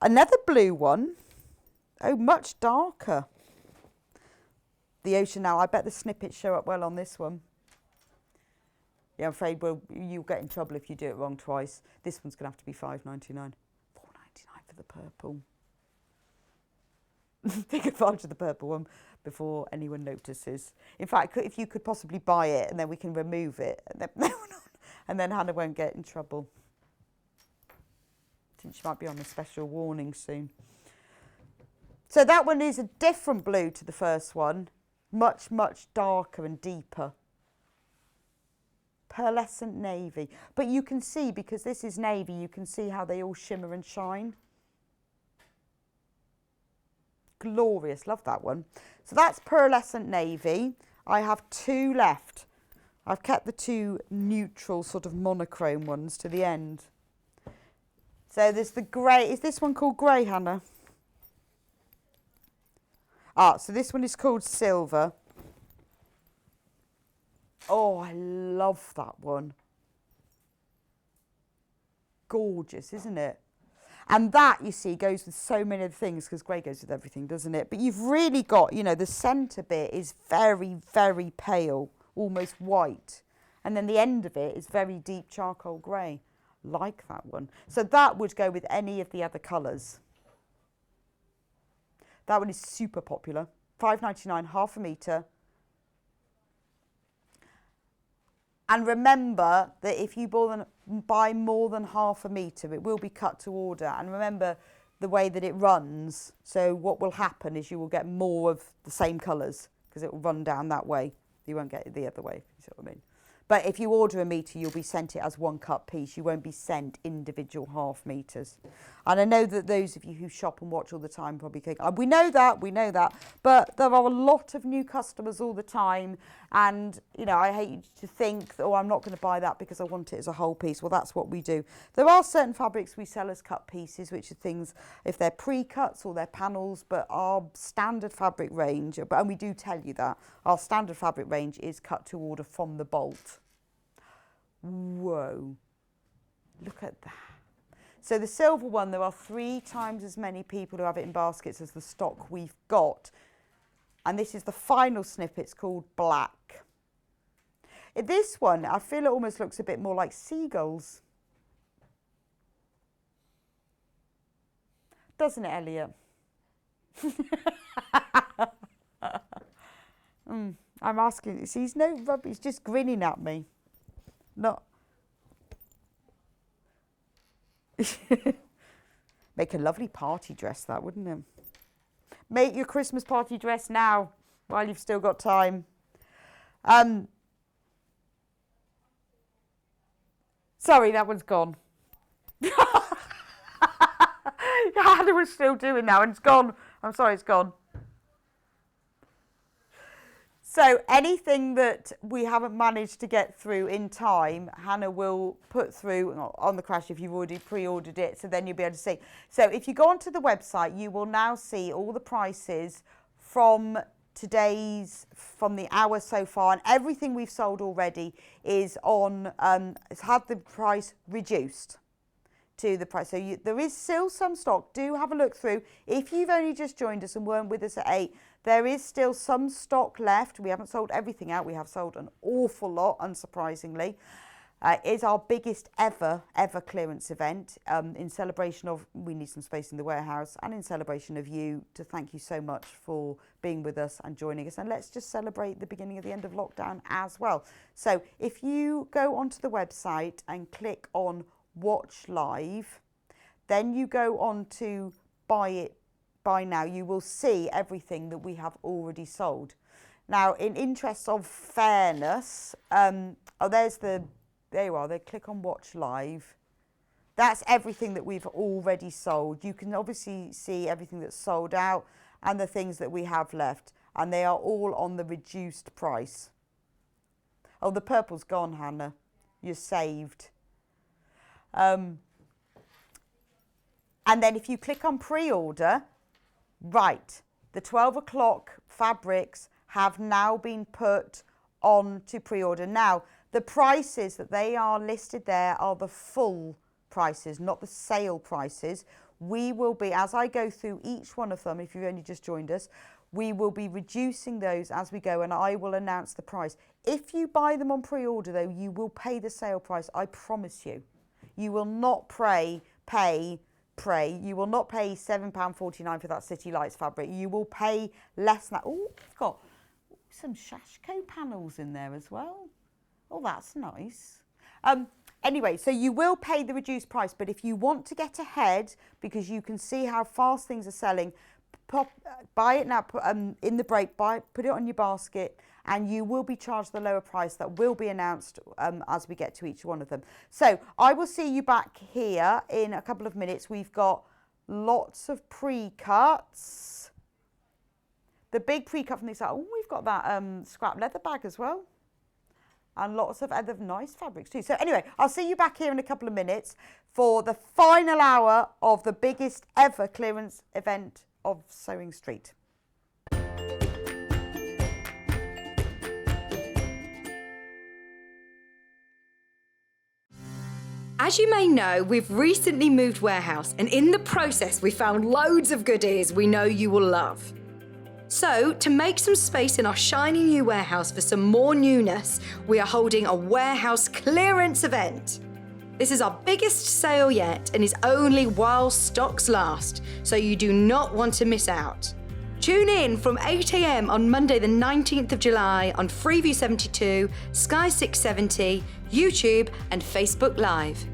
Another blue one. Oh, much darker. The ocean now. I bet the snippets show up well on this one. Yeah, I'm afraid you'll get in trouble if you do it wrong twice. This one's going to have to be $5.99. $4.99 for the purple. Take advantage of the purple one before anyone notices. In fact, if you could possibly buy it and then we can remove it. And then Hannah won't get in trouble. I think she might be on a special warning soon. So that one is a different blue to the first one. Much, much darker and deeper. Pearlescent navy. But you can see, because this is navy, you can see how they all shimmer and shine. Glorious. Love that one. So that's pearlescent navy. I have 2 left. I've kept the 2 neutral sort of monochrome ones to the end. So there's the grey. Is this one called grey, Hannah? Ah, so this one is called silver. Oh, I love that one. Gorgeous, isn't it? And that, you see, goes with so many other things, because grey goes with everything, doesn't it? But you've really got, you know, the centre bit is very, very pale, almost white. And then the end of it is very deep charcoal grey. Like that one. So that would go with any of the other colours. That one is super popular. $5.99, half a metre. And remember that if you buy more than half a metre, it will be cut to order. And remember the way that it runs. So what will happen is you will get more of the same colours because it will run down that way. You won't get it the other way, if you see what I mean. But if you order a metre, you'll be sent it as 1 cut piece. You won't be sent individual half metres. And I know that those of you who shop and watch all the time probably think, oh, we know that. But there are a lot of new customers all the time. And, you know, I hate you to think, oh, I'm not going to buy that because I want it as a whole piece. Well, that's what we do. There are certain fabrics we sell as cut pieces, which are things, if they're pre-cuts or they're panels, but our standard fabric range, and we do tell you that, our standard fabric range is cut to order from the bolt. Whoa, look at that. So the silver one, there are 3 times as many people who have it in baskets as the stock we've got. And this is the final snip, it's called black. This one, I feel it almost looks a bit more like seagulls. Doesn't it, Elliot? I'm asking, see, he's no rubbish, he's just grinning at me. Not make a lovely party dress, that, wouldn't it? Make your Christmas party dress now while you've still got time. Sorry, that one's gone. Hannah was still doing that, and it's gone. I'm sorry, it's gone. So anything that we haven't managed to get through in time, Hannah will put through on the crash if you've already pre-ordered it, so then you'll be able to see. So if you go onto the website, you will now see all the prices from the hour so far, and everything we've sold already is on, it's had the price reduced to the price. So there is still some stock. Do have a look through. If you've only just joined us and weren't with us at 8, there is still some stock left. We haven't sold everything out. We have sold an awful lot, unsurprisingly. It is our biggest ever clearance event in celebration of, we need some space in the warehouse, and in celebration of you, to thank you so much for being with us and joining us. And let's just celebrate the beginning of the end of lockdown as well. So if you go onto the website and click on Watch Live, then you go on to Buy Now, you will see everything that we have already sold. Now, in interest of fairness, there you are, they click on Watch Live. That's everything that we've already sold. You can obviously see everything that's sold out and the things that we have left, and they are all on the reduced price. Oh, the purple's gone, Hannah. You're saved. And then if you click on pre-order, right, the 12 o'clock fabrics have now been put on to pre-order. Now, the prices that they are listed there are the full prices, not the sale prices. We will be, as I go through each one of them, if you've only just joined us, we will be reducing those as we go, and I will announce the price. If you buy them on pre-order, though, you will pay the sale price, I promise you. You will not you will not pay £7.49 for that City Lights fabric. You will pay less than that. Oh, it's got some Shashko panels in there as well. Oh, that's nice. Anyway, so you will pay the reduced price, but if you want to get ahead, because you can see how fast things are selling, buy it now, in the break, put it on your basket, and you will be charged the lower price that will be announced as we get to each one of them. So I will see you back here in a couple of minutes. We've got lots of pre-cuts. The big pre-cut from this, oh, we've got that scrap leather bag as well. And lots of other nice fabrics too. So anyway, I'll see you back here in a couple of minutes for the final hour of the biggest ever clearance event of Sewing Street. As you may know, we've recently moved warehouse, and in the process we found loads of goodies we know you will love. So, to make some space in our shiny new warehouse for some more newness, we are holding a warehouse clearance event. This is our biggest sale yet and is only while stocks last, so you do not want to miss out. Tune in from 8 AM on Monday the 19th of July on Freeview 72, Sky 670, YouTube and Facebook Live.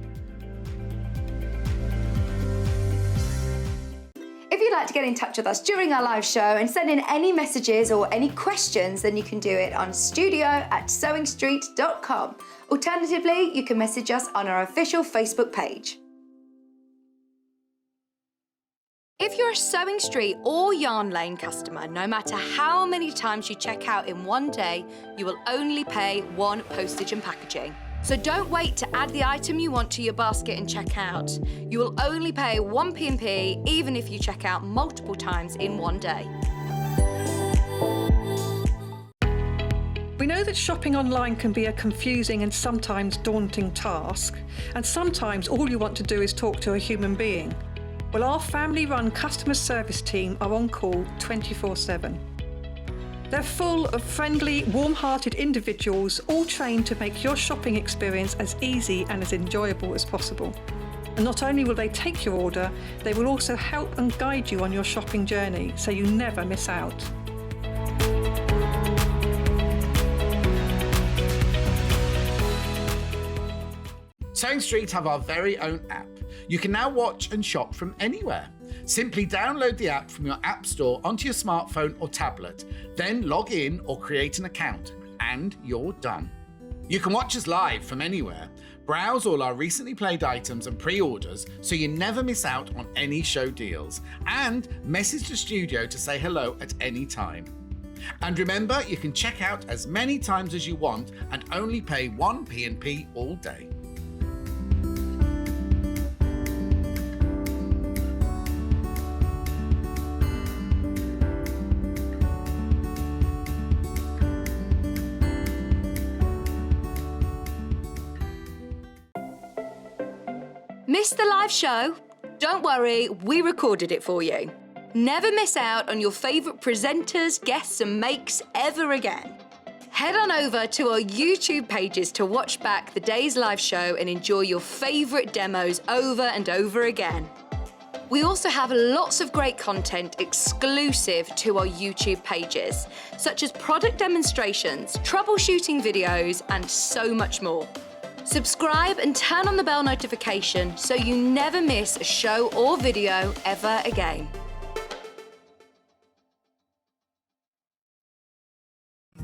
If you'd like to get in touch with us during our live show and send in any messages or any questions, then you can do it on studio@sewingstreet.com. Alternatively, you can message us on our official Facebook page. If you're a Sewing Street or Yarn Lane customer, no matter how many times you check out in one day, you will only pay one postage and packaging. So don't wait to add the item you want to your basket and check out. You will only pay one P&P even if you check out multiple times in one day. We know that shopping online can be a confusing and sometimes daunting task, and sometimes all you want to do is talk to a human being. Well, our family-run customer service team are on call 24/7. They're full of friendly, warm-hearted individuals, all trained to make your shopping experience as easy and as enjoyable as possible. And not only will they take your order, they will also help and guide you on your shopping journey, so you never miss out. Sewing Street have our very own app. You can now watch and shop from anywhere. Simply download the app from your app store onto your smartphone or tablet, then log in or create an account, and you're done. You can watch us live from anywhere, browse all our recently played items and pre-orders so you never miss out on any show deals, and message the studio to say hello at any time. And remember, you can check out as many times as you want and only pay one P&P all day. Missed the live show? Don't worry, we recorded it for you. Never miss out on your favourite presenters, guests and makes ever again. Head on over to our YouTube pages to watch back the day's live show and enjoy your favourite demos over and over again. We also have lots of great content exclusive to our YouTube pages, such as product demonstrations, troubleshooting videos, and so much more. Subscribe and turn on the bell notification so you never miss a show or video ever again.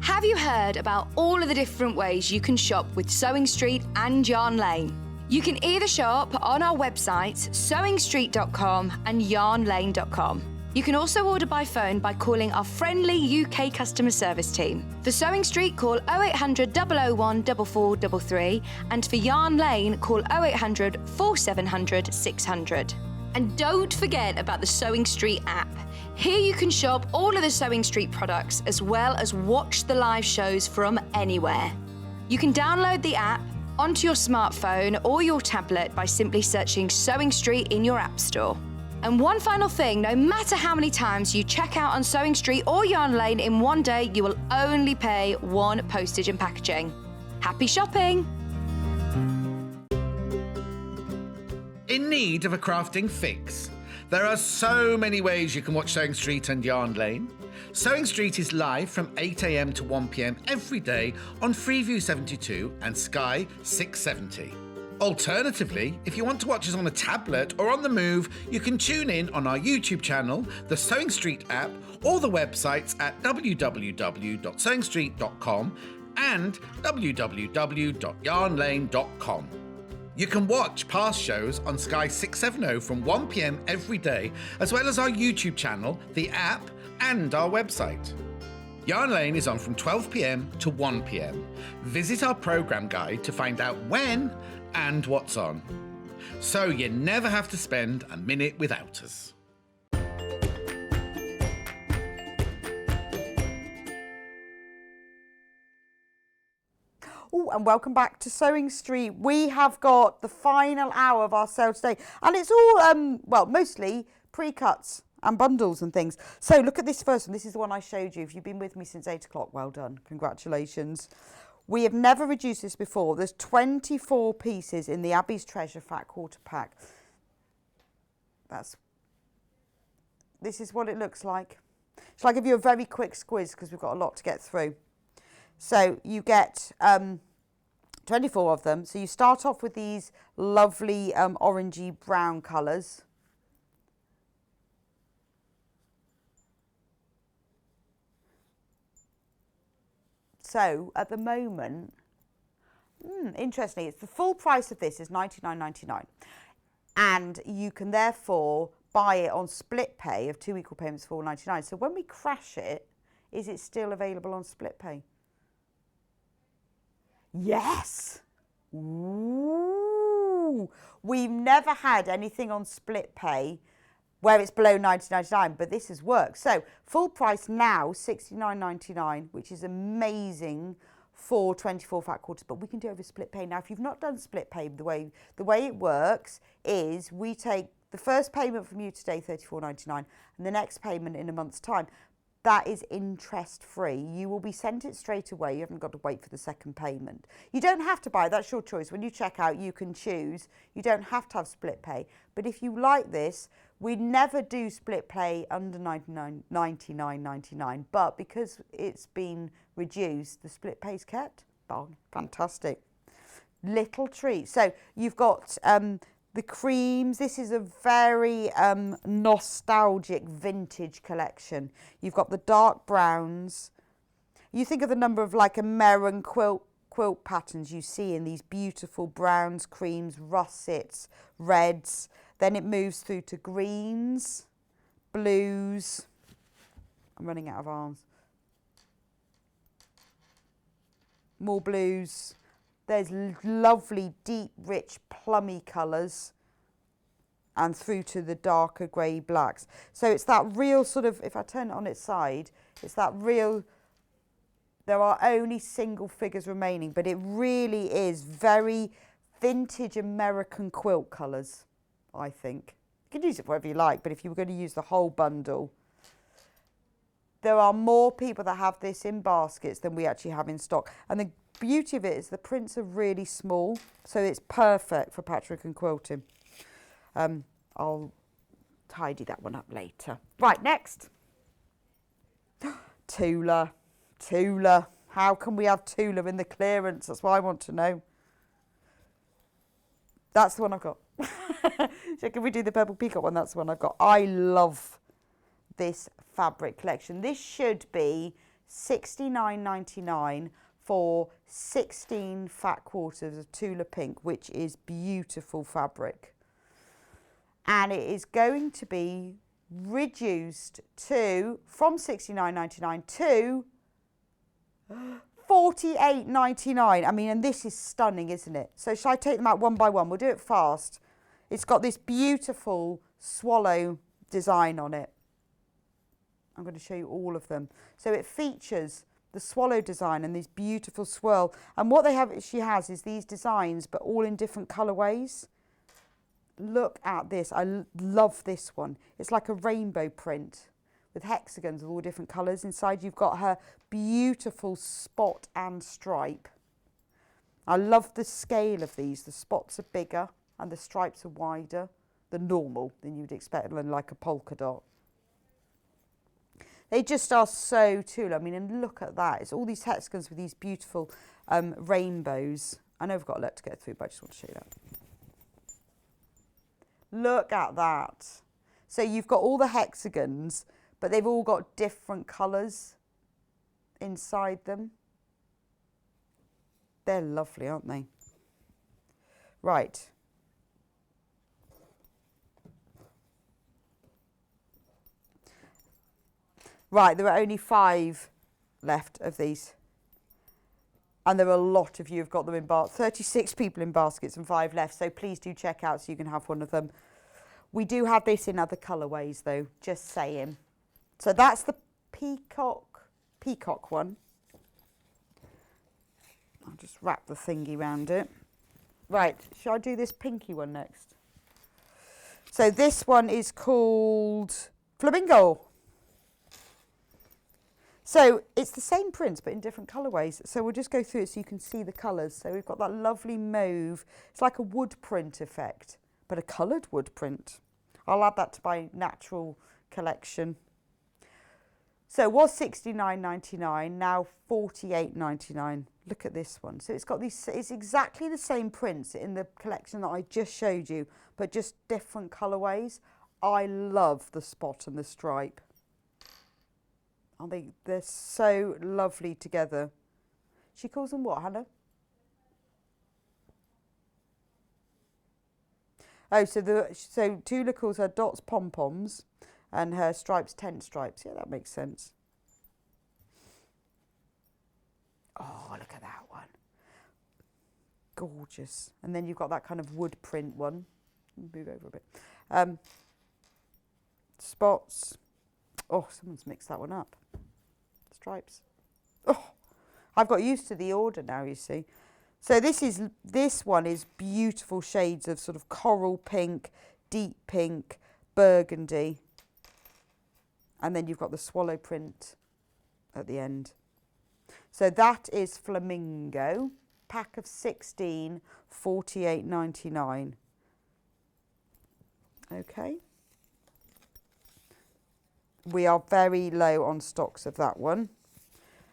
Have you heard about all of the different ways you can shop with Sewing Street and Yarn Lane? You can either shop on our websites, sewingstreet.com and yarnlane.com, You can also order by phone by calling our friendly UK customer service team. For Sewing Street, call 0800 001 4433, and for Yarn Lane, call 0800 4700 600. And don't forget about the Sewing Street app. Here you can shop all of the Sewing Street products as well as watch the live shows from anywhere. You can download the app onto your smartphone or your tablet by simply searching Sewing Street in your app store. And one final thing, no matter how many times you check out on Sewing Street or Yarn Lane in one day, you will only pay one postage and packaging. Happy shopping! In need of a crafting fix? There are so many ways you can watch Sewing Street and Yarn Lane. Sewing Street is live from 8 a.m. to 1 p.m. every day on Freeview 72 and Sky 670. Alternatively, if you want to watch us on a tablet or on the move, you can tune in on our YouTube channel, the Sewing Street app, or the websites at www.sewingstreet.com and www.yarnlane.com. You can watch past shows on Sky 670 from 1 p.m. every day, as well as our YouTube channel, the app, and our website. Yarn Lane is on from 12 p.m. to 1 p.m. Visit our programme guide to find out when and what's on, so you never have to spend a minute without us. Oh, and welcome back to Sewing Street. We have got the final hour of our sale today, and it's all, well, mostly pre-cuts and bundles and things. So look at this first one. This is the one I showed you. If you've been with me since 8 o'clock, well done. Congratulations. We have never reduced this before. There's 24 pieces in the Abby's Treasure Fat Quarter Pack. This is what it looks like. Shall I give you a very quick squiz because we've got a lot to get through? So you get 24 of them. So you start off with these lovely orangey brown colours. So at the moment, interestingly, it's the full price of this is $99.99, and you can therefore buy it on split pay of 2 equal payments for $4.99. So when we crash it, is it still available on split pay? Yes. Ooh. We've never had anything on split pay where it's below $19.99, but this has worked. So full price now, $69.99, which is amazing for 24 fat quarters, but we can do over split pay. Now, if you've not done split pay, the way it works is we take the first payment from you today, $34.99, and the next payment in a month's time. That is interest-free. You will be sent it straight away. You haven't got to wait for the second payment. You don't have to buy it. That's your choice. When you check out, you can choose. You don't have to have split pay. But if you like this, we never do split pay under $99.99. But because it's been reduced, the split pay's kept. Oh, fantastic. Little treat. So you've got the creams. This is a very nostalgic vintage collection. You've got the dark browns. You think of the number of like American quilt patterns you see in these beautiful browns, creams, russets, reds. Then it moves through to greens, blues. I'm running out of arms. More blues. There's lovely, deep, rich, plummy colours, and through to the darker grey blacks. So it's that real sort of, if I turn it on its side, it's that real, there are only single figures remaining, but it really is very vintage American quilt colours, I think. You can use it whatever you like, but if you were going to use the whole bundle, there are more people that have this in baskets than we actually have in stock. And the beauty of it is the prints are really small, so it's perfect for patchwork and quilting. I'll tidy that one up later. Right, next. Tula. Tula. How can we have Tula in the clearance? That's what I want to know. That's the one I've got. So can we do the purple peacock one? That's the one I've got. I love this fabric collection. This should be $69.99 for 16 fat quarters of Tula pink, which is beautiful fabric. And it is going to be reduced to, from $69.99 to $48.99. I mean, and this is stunning, isn't it? So shall I take them out one by one? We'll do it fast. It's got this beautiful swallow design on it. I'm going to show you all of them. So it features the swallow design and this beautiful swirl. And what she has is these designs, but all in different colourways. Look at this. I love this one. It's like a rainbow print with hexagons of all different colours. Inside you've got her beautiful spot and stripe. I love the scale of these. The spots are bigger and the stripes are wider than normal than you'd expect, like a polka dot. They just are so too. I mean, and look at that. It's all these hexagons with these beautiful rainbows. I know we've got a lot to get through, but I just want to show you that. Look at that. So you've got all the hexagons, but they've all got different colours inside them. They're lovely, aren't they? Right. Right, there are only 5 left of these. And there are a lot of you who've got them in baskets. 36 people in baskets and 5 left. So please do check out so you can have one of them. We do have this in other colourways though, just saying. So that's the peacock one. I'll just wrap the thingy around it. Right, shall I do this pinky one next? So this one is called Flamingo. So it's the same print but in different colourways. So we'll just go through it so you can see the colours. So we've got that lovely mauve. It's like a wood print effect, but a coloured wood print. I'll add that to my natural collection. So it was $69.99, now $48.99. Look at this one. So it's got these, it's exactly the same prints in the collection that I just showed you, but just different colourways. I love the spot and the stripe. They're so lovely together. She calls them what, Hannah? Oh, so Tula calls her dots pom-poms and her stripes tent stripes. Yeah, that makes sense. Oh, look at that one. Gorgeous. And then you've got that kind of wood print one. Move over a bit. Spots. Oh, someone's mixed that one up. Stripes. Oh, I've got used to the order now, you see. So this one is beautiful shades of sort of coral pink, deep pink, burgundy. And then you've got the swallow print at the end. So that is Flamingo. Pack of 16, $48.99. Okay. We are very low on stocks of that one.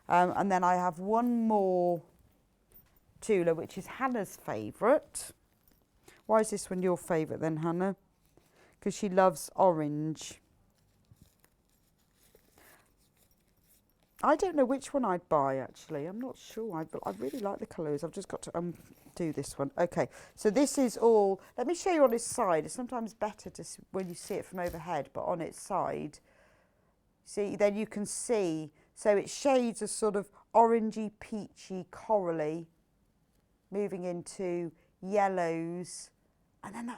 And then I have one more Tula, which is Hannah's favourite. Why is this one your favourite then, Hannah? Because she loves orange. I don't know which one I'd buy, actually. I'm not sure. I really like the colours. I've just got to do this one. Okay, so this is all... Let me show you on its side. It's sometimes better to when you see it from overhead, but on its side... See, then you can see, so it's shades of sort of orangey, peachy, corally, moving into yellows. And then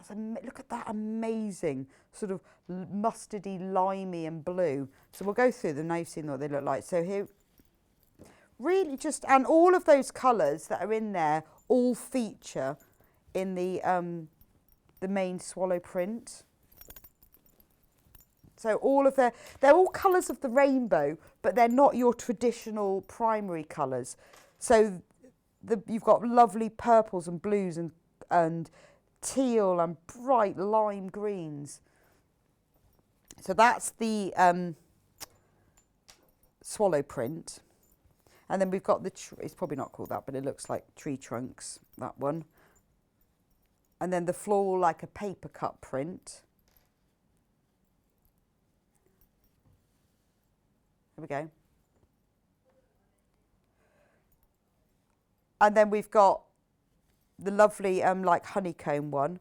look at that amazing sort of mustardy, limey and blue. So we'll go through them, now you've seen what they look like. So here, really just, and all of those colours that are in there all feature in the main swallow print. So all of they're all colours of the rainbow, but they're not your traditional primary colours. So you've got lovely purples and blues and teal and bright lime greens. So that's the swallow print. And then we've got it's probably not called that, but it looks like tree trunks, that one. And then the floral like a paper cut print. There we go. And then we've got the lovely like honeycomb one.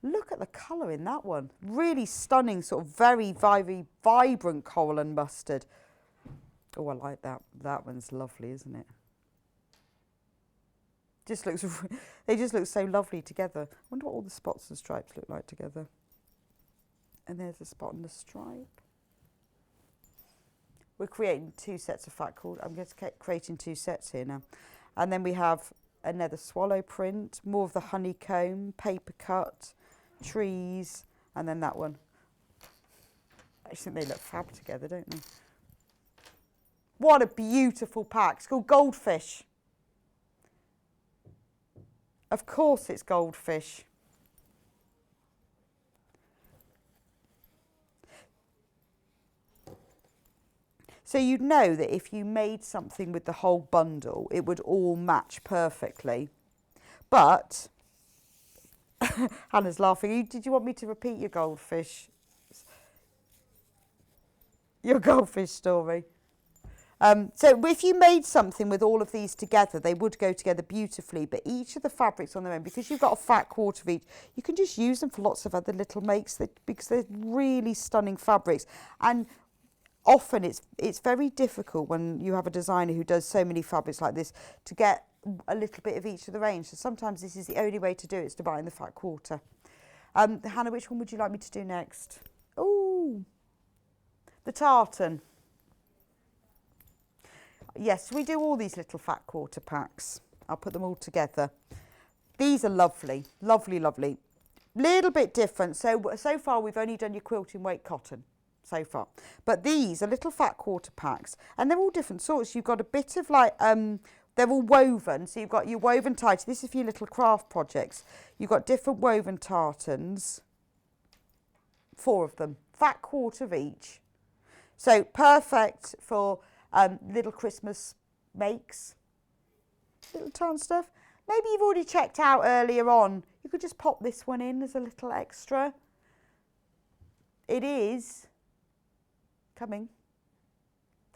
Look at the colour in that one. Really stunning, sort of very, very vibrant coral and mustard. Oh, I like that. That one's lovely, isn't it? Just looks, they just look so lovely together. I wonder what all the spots and stripes look like together. And there's a spot on the stripe. We're creating 2 sets of fat cord. I'm just creating 2 sets here now. And then we have another swallow print, more of the honeycomb, paper cut, trees, and then that one. I just think they look fab together, don't they? What a beautiful pack. It's called Goldfish. Of course it's Goldfish. So you'd know that if you made something with the whole bundle, it would all match perfectly. But, Hannah's laughing. Did you want me to repeat your goldfish story? So if you made something with all of these together, they would go together beautifully, but each of the fabrics on their own, because you've got a fat quarter of each, you can just use them for lots of other little makes because they're really stunning fabrics. And often it's very difficult when you have a designer who does so many fabrics like this to get a little bit of each of the range. So sometimes this is the only way to do it, is to buy in the fat quarter. Hannah, which one would you like me to do next? Oh, the tartan. Yes, we do all these little fat quarter packs. I'll put them all together. These are lovely, lovely, lovely. Little bit different. So far we've only done your quilting weight cotton so far. But these are little fat quarter packs, and they're all different sorts. You've got a bit of like, they're all woven. So you've got your woven tartan. This is for your little craft projects. You've got different woven tartans. 4 of them, fat quarter of each. So perfect for little Christmas makes, little tartan stuff. Maybe you've already checked out earlier on. You could just pop this one in as a little extra. It is coming.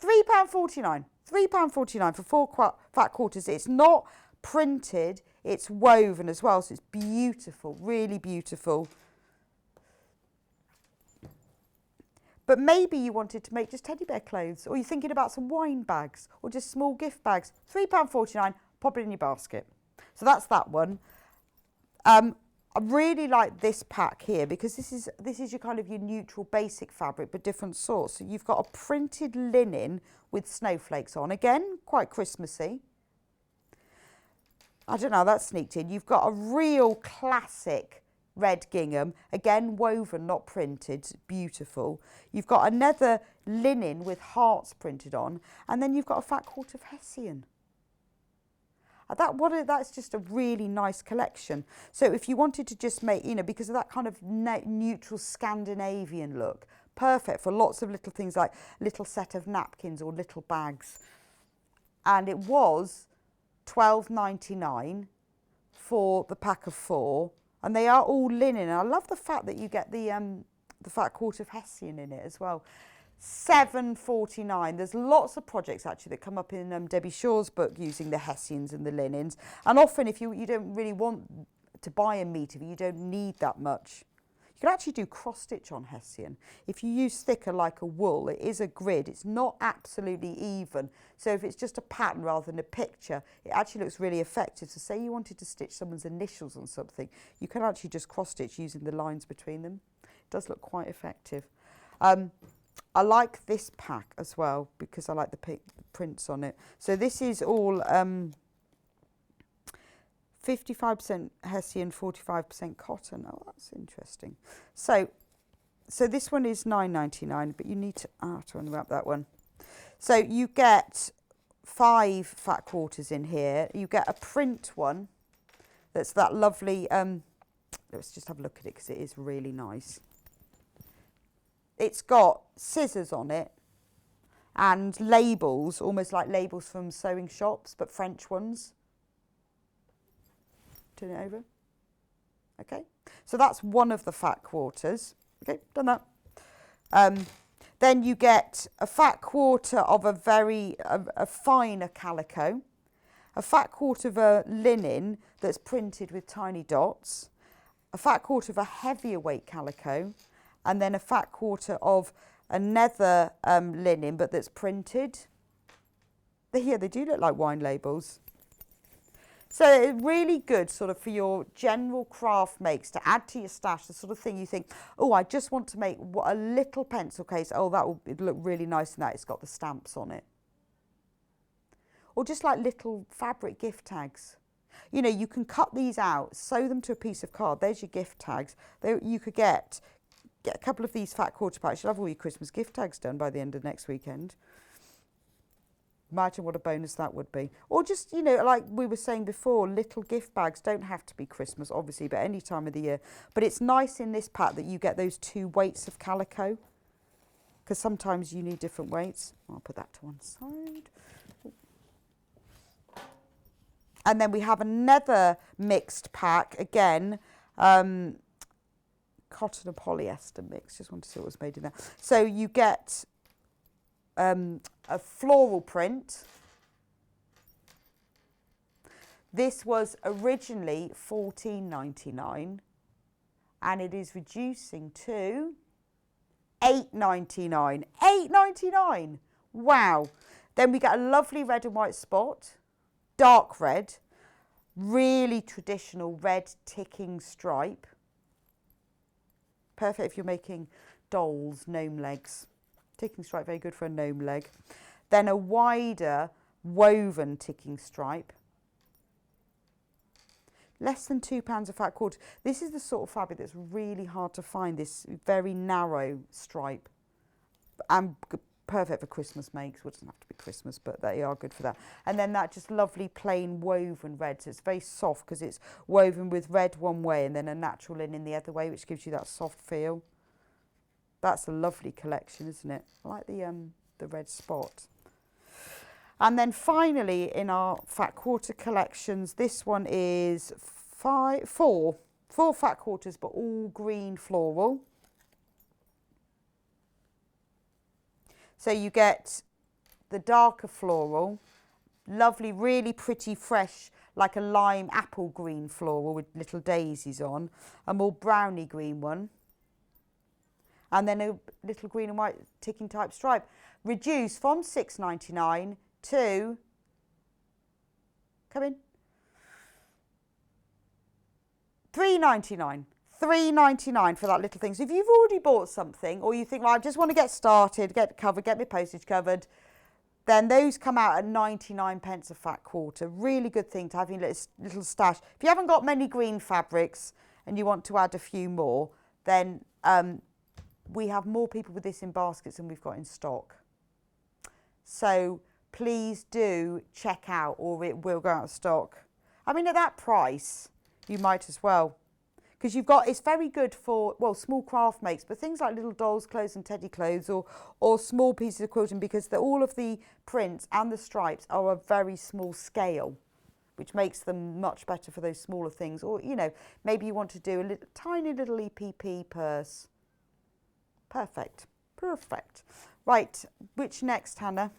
£3.49. £3.49 for 4 fat quarters. It's not printed, it's woven as well, so it's beautiful, really beautiful. But maybe you wanted to make just teddy bear clothes, or you're thinking about some wine bags, or just small gift bags. £3.49, pop it in your basket. So that's that one. I really like this pack here because this is your kind of your neutral basic fabric, but different sorts. So you've got a printed linen with snowflakes on. Again, quite Christmassy. I don't know how that sneaked in. You've got a real classic red gingham, again woven, not printed, beautiful. You've got another linen with hearts printed on, and then you've got a fat quarter of Hessian. That's just a really nice collection. So if you wanted to just make, because of that kind of neutral Scandinavian look, perfect for lots of little things like little set of napkins or little bags. And it was £12.99 for the pack of 4. And they are all linen. And I love the fact that you get the fat quarter of Hessian in it as well. £7.49. There's lots of projects actually that come up in Debbie Shaw's book using the Hessians and the linens. And often if you don't really want to buy a meter, you don't need that much. You can actually do cross stitch on Hessian. If you use thicker like a wool, it is a grid. It's not absolutely even. So if it's just a pattern rather than a picture, it actually looks really effective. So say you wanted to stitch someone's initials on something, you can actually just cross stitch using the lines between them. It does look quite effective. I like this pack as well because I like the prints on it. So this is all 55% Hessian, 45% cotton. Oh, that's interesting. So this one is £9.99, but you need to unwrap that one. So you get 5 fat quarters in here. You get a print one that's that lovely, let's just have a look at it because it is really nice. It's got scissors on it and labels, almost like labels from sewing shops, but French ones. Turn it over. Okay, so that's one of the fat quarters. Okay, done that. Then you get a fat quarter of a finer calico, a fat quarter of a linen that's printed with tiny dots, a fat quarter of a heavier weight calico, and then a fat quarter of another linen, but that's printed. They do look like wine labels. So it's really good sort of for your general craft makes to add to your stash, the sort of thing you think, oh, I just want to make a little pencil case. Oh, it'd look really nice in that. It's got the stamps on it. Or just like little fabric gift tags. You know, you can cut these out, sew them to a piece of card. There's your gift tags. You could get a couple of these fat quarter packs. You'll have all your Christmas gift tags done by the end of next weekend. Imagine what a bonus that would be. Or just, you know, like we were saying before, little gift bags don't have to be Christmas, obviously, but any time of the year. But it's nice in this pack that you get those 2 weights of calico, because sometimes you need different weights. I'll put that to one side. And then we have another mixed pack, again, cotton and polyester mix. Just want to see what was made in there. So you get a floral print. This was originally $14.99 and it is reducing to $8.99. $8.99! Wow! Then we get a lovely red and white spot, dark red, really traditional red ticking stripe. Perfect if you're making dolls, gnome legs. Ticking stripe, very good for a gnome leg. Then a wider woven ticking stripe. Less than £2 a fat quarter. This is the sort of fabric that's really hard to find, this very narrow stripe. And perfect for Christmas makes. Well, it doesn't have to be Christmas, but they are good for that. And then that just lovely plain woven red. So it's very soft because it's woven with red one way and then a natural linen the other way, which gives you that soft feel. That's a lovely collection, isn't it? I like the red spot. And then finally, in our fat quarter collections, this one is four fat quarters, but all green floral. So you get the darker floral, lovely, really pretty, fresh, like a lime apple green floral with little daisies on, a more browny green one. And then a little green and white ticking type stripe. Reduced from $6.99 to, come in, $3.99. $3.99 for that little thing. So if you've already bought something, or you think, well, I just want to get started, get covered, get my postage covered, then those come out at 99p a fat quarter. Really good thing to have in your little stash. If you haven't got many green fabrics and you want to add a few more, then we have more people with this in baskets than we've got in stock. So please do check out, or it will go out of stock. I mean, at that price, you might as well. Because it's very good for, well, small craft makes, but things like little dolls' clothes and teddy clothes, or small pieces of quilting, because all of the prints and the stripes are a very small scale, which makes them much better for those smaller things. Or, you know, maybe you want to do a tiny little EPP purse. Perfect. Perfect. Right, which next, Hannah?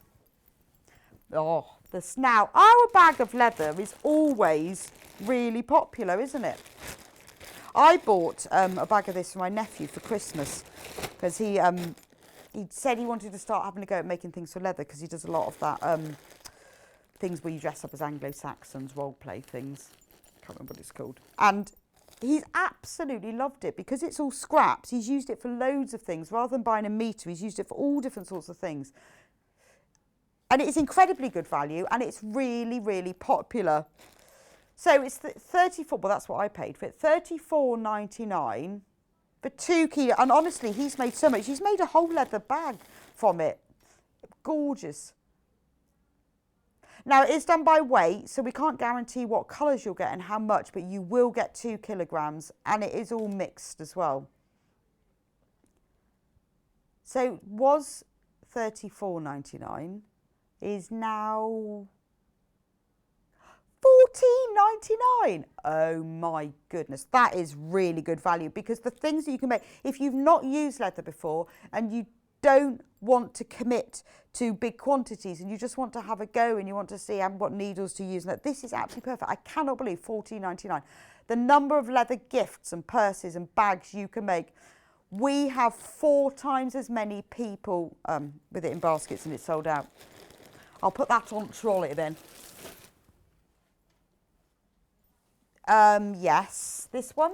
Oh, now, our bag of leather is always really popular, isn't it? I bought a bag of this for my nephew for Christmas because he said he wanted to start having a go at making things for leather because he does a lot of that, things where you dress up as Anglo-Saxons, role play things. Can't remember what it's called. And he's absolutely loved it because it's all scraps. He's used it for loads of things. Rather than buying a metre, he's used it for all different sorts of things. And it's incredibly good value and it's really, really popular. So it's 34, well, that's what I paid for it, $34.99 for 2 kilos. And honestly, he's made so much. He's made a whole leather bag from it. Gorgeous. Now, it is done by weight, so we can't guarantee what colours you'll get and how much, but you will get 2 kilograms, and it is all mixed as well. So it was $34.99, is now $14.99. Oh my goodness, that is really good value, because the things that you can make, if you've not used leather before and you don't want to commit to big quantities and you just want to have a go and you want to see what needles to use, this is absolutely perfect. I cannot believe $14.99. the number of leather gifts and purses and bags you can make. We have 4 times as many people with it in baskets and it's sold out. I'll put that on trolley then. Yes, this one.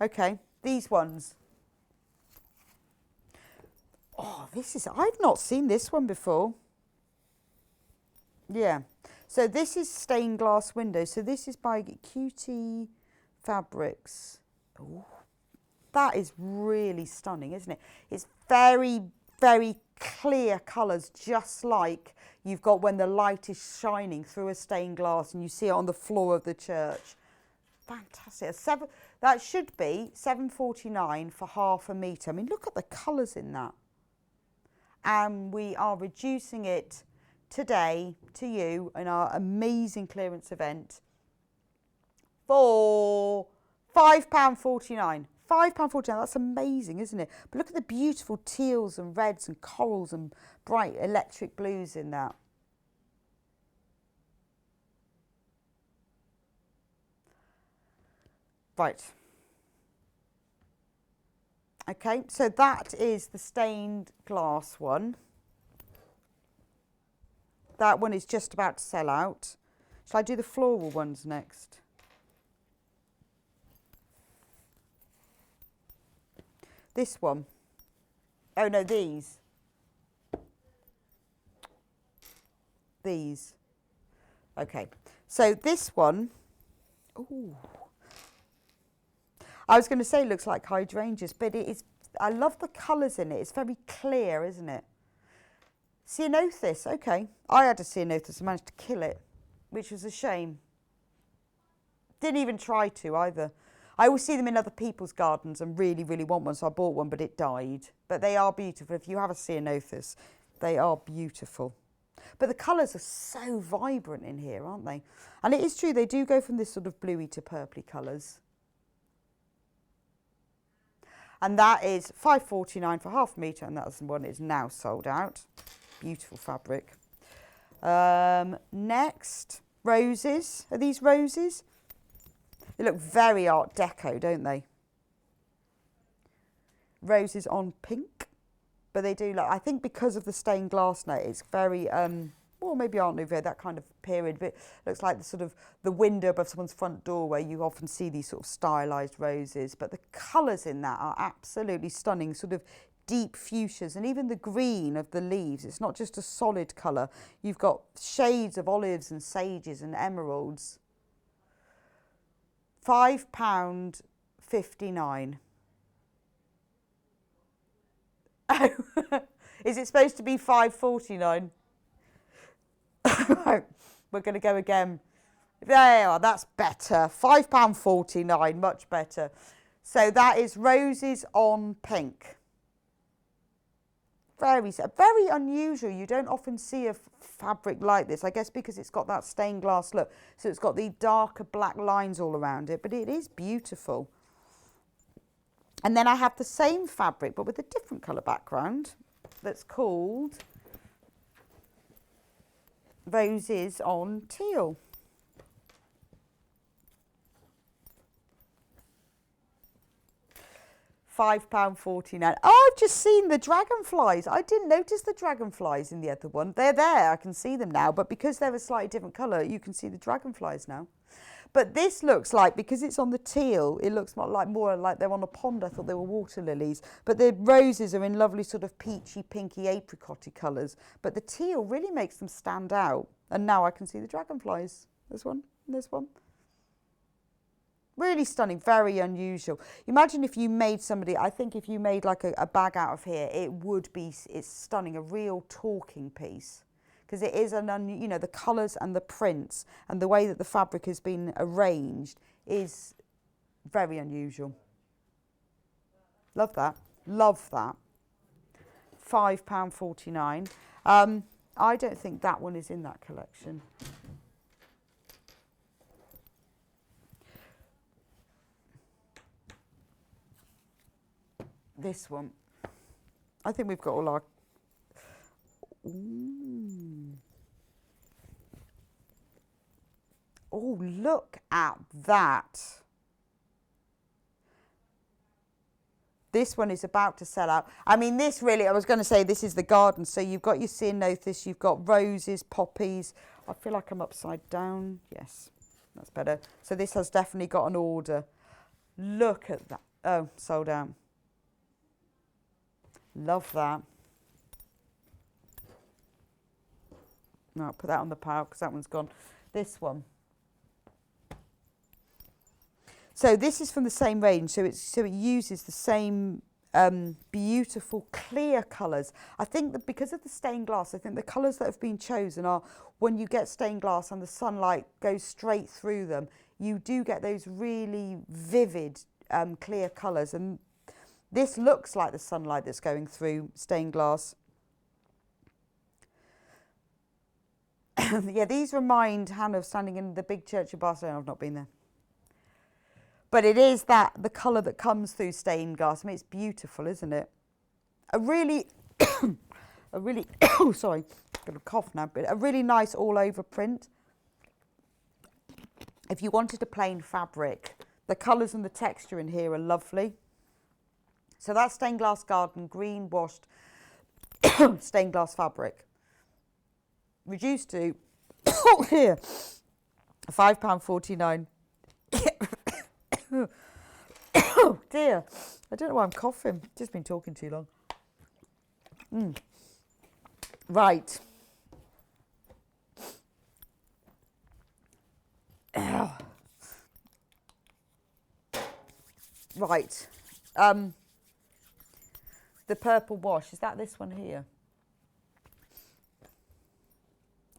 Okay, these ones. Oh, I've not seen this one before. Yeah, so this is stained glass windows. So this is by QT Fabrics. Ooh, that is really stunning, isn't it? It's very, very clear colours, just like you've got when the light is shining through a stained glass and you see it on the floor of the church. Fantastic. That should be £7.49 for half a metre. I mean, look at the colours in that. And we are reducing it today to you in our amazing clearance event for £5.49. £5.49, that's amazing, isn't it? But look at the beautiful teals and reds and corals and bright electric blues in that. Right. Okay, so that is the stained glass one. That one is just about to sell out. Shall I do the floral ones next? This one. Oh no, these. These. Okay, so this one. Ooh. I was going to say it looks like hydrangeas, but it is. I love the colours in it. It's very clear, isn't it? Ceanothus, okay. I had a ceanothus and managed to kill it, which was a shame. Didn't even try to either. I always see them in other people's gardens and really, really want one, so I bought one, but it died. But they are beautiful. If you have a ceanothus, they are beautiful. But the colours are so vibrant in here, aren't they? And it is true, they do go from this sort of bluey to purpley colours. And that is £5.49 for half a metre, and that's the one that is now sold out. Beautiful fabric. Next, roses. Are these roses? They look very Art Deco, don't they? Roses on pink, but they do look, I think because of the stained glass note, it's very, well, maybe Art Nouveau, that kind of period, but it looks like the sort of the window above someone's front door where you often see these sort of stylised roses, but the colours in that are absolutely stunning, sort of deep fuchsias, and even the green of the leaves. It's not just a solid colour. You've got shades of olives and sages and emeralds. £5.59. Oh, is it supposed to be £5.49? We're going to go again. There you are, that's better. £5.49, much better. So that is roses on pink. Very unusual. You don't often see a fabric like this, I guess because it's got that stained glass look. So it's got the darker black lines all around it, but it is beautiful. And then I have the same fabric, but with a different colour background, that's called Roses on Teal. £5.49. Oh, I've just seen the dragonflies. I didn't notice the dragonflies in the other one. They're there, I can see them now, but because they're a slightly different colour, you can see the dragonflies now. But this looks like, because it's on the teal, it looks more like they're on a pond. I thought they were water lilies. But the roses are in lovely sort of peachy, pinky, apricot-y colours. But the teal really makes them stand out. And now I can see the dragonflies. There's one, and there's one. Really stunning, very unusual. Imagine if you made somebody, I think if you made like a bag out of here, it's stunning, a real talking piece. Because it is the colours and the prints and the way that the fabric has been arranged is very unusual. Love that, love that. £5.49. I don't think that one is in that collection. This one. I think we've got all our... Ooh. Oh, look at that. This one is about to sell out. I mean, this really, I was going to say this is the garden. So you've got your ceanothus, you've got roses, poppies. I feel like I'm upside down. Yes, that's better. So this has definitely got an order. Look at that. Oh, sold out. Love that. No, I'll put that on the pile because that one's gone. This one. So this is from the same range. So it uses the same beautiful clear colours. I think that because of the stained glass, I think the colours that have been chosen are when you get stained glass and the sunlight goes straight through them, you do get those really vivid clear colours. And this looks like the sunlight that's going through stained glass. Yeah, these remind Hannah of standing in the big church of Barcelona. I've not been there. But it is that, the colour that comes through stained glass. I mean, it's beautiful, isn't it? A really, oh, sorry, got a cough now, but a really nice all over print. If you wanted a plain fabric, the colours and the texture in here are lovely. So that's stained glass garden, green washed stained glass fabric. Reduced to, oh here, £5.49. Oh dear, I don't know why I'm coughing, just been talking too long. Right. Right. The purple wash, is that this one here?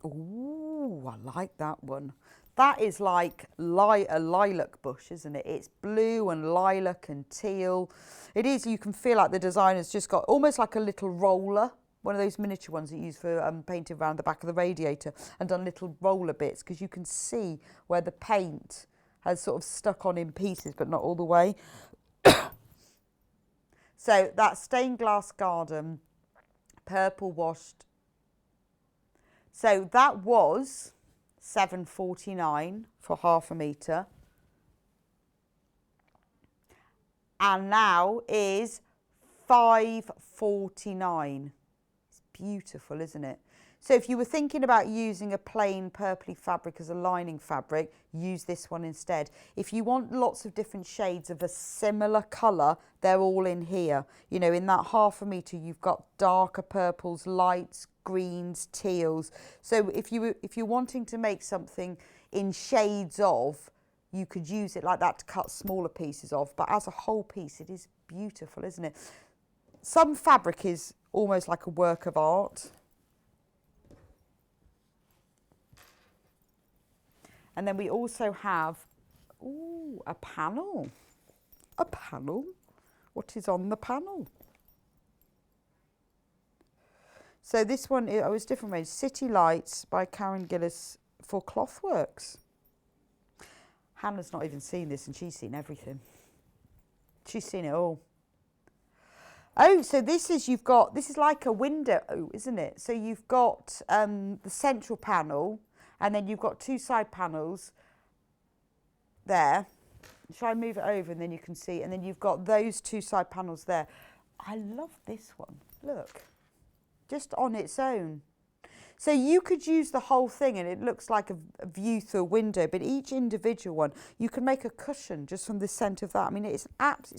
Ooh, I like that one. That is like a lilac bush, isn't it? It's blue and lilac and teal. It is, you can feel like the designer's just got almost like a little roller, one of those miniature ones that you use for painting around the back of the radiator, and done little roller bits because you can see where the paint has sort of stuck on in pieces, but not all the way. So that stained glass garden, purple washed. So that was £7.49 for half a metre, and now is £5.49. It's beautiful, isn't it? So if you were thinking about using a plain purpley fabric as a lining fabric, use this one instead. If you want lots of different shades of a similar colour, they're all in here. You know, in that half a metre, you've got darker purples, lights, greens, teals. So if you're wanting to make something in shades of, you could use it like that to cut smaller pieces of. But as a whole piece, it is beautiful, isn't it? Some fabric is almost like a work of art. And then we also have, ooh, a panel. A panel? What is on the panel? So this one, it was different range. City Lights by Karen Gillis for Clothworks. Hannah's not even seen this and she's seen everything. She's seen it all. Oh, so this is, this is like a window, isn't it? So you've got the central panel, and then you've got two side panels there. Shall I move it over and then you can see? And then you've got those two side panels there. I love this one. Look, just on its own. So you could use the whole thing and it looks like a view through a window, but each individual one, you can make a cushion just from the centre of that. I mean, it's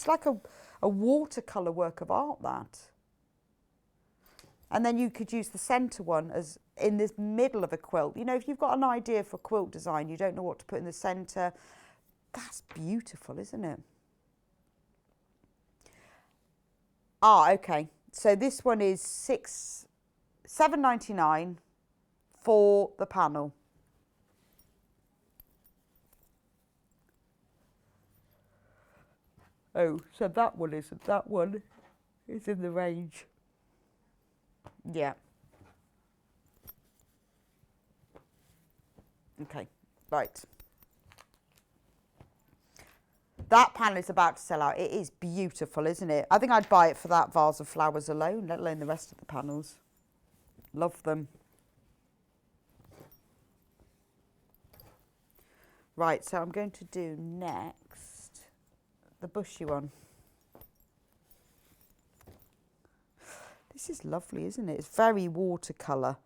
like a watercolour work of art, that. And then you could use the centre one as in this middle of a quilt. You know, if you've got an idea for quilt design, you don't know what to put in the centre. That's beautiful, isn't it? Ah, okay. So this one is £7.99 for the panel. Oh, so that one isn't. That one is in the range. Yeah. Okay, right. That panel is about to sell out. It is beautiful, isn't it? I think I'd buy it for that vase of flowers alone, let alone the rest of the panels. Love them. Right, so I'm going to do next the bushy one. This is lovely, isn't it? It's very watercolour.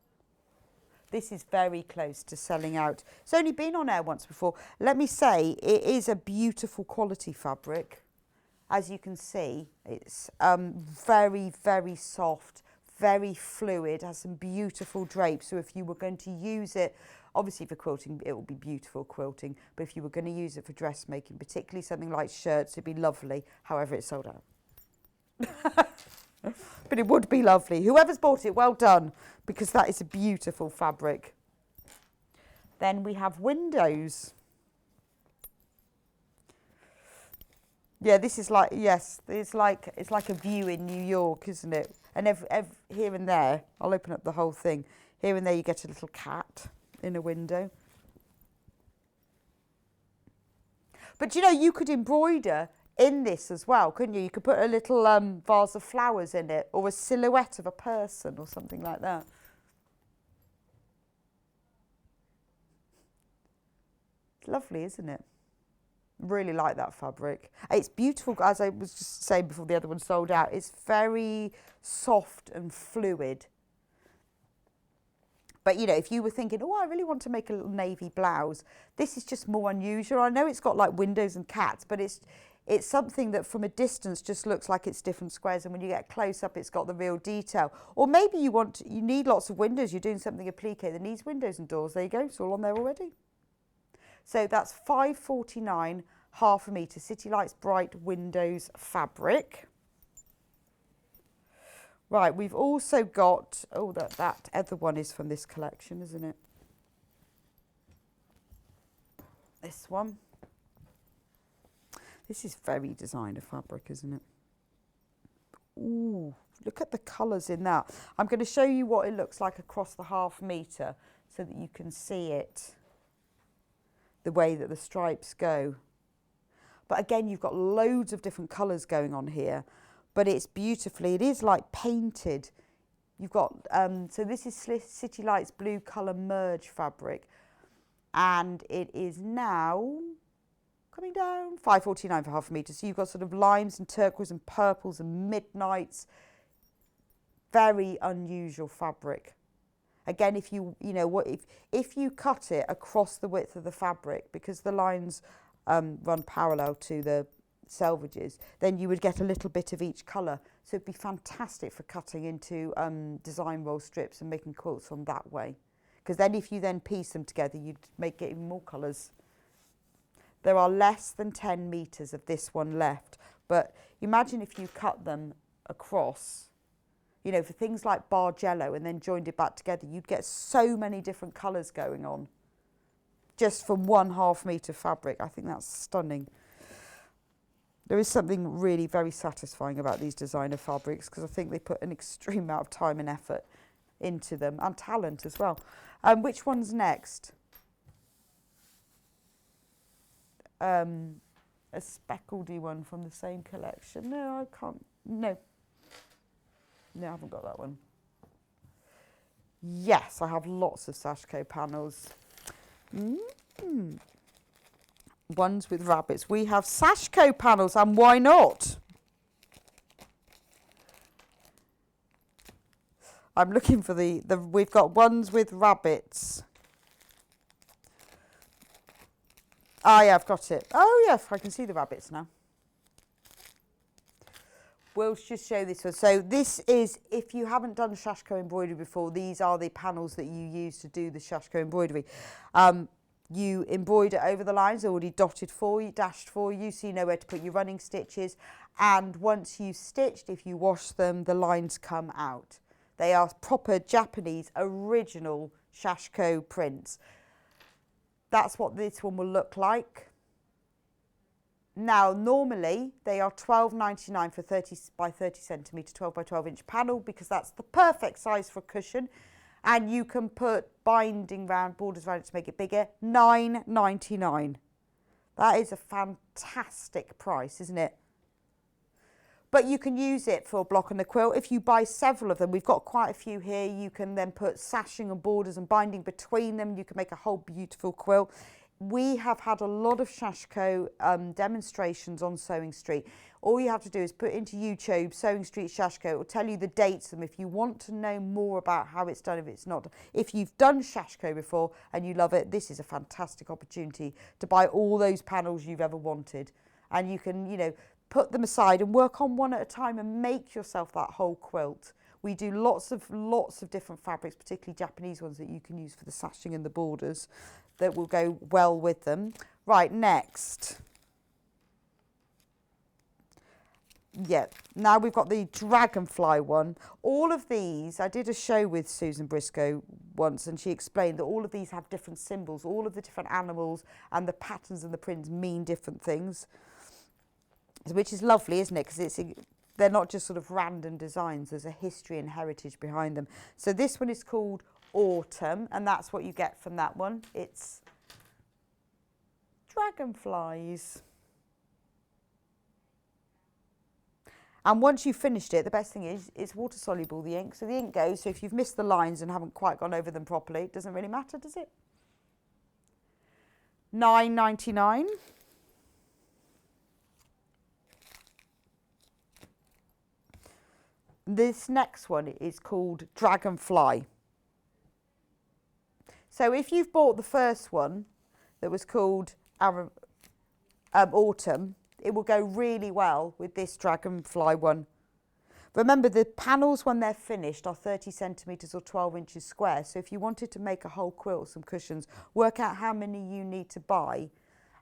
This is very close to selling out. It's only been on air once before. Let me say, it is a beautiful quality fabric. As you can see, it's very, very soft, very fluid, has some beautiful drapes. So if you were going to use it, obviously for quilting, it will be beautiful quilting. But if you were going to use it for dressmaking, particularly something like shirts, it'd be lovely. However, it's sold out. But it would be lovely. Whoever's bought it, well done, because that is a beautiful fabric. Then we have windows. Yeah, this is like, yes, it's like a view in New York, isn't it? And here and there, I'll open up the whole thing. Here and there you get a little cat in a window. But you know, you could embroider in this as well, couldn't you? You could put a little vase of flowers in it, or a silhouette of a person or something like that. It's lovely, isn't it? Really like that fabric. It's beautiful, as I was just saying before the other one sold out. It's very soft and fluid. But, you know, if you were thinking, oh, I really want to make a little navy blouse, this is just more unusual. I know it's got like windows and cats, but it's something that from a distance just looks like it's different squares, and when you get close up, it's got the real detail. Or maybe you need lots of windows. You're doing something applique that needs windows and doors. There you go. It's all on there already. So that's £5.49, half a metre, City Lights Bright Windows fabric. Right, we've also got, oh, that other one is from this collection, isn't it? This one. This is very designer fabric, isn't it? Ooh, look at the colours in that. I'm going to show you what it looks like across the half metre so that you can see it, the way that the stripes go. But again, you've got loads of different colours going on here, but it's beautifully, it is like painted. You've got, so this is City Lights Blue Colour Merge fabric, and it is now coming down, £5.49 for half a metre. So you've got sort of limes and turquoise and purples and midnights. Very unusual fabric. Again, if you cut it across the width of the fabric, because the lines run parallel to the selvages, then you would get a little bit of each colour. So it'd be fantastic for cutting into design roll strips and making quilts on that way. Because then if you then piece them together, you'd make it even more colours. There are less than 10 metres of this one left. But imagine if you cut them across, you know, for things like Bargello and then joined it back together, you'd get so many different colours going on just from one half metre fabric. I think that's stunning. There is something really very satisfying about these designer fabrics, because I think they put an extreme amount of time and effort into them, and talent as well. Which one's next? A speckledy one from the same collection. No, I can't. No, I haven't got that one. Yes, I have lots of Sashko panels. Ones with rabbits. We have Sashko panels, and why not? I'm looking for we've got ones with rabbits. Ah, yeah, I've got it. Oh, yes, I can see the rabbits now. We'll just show this one. So this is, if you haven't done Sashko embroidery before, these are the panels that you use to do the Sashko embroidery. You embroider over the lines, already dotted for you, dashed for you, so you know where to put your running stitches. And once you've stitched, if you wash them, the lines come out. They are proper Japanese original Sashko prints. That's what this one will look like. Now, normally they are £12.99 for 30 by 30 centimetre, 12 by 12 inch panel, because that's the perfect size for a cushion. And you can put binding round, borders around it to make it bigger. £9.99. That is a fantastic price, isn't it? But you can use it for a block on the quilt. If you buy several of them, we've got quite a few here, you can then put sashing and borders and binding between them. You can make a whole beautiful quilt. we have had a lot of Shashko demonstrations on Sewing Street. All you have to do is put into YouTube Sewing Street Shashko. It will tell you the dates, and if you want to know more about how it's done, if it's not, if you've done Shashko before and you love it, this is a fantastic opportunity to buy all those panels you've ever wanted, and you can, you know, put them aside and work on one at a time and make yourself that whole quilt. We do lots of different fabrics, particularly Japanese ones that you can use for the sashing and the borders that will go well with them. Right, next. Yeah, now we've got the dragonfly one. All of these, I did a show with Susan Briscoe once, and she explained that all of these have different symbols. All of the different animals and the patterns and the prints mean different things, which is lovely, isn't it? Because they're not just sort of random designs. There's a history and heritage behind them. So this one is called Autumn, and that's what you get from that one. It's dragonflies. And once you've finished it, the best thing is it's water soluble, the ink. So the ink goes, so if you've missed the lines and haven't quite gone over them properly, it doesn't really matter, does it? £9.99. This next one is called Dragonfly. So if you've bought the first one that was called Autumn, it will go really well with this dragonfly one. Remember, the panels when they're finished are 30 centimetres or 12 inches square. So if you wanted to make a whole quilt, some cushions, work out how many you need to buy.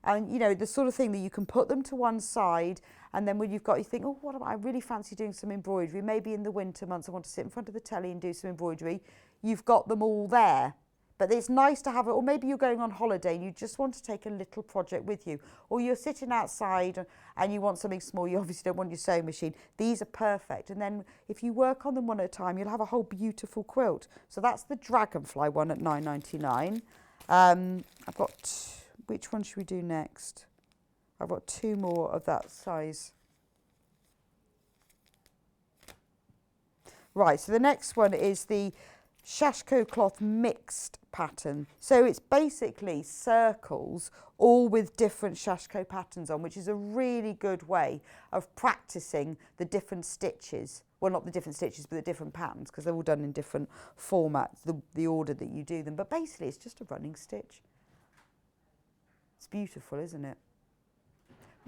And, you know, the sort of thing that you can put them to one side, and then when you've got, you think, oh, what about, I really fancy doing some embroidery. Maybe in the winter months I want to sit in front of the telly and do some embroidery. You've got them all there. But it's nice to have it, or maybe you're going on holiday and you just want to take a little project with you, or you're sitting outside and you want something small, you obviously don't want your sewing machine. These are perfect. And then if you work on them one at a time, you'll have a whole beautiful quilt. So that's the dragonfly one at £9.99. I've got, which one should we do next? I've got two more of that size. Right, so the next one is the Shashko cloth mixed pattern. So it's basically circles all with different Shashko patterns on, which is a really good way of practicing the different stitches. Well, not the different stitches, but the different patterns, because they're all done in different formats, the order that you do them. But basically it's just a running stitch. It's beautiful, isn't it?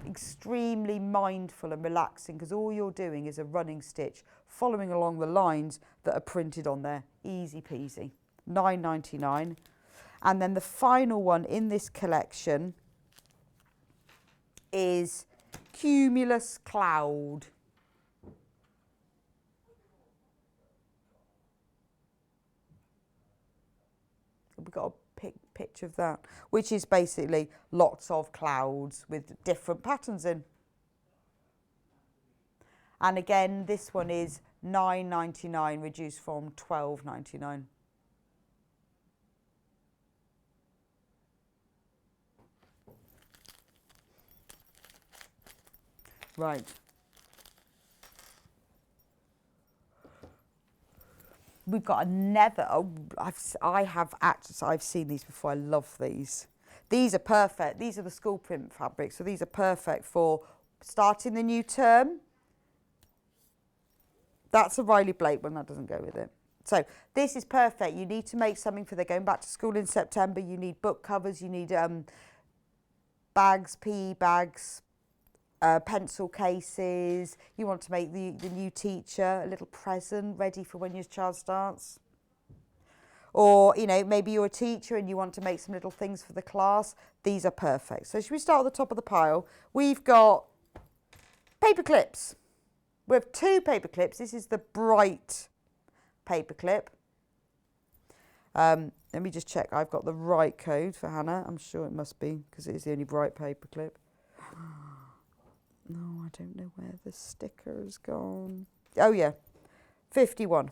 Extremely mindful and relaxing, because all you're doing is a running stitch following along the lines that are printed on there. Easy peasy. £9.99. And then the final one in this collection is Cumulus Cloud. We've got a picture of that, which is basically lots of clouds with different patterns in. And again, this one is £9.99 reduced from £12.99. Right. We've got another. Oh, I've seen these before. I love these. These are perfect. These are the school print fabrics, so these are perfect for starting the new term. That's a Riley Blake one, that doesn't go with it. So this is perfect. You need to make something for they're going back to school in September. You need book covers. You need bags, PE bags, pencil cases. You want to make the new teacher a little present ready for when your child starts. Or, you know, maybe you're a teacher and you want to make some little things for the class. These are perfect. So should we start at the top of the pile? We've got paper clips. We have two paper clips. This is the bright paper clip. Let me just check I've got the right code for Hannah. I'm sure it must be, because it is the only bright paper clip. No, I don't know where the sticker's gone. Oh yeah, 51.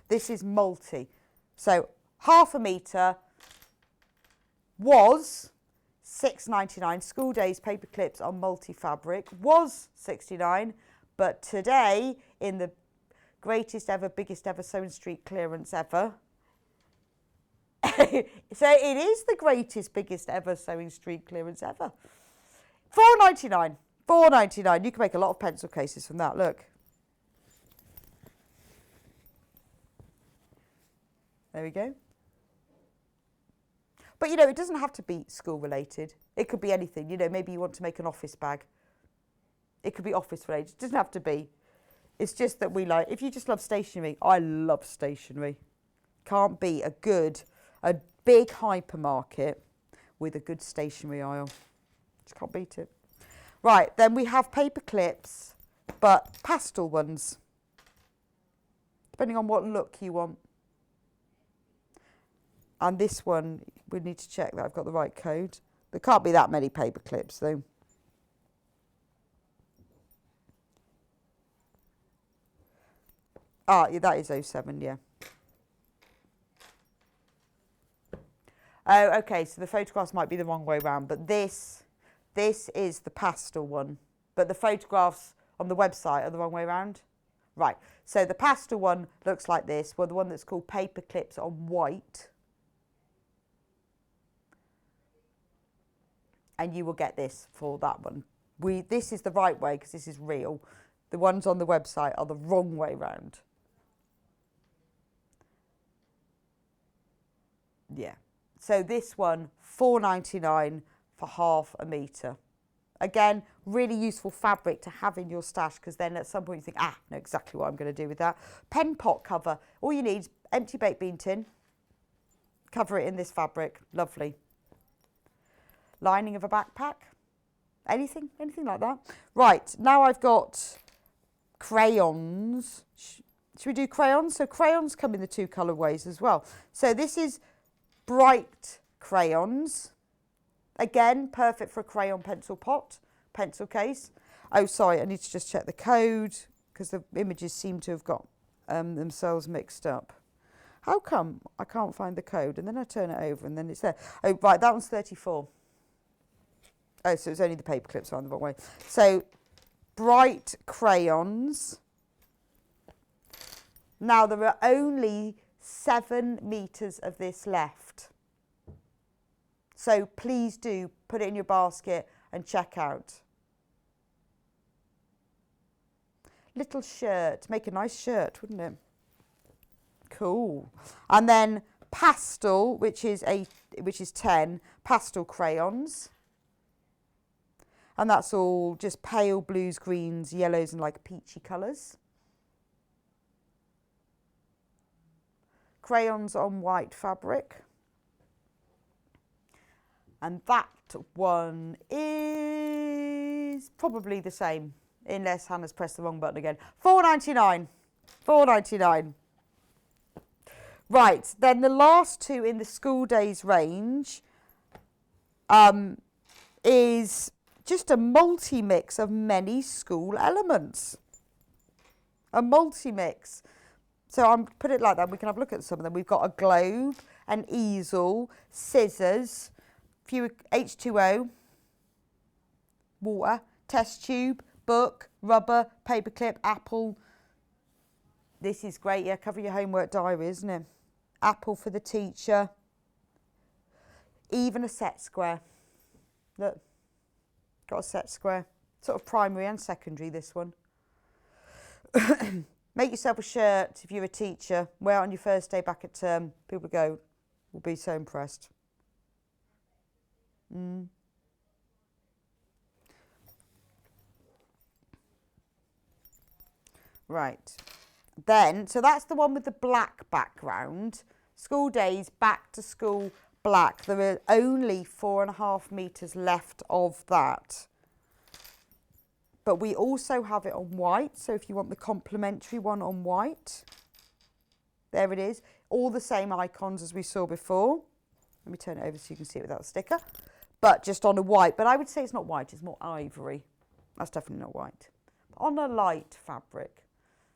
This is multi. So ½ metre was £6.99. School Days paper clips on multi-fabric was £69. But today, in the greatest ever, biggest ever Sewing Street clearance ever, So it is the greatest, biggest ever sewing street clearance ever. £4.99. £4.99. You can make a lot of pencil cases from that. Look. There we go. But, you know, it doesn't have to be school related. It could be anything. You know, maybe you want to make an office bag. It could be office related. It doesn't have to be. It's just that we like, if you just love stationery, I love stationery. Can't beat a big hypermarket with a good stationery aisle. Just can't beat it. Right, then we have paper clips, but pastel ones. Depending on what look you want. And this one, we need to check that I've got the right code. There can't be that many paper clips though. Ah, yeah, that is 07, yeah. Oh, okay, so the photographs might be the wrong way around, but this is the pastel one. But the photographs on the website are the wrong way around. Right, so the pastel one looks like this. Well, the one that's called paper clips on white. And you will get this for that one. This is the right way because this is real. The ones on the website are the wrong way round. Yeah. So this one, £4.99 for half a metre. Again, really useful fabric to have in your stash because then at some point you think, I know exactly what I'm going to do with that. Pen pot cover. All you need is empty baked bean tin. Cover it in this fabric. Lovely. Lining of a backpack. Anything like that. Right, now I've got crayons. Should we do crayons? So crayons come in the two colourways as well. So this is bright crayons. Again, perfect for a crayon pencil pot, pencil case. Oh, sorry, I need to just check the code because the images seem to have got themselves mixed up. How come I can't find the code? And then I turn it over and then it's there. Oh, right, that one's 34. Oh, so it's only the paper clips are on the wrong way. So, bright crayons. Now, there are only 7 metres of this left. So, please do put it in your basket and check out. Little shirt. Make a nice shirt, wouldn't it? Cool. And then pastel, which is 10, pastel crayons. And that's all just pale blues, greens, yellows and like peachy colours. Crayons on white fabric. And that one is probably the same, unless Hannah's pressed the wrong button again. £4.99. £4.99. Right, then the last two in the school days range is just a multi-mix of many school elements. A multi-mix. So I'm put it like that. We can have a look at some of them. We've got a globe, an easel, scissors, few H2O, water, test tube, book, rubber, paperclip, apple. This is great. Yeah, cover your homework diary, isn't it? Apple for the teacher. Even a set square. Look. Got a set square. Sort of primary and secondary, this one. Make yourself a shirt if you're a teacher. Wear it on your first day back at term. People will be so impressed. Right. Then, so that's the one with the black background. School days, back to school, black. There are only 4.5 metres left of that. But we also have it on white. So if you want the complementary one on white, there it is. All the same icons as we saw before. Let me turn it over so you can see it without the sticker. But just on a white. But I would say it's not white, it's more ivory. That's definitely not white. On a light fabric.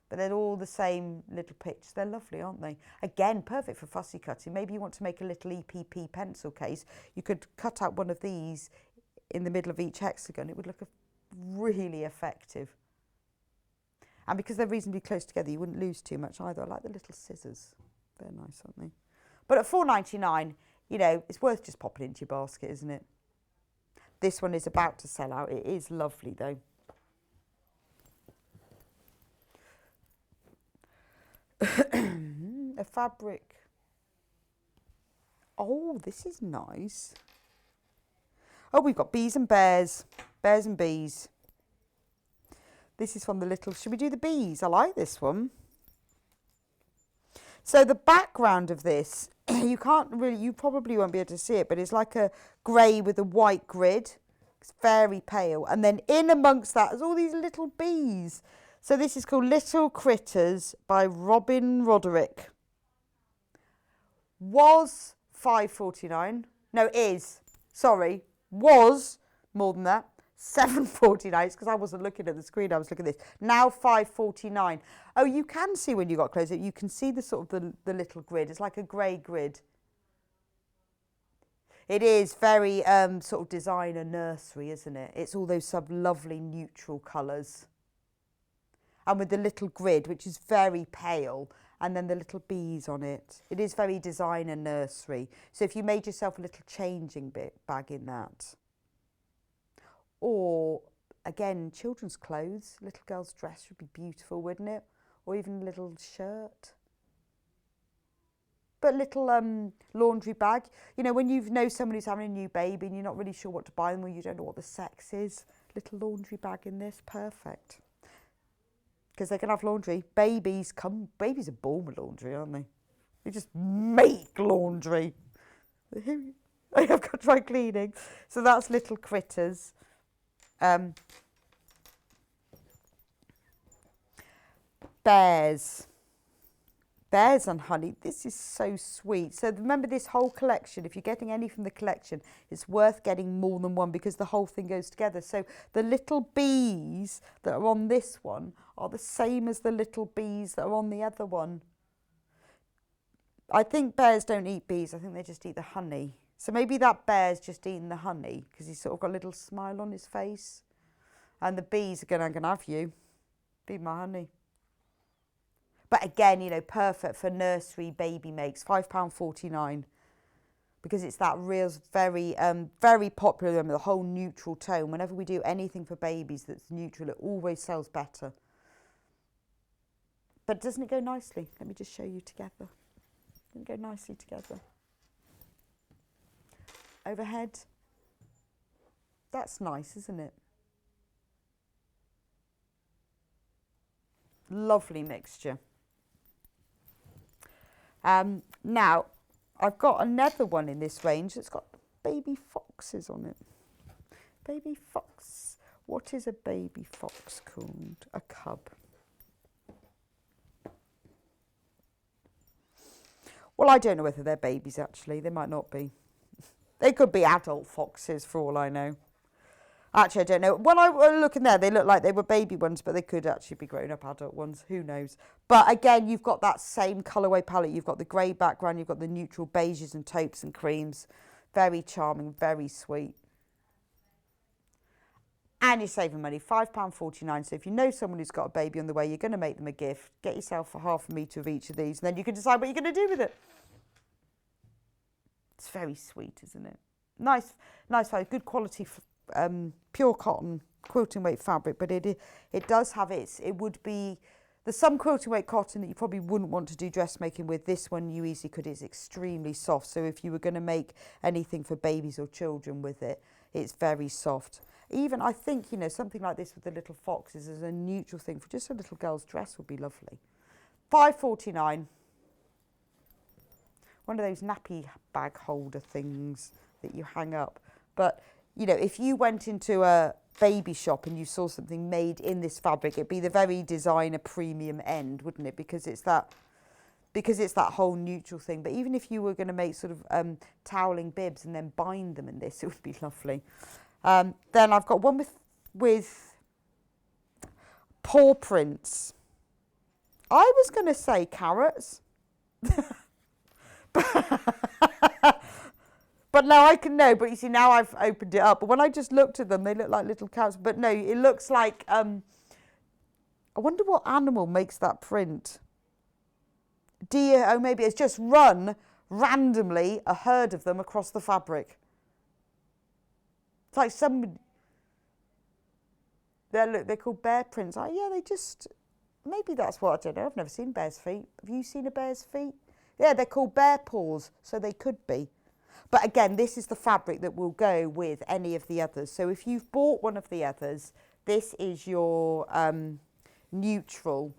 But they're all the same little pitch. They're lovely, aren't they? Again, perfect for fussy cutting. Maybe you want to make a little EPP pencil case. You could cut out one of these in the middle of each hexagon. It would look really effective. And because they're reasonably close together, you wouldn't lose too much either. I like the little scissors. They're nice, aren't they? But at £4.99, you know, it's worth just popping into your basket, isn't it? This one is about to sell out. It is lovely though. A fabric. Oh, this is nice. Oh, we've got bees and bears. Bears and bees. This is from the little... Should we do the bees? I like this one. So the background of this, you probably won't be able to see it, but it's like a grey with a white grid. It's very pale. And then in amongst that is all these little bees. So this is called Little Critters by Robin Roderick. Was £5.49. No, is. Sorry. Was more than that. £7.49. It's because I wasn't looking at the screen. I was looking at this. Now £5.49. Oh, you can see when you got closer. You can see the sort of the little grid. It's like a grey grid. It is very sort of designer nursery, isn't it? It's all those lovely neutral colours. And with the little grid, which is very pale, and then the little bees on it. It is very designer nursery. So if you made yourself a little changing bag in that. Or, again, children's clothes. Little girl's dress would be beautiful, wouldn't it? Or even a little shirt. But little laundry bag. You know, when you know someone who's having a new baby and you're not really sure what to buy them, or you don't know what the sex is, little laundry bag in this, perfect. Because they can have laundry. Babies are born with laundry, aren't they? They just make laundry. They have got dry cleaning. So that's Little Critters. Bears and honey. This is so sweet. So remember, this whole collection, if you're getting any from the collection, it's worth getting more than one because the whole thing goes together. So the little bees that are on this one are the same as the little bees that are on the other one. I think bears don't eat bees. I think they just eat the honey. So maybe that bear's just eating the honey because he's sort of got a little smile on his face. And the bees are going, I'm going to have you. Be my honey. But again, you know, perfect for nursery baby makes, £5.49. Because it's that real, very, very popular, the whole neutral tone. Whenever we do anything for babies that's neutral, it always sells better. But doesn't it go nicely? Let me just show you together. Doesn't it go nicely together? Overhead. That's nice, isn't it? Lovely mixture. Now, I've got another one in this range that's got baby foxes on it. Baby fox. What is a baby fox called? A cub. Well, I don't know whether they're babies, actually. They might not be. They could be adult foxes, for all I know. Actually, I don't know. When I was looking there, they looked like they were baby ones, but they could actually be grown-up adult ones. Who knows? But again, you've got that same colourway palette. You've got the grey background. You've got the neutral beiges and taupes and creams. Very charming, very sweet. And you're saving money, £5.49. So if you know someone who's got a baby on the way, you're going to make them a gift. Get yourself a half a metre of each of these, and then you can decide what you're going to do with it. It's very sweet, isn't it? Nice fabric, good quality, pure cotton, quilting weight fabric, but it does have there's some quilting weight cotton that you probably wouldn't want to do dressmaking with. This one you easily could. It's extremely soft, so if you were going to make anything for babies or children with it, it's very soft. Even, I think, you know, something like this with the little foxes as a neutral thing for just a little girl's dress would be lovely. £5.49. One of those nappy bag holder things that you hang up. But, you know, if you went into a baby shop and you saw something made in this fabric, it'd be the very designer premium end, wouldn't it? Because it's that whole neutral thing. But even if you were going to make sort of toweling bibs and then bind them in this, it would be lovely. Then I've got one with paw prints. I was going to say carrots. But now I can know, but you see, now I've opened it up. But when I just looked at them, they look like little carrots. But no, it looks like, I wonder what animal makes that print. Deer, oh, maybe it's just run randomly a herd of them across the fabric. It's like somebody, they're called bear prints. Oh yeah, they just, maybe that's what, I don't know, I've never seen bear's feet. Have you seen a bear's feet? Yeah, they're called bear paws, so they could be. But again, this is the fabric that will go with any of the others. So if you've bought one of the others, this is your neutral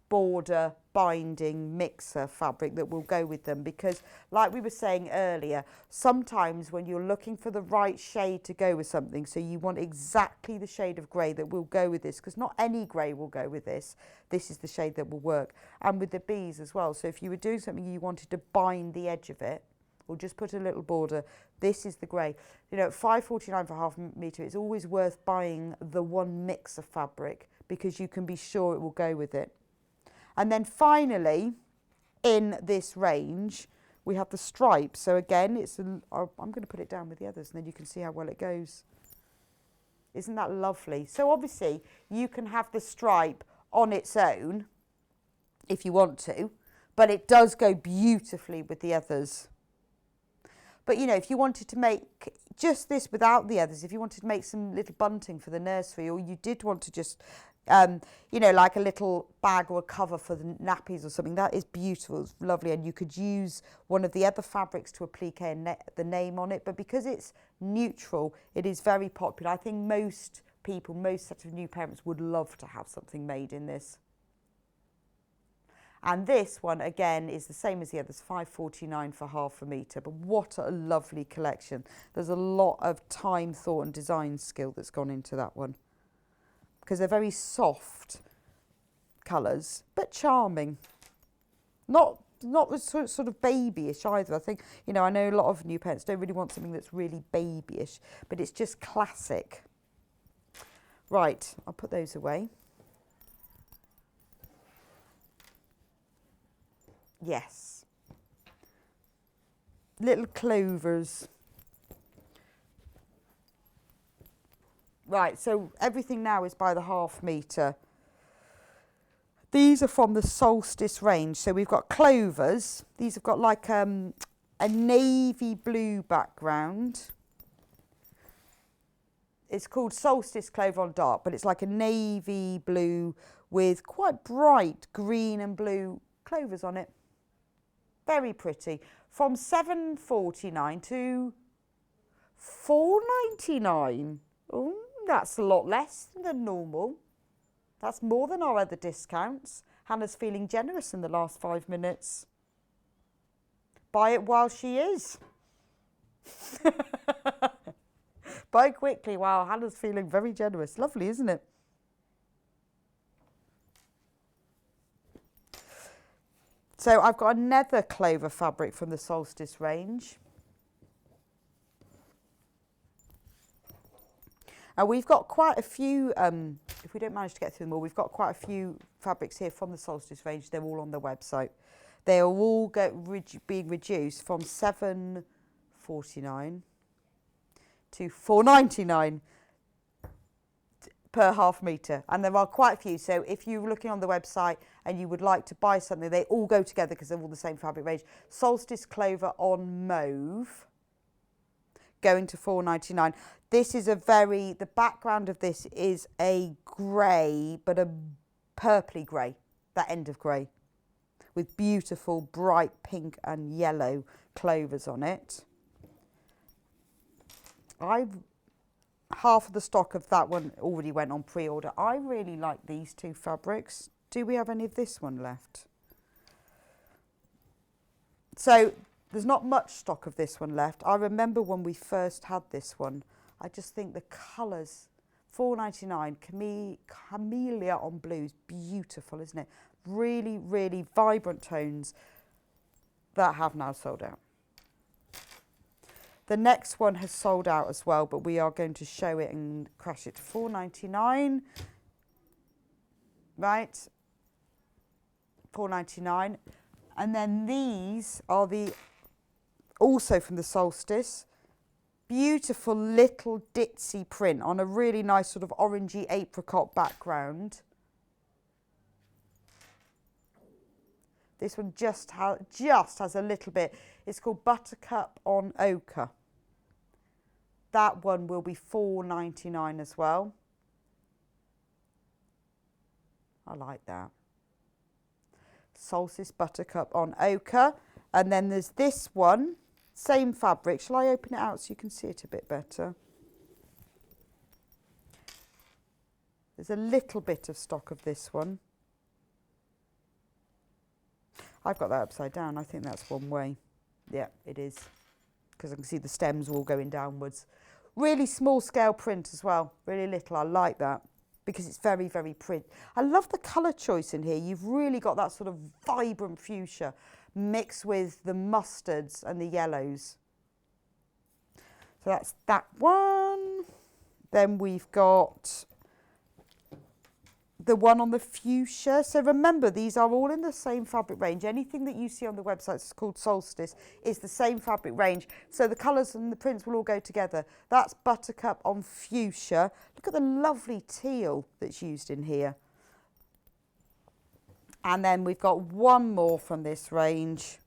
border binding mixer fabric that will go with them, because like we were saying earlier, sometimes when you're looking for the right shade to go with something, so you want exactly the shade of grey that will go with this, because not any grey will go with this. This is the shade that will work. And with the bees as well, so if you were doing something you wanted to bind the edge of it or just put a little border, this is the grey. You know, at £5.49 for half a metre, it's always worth buying the one mix of fabric because you can be sure it will go with it. And then finally, in this range, we have the stripes. So again, I'm going to put it down with the others and then you can see how well it goes. Isn't that lovely? So obviously, you can have the stripe on its own if you want to, but it does go beautifully with the others. But, you know, if you wanted to make just this without the others, if you wanted to make some little bunting for the nursery, or you did want to just, you know, like a little bag or a cover for the nappies or something, that is beautiful. It's lovely. And you could use one of the other fabrics to applique the name on it. But because it's neutral, it is very popular. I think most people, most sets of new parents would love to have something made in this. And this one, again, is the same as the others, £5.49 for half a metre. But what a lovely collection. There's a lot of time, thought and design skill that's gone into that one. Because they're very soft colours, but charming. Not sort of babyish either. I think, you know, I know a lot of new parents don't really want something that's really babyish, but it's just classic. Right, I'll put those away. Yes. Little clovers. Right, so everything now is by the half metre. These are from the Solstice range. So we've got clovers. These have got like a navy blue background. It's called Solstice Clover on Dark, but it's like a navy blue with quite bright green and blue clovers on it. Very pretty. From £7.49 to £4.99. Oh, that's a lot less than normal. That's more than our other discounts. Hannah's feeling generous in the last 5 minutes. Buy it while she is. Buy quickly. Wow, Hannah's feeling very generous. Lovely, isn't it? So I've got another clover fabric from the Solstice range. And we've got quite a few, if we don't manage to get through them all, we've got quite a few fabrics here from the Solstice range. They're all on the website. They are all being reduced from £7.49 to £4.99 per half metre, and there are quite a few. So if you're looking on the website and you would like to buy something, they all go together because they're all the same fabric range. Solstice Clover on mauve, going to £4.99. This is the background of this is a grey, but a purpley grey, that end of grey, with beautiful bright pink and yellow clovers on it. Half of the stock of that one already went on pre-order. I really like these two fabrics. Do we have any of this one left? So there's not much stock of this one left. I remember when we first had this one, I just think the colours, £4.99, camellia on blue is beautiful, isn't it? Really, really vibrant tones that have now sold out. The next one has sold out as well, but we are going to show it and crash it to £4.99. Right, £4.99. And then these are also from the Solstice. Beautiful little ditzy print on a really nice sort of orangey apricot background. This one just has a little bit. It's called Buttercup on Ochre. That one will be £4.99 as well. I like that. Solstice Buttercup on Ochre. And then there's this one, same fabric. Shall I open it out so you can see it a bit better? There's a little bit of stock of this one. I've got that upside down. I think that's one way. Yeah, it is. Because I can see the stems all going downwards. Really small scale print as well. Really little. I like that because it's very, very pretty. I love the colour choice in here. You've really got that sort of vibrant fuchsia mixed with the mustards and the yellows. So that's that one. Then we've got the one on the fuchsia. So remember, these are all in the same fabric range. Anything that you see on the website is called Solstice is the same fabric range. So the colours and the prints will all go together. That's Buttercup on fuchsia. Look at the lovely teal that's used in here. And then we've got one more from this range,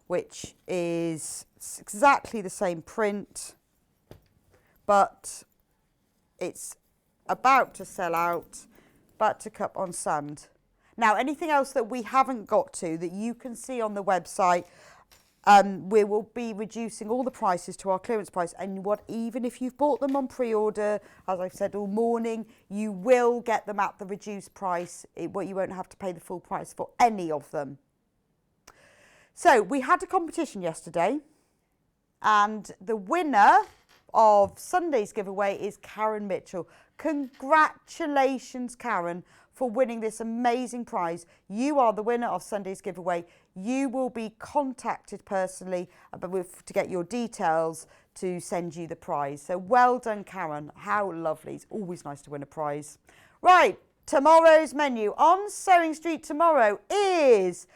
which is exactly the same print, but it's about to sell out. Buttercup on sand. Now, anything else that we haven't got to that you can see on the website, we will be reducing all the prices to our clearance price. And even if you've bought them on pre-order, as I've said all morning, you will get them at the reduced price. You won't have to pay the full price for any of them. So we had a competition yesterday, and the winner of Sunday's giveaway is Karen Mitchell. Congratulations, Karen, for winning this amazing prize. You are the winner of Sunday's giveaway. You will be contacted personally to get your details to send you the prize. So well done, Karen. How lovely. It's always nice to win a prize. Right, tomorrow's menu on Sewing Street tomorrow is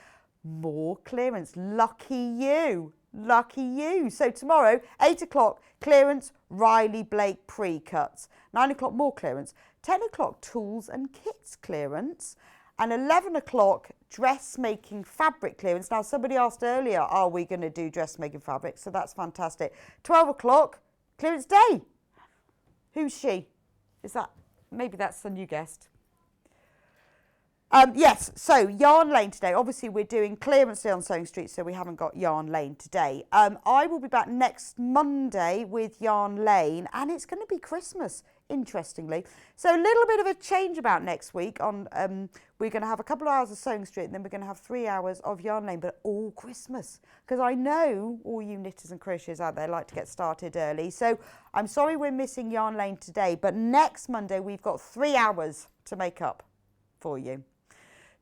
more clearance. Lucky you. Lucky you. So tomorrow, 8 o'clock, clearance, Riley Blake pre-cuts. 9 o'clock, more clearance. 10 o'clock, tools and kits clearance. And 11 o'clock, dressmaking fabric clearance. Now, somebody asked earlier, are we going to do dressmaking fabric? So that's fantastic. 12 o'clock, clearance day. Who's she? Is that, maybe that's the new guest. Yes, so Yarn Lane today. Obviously, we're doing clearance day on Sewing Street, so we haven't got Yarn Lane today. I will be back next Monday with Yarn Lane, and it's going to be Christmas, interestingly. So a little bit of a change about next week. We're going to have a couple of hours of Sewing Street, and then we're going to have 3 hours of Yarn Lane, but all Christmas. Because I know all you knitters and crocheters out there like to get started early. So I'm sorry we're missing Yarn Lane today, but next Monday we've got 3 hours to make up for you.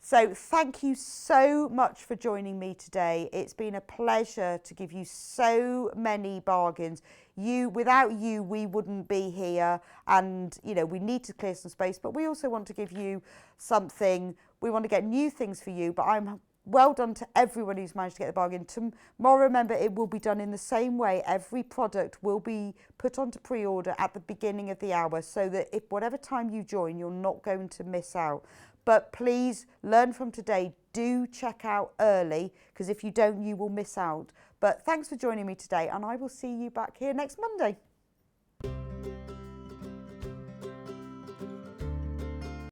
So thank you so much for joining me today. It's been a pleasure to give you so many bargains. Without you, we wouldn't be here, and we need to clear some space, but we also want to give you something. We want to get new things for you, but I'm well done to everyone who's managed to get the bargain. Tomorrow, remember, it will be done in the same way. Every product will be put onto pre-order at the beginning of the hour, so that if whatever time you join, you're not going to miss out. But please learn from today. Do check out early, because if you don't, you will miss out. But thanks for joining me today, and I will see you back here next Monday.